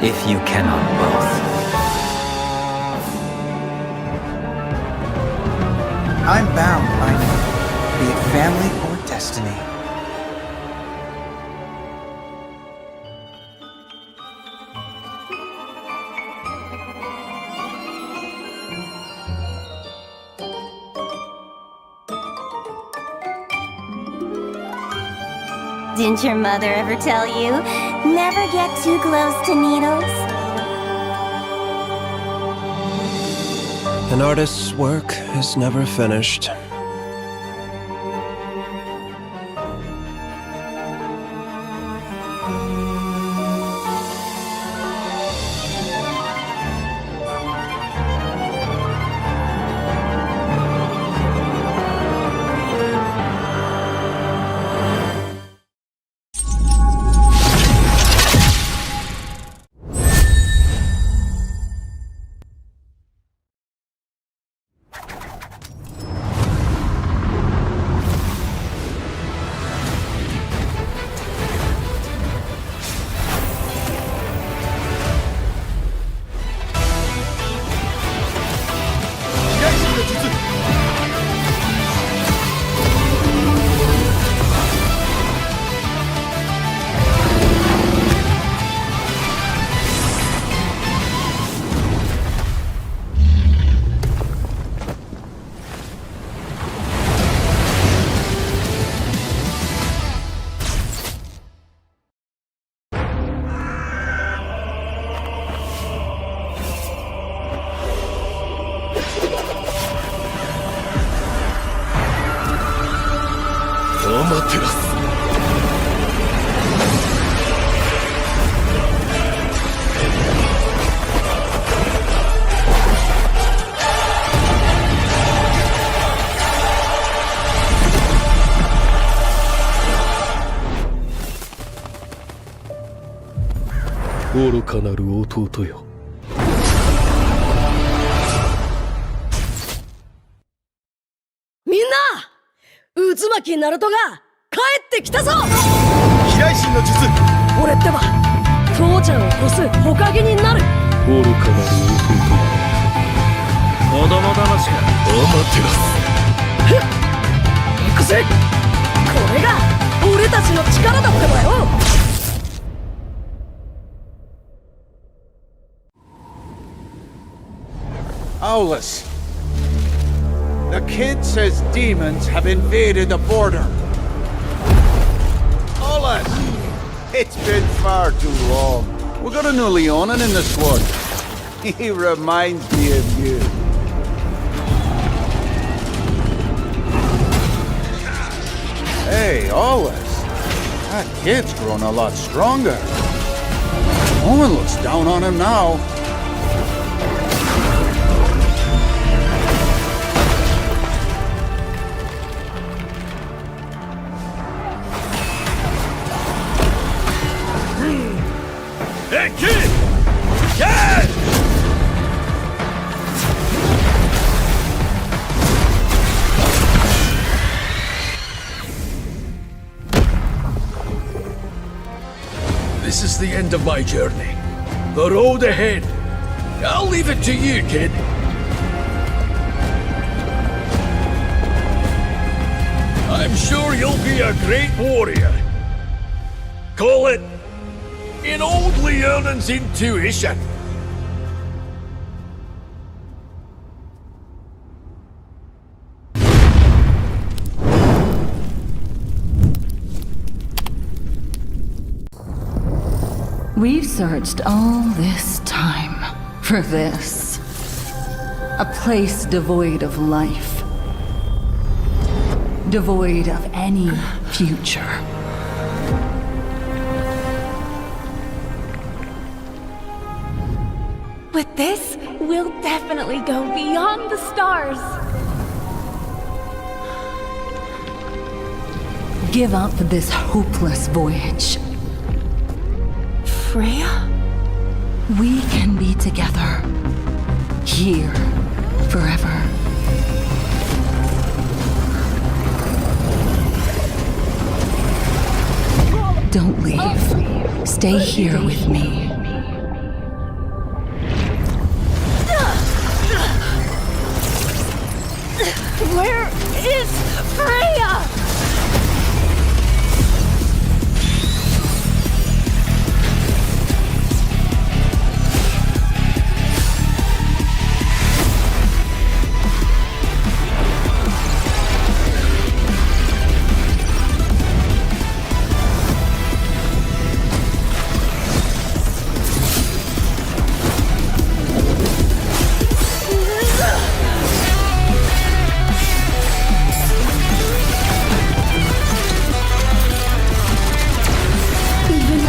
if you cannot both. I'm bound by be it family or destiny. Didn't your mother ever tell you, never get too close to needles? An artist's work is never finished. Minna! 渦巻きナルトが帰ってきたぞ。飛来神の術。俺ってば父ちゃんを越す火影になる。愚かなる弟。子供騙しか。アマテラス。ふっ行くぜ。これが俺たちの力だってばよ。Solace. The kid says demons have invaded the border. Solace! It's been far too long. We got a new Leonin in the squad. He reminds me of you. Hey, Solace. That kid's grown a lot stronger. No one looks down on him now. Hey, kid! Kid! This is the end of my journey. The road ahead. I'll leave it to you, kid. I'm sure you'll be a great warrior. Call it in old Leonin's intuition. We've searched all this time for this. A place devoid of life. Devoid of any future. With this, we'll definitely go beyond the stars. Give up this hopeless voyage. Freya? We can be together. Here. Forever. Don't leave. Stay here with me. Where is Freya?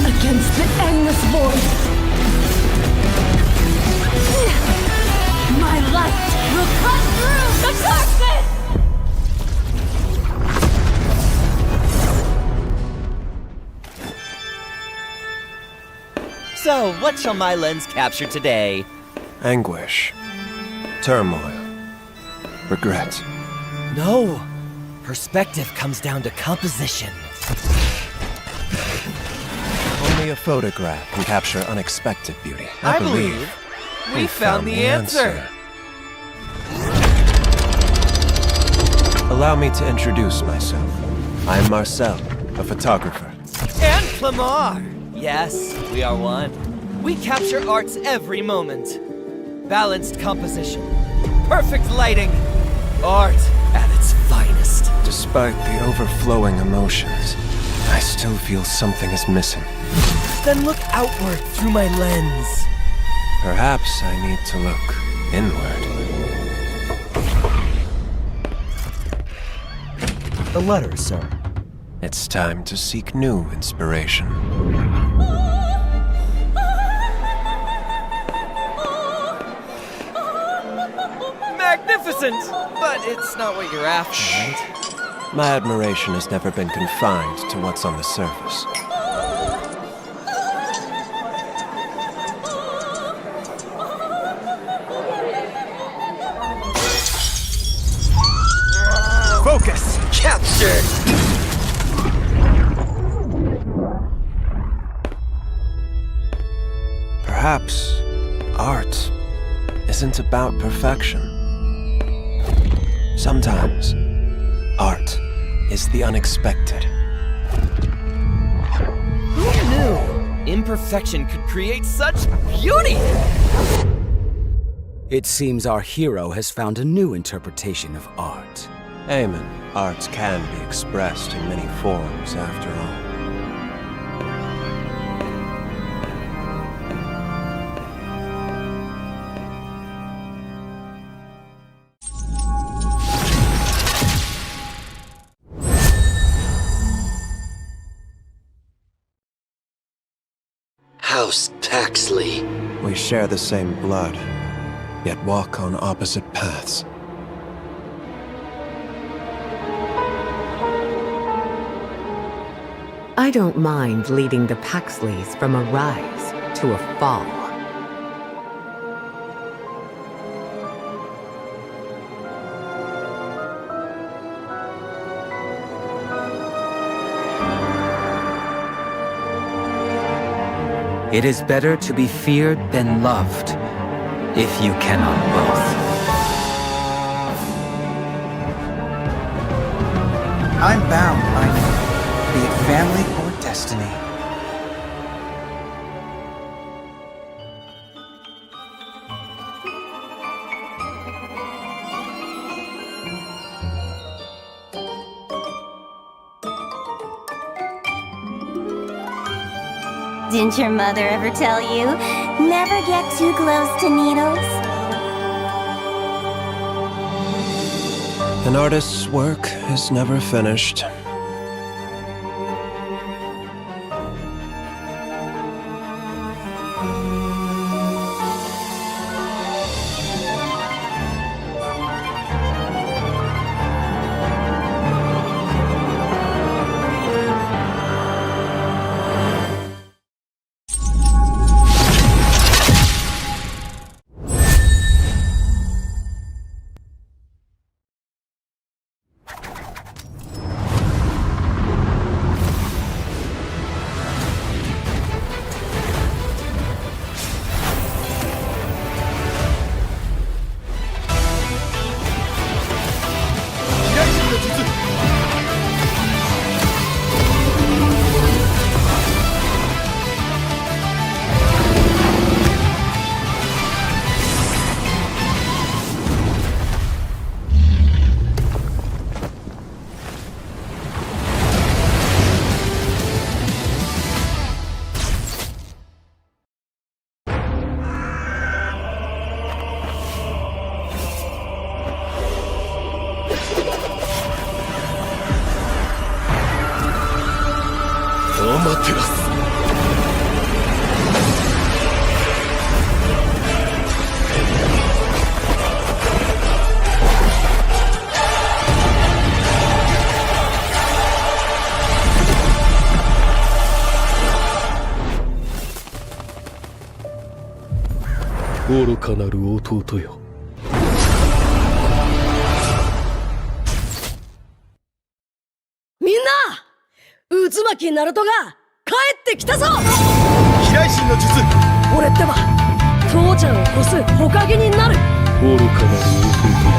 Against the endless void, my light will cut through the darkness! So, what shall my lens capture today? Anguish. Turmoil. Regret. No! Perspective comes down to composition. Only a photograph can capture unexpected beauty. I believe we found the answer. Allow me to introduce myself. I am Marcel, a photographer. And Clamar! Yes, we are one. We capture art's every moment. Balanced composition. Perfect lighting. Art at its finest. Despite the overflowing emotions, I still feel something is missing. Then look outward through my lens. Perhaps I need to look inward. The letter, sir. It's time to seek new inspiration. Magnificent! But it's not what you're after, right? My admiration has never been confined to what's on the surface. Focus! Captured! Perhaps art isn't about perfection. Sometimes art is the unexpected. Who knew imperfection could create such beauty? It seems our hero has found a new interpretation of art. Amen. Art can be expressed in many forms, after all. House Taxley. We share the same blood, yet walk on opposite paths. I don't mind leading the Paxleys from a rise to a fall. It is better to be feared than loved, if you cannot both. I'm bound by be it family or destiny. Didn't your mother ever tell you, never get too close to needles? An artist's work is never finished. 愚かなる弟よ。みんな渦巻きナルトが帰ってきたぞ。飛来神の術。俺ってば父ちゃんを越す火影になる。愚かなる弟よ。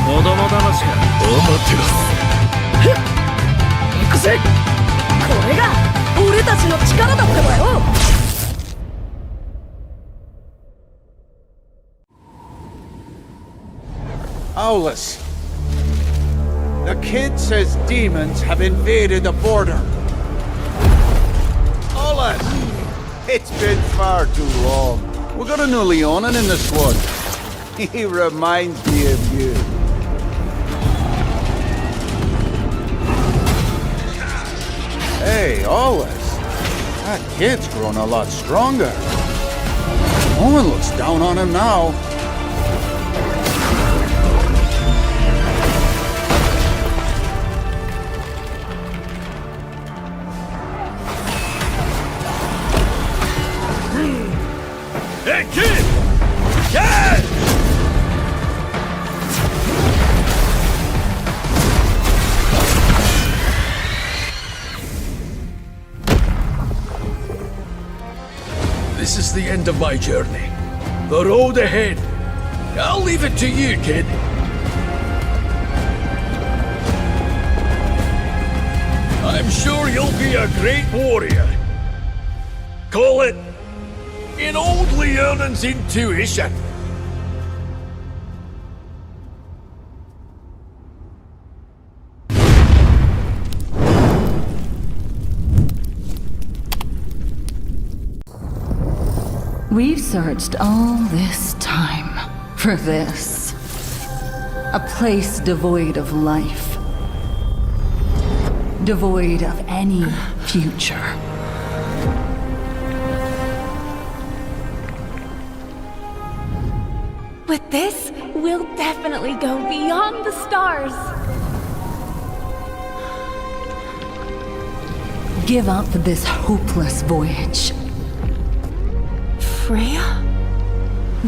子供騙しがアマテラス。行くぜ。これが俺たちの力だってばよ。Solace. The kid says demons have invaded the border. Solace! It's been far too long. We got a new Leonin in the squad. He reminds me of you. Hey, Solace. That kid's grown a lot stronger. No one looks down on him now. Hey, kid! Kid! This is the end of my journey. The road ahead. I'll leave it to you, kid. I'm sure you'll be a great warrior. Call it in old Leonin's intuition. We've searched all this time for this. A place devoid of life. Devoid of any future. With this, we'll definitely go beyond the stars. Give up this hopeless voyage. Freya?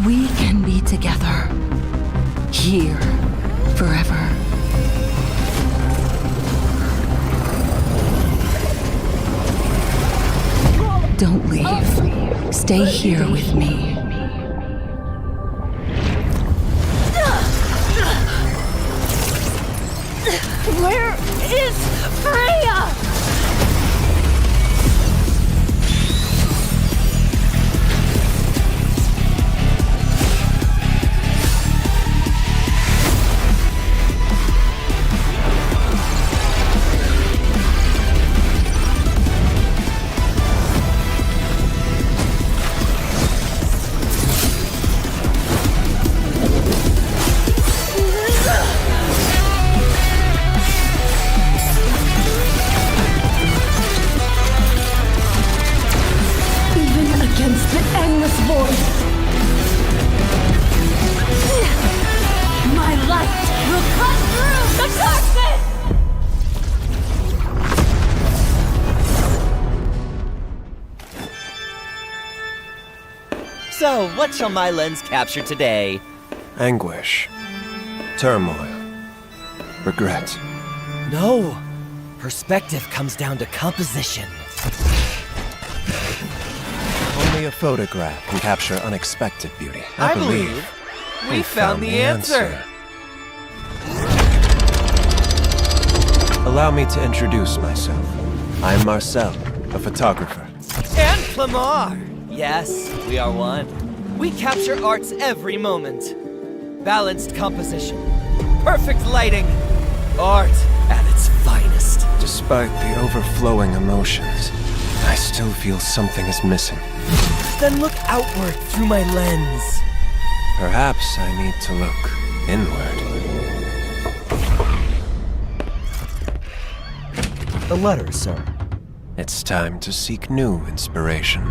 We can be together. Here. Forever. Don't leave. Stay here with me. Where is Freya? So, what shall my lens capture today? Anguish. Turmoil. Regret. No! Perspective comes down to composition. Only a photograph can capture unexpected beauty. I believe we found the answer. Allow me to introduce myself. I'm Marcel, a photographer. And Clamar! Yes, we are one. We capture art's every moment. Balanced composition. Perfect lighting. Art at its finest. Despite the overflowing emotions, I still feel something is missing. Then look outward through my lens. Perhaps I need to look inward. A letter, sir. It's time to seek new inspiration.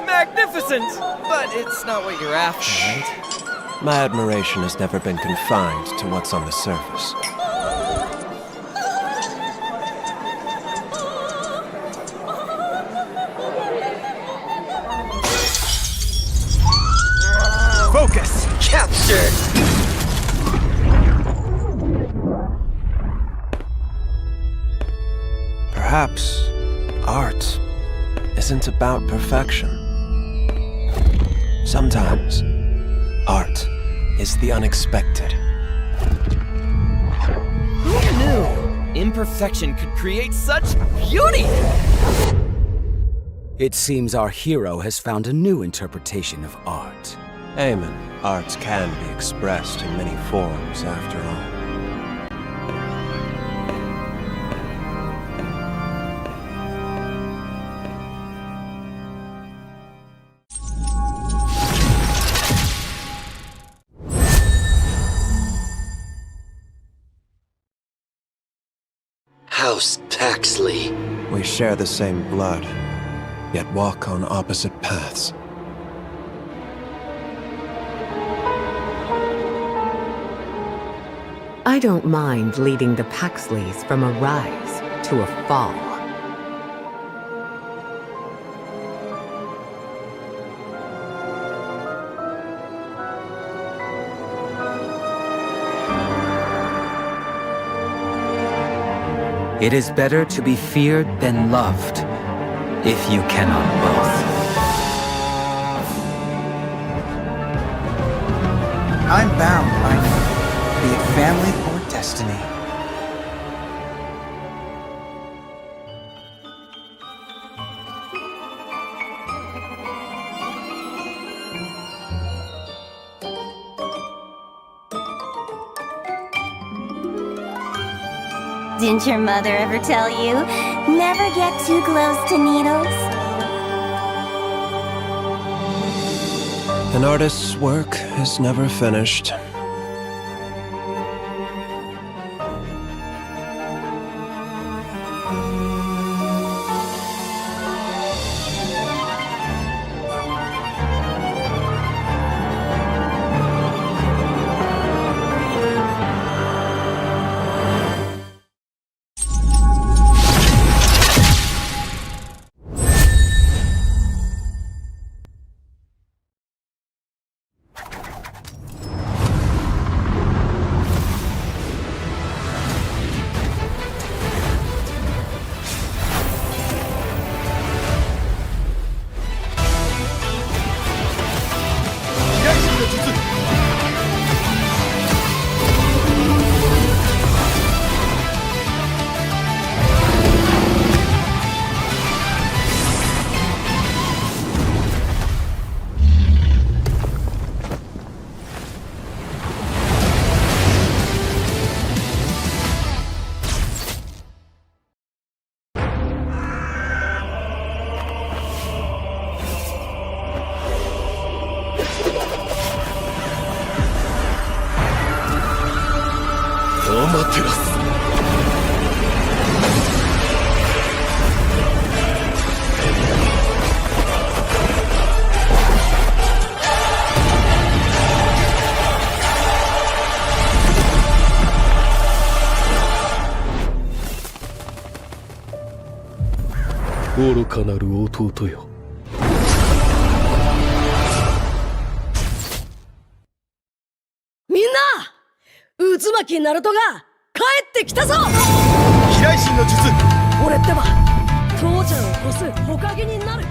Magnificent! But it's not what you're after, right? My admiration has never been confined to what's on the surface. Focus! Captured! Perhaps art isn't about perfection. Sometimes, art is the unexpected. Who knew imperfection could create such beauty? It seems our hero has found a new interpretation of art. Amen. Art can be expressed in many forms, after all. House Paxley. We share the same blood, yet walk on opposite paths. I don't mind leading the Paxleys from a rise to a fall. It is better to be feared than loved, if you cannot both. I'm bound by be it family or destiny. Didn't your mother ever tell you, never get too close to needles? An artist's work is never finished. Minna! 渦巻きナルトが帰ってきたぞ。飛来神の術。俺ってば父ちゃんを越す火影になる。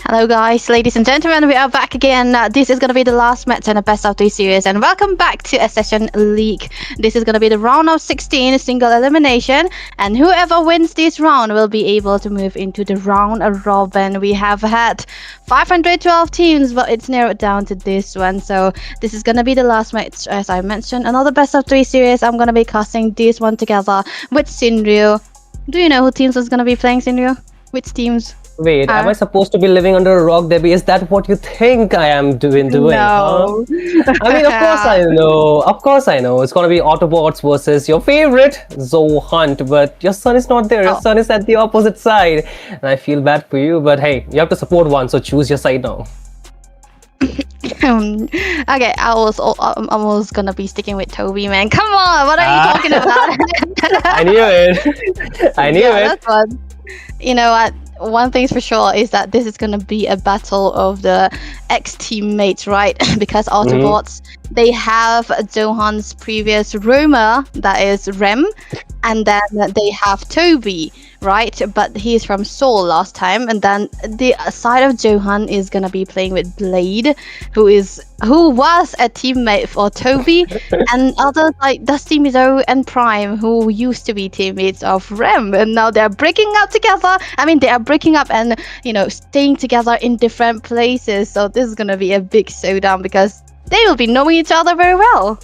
Hello guys, ladies and gentlemen, we are back again. This is going to be the last match in the best of 3 series, and welcome back to Accession League. This is going to be the round of 16 single elimination, and whoever wins this round will be able to move into the round robin. We have had 512 teams, but it's narrowed down to this one, so this is going to be the last match. As I mentioned, another best of 3 series. I'm going to be casting this one together with Sinryu. Do you know who teams is going to be playing, Sinryu? Which teams? Wait, am I supposed to be living under a rock, Debbie? Is that what you think I am doing? No. Huh? I mean, of course I know. Of course I know. It's gonna be Autobots versus your favorite, Zoe Hunt. But your son is not there. Your son is at the opposite side. And I feel bad for you. But hey, you have to support one, so choose your side now. Okay, I was gonna be sticking with Toby, man. Come on, what are you talking about? I knew it. I knew it. That's fun. You know what? One thing's for sure is that this is gonna be a battle of the ex-teammates, right? Because Autobots, they have Johan's previous roamer, that is Rem, and then they have Toby, right? But he's from Seoul last time, and then the side of Johan is gonna be playing with Blade, who was a teammate for Toby, and others like Dusty Mizo and Prime, who used to be teammates of Rem, and now they're breaking up together. I mean, they are breaking up and staying together in different places. So this is gonna be a big showdown because they will be knowing each other very well.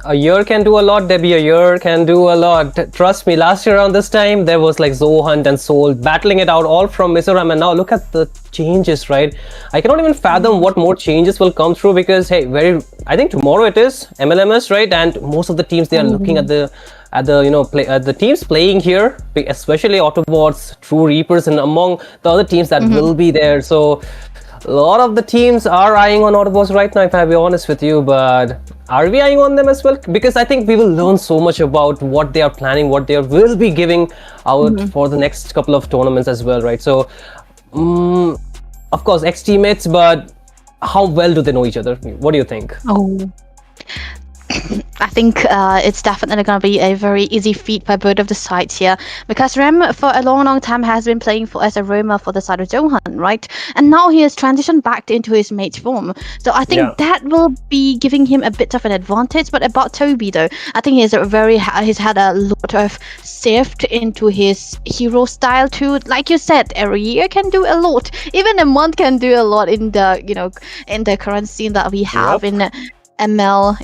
A year can do a lot, Debbie. A year can do a lot. Trust me, last year around this time, there was like Zoe Hunt and Soul battling it out all from Mizoram, and now look at the changes, right? I cannot even fathom what more changes will come through because, hey, I think tomorrow it is MLMS, right? And most of the teams, they are looking at the teams playing here, especially Autobots, True Reapers, and among the other teams that will be there. So a lot of the teams are eyeing on Autobots right now, if I be honest with you, but are we eyeing on them as well? Because I think we will learn so much about what they are planning, what they will be giving out for the next couple of tournaments as well, right? So, of course, ex-teammates, but how well do they know each other? What do you think? I think it's definitely going to be a very easy feat by both of the sides here, because Rem for a long time has been playing as a roamer for the side of Johan, right? And now he has transitioned back into his mate form. So I think that will be giving him a bit of an advantage. But about Toby though, I think he's had a lot of shift into his hero style too. Like you said, a year can do a lot. Even a month can do a lot in the in the current scene that we have in ML.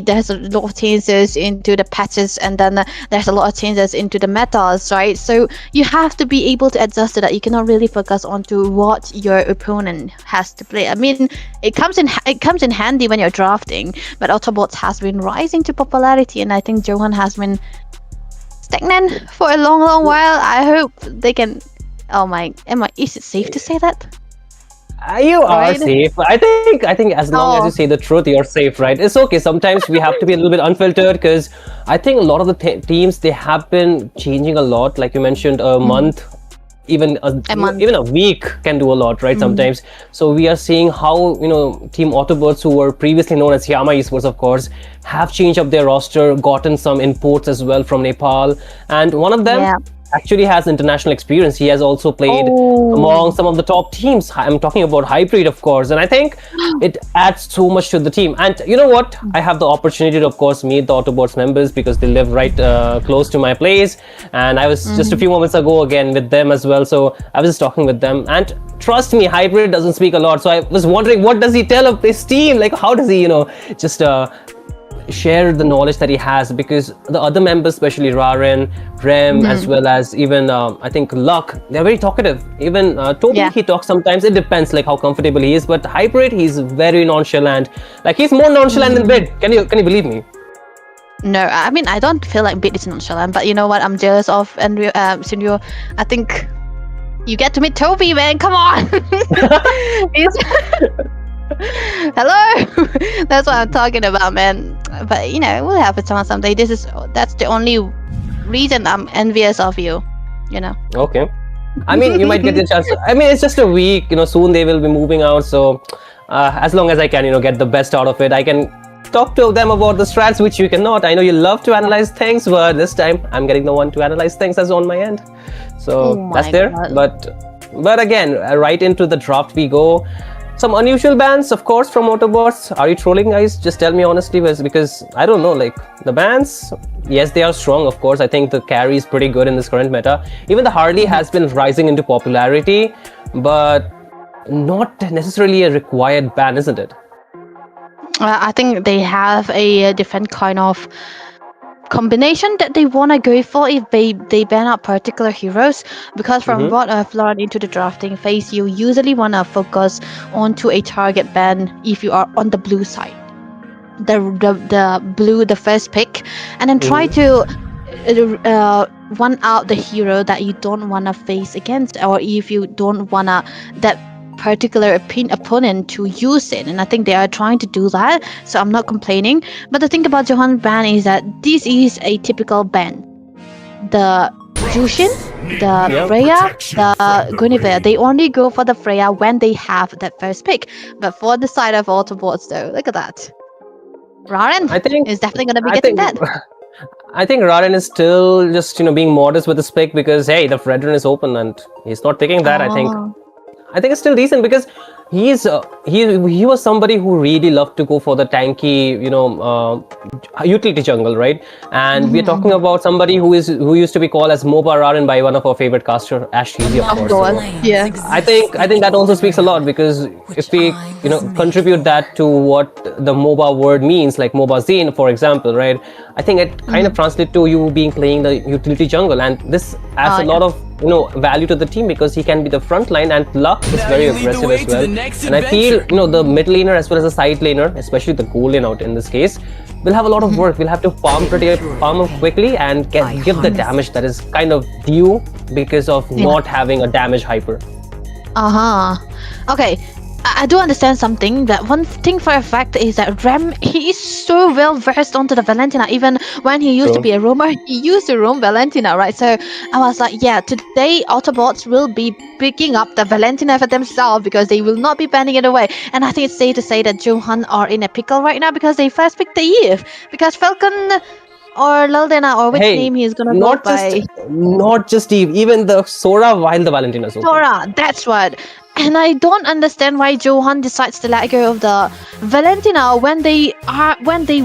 There's a lot of changes into the patches, and then there's a lot of changes into the metas, right? So you have to be able to adjust to that. You cannot really focus on to what your opponent has to play. I mean, it comes in handy when you're drafting, but Autobots has been rising to popularity, and I think Johan has been stagnant for a long while. I hope they can. Is it safe to say that? You are safe. I think as long as you say the truth, you're safe, right? It's okay. Sometimes we have to be a little bit unfiltered because I think a lot of the teams, they have been changing a lot. Like you mentioned, a month, even a week can do a lot, right? Sometimes. So we are seeing how Team Autobots, who were previously known as Yama Esports, of course, have changed up their roster, gotten some imports as well from Nepal, and one of them actually has international experience. He has also played among some of the top teams. I'm talking about Hybrid, of course, and I think it adds so much to the team. And you know what? I have the opportunity to, of course, meet the Autobots members because they live right close to my place, and I was just a few moments ago again with them as well. So I was just talking with them, and trust me, Hybrid doesn't speak a lot. So I was wondering, what does he tell of this team? Like, how does he, just share the knowledge that he has? Because the other members, especially Raren, Rem, as well as even I think Luck, they're very talkative. Even Toby, he talks sometimes. It depends like how comfortable he is. But Hybrid, he's very nonchalant. Like, he's more nonchalant than Bid. Can you believe me? No, I mean, I don't feel like Bid is nonchalant, but you know what I'm jealous of, and Sinyo, I think you get to meet Toby, man. Come on. Hello. That's what I'm talking about, man. But we'll have a time someday. That's the only reason I'm envious of you. Okay. I mean, you might get the chance. I mean, it's just a week. Soon they will be moving out. So as long as I can, get the best out of it, I can talk to them about the strats, which you cannot. I know you love to analyze things, but this time I'm getting the one to analyze things as on my end. So that's there. But again, right into the draft we go. Some unusual bans, of course, from Autobots. Are you trolling, guys? Just tell me honestly, because I don't know, like, the bans, yes, they are strong, of course. I think the carry is pretty good in this current meta. Even the Harley has been rising into popularity, but not necessarily a required ban, isn't it? I think they have a different kind of combination that they want to go for if they ban out particular heroes, because from what I've learned into the drafting phase, you usually want to focus onto a target ban if you are on the blue side, the first pick, and then try to one out the hero that you don't want to face against, or if you don't want that particular opponent to use it. And I think they are trying to do that, so I'm not complaining. But the thing about Johan ban is that this is a typical ban. The Jushin, the Freya, the Guinevere, they only go for the Freya when they have that first pick. But for the side of Autobots though, look at that. Raren is definitely going to be getting that. I think Raren is still just being modest with his pick because hey, the Fredrin is open and he's not taking that. I think it's still decent because he was somebody who really loved to go for the tanky, utility jungle, right? And we're talking about somebody who used to be called as MOBA Raren by one of our favorite caster, Ash Healy, of course. Yeah. I think that also speaks a lot because if we contribute that to what the MOBA word means, like MOBA Zane, for example, right? I think it kind of translates to you playing the utility jungle, and this adds a lot of value to the team because he can be the front line, and Luck is very aggressive as well. And I feel the mid laner as well as the side laner, especially the goal lane out in this case, will have a lot of work. We'll have to farm quickly and give the damage that is kind of due because of not having a damage hyper. Okay. I do understand something, that one thing for a fact is that Rem, he is so well versed onto the Valentina. Even when he used to be a roamer, he used to roam Valentina, right? So I was like, yeah, today Autobots will be picking up the Valentina for themselves because they will not be banning it away. And I think it's safe to say that Johan are in a pickle right now because they first picked the Eve, because Falcon or Laldena, or which name he's gonna go by. Not just Eve, even the Sora while the Valentina's open. Sora, that's what. And I don't understand why Johan decides to let go of the Valentina when they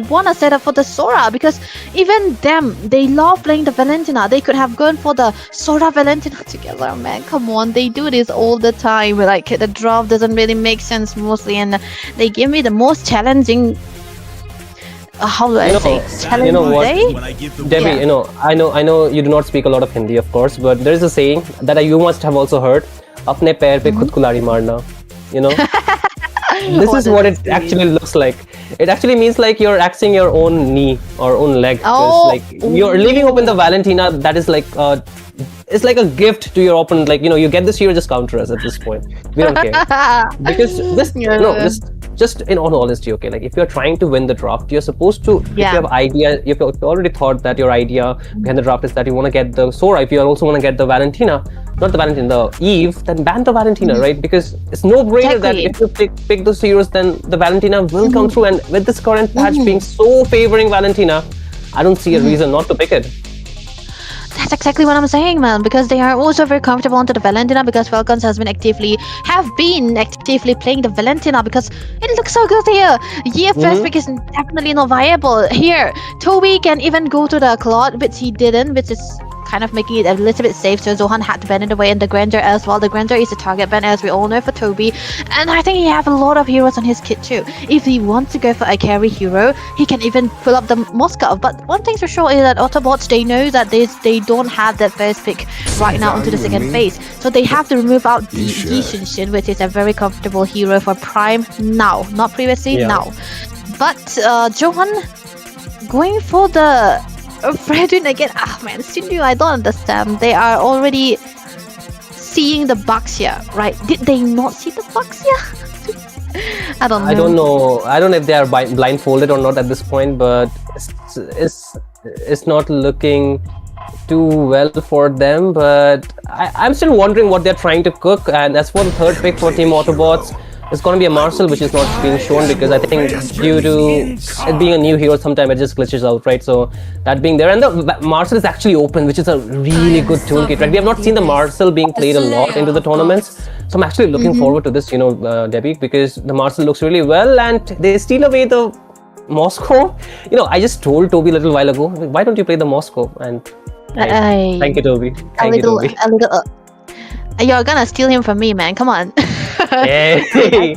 wanna set up for the Sora, because even them, they love playing the Valentina. They could have gone for the Sora Valentina together, man. Come on, they do this all the time. Like the draft doesn't really make sense mostly, and they give me the most challenging. How do I say? You know what, Debbie? I know you do not speak a lot of Hindi, of course, but there is a saying that you must have also heard. अपने पैर पे खुद कुल्हाड़ी मारना, this is what it actually looks like. It actually means like you're axing your own knee or own leg. Like you're leaving open the Valentina. That is like it's like a gift to your opponent. Like you get this hero, just counter us at this point. We don't care because this just in all honesty, okay, like if you're trying to win the draft, you're supposed to, if you have idea, if you already thought that your idea behind the draft is that you want to get the Sora, if you also want to get the Valentina, not the Valentina, the Eve, then ban the Valentina, right? Because it's no brainer that if you pick those heroes, then the Valentina will come through, and with this current patch being so favoring Valentina, I don't see a reason not to pick it. That's exactly what I'm saying, man, because they are also very comfortable onto the Valentina, because Falcons have been actively playing the Valentina because it looks so good here. Yeah, first pick is definitely not viable. Here, Toby can even go to the Claude, which he didn't, which is kind of making it a little bit safe, so Zohan had to ban it away, and the Granger as well. The Granger is a target ban, as we all know, for Toby, and I think he have a lot of heroes on his kit too. If he wants to go for a carry hero, he can even pull up the Moscow. But one thing's for sure is that Autobots, they know that they don't have that first pick right now into the second phase, so they have to remove out the Yishin, which is a very comfortable hero for Prime now, not previously, now. But Johan going for the Fredrin again. Man, Studio, I don't understand. They are already seeing the bugs here, right? Did they not see the bugs here? I don't know. I don't know if they are blindfolded or not at this point, but it's not looking too well for them. But I'm still wondering what they're trying to cook. And as for the third pick for Team Autobots, it's going to be a Marcel, which is not being shown because I think due to it being a new hero, sometimes it just glitches out, right? So that being there, and the Marcel is actually open, which is a really good toolkit, right? We have not seen the Marcel being played a lot into the tournaments, so I'm actually looking forward to this, Debbie, because the Marcel looks really well, and they steal away the Moscow. I just told Toby a little while ago, why don't you play the Moscow? And thank you, Toby. Thank you, Toby. You're gonna steal him from me, man. Come on. Hey.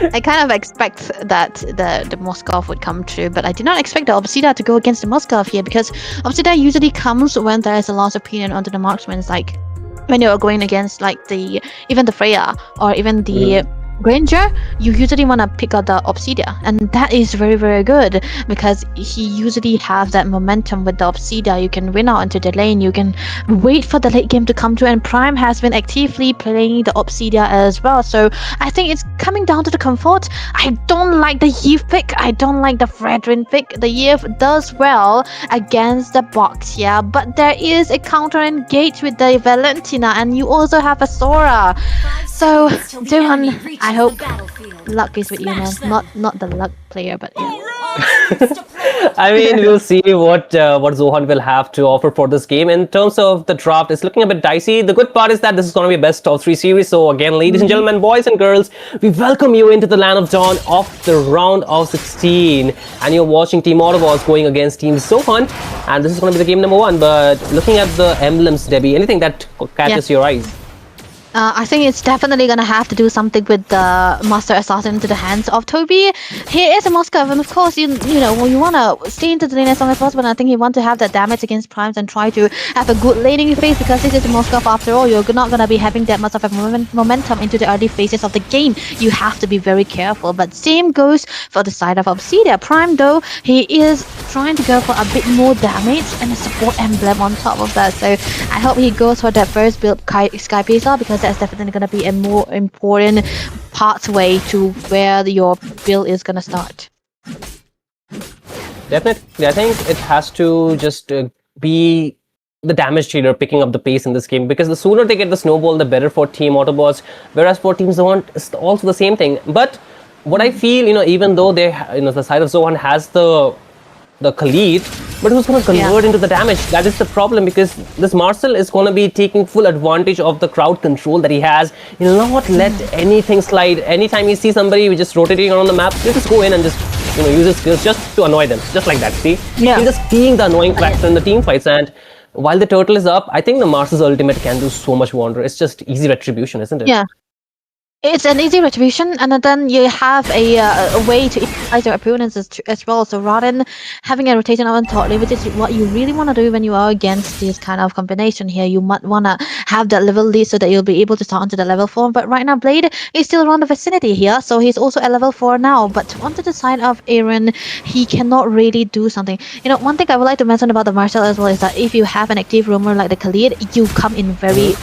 I kind of expect that the Moskov would come true, but I did not expect the Obsidia to go against the Moskov here, because Obsidia usually comes when there is a loss opinion onto the marksman. It's like when you're going against like even the Freya or even the Granger, you usually want to pick out the Obsidia, and that is very, very good because he usually have that momentum with the Obsidia. You can win out into the lane, you can wait for the late game to come to, and Prime has been actively playing the Obsidia as well. So I think it's coming down to the comfort. I don't like the Yves pick, I don't like the Fredrin pick. The Yves does well against the box, yeah, but there is a counter engage with the Valentina, and you also have a Sora. So Johan, I hope luck is with you, man. Not the luck player, but yeah. I mean, we'll see what Zohan will have to offer for this game. In terms of the draft, it's looking a bit dicey. The good part is that this is going to be a best of 3 series. So again, ladies and gentlemen, boys and girls, we welcome you into the land of dawn of the round of 16. And you're watching Team Autobots going against Team Zohan. And this is going to be the game number 1. But looking at the emblems, Debbie, anything that catches your eyes? I think it's definitely gonna have to do something with the Master Assassin into the hands of Toby. He is a Moskov, and of course, you know, you wanna stay into the lane as long as possible. And I think you want to have that damage against Primes and try to have a good laning phase, because this is a Moskov after all. You're not gonna be having that much of a momentum into the early phases of the game. You have to be very careful. But same goes for the side of Obsidia. Prime though, he is trying to go for a bit more damage and a support emblem on top of that. So I hope he goes for that first build Sky Pizza, because that's definitely going to be a more important pathway to where your build is going to start. Definitely, I think it has to just be the damage dealer picking up the pace in this game, because the sooner they get the snowball, the better for Team Autobots, whereas for Team Zohan, it's also the same thing. But what I feel, even though they, the side of Zohan has the Khalid, but who's going to convert into the damage? That is the problem, because this Marcel is going to be taking full advantage of the crowd control that he has. He'll not let anything slide. Anytime you see somebody just rotating around the map, you just go in and just use his skills just to annoy them, just like that. See, he's just being the annoying factor in the team fights. And while the turtle is up, I think the Marcel's ultimate can do so much wonder. It's just easy retribution, isn't it? Yeah. It's an easy retribution, and then you have a way to equalize your opponents as well. So rather than having a rotation on top lane, which is what you really want to do when you are against this kind of combination here, you might want to have that level lead so that you'll be able to start onto the level 4. But right now, Blade is still around the vicinity here, so he's also at level 4 now. But onto the side of Aaron, he cannot really do something. One thing I would like to mention about the Marshall as well is that if you have an active roamer like the Khalid, you come in very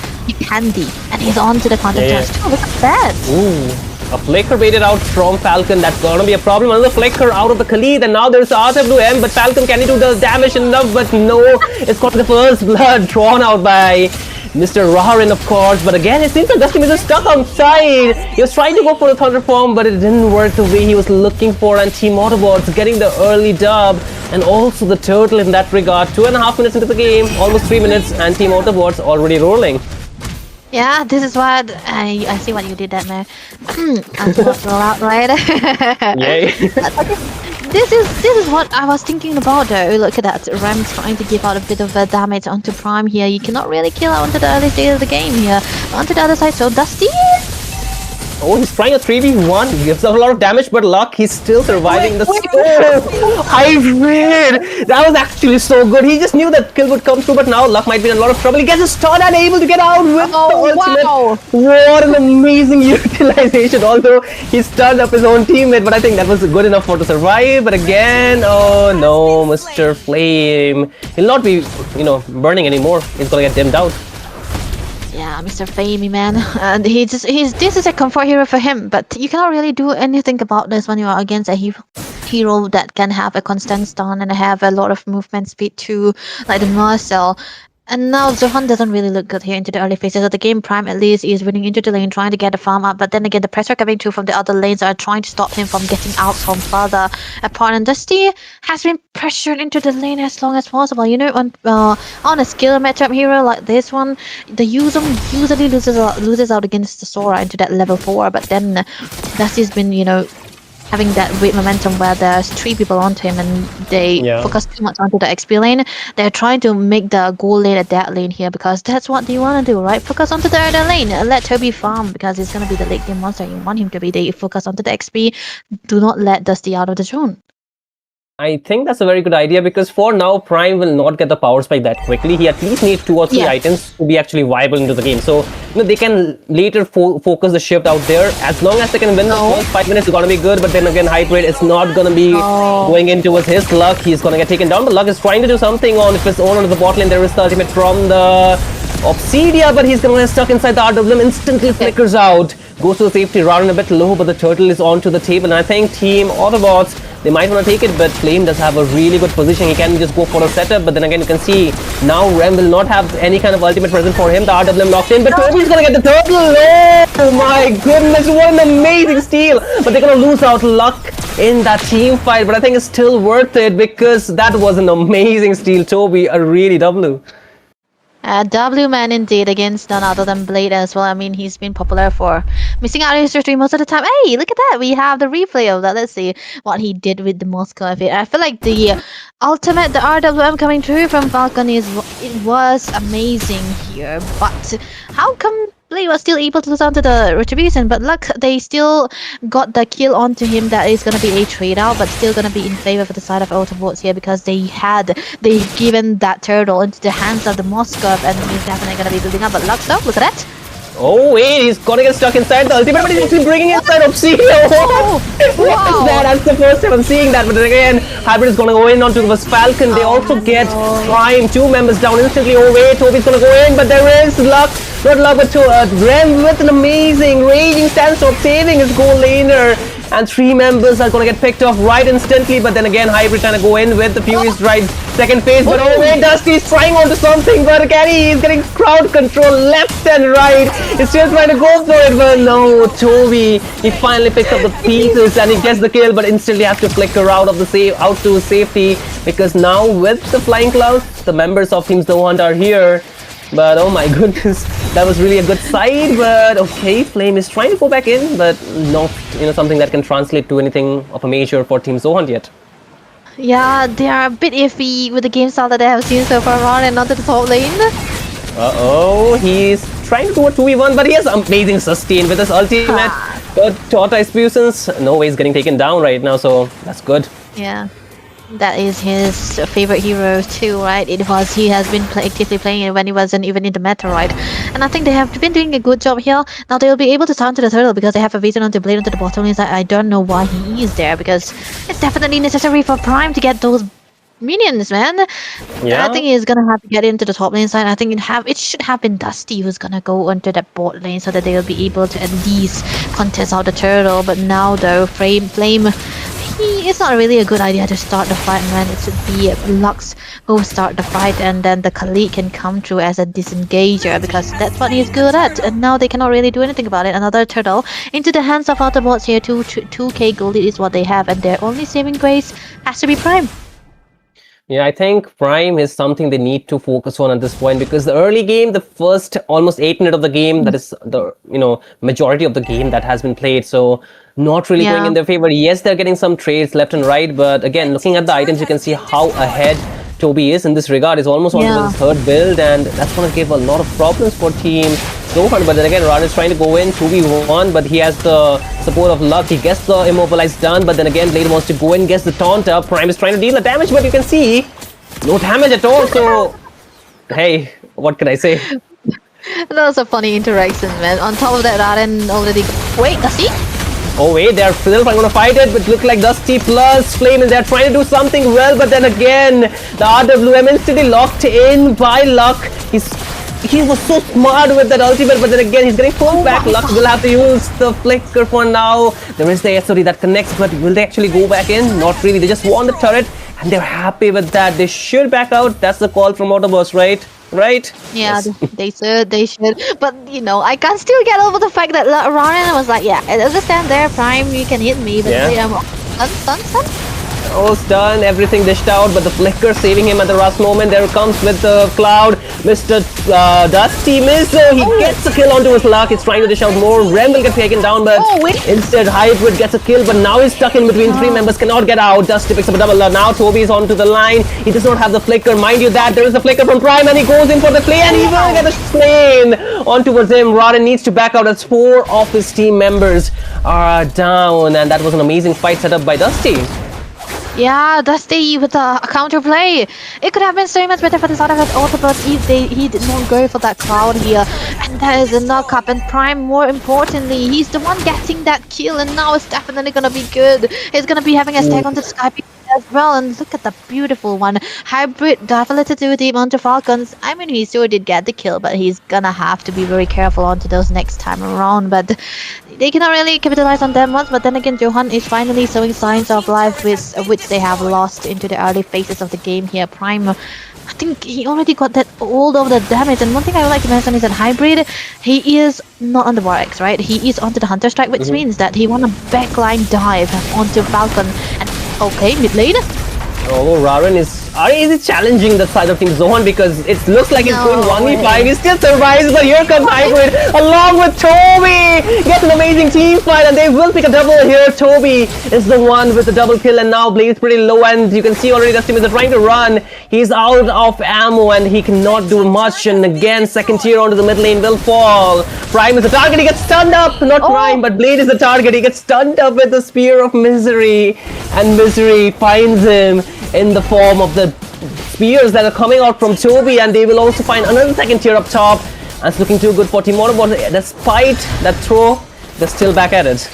handy, and he's on to the counter charge too. Look at that! Ooh, a flicker baited out from Falcon. That's gonna be a problem. Another flicker out of the Khalid, and now there's R2M, but Falcon, can he do the damage enough? But no, it's got the first blood drawn out by Mr. Raharin, of course. But again, it seems like Dustin is stuck outside. He was trying to go for the Thunder Form, but it didn't work the way he was looking for, and Team Autobots getting the early dub, and also the turtle in that regard. 2.5 minutes into the game, almost 3 minutes, and Team Autobots already rolling. Yeah, this is what I see what you did there, man. I'll just roll out right. Yay. This is what I was thinking about though. Look at that. Ram trying to give out a bit of damage onto Prime here. You cannot really kill out onto the early stage of the game here. Onto the other side, so Dusty. Oh, he's trying a 3v1. He gives up a lot of damage, but luck, he's still surviving the storm. Hybrid! That was actually so good. He just knew that kill would come through, but now luck might be in a lot of trouble. He gets a stun and able to get out with the ultimate. Wow. What an amazing utilization. Although he stunned up his own teammate, but I think that was good enough for to survive. But again, oh no, Mr. Flame. He'll not be, burning anymore. He's gonna get dimmed out. Yeah, Mr. Flamey, man. And this is a comfort hero for him, but you cannot really do anything about this when you are against a hero that can have a constant stun and have a lot of movement speed too, like the Marcel. And now Zohan doesn't really look good here into the early phases of the game. Prime at least is running into the lane, trying to get the farm up, but then again the pressure coming through from the other lanes are trying to stop him from getting out from further apart. And Dusty has been pressured into the lane as long as possible. On a skill matchup hero like this one, the Yuzum usually loses out against the Sora into that level 4, but then Dusty's been, having that weird momentum where there's 3 people onto him and they focus too much onto the XP lane. They're trying to make the gold lane a dead lane here because that's what they want to do, right? Focus onto the other lane. Let Toby farm because it's going to be the late game monster. You want him to be. They focus onto the XP. Do not let Dusty out of the zone. I think that's a very good idea because for now, Prime will not get the power spike that quickly. He at least needs 2 or 3 items to be actually viable into the game. So, they can later focus the shift out there. As long as they can win the first 5 minutes, it's going to be good. But then again, Hybrid is not going to be going into his luck. He's going to get taken down. But Luck is trying to do something on his own onto the bot lane. There is the ultimate from the Obsidia, but he's going to get stuck inside the RWM. Instantly flickers out. Goes to the safety, running a bit low, but the turtle is onto the table. And I think Team Autobots, they might want to take it, but Flame does have a really good position. He can just go for a setup, but then again, you can see now Rem will not have any kind of ultimate present for him. The RWM locked in, but Toby's going to get the turtle. Oh my goodness, what an amazing steal. But they're going to lose out Luck in that team fight, but I think it's still worth it because that was an amazing steal. Toby, a really W. W man indeed against none other than Blade as well. I mean, he's been popular for missing out on his stream most of the time. Hey, look at that. We have the replay of that. Let's see what he did with the Moscow effect. I feel like the ultimate, the RWM coming through from Falcon it was amazing here. But how come Blade was still able to lose onto the Retribution? But Luck, they still got the kill onto him. That is going to be a trade out, but still going to be in favor for the side of Autobots here because they've given that turtle into the hands of the Moskov, and he's definitely going to be building up. But Luck, though, look at that. Oh wait, he's gonna get stuck inside the ultimate, but he's actually bringing inside Obsidia. What is that? That's the first time I'm seeing that. But then again, Hybrid is gonna go in onto the Falcon. They also get Prime, 2 members down instantly. Oh wait, Toby's gonna go in, but there is Luck. Not Luck, but Rem with an amazing raging stance of saving his goal laner. And 3 members are gonna get picked off right instantly. But then again, Hybrid trying to go in with the Furious Drive second phase. But oh wait, Dusty's trying onto something. But he's getting crowd control left and right. He's still trying to go for it. But no, Toby, he finally picks up the pieces and he gets the kill. But instantly has to flicker out of the out to safety. Because now with the Flying Clouds, the members of Team Zohunt are here. But oh my goodness, that was really a good side. But okay, Flame is trying to go back in, but not something that can translate to anything of a measure for Team Zohunt yet. Yeah, they are a bit iffy with the game style that they have seen so far on and onto the top lane. Uh-oh, he's trying to do a 2v1, but he has amazing sustain with his ultimate. But Tortoise Puissance, no way he's getting taken down right now, so that's good. Yeah. That is his favorite hero too, right? He has been actively playing it when he wasn't even in the meta, right? And I think they have been doing a good job here. Now they'll be able to turn to the turtle because they have a vision on the Blade onto the bottom lane. I don't know why he is there because it's definitely necessary for Prime to get those minions, man. Yeah. I think he's gonna have to get into the top lane side. I think it should have been Dusty who's gonna go onto that bot lane so that they will be able to at least contest out the turtle. But now though, Flame, it's not really a good idea to start the fight, man. It should be Lux go start the fight and then the Khalid can come through as a disengager because that's what he's good at. And now they cannot really do anything about it. Another turtle into the hands of Autobots here. 2k gold is what they have, and their only saving grace has to be Prime. Yeah, I think Prime is something they need to focus on at this point because the early game, the first almost 8 minutes of the game, that is the majority of the game that has been played. So not really going in their favor. Yes, they're getting some trades left and right, but again, looking at the items, you can see how ahead Toby is in this regard. He's almost on his 3rd build, and that's going to give a lot of problems for Team Zohunt. But then again, Rad is trying to go in 2v1, but he has the support of Luck. He gets the immobilize done, but then again, Blade wants to go in, gets the taunt up. Prime is trying to deal the damage, but you can see no damage at all. So, hey, what can I say? That was a funny interaction, man. On top of that, Raren already... Wait, Dusty? Oh wait, they're still going to fight it, but look like Dusty plus Flame and they're trying to do something well, but then again, the RWM instantly locked in by Luck. He was so smart with that ultimate, but then again, he's getting pulled back. Luck will have to use the flicker for now. There is the SOD that connects, but will they actually go back in? Not really. They just won the turret, and they're happy with that. They should back out. That's the call from Autobots, right? Right? Yeah, yes. they should. But, I can still get over the fact that Raren was like, yeah, I understand there, Prime, you can hit me, but stun? Oh, stun, everything dished out, but the flicker saving him at the last moment. There comes with the cloud, Mr. Dusty Mizzo. He gets a kill onto his luck. He's trying to dish out more. Rem will get taken down, but instead Hybrid gets a kill, but now he's stuck in between three members, cannot get out. Dusty picks up a double. Now Toby is onto the line. He does not have the flicker. Mind you that there is a flicker from Prime, and he goes in for the play, and he will get a slain on towards him. Rodden needs to back out as 4 of his team members are down, and that was an amazing fight set up by Dusty. Yeah, Dusty with a counter play. It could have been so much better for the side of that Autobot if he did not go for that cloud here. And there is a knock-up, and Prime, more importantly, he's the one getting that kill, and now it's definitely gonna be good. He's gonna be having a stack onto Skype as well, and look at the beautiful one. Hybrid definitely to deep onto Falcons. I mean, he sure did get the kill, but he's gonna have to be very careful onto those next time around. But they cannot really capitalize on them much. But then again, Johan is finally showing signs of life, which they have lost into the early phases of the game here. Prime, I think he already got that all of the damage. And one thing I would like to mention is that Hybrid, he is not on the War X, right? He is onto the Hunter Strike, which means that he want a backline dive onto Falcon. And okay, mid lane. Oh, Raren is challenging the side of Team Zohan because it looks like it's going 1v5. He still survives, but here comes Hybrid along with Toby. Gets an amazing team fight, and they will pick a double here. Toby is the one with the double kill, and now Blaze pretty low, and you can see already Dusty is trying to run. He's out of ammo, and he cannot do much. And again, second tier onto the mid lane will fall. Prime is the target. He gets stunned up. Not Prime, but Blade is the target. He gets stunned up with the Spear of Misery, and Misery finds him in the form of the spears that are coming out from Toby, and they will also find another second tier up top. And it's looking too good for Team Autobot. Despite that throw, they're still back at it.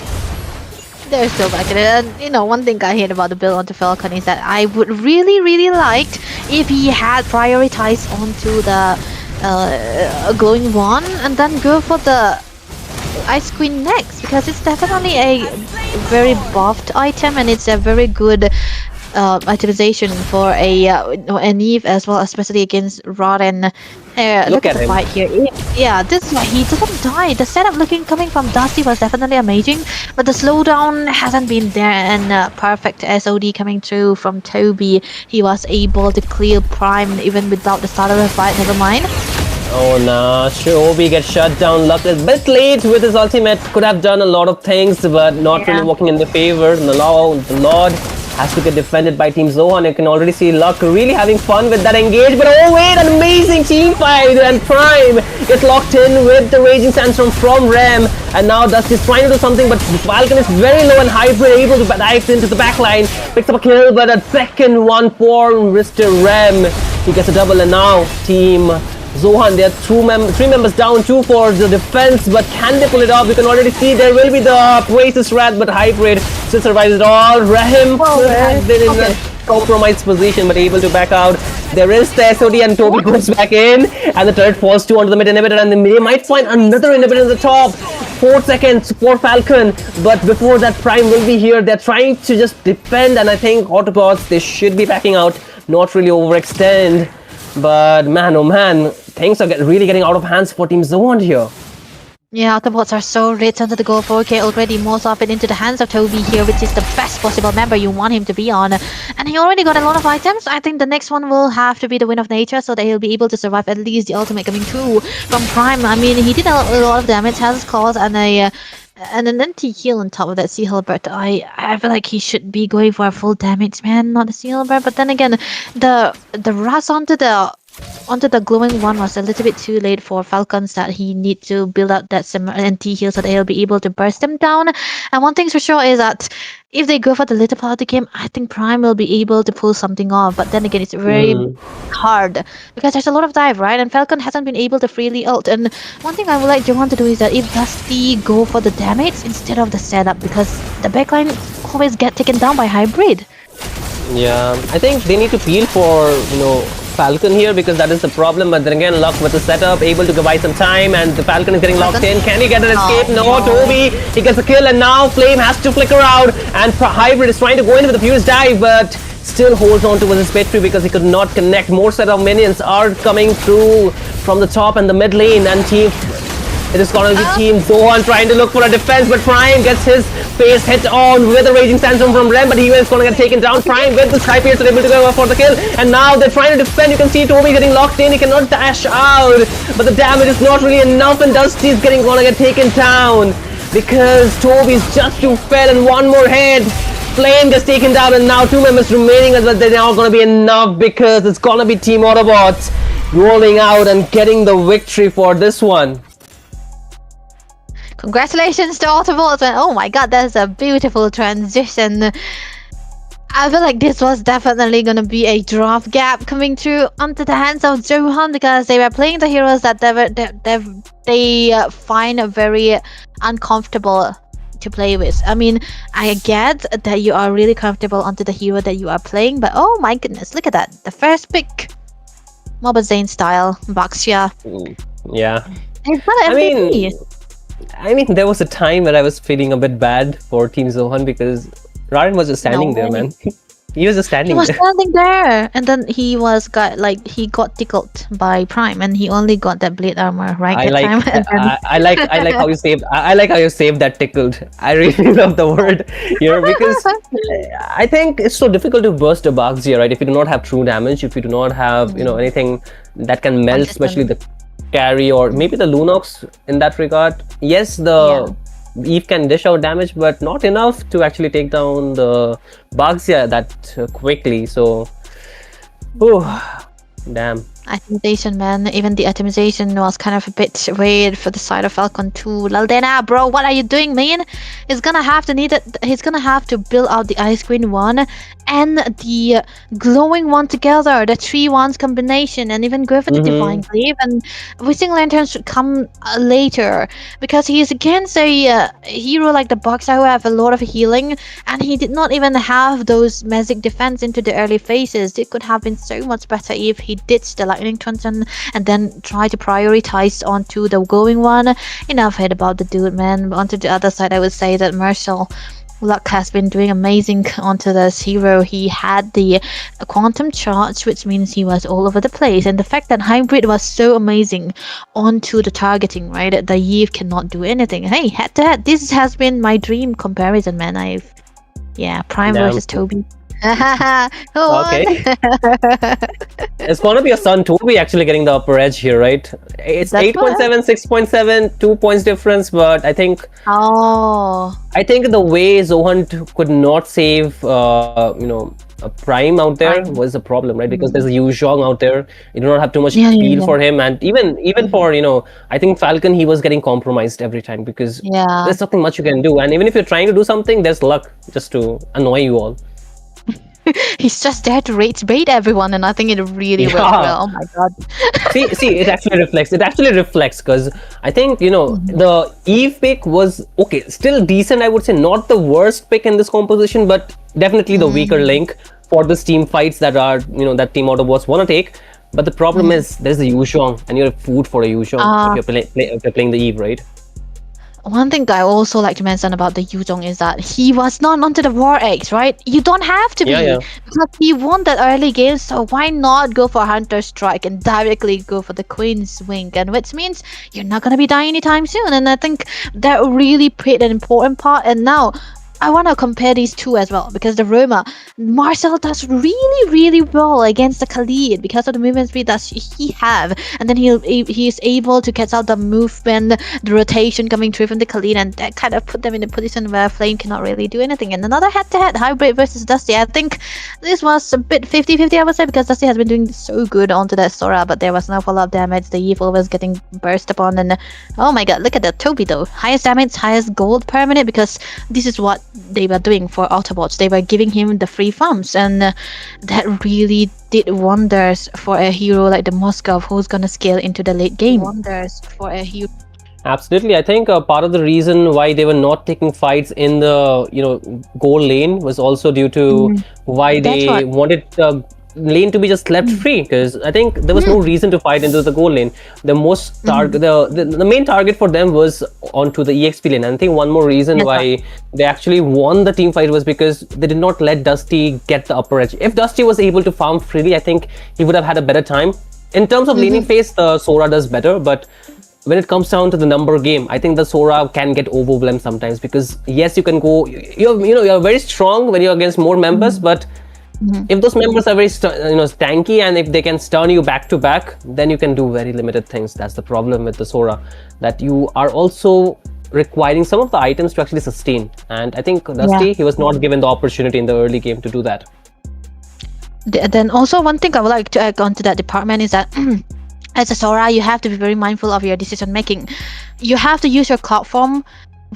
They're still back at it. And you know, one thing I hate about the build onto Falcon is that I would really liked if he had prioritized onto the glowing one and then go for the Ice Queen next, because it's definitely a very buffed item, and it's a very good itemization for a Neve as well, especially against Rodden. Look at the fight here. Yeah, this is why he doesn't die. The setup coming from Dusty was definitely amazing, but the slowdown hasn't been there, and perfect SOD coming through from Toby. He was able to clear Prime even without the start of the fight, never mind. Oh no, Toby gets shut down. Luck is a bit late with his ultimate. Could have done a lot of things, but not really working in their favor. The Lord has to get defended by Team Zohan. You can already see Luck really having fun with that engage. But oh wait, an amazing team fight, and Prime gets locked in with the Raging Sandstorm from Rem. And now Dusty's trying to do something, but Falcon is very low, and Hybrid able to dive into the backline. Picks up a kill, but a second one for Mr. Rem. He gets a double, and now Team Zohan, they are three members down, 2 for the defense, but can they pull it off? You can already see there will be the Oasis Wrath, but Hybrid still survives it all. Rahim has been in a compromised position, but able to back out. There is the SOD, and Toby goes back in, and the turret falls too onto the mid inhibitor, and they might find another inhibitor in the top. 4 seconds for Falcon, but before that, Prime will be here. They're trying to just defend, and I think Autobots, they should be backing out, not really overextend. But man, oh man, things are really getting out of hands for Team Zohan here. Yeah, Autobots are so rich under the goal 4K already, most of it into the hands of Toby here, which is the best possible member you want him to be on. And he already got a lot of items. I think the next one will have to be the Wind of Nature, so that he'll be able to survive at least the ultimate coming through from Prime. I mean, he did a lot of damage, has his claws, and an anti-heal on top of that Sea Halberd. I feel like he should be going for a full damage, man, not the Sea Halberd. But then again, the rush onto the glowing one was a little bit too late for Falcons, that he need to build up that anti-heal so that he'll be able to burst them down. And one thing's for sure is that if they go for the later part of the game, I think Prime will be able to pull something off. But then again, it's very hard because there's a lot of dive, right? And Falcon hasn't been able to freely ult. And one thing I would like Johan to do is that if Dusty go for the damage instead of the setup, because the backline always get taken down by Hybrid. Yeah, I think they need to feel for, Falcon here, because that is the problem. But then again, Luck with the setup, able to buy some time, and the Falcon is getting locked in. Can he get an escape? No, Toby, he gets a kill, and now Flame has to flicker out, and Hybrid is trying to go in with the Fuse Dive, but still holds on to his victory because he could not connect. More set of minions are coming through from the top and the mid lane, and Team It is gonna be Team Zohan trying to look for a defense, but Prime gets his face hit on with a Raging Sandstorm from Rem, but he is gonna get taken down. Prime with the Sky Piercer able to go for the kill, and now they're trying to defend. You can see Toby getting locked in, he cannot dash out, but the damage is not really enough, and Dusty is gonna get taken down because Toby's just too fell, and one more hit. Flame gets taken down, and now 2 members remaining, but they're not gonna be enough because it's gonna be Team Autobots rolling out and getting the victory for this one. Congratulations to Autobots, and oh my god, that's a beautiful transition. I feel like this was definitely gonna be a drop gap coming through onto the hands of Zohan because they were playing the heroes that they find very uncomfortable to play with. I mean, I get that you are really comfortable onto the hero that you are playing, but oh my goodness, look at that. The first pick, MOBA Zane style, Baxia. Yeah. I mean, there was a time when I was feeling a bit bad for Team Zohan because Ryan was just standing there, man. He was just standing there. He was standing there, and then he got tickled by Prime, and he only got that blade armor right I like how you saved. I like how you saved that tickled. I really love the word here because I think it's so difficult to burst a Baxia, right? If you do not have true damage, if you do not have anything that can melt, especially the carry or maybe the Lunox in that regard. Yes, the Eve can dish out damage, but not enough to actually take down the Baxia that quickly. So, damn. Itemization, man. Even the itemization was kind of a bit weird for the side of Falcon 2. Laldena, bro, what are you doing, man? He's gonna have to he's gonna have to build out the Ice Queen one and the glowing one together, the 3-1s combination, and even go for the Divine Glaive. And Wishing Lantern should come later because he is against a hero like the Boxer who have a lot of healing, and he did not even have those magic defense into the early phases. It could have been so much better if he ditched the Lightning Truncheon and then try to prioritize onto the going one. Enough hate about the dude, man. Onto the other side, I would say that Marshall Luck has been doing amazing onto this hero. He had the quantum charge, which means he was all over the place, and the fact that hybrid was so amazing onto the targeting, right? The Eve cannot do anything. Hey, head to head, this has been my dream comparison, man. Prime versus Toby. Okay. It's gonna be a Sun Toby actually getting the upper edge here, right? It's 8.7, 6.7, 2 points difference, but I think the way Zohan could not save a Prime out there was a problem, right? Because there's a Yu Zhong out there. You do not have too much feel for him, and even for I think Falcon, he was getting compromised every time because there's nothing much you can do, and even if you're trying to do something, there's luck just to annoy you all. He's just there to rage bait everyone, and I think it really worked well. Oh my god. see, it actually reflects because I think the Eve pick was okay, still decent. I would say not the worst pick in this composition, but definitely the weaker link for this team fights that are that Team Autobots want to take. But the problem is there's the Yu Zhong, and you're food for a Yu Zhong if you're playing the Eve, right? One thing I also like to mention about the Yu Zhong is that he was not onto the War Eggs, right? You don't have to be because he won that early game, so why not go for Hunter Strike and directly go for the Queen's Wing, and which means you're not gonna be dying anytime soon. And I think that really played an important part. And now I want to compare these two as well because the Roma, Marcel does really, really well against the Khalid because of the movement speed that he have, and then he is able to catch out the movement, the rotation coming through from the Khalid, and that kind of put them in a position where Flame cannot really do anything. And another head-to-head hybrid versus Dusty. I think this was a bit 50-50, I would say, because Dusty has been doing so good onto that Sora, but there was no follow-up damage. The Eve was getting burst upon, and oh my god, look at that Toby though, highest damage, highest gold per minute, because this is what they were doing for Autobots. They were giving him the free farms, and that really did wonders for a hero like the Moskov, who's gonna scale into the late game. Wonders for a hero. Absolutely. I think part of the reason why they were not taking fights in the goal lane was also due to why they wanted lane to be just left free, because I think there was no reason to fight into the goal lane. The most the main target for them was onto the EXP lane. And I think one more reason why they actually won the team fight was because they did not let Dusty get the upper edge. If Dusty was able to farm freely, I think he would have had a better time. In terms of laning phase, the Sora does better, but when it comes down to the number game, I think the Sora can get overwhelmed sometimes because yes, you can go. You're very strong when you're against more members, but if those members are very tanky and if they can stun you back to back, then you can do very limited things. That's the problem with the Sora, that you are also requiring some of the items to actually sustain. And I think Dusty, he was not given the opportunity in the early game to do that. Then also one thing I would like to add on to that department is that as a Sora, you have to be very mindful of your decision making. You have to use your cloud form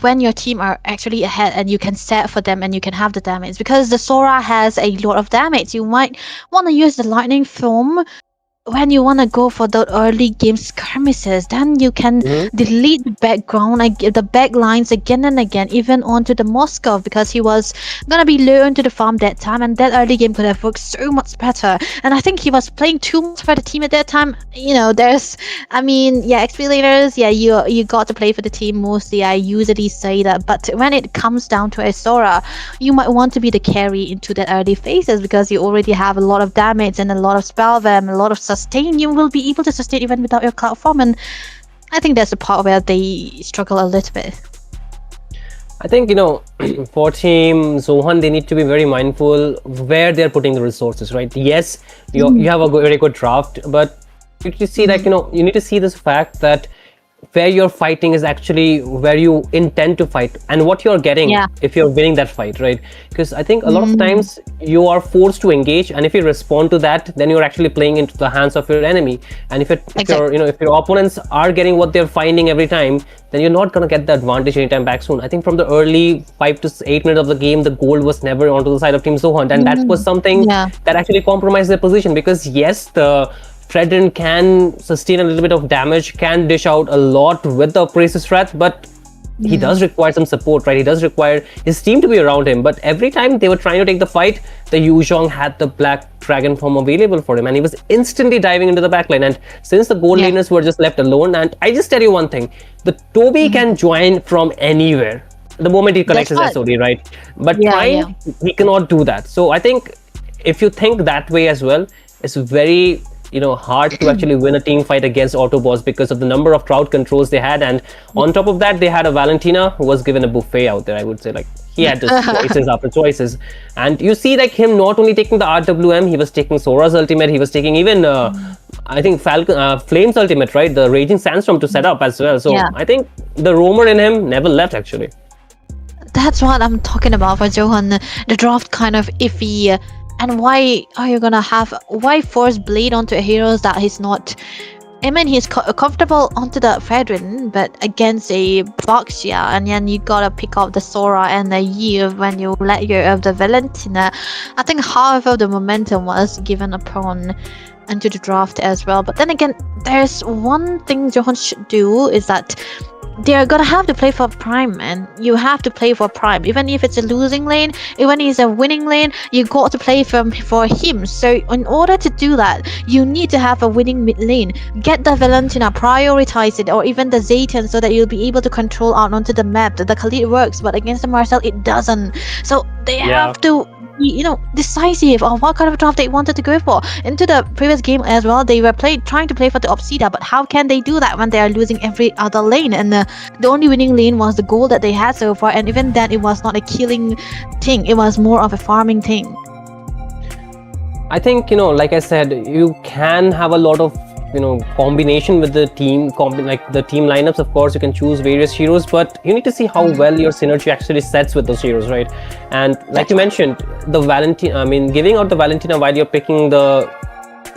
when your team are actually ahead and you can set for them and you can have the damage, because the Sora has a lot of damage. You might want to use the lightning form when you want to go for the early game skirmishes. Then you can delete the background, the back lines again and again, even onto the Moscow, because he was gonna be low into the farm that time, and that early game could have worked so much better. And I think he was playing too much for the team at that time. XP laners, you got to play for the team mostly. I usually say that, but when it comes down to a Sora, you might want to be the carry into the early phases because you already have a lot of damage and a lot of spell them, a lot of sustain. You will be able to sustain even without your cloud form, and I think that's the part where they struggle a little bit. I think for Team Zohan, they need to be very mindful where they're putting the resources, right? Yes, you have a very good draft, but you need to see you need to see this fact that where you're fighting is actually where you intend to fight and what you're getting if you're winning that fight, right? Because I think a lot of times you are forced to engage, and if you respond to that, then you're actually playing into the hands of your enemy. And if your opponents are getting what they're finding every time, then you're not gonna get the advantage anytime back soon. I think from the early 5 to 8 minutes of the game, the gold was never onto the side of Team Zohan, and that was something that actually compromised their position, because yes, the Fredrin can sustain a little bit of damage, can dish out a lot with the Aprasis Wrath, but he does require some support, right? He does require his team to be around him. But every time they were trying to take the fight, the Yuzhong had the Black Dragon form available for him, and he was instantly diving into the backline. And since the gold laners were just left alone, and I just tell you one thing, the Toby can join from anywhere the moment he collects his SOD, right? But Prime, he cannot do that. So I think if you think that way as well, it's very hard to actually win a team fight against Autobots because of the number of crowd controls they had. And on top of that, they had a Valentina who was given a buffet out there, I would say. Like, he had just choices after choices. And you see like him not only taking the RWM, he was taking Sora's ultimate, he was taking even I think Flame's ultimate, right? The Raging Sandstorm to set up as well. So I think the roamer in him never left actually. That's what I'm talking about for Johan. The draft kind of iffy. And why are you gonna why force Blade onto heroes that he's not? I mean, he's comfortable onto the Fredrin, but against a Boxia, and then you gotta pick up the Sora and the Eve when you let go of the Valentina. I think half of the momentum was given upon into the draft as well. But then again, there's one thing Johan should do is that they're gonna have to play for Prime, and you have to play for Prime. Even if it's a losing lane, even if it's a winning lane, you got to play for him. So in order to do that, you need to have a winning mid lane. Get the Valentina, prioritize it, or even the Zayton, so that you'll be able to control out onto the map. The Khalid works, but against the Marcel, it doesn't. So they have to be, decisive of what kind of draft they wanted to go for. Into the previous game as well, they were trying to play for the Obsidia, but how can they do that when they are losing every other lane? And the only winning lane was the gold that they had so far, and even then it was not a killing thing, it was more of a farming thing. I think, like I said, you can have a lot of combination with the team, like the team lineups. Of course, you can choose various heroes, but you need to see how well your synergy actually sets with those heroes, right? And like you mentioned, the Valentina, giving out the Valentina while you're picking the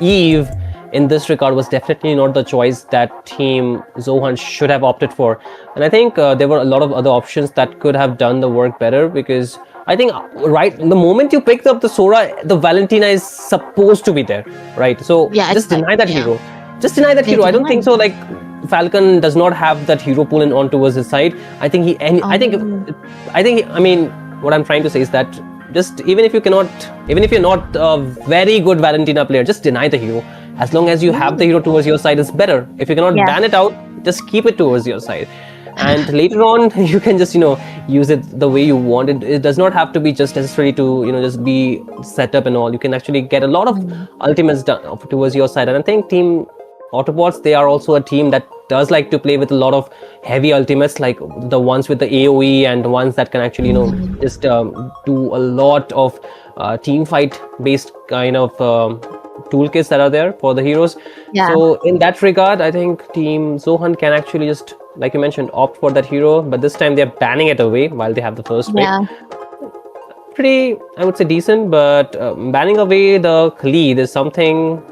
Eve in this regard was definitely not the choice that Team Zohan should have opted for. And I think there were a lot of other options that could have done the work better, because I think the moment you picked up the Sora, the Valentina is supposed to be there, right? So just deny that hero. Just deny that hero. I don't think so. Like, Falcon does not have that hero pool on towards his side. I think what I'm trying to say is that just even if you're not a very good Valentina player, just deny the hero. As long as you have the hero towards your side, is better. If you cannot ban it out, just keep it towards your side. And later on, you can just use it the way you want it. It does not have to be just necessary to just be set up and all. You can actually get a lot of ultimates done towards your side. And I think Team Autobots, they are also a team that does like to play with a lot of heavy ultimates, like the ones with the AoE and the ones that can actually, just do a lot of team fight based kind of toolkits that are there for the heroes. Yeah. So in that regard, I think Team Zohan can actually just, like you mentioned, opt for that hero, but this time they're banning it away while they have the first pick. Yeah. Pretty, I would say, decent, but banning away the lead is something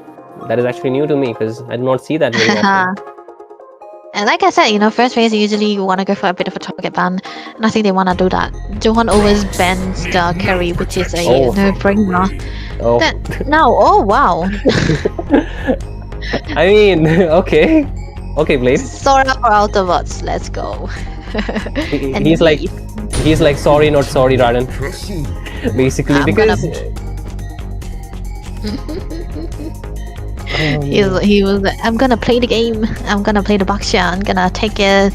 that is actually new to me because I do not see that very often. And like I said, first phase usually you want to go for a bit of a target ban, and I think they want to do that. Zohan always bans the carry, which is a no-brainer. Oh. Oh wow. I mean, okay, Blade. Sora for Autobots, let's go. He's like sorry, not sorry, Raden. Basically, he was like, I'm gonna play the game. I'm gonna play the Baksha. I'm gonna take it.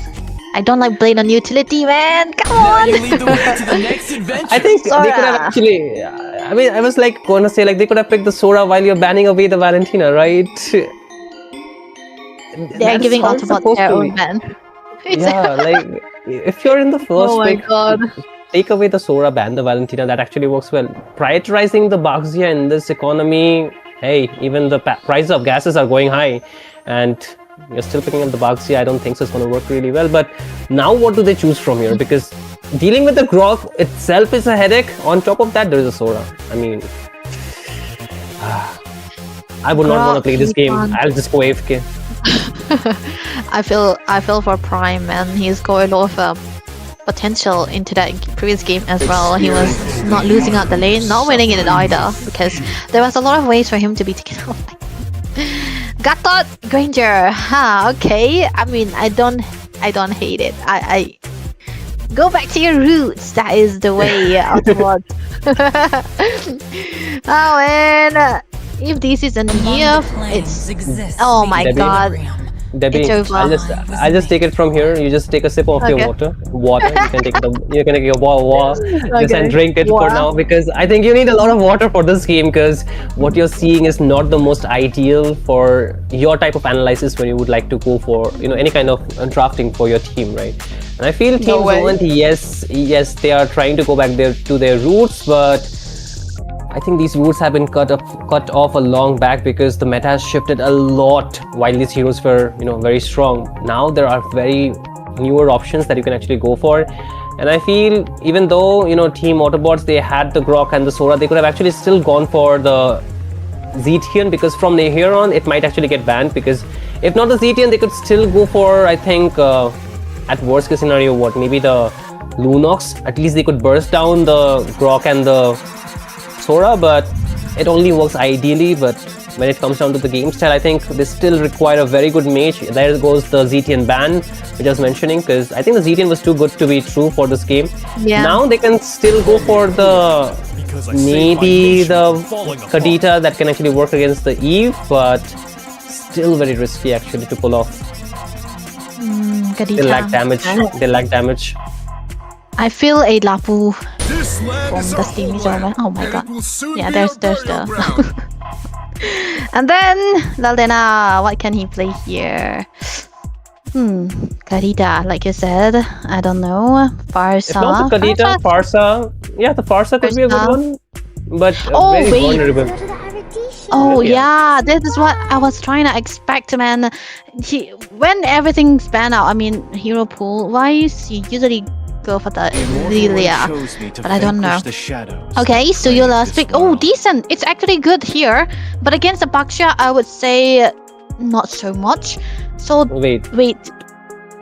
I don't like Blade on utility, man. Come on. I think they could have actually. I mean, I was like going to say they could have picked the Sora while you're banning away the Valentina, right? They're giving Autobots their own ban. Yeah, if you're in the first pick, take away the Sora, ban the Valentina. That actually works well. Prioritizing the Baxia in this economy. Hey, even the prices of gases are going high, and you're still picking up the Baxia. I don't think so. It's going to work really well. But now, what do they choose from here? Because dealing with the Grok itself is a headache. On top of that, there is a Sora. I mean, I would not want to play this game. I'll just go AFK. I feel for Prime, man. He's got a lot of potential into that previous game as well. He was not losing out the lane, not winning it either, because there was a lot of ways for him to be taken off. Gatot Granger, okay. I mean, I don't hate it. I go back to your roots. That is the way Autobot. Oh man, if this is a nerf, it's oh my god. Debbie, I'll just take it from here. You just take a sip of your water. You can take your water just and drink it for now, because I think you need a lot of water for this game, because what you're seeing is not the most ideal for your type of analysis when you would like to go for any kind of drafting for your team, right? And I feel Team Zohan, yes, they are trying to go back to their roots, but I think these roots have been cut off a long back, because the meta has shifted a lot while these heroes were very strong. Now there are very newer options that you can actually go for, and I feel even though Team Autobots, they had the Grok and the Sora, they could have actually still gone for the Zetian, because from here on it might actually get banned, because if not the Zetian, they could still go for, I think at worst case scenario, maybe the Lunox. At least they could burst down the Grok and the Sora, but it only works ideally. But when it comes down to the game style, I think they still require a very good mage. There goes the Zetian ban, which I was mentioning, because I think the Zetian was too good to be true for this game. Yeah. Now they can still go for the maybe the Kadita that can actually work against the Eve, but still very risky actually to pull off. They lack damage. They lack damage. I feel a Lapu from the Steam Zone. Oh my god. Yeah, there's the and then Laldena, what can he play here? Kadita, like you said, I don't know. Farsa. If not the Kadita, Farsa. Yeah, the Farsa could be a good one, but very vulnerable. Oh yeah, this is what I was trying to expect, man. When everything's banned out, I mean, hero pool, why you usually go for the Lilia, but I don't know. Okay, so your last pick. Oh, decent. It's actually good here, but against the Baksha, I would say not so much. So wait.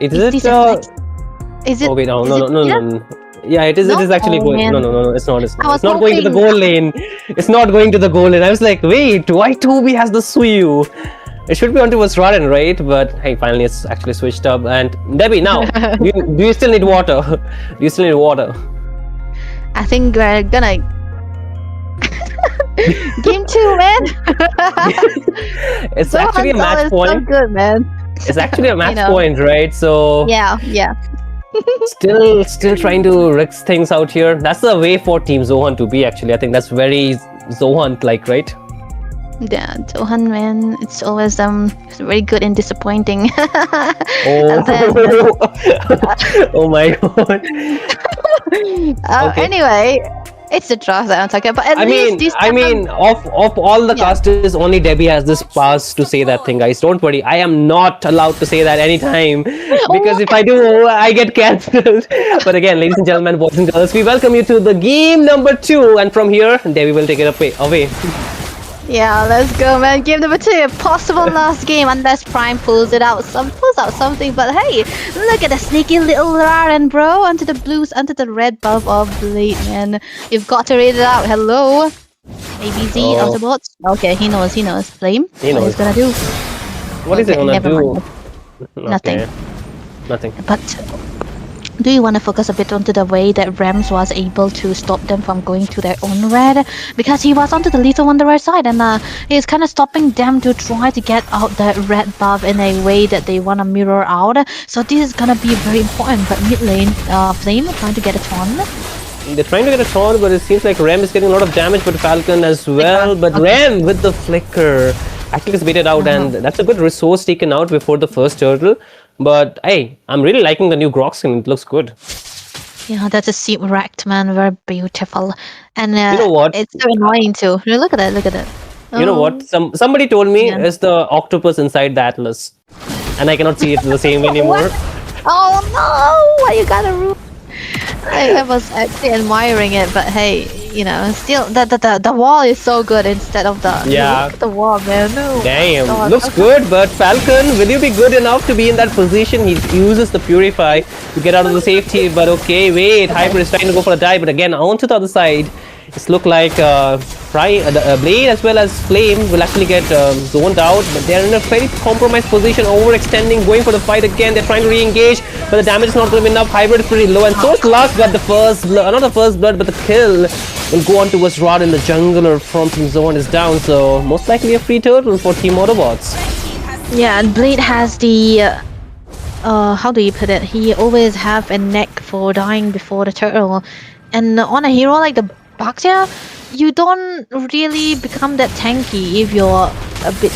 Is it? Oh wait, no. Yeah, it is. It is actually going. No. It's not. It's not going to the goal lane. It's not going to the goal lane. I was like, wait, why Toby has the Suyu? It should be onto Raren, right? But hey, finally it's actually switched up. And Debbie, now, do you still need water? Do you still need water? I think we're gonna game 2, man. It's actually a match point. So good, man. It's actually a match point, right? So yeah. still trying to risk things out here. That's the way for Team Zohan to be. Actually, I think that's very Zohan-like, right? Yeah, Johan, man, it's always very good and disappointing. Oh, oh my god. Okay. Anyway, it's the draft that I'm talking about. But at least this I mean, of all the casters, only Debbie has this pass to say that thing, guys. Don't worry, I am not allowed to say that anytime because if I do, I get cancelled. But again, ladies and gentlemen, boys and girls, we welcome you to the game number 2, and from here, Debbie will take it away. Yeah, let's go, man. Game number 2, possible last game unless Prime pulls out something. But hey, look at the sneaky little Raren, bro, onto the blues, onto the red buff of Blade, man. You've got to read it out. Hello, ABZ Autobots. Okay, he knows. Flame. He knows. What he's gonna do? What is it gonna do? Mind. Nothing. Okay. Nothing. But do you want to focus a bit onto the way that Rams was able to stop them from going to their own red? Because he was onto the lethal on the right side, and he's kind of stopping them to try to get out that red buff in a way that they want to mirror out. So this is gonna be very important. But mid lane, Flame trying to get a ton. They're trying to get a taunt, but it seems like Rem is getting a lot of damage, but Falcon as well. But Rem with the flicker actually gets baited out, and that's a good resource taken out before the first turtle. But hey, I'm really liking the new Grok skin. It looks good. Yeah, that's a seat wrecked, man. Very beautiful. And you know what? It's so annoying too. Look at that. You know what? Somebody told me it's the octopus inside the Atlas, and I cannot see it the same anymore. Oh no! Why you gotta ruin? I was actually admiring it, but hey, you know, still the wall is so good instead of the look at the wall, man. No. Damn, looks good, but Falcon, will you be good enough to be in that position? He uses the Purify to get out of the safety, but okay, wait, Hyper is trying to go for a dive, but again, onto the other side, it's look like Blade as well as Flame will actually get zoned out, but they're in a very compromised position, overextending, going for the fight again. They're trying to re-engage, but the damage is not going to be enough. Hybrid is pretty low, and so is Luck, but the first blood, not the first blood, but the kill will go on towards Rod in the jungle, or from Team Zone is down, so most likely a free turtle for Team Autobots. Yeah, and Blade has the how do you put it? He always have a neck for dying before the turtle, and on a hero like the Baxia, you don't really become that tanky if you're a bit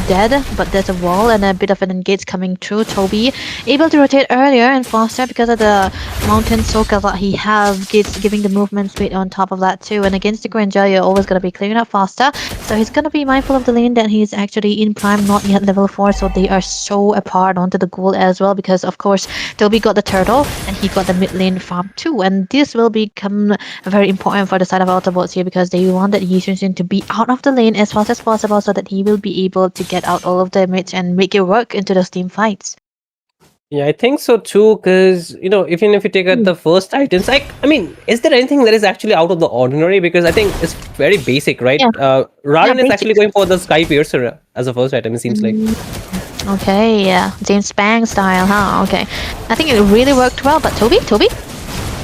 dead, but there's a wall and a bit of an engage coming through. Toby able to rotate earlier and faster because of the mountain soaker that he has, giving the movement speed on top of that too. And against the Granger, you're always going to be clearing up faster, so he's going to be mindful of the lane that he's actually in prime, not yet level 4, so they are so apart onto the goal as well, because of course Toby got the turtle and he got the mid lane farm too, and this will become very important for the side of Autobots here, because they wanted Yi Sun to be out of the lane as fast as possible so that he will be able to get out all of the damage and make it work into those team fights. Yeah, I think so too, because you know, even if you take out the first Titans, I mean, is there anything that is actually out of the ordinary? Because I think it's very basic, right? Raran is actually going for the Sky Piercer as a first item, it seems like. Okay, yeah, James Bang style, huh? Okay, I think it really worked well, but Toby?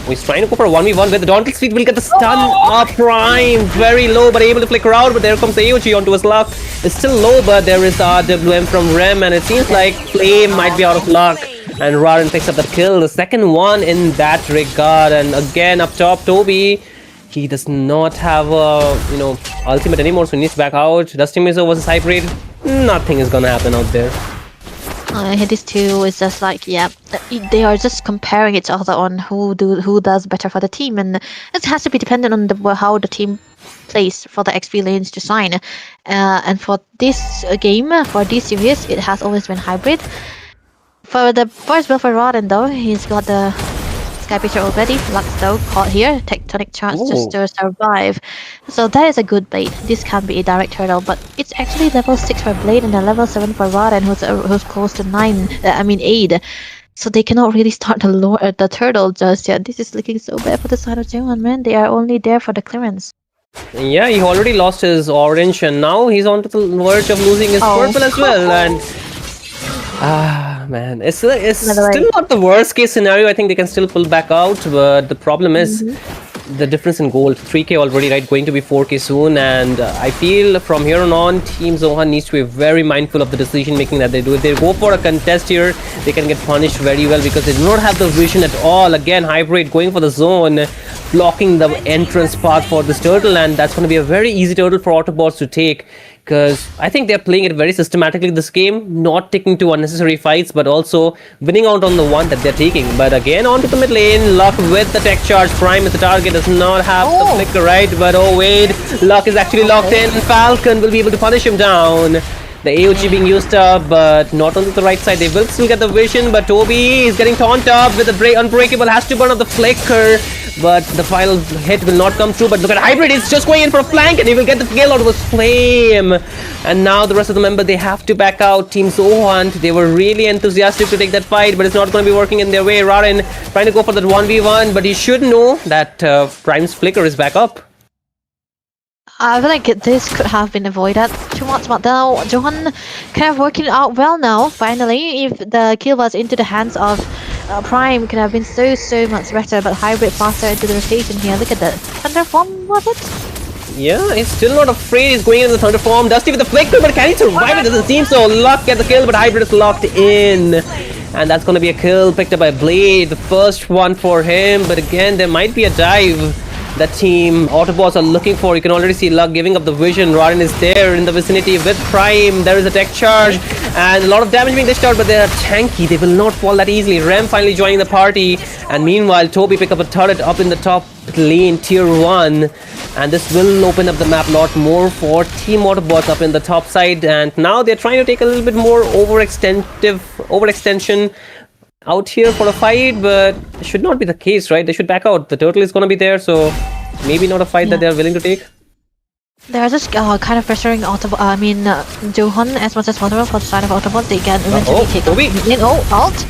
He's trying to go for a 1v1 where the Dauntless Fleet will get the stun. Prime, very low, but able to flicker out. But there comes the AOG onto his luck. It's still low, but there is RWM from Rem, and it seems like Flame might be out of luck. And Raran picks up the kill, the second one in that regard. And again, up top, Toby, he does not have a ultimate anymore, so he needs to back out. Dusty Mizo versus Hybrid, nothing is gonna happen out there. These two is just like, yeah, they are just comparing each other on who does better for the team, and it has to be dependent on how the team plays for the XP lanes to sign. And for this game, for this series, it has always been Hybrid. For the first build for Rodden though, he's got the Sky Pitcher already. Lux though caught here, Tectonic Charge just to survive. So that is a good Blade. This can be a direct turtle, but it's actually level 6 for Blade and a level 7 for Rodden, who's close to 8. So they cannot really start the turtle just yet. This is looking so bad for the side of J1, man. They are only there for the clearance. Yeah, he already lost his orange, and now he's on to the verge of losing his purple as well. And man, it's still not the worst case scenario. I think they can still pull back out, but the problem is the difference in gold. 3k already, right? Going to be 4k soon. And I feel from here on, Team Zohan needs to be very mindful of the decision making that they do. If they go for a contest here, they can get punished very well because they do not have the vision at all. Again, Hybrid going for the zone, blocking the entrance path for this turtle, and that's going to be a very easy turtle for Autobots to take. Because I think they're playing it very systematically this game, not taking to unnecessary fights, but also winning out on the one that they're taking. But again, onto the mid lane, Luck with the tech charge. Prime is the target, does not have the flicker, right? But oh wait, Luck is actually locked in. Falcon will be able to punish him down. The AOG being used up, but not on the right side. They will still get the vision, but Toby is getting taunt up with the Unbreakable. Has to burn up the flicker, but the final hit will not come through. But look at Hybrid, he's just going in for a flank, and he will get the kill out of his flame. And now the rest of the members, they have to back out. Team Zohan, they were really enthusiastic to take that fight, but it's not going to be working in their way. Rarin trying to go for that 1v1, but he should know that Prime's flicker is back up. I feel like this could have been avoided too much, but now Johan kind of working out well now, finally. If the kill was into the hands of Prime, could have been so much better, but Hybrid faster into the rotation here. Look at that. Thunderform, was it? Yeah, he's still not afraid. He's going in the Thunderform. Dusty with the flicker, but can he survive it? Doesn't seem so. Luck at the kill, but Hybrid is locked in. And that's going to be a kill picked up by Blade. The first one for him, but again, there might be a dive that Team Autobots are looking for. You can already see Luck giving up the vision. Rarin is there in the vicinity with Prime. There is a tech charge and a lot of damage being dished out, but they are tanky. They will not fall that easily. Rem finally joining the party, and meanwhile Toby pick up a turret up in the top lane, tier 1, and this will open up the map a lot more for Team Autobots up in the top side. And now they're trying to take a little bit more overextension out here for a fight, but it should not be the case, right? They should back out. The turtle is going to be there, so maybe not a fight that they're willing to take. They're just kind of pressuring Johan as much as possible for the side of Autobot. They can eventually take Toby. Alt.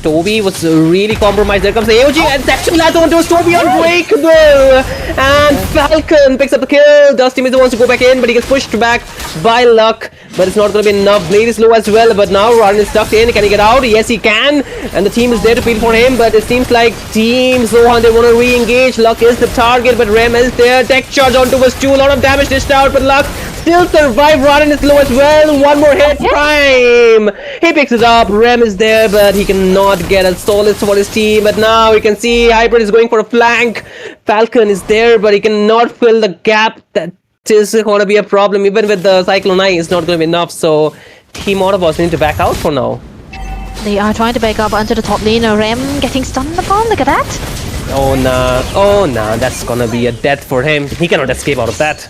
Toby was really compromised. There comes the AOG, and actually lands onto Toby Unbreakable. And Falcon picks up the kill. Dusty is the one to go back in, but he gets pushed back by Luck. But it's not going to be enough. Blade is low as well, but now Rarin is stuck in. Can he get out? Yes, he can. And the team is there to peel for him, but it seems like Team Zohan, they want to re-engage. Luck is the target, but Rem is there. Tech charge onto us too. A lot of damage dished out, but Luck still survive. Rarin is low as well. One more hit. Prime. He picks it up. Rem is there, but he cannot get a Solace for his team. But now we can see Hybrid is going for a flank. Falcon is there, but he cannot fill the gap. That is going to be a problem. Even with the Cyclone Eye, it's not going to be enough. So Team Autobots need to back out for now. They are trying to back up onto the top lane. Rem getting stunned upon. Look at that. Oh nah. Oh nah. That's gonna be a death for him. He cannot escape out of that.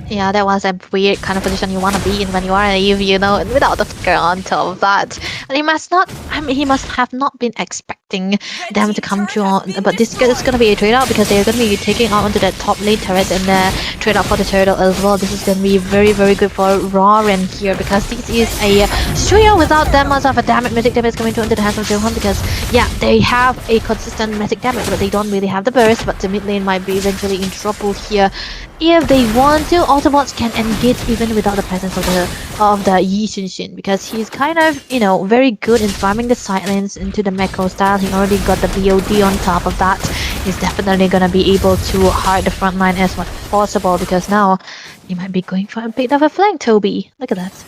Yeah, that was a weird kind of position you want to be in when you are an EV, you know, without the flicker on top of that. And he must not, he must have not been expecting them to come through on, but this is going to be a trade-out because they're going to be taking out onto that top lane turret and trade-out for the turtle as well. This is going to be very good for Rarin here because this is a trio without that much of a mythic damage coming into the hands of Johan because, yeah, they have a consistent mythic damage, but they don't really have the burst, but the mid lane might be eventually in trouble here. If they want to, Autobots can engage even without the presence of the Yi Xinshin because he's kind of, you know, very good in farming the side lanes into the macro style. He already got the BOD on top of that. He's definitely gonna be able to hide the front line as much as possible because now he might be going for a bit of a flank, Toby. Look at that.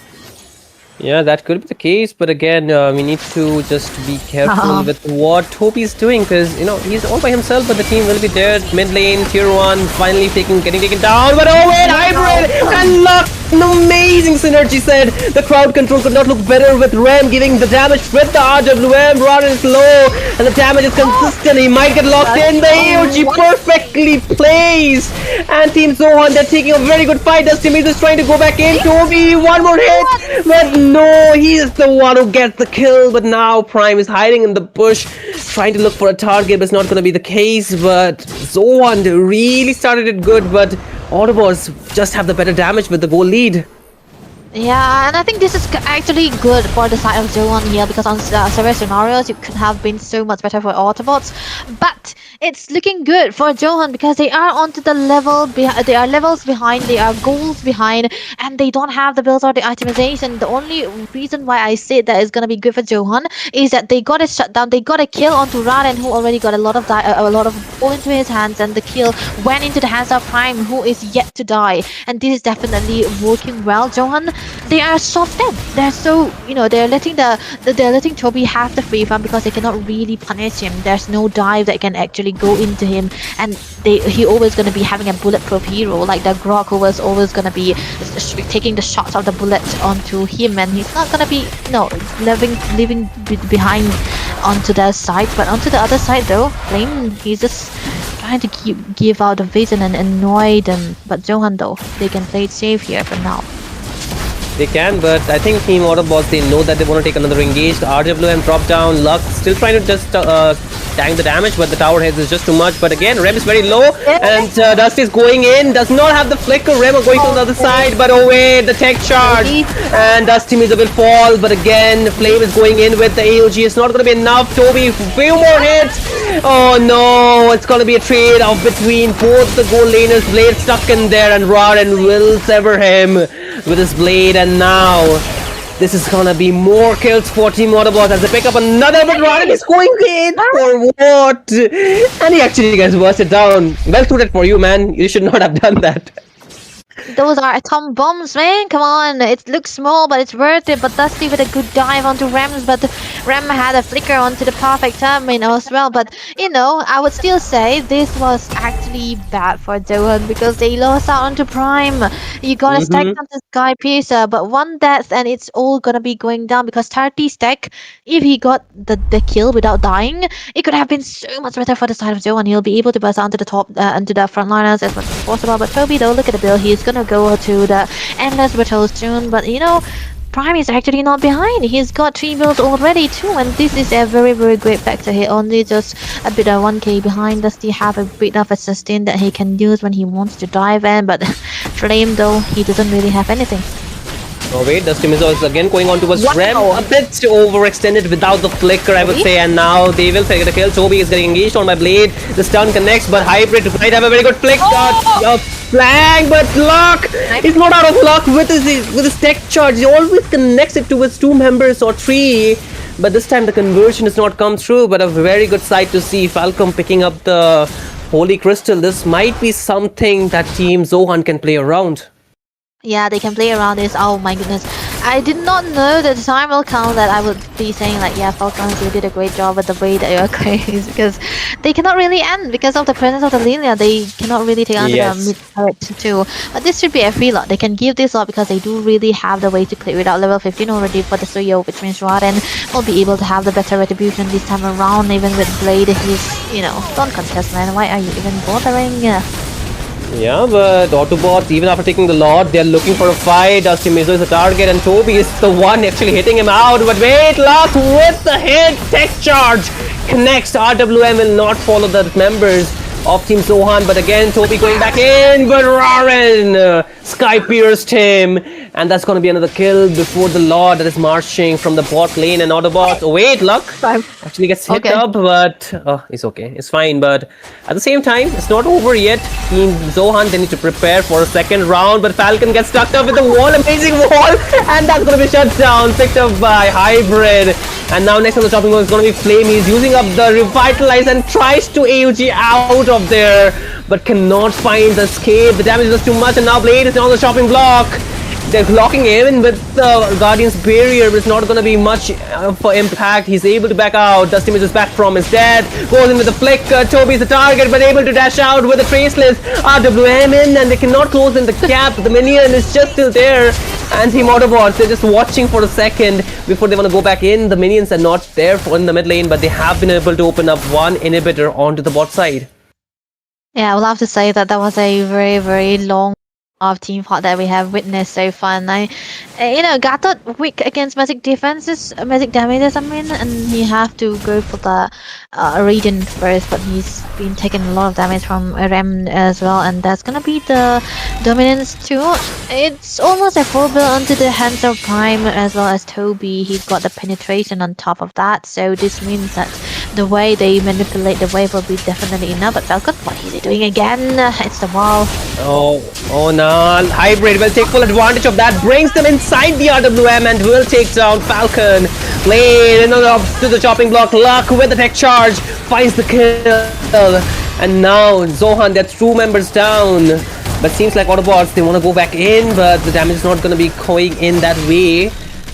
Yeah, that could be the case, but again, we need to just be careful with what Toby's doing because, you know, he's all by himself, but the team will be there. Mid lane, tier 1, finally getting taken down, but oh wait, Hybrid and Luck! An amazing synergy said. The crowd control could not look better with Rem giving the damage with the RWM. Rarin is low and the damage is consistent. He might get locked in. The AOG perfectly placed. And Team Zohan, they're taking a very good fight. Dusty is trying to go back in. Toby, one more hit. But no, he is the one who gets the kill. But now Prime is hiding in the bush, trying to look for a target, but it's not going to be the case. But Zohan really started it good, but Autobots just have the better damage with the goal lead. Yeah, and I think this is actually good for the side of Johan here because on several scenarios it could have been so much better for Autobots, but it's looking good for Johan because they are onto the level. They are levels behind. They are goals behind, and they don't have the builds or the itemization. The only reason why I say that is gonna be good for Johan is that they got a shutdown. They got a kill onto Raren, who already got a lot of ball into his hands, and the kill went into the hands of Prime, who is yet to die. And this is definitely working well. Johan, they are soft dead. They're so, they're letting Toby have the free farm because they cannot really punish him. There's no dive that can actually go into him, and he always gonna be having a bulletproof hero like the Grok, who was always gonna be taking the shots of the bullet onto him, and he's not gonna be leaving behind onto their side. But onto the other side though, Flame, he's just trying to give out the vision and annoy them. But Johan though, they can play it safe here for now. They can, but I think Team Autobots, they know that they want to take another engage. The RWM drop down. Luck still trying to just tank the damage, but the tower heads is just too much. But again, Rem is very low, and Dusty is going in. Does not have the flicker. Rem are going to the other side, but oh wait, the tech charge. And Dusty Miza will fall, but again, Flame is going in with the AOG. It's not going to be enough. Toby, few more hits. Oh no, it's going to be a trade-off between both the gold laners. Blade stuck in there, and Raren will sever him with his blade. And now this is gonna be more kills for Team Autobots as they pick up another, but Raren is going in for what? And he actually gets bursted down. Well suited for you, man. You should not have done that. Those are atom bombs, man. Come on. It looks small, but it's worth it. But Dusty with a good dive onto Rems, but Rem had a flicker onto the perfect timing as well. But, I would still say this was actually bad for Johan because they lost out onto Prime. You gotta stack on this guy Piercer, but one death and it's all gonna be going down because 30 stack, if he got the kill without dying, it could have been so much better for the side of Johan. He'll be able to burst onto the top, onto the frontliners as much as possible. But Toby though, look at the build. He's gonna go to the endless battles soon, but Prime is actually not behind. He's got 3 builds already too, and this is a very, very great factor. He only just a bit of 1k behind. Does he have a bit of a sustain that he can use when he wants to dive in? But Flame though, he doesn't really have anything. Oh wait, Dusty Miza is again going on towards Rem. A bit overextended without the flicker, I would say, and now they will take the kill. Toby is getting engaged on my blade. The stun connects, but Hybrid might have a very good flick. Flank, but Luck! He's not out of luck with his tech charge. He always connects it towards 2 members or 3. But this time the conversion has not come through, but a very good sight to see. Falcom picking up the Holy Crystal. This might be something that Team Zohan can play around. Yeah, they can play around this. Oh my goodness. I did not know that the time will come that I would be saying like, yeah, Falcons, you did a great job with the way that you're crazy, because they cannot really end because of the presence of the Lilia. They cannot really take on the mid turret too. But this should be a free lot. They can give this lot because they do really have the way to clear without level 15 already for the Suyo, which means Raren will be able to have the better retribution this time around. Even with Blade, he's, don't contest, man. Why are you even bothering? Yeah, but Autobots, even after taking the Lord, they're looking for a fight. Dusty Miza is the target, and Toby is the one actually hitting him out. But wait, Luck with the hit, tech charge connects. RWM will not follow the members of Team Zohan, but again, Toby going back in, but Raren Sky pierced him, and that's going to be another kill before the Lord that is marching from the bot lane. And Autobots, oh wait, Luck actually gets hit up, but it's okay, it's fine. But at the same time, it's not over yet. Team Zohan, they need to prepare for a second round, but Falcon gets stuck up with the wall, amazing wall, and that's going to be shut down, picked up by Hybrid. And now next on the chopping block is going to be Flame. He's using up the Revitalize and tries to AOG out of there, but cannot find the escape. The damage was too much, and now Blade is on the chopping block. They're locking him in with the Guardian's barrier, but it's not going to be much for impact. He's able to back out. Dusty Miza is back from his death. Goes in with the flick. Toby's the target, but able to dash out with the traceless. RWM in, and they cannot close in the gap. The minion is just still there. And Team Autobots, they're just watching for a second before they want to go back in. The minions are not there in the mid lane, but they have been able to open up one inhibitor onto the bot side. Yeah, I will have to say that that was a very, very long of team fight that we have witnessed so far. And Gatot weak against magic defenses, magic damages, and he have to go for the Radiant first, but he's been taking a lot of damage from Rem as well, and that's gonna be the dominance too. It's almost a full build onto the hands of Prime as well as Toby. He's got the penetration on top of that, so this means that the way they manipulate the wave will be definitely enough. But Falcon, what is he doing again? It's the wall. Oh no, Hybrid will take full advantage of that, brings them inside the RWM and will take down Falcon. Played to the chopping block, Luck with the tech charge, finds the kill. And now Zohan, that's 2 members down. But seems like Autobots, they want to go back in, but the damage is not going to be going in that way.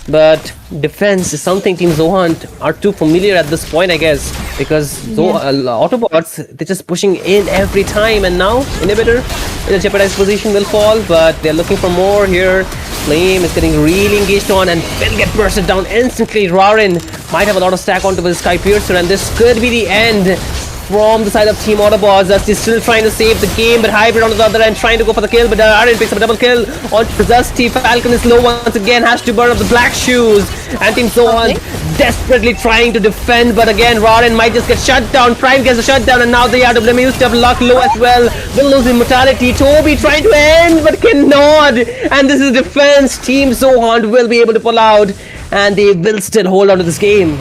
But defense is something Team Zohan are too familiar at this point, I guess, because Autobots, they're just pushing in every time, and now Inhibitor in a jeopardized position will fall, but they're looking for more here. Flame is getting really engaged on and will get bursted down instantly. Rarin might have a lot of stack onto the Sky Piercer, and this could be the end from the side of Team Autobots, as they're still trying to save the game, but Hybrid on the other end trying to go for the kill, but Rarin picks up a double kill on Zesty. Falcon is low once again, has to burn up the black shoes, and Team Zohan desperately trying to defend, but again Rarin might just get shut down. Prime gets a shutdown, and now the RWM used to have Luck low as well, will lose immortality. Toby trying to end but cannot, and this is defense. Team Zohan will be able to pull out, and they will still hold on to this game.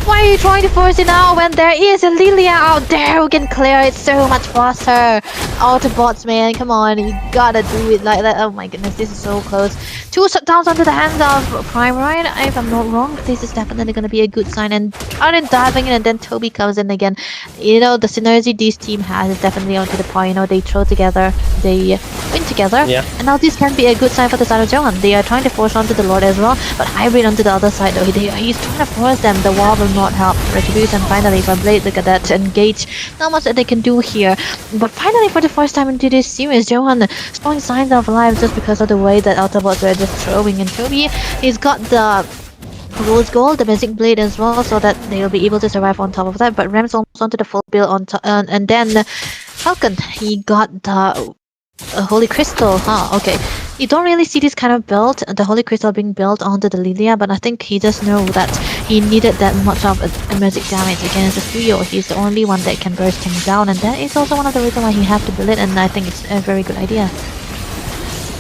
Why are you trying to force it now when there is a Lilia out there who can clear it so much faster? Autobots, man, come on, you gotta do it like that. Oh my goodness, this is so close. 2 shutdowns onto the hands of Prime, right? If I'm not wrong, this is definitely gonna be a good sign. And Aaron diving in, and then Toby comes in again. The synergy this team has is definitely onto the point. They throw together, they win together. Yeah. And now this can be a good sign for the side of Johan. They are trying to force onto the Lord as well, but Hybrid onto the other side though. He's trying to force them. The wall will not help. Retribution finally for Blade. Look at that, engage. Not much that they can do here, but finally for the first time into this series, Johan showing signs of life just because of the way that Autobots were just throwing. And Toby, he's got the Rose Gold, the Magic Blade as well, so that they'll be able to survive on top of that. But Ram's almost onto the full build on top, and then Falcon, he got the Holy Crystal. Okay. You don't really see this kind of build, the Holy Crystal being built onto the Lilia, but I think he does know that he needed that much of a magic damage against the trio. He's the only one that can burst him down, and that is also one of the reasons why he have to build it, and I think it's a very good idea.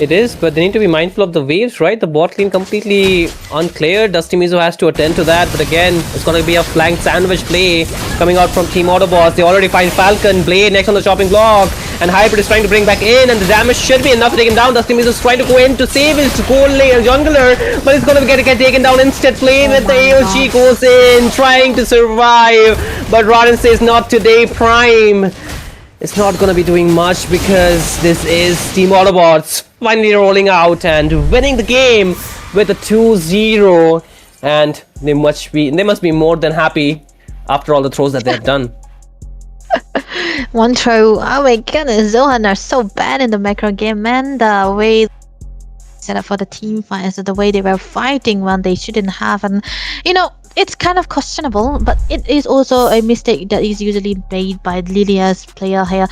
It is, but they need to be mindful of the waves, right? The bot lane completely uncleared. Dusty Mizo has to attend to that, but again, it's going to be a flank sandwich play coming out from Team Autobots. They already find Falcon, Blade next on the chopping block, and Hybrid is trying to bring back in, and the damage should be enough to take him down. Dusty Mizo is trying to go in to save his gold layer jungler, but he's going to get taken down instead. Flame with the AOG goes in, trying to survive, but Rodden says not today. Prime it's not gonna be doing much because this is Team Autobots finally rolling out and winning the game with a 2-0, and they must be more than happy after all the throws that they've done. One throw. Oh my goodness, Zohan are so bad in the macro game, man. The way set up for the team fight is the way they were fighting when they shouldn't have, and it's kind of questionable, but it is also a mistake that is usually made by Lilia's player here.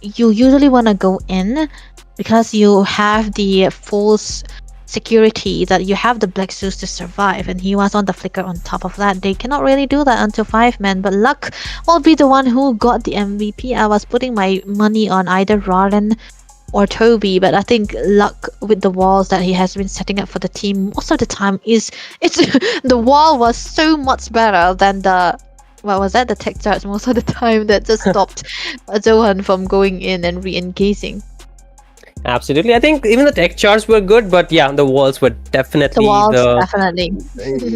You usually want to go in because you have the false security that you have the Black Zeus to survive, and he was on the flicker on top of that. They cannot really do that until 5 men, but Luck will be the one who got the MVP. I was putting my money on either Rarin or Toby, but I think Luck with the walls that he has been setting up for the team most of the time it's the wall was so much better than the the tech charge most of the time that just stopped Zohan from going in and re-engaging. Absolutely, I think even the tech charts were good, but yeah, the walls were definitely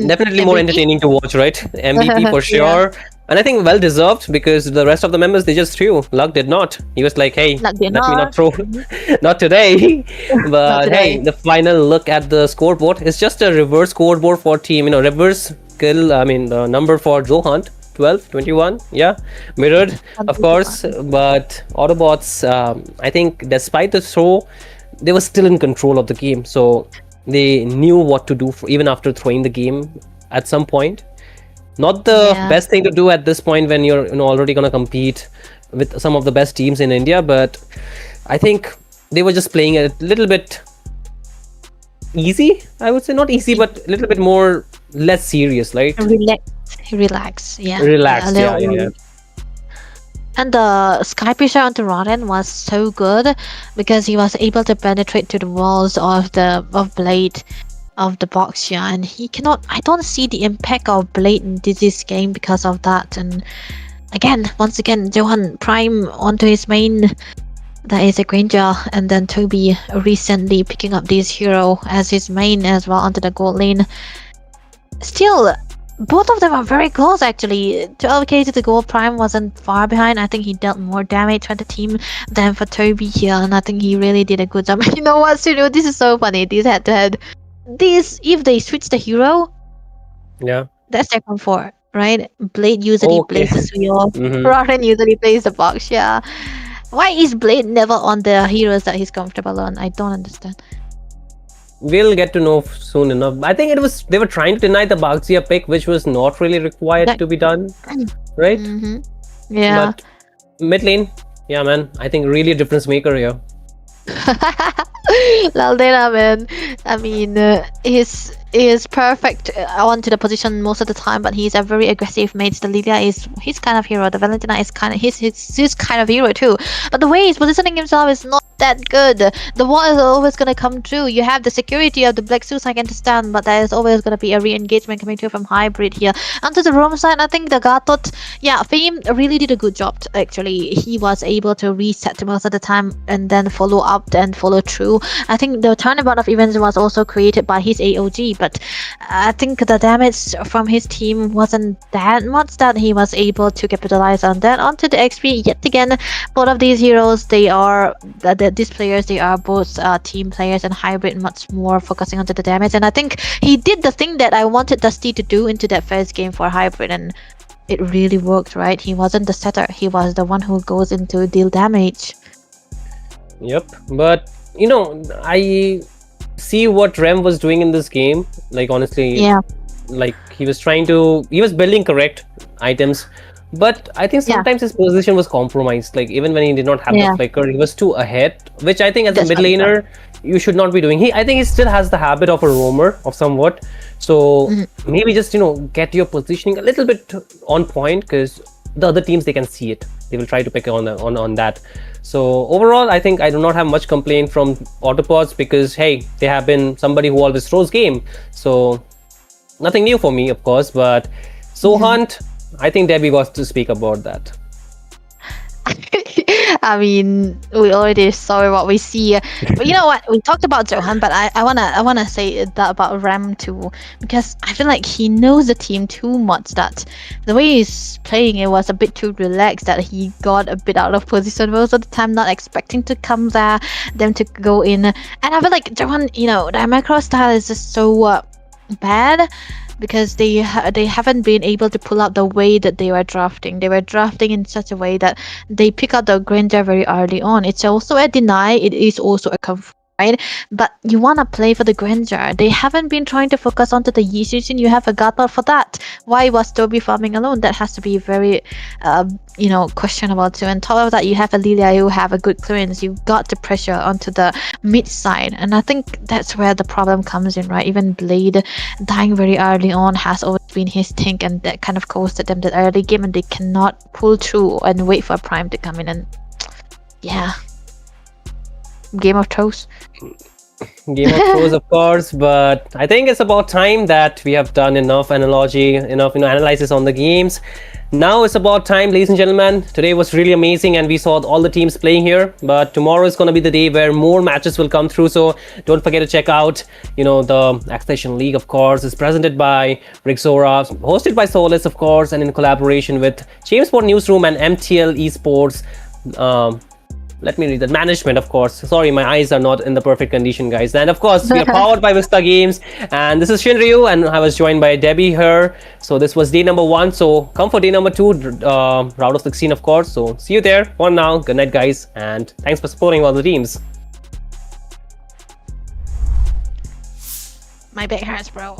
definitely more entertaining to watch, right? MVP for sure. Yeah. And I think well deserved, because the rest of the members, they just threw. Luck did not. He was like, hey, let me not throw. Not today. But not today. Hey, the final look at the scoreboard is just a reverse scoreboard for team. Reverse kill, the number for Zohan, 12, 21. Yeah, mirrored, of course. But Autobots, I think despite the throw, they were still in control of the game. So they knew what to do even after throwing the game at some point. Not the best thing to do at this point when you're already going to compete with some of the best teams in India, but I think they were just playing a little bit easy. I would say not easy, but a little bit more less serious, right? Relax. Yeah. Relaxed. Yeah. And the sky pressure onto Roden was so good because he was able to penetrate to the walls of Blade of the box here, and I don't see the impact of Blade in this game because of that. And once again, Johan Prime onto his main, that is a Granger, and then Toby recently picking up this hero as his main as well onto the gold lane. Still, both of them are very close actually. 12k to the gold. Prime wasn't far behind. I think he dealt more damage for the team than for Toby here, and I think he really did a good job. You know what, Studio? This is so funny. This head-to-head. If they switch the hero, that's their comfort, right? Blade usually plays the Suyo. Roden usually plays the box. Yeah. Why is Blade never on the heroes that he's comfortable on? I don't understand. We'll get to know soon enough. I think they were trying to deny the Baxia pick, which was not really required to be done, right? Yeah. But mid lane, yeah, man. I think really a difference maker here. Laldena, man. I mean, is perfect onto the position most of the time, but he's a very aggressive mate. The Lilia is his kind of hero. The Valentina is kind of his kind of hero too. But the way he's positioning himself is not that good. The wall is always gonna come through. You have the security of the Black Suits, I can understand, but there is always gonna be a re-engagement coming through from Hybrid here. Onto the Rome side, I think the Gatot, Fame really did a good job actually. He was able to reset most of the time and then follow up and follow through. I think the turnabout of events was also created by his AOG, but I think the damage from his team wasn't that much that he was able to capitalize on that. Onto the XP yet again. Both of these heroes, these players, they are both team players, and Hybrid much more focusing onto the damage. And I think he did the thing that I wanted Dusty to do into that first game for Hybrid, and it really worked, right? He wasn't the setter, he was the one who goes into deal damage. Yep, but I see what Rem was doing in this game. Like honestly, like he was building correct items, but I think sometimes his position was compromised. Like even when he did not have the flicker, he was too ahead, which I think as a mid laner you should not be doing. I think he still has the habit of a roamer of somewhat. So maybe just get your positioning a little bit on point, because the other teams, they can see it. They will try to pick on that. So overall, I think I do not have much complaint from Autopods, because hey, they have been somebody who always throws game. So nothing new for me, of course. But Sohant, I think Debbie got to speak about that. I mean, we already saw what we see, but you know what? We talked about Johan, but I wanna say that about Ram too, because I feel like he knows the team too much. That the way he's playing it was a bit too relaxed. That he got a bit out of position most of the time, not expecting to come there, them to go in. And I feel like Johan, the macro style is just so bad, because they haven't been able to pull out the way that they were drafting. They were drafting in such a way that they pick out the Granger very early on. It's also a deny. It is also a comfort, right? But you want to play for the Granger. They haven't been trying to focus onto the Yi season. You have a Gatot for that. Why was Toby farming alone? That has to be very questionable too. And top of that, you have a Lilia who have a good clearance. You've got the pressure onto the mid side, and I think that's where the problem comes in, right? Even Blade dying very early on has always been his thing, and that kind of costed them that early game, and they cannot pull through and wait for Prime to come in. And Game of Thrones. Game of Thrones, of course, but I think it's about time that we have done enough analogy, enough analysis on the games. Now it's about time, ladies and gentlemen. Today was really amazing, and we saw all the teams playing here. But tomorrow is going to be the day where more matches will come through. So don't forget to check out, the Accession League, of course, is presented by Rixora, hosted by Solace, of course, and in collaboration with Jamesport Newsroom and MTL Esports. Let me read that. Management, of course. Sorry, my eyes are not in the perfect condition, guys. And of course, we are powered by Vista Games. And this is Shinryu, and I was joined by Debbie here. So this was day number 1. So come for day number 2, round of 16, of course. So see you there. For now, good night, guys. And thanks for supporting all the teams. My back hurts, bro.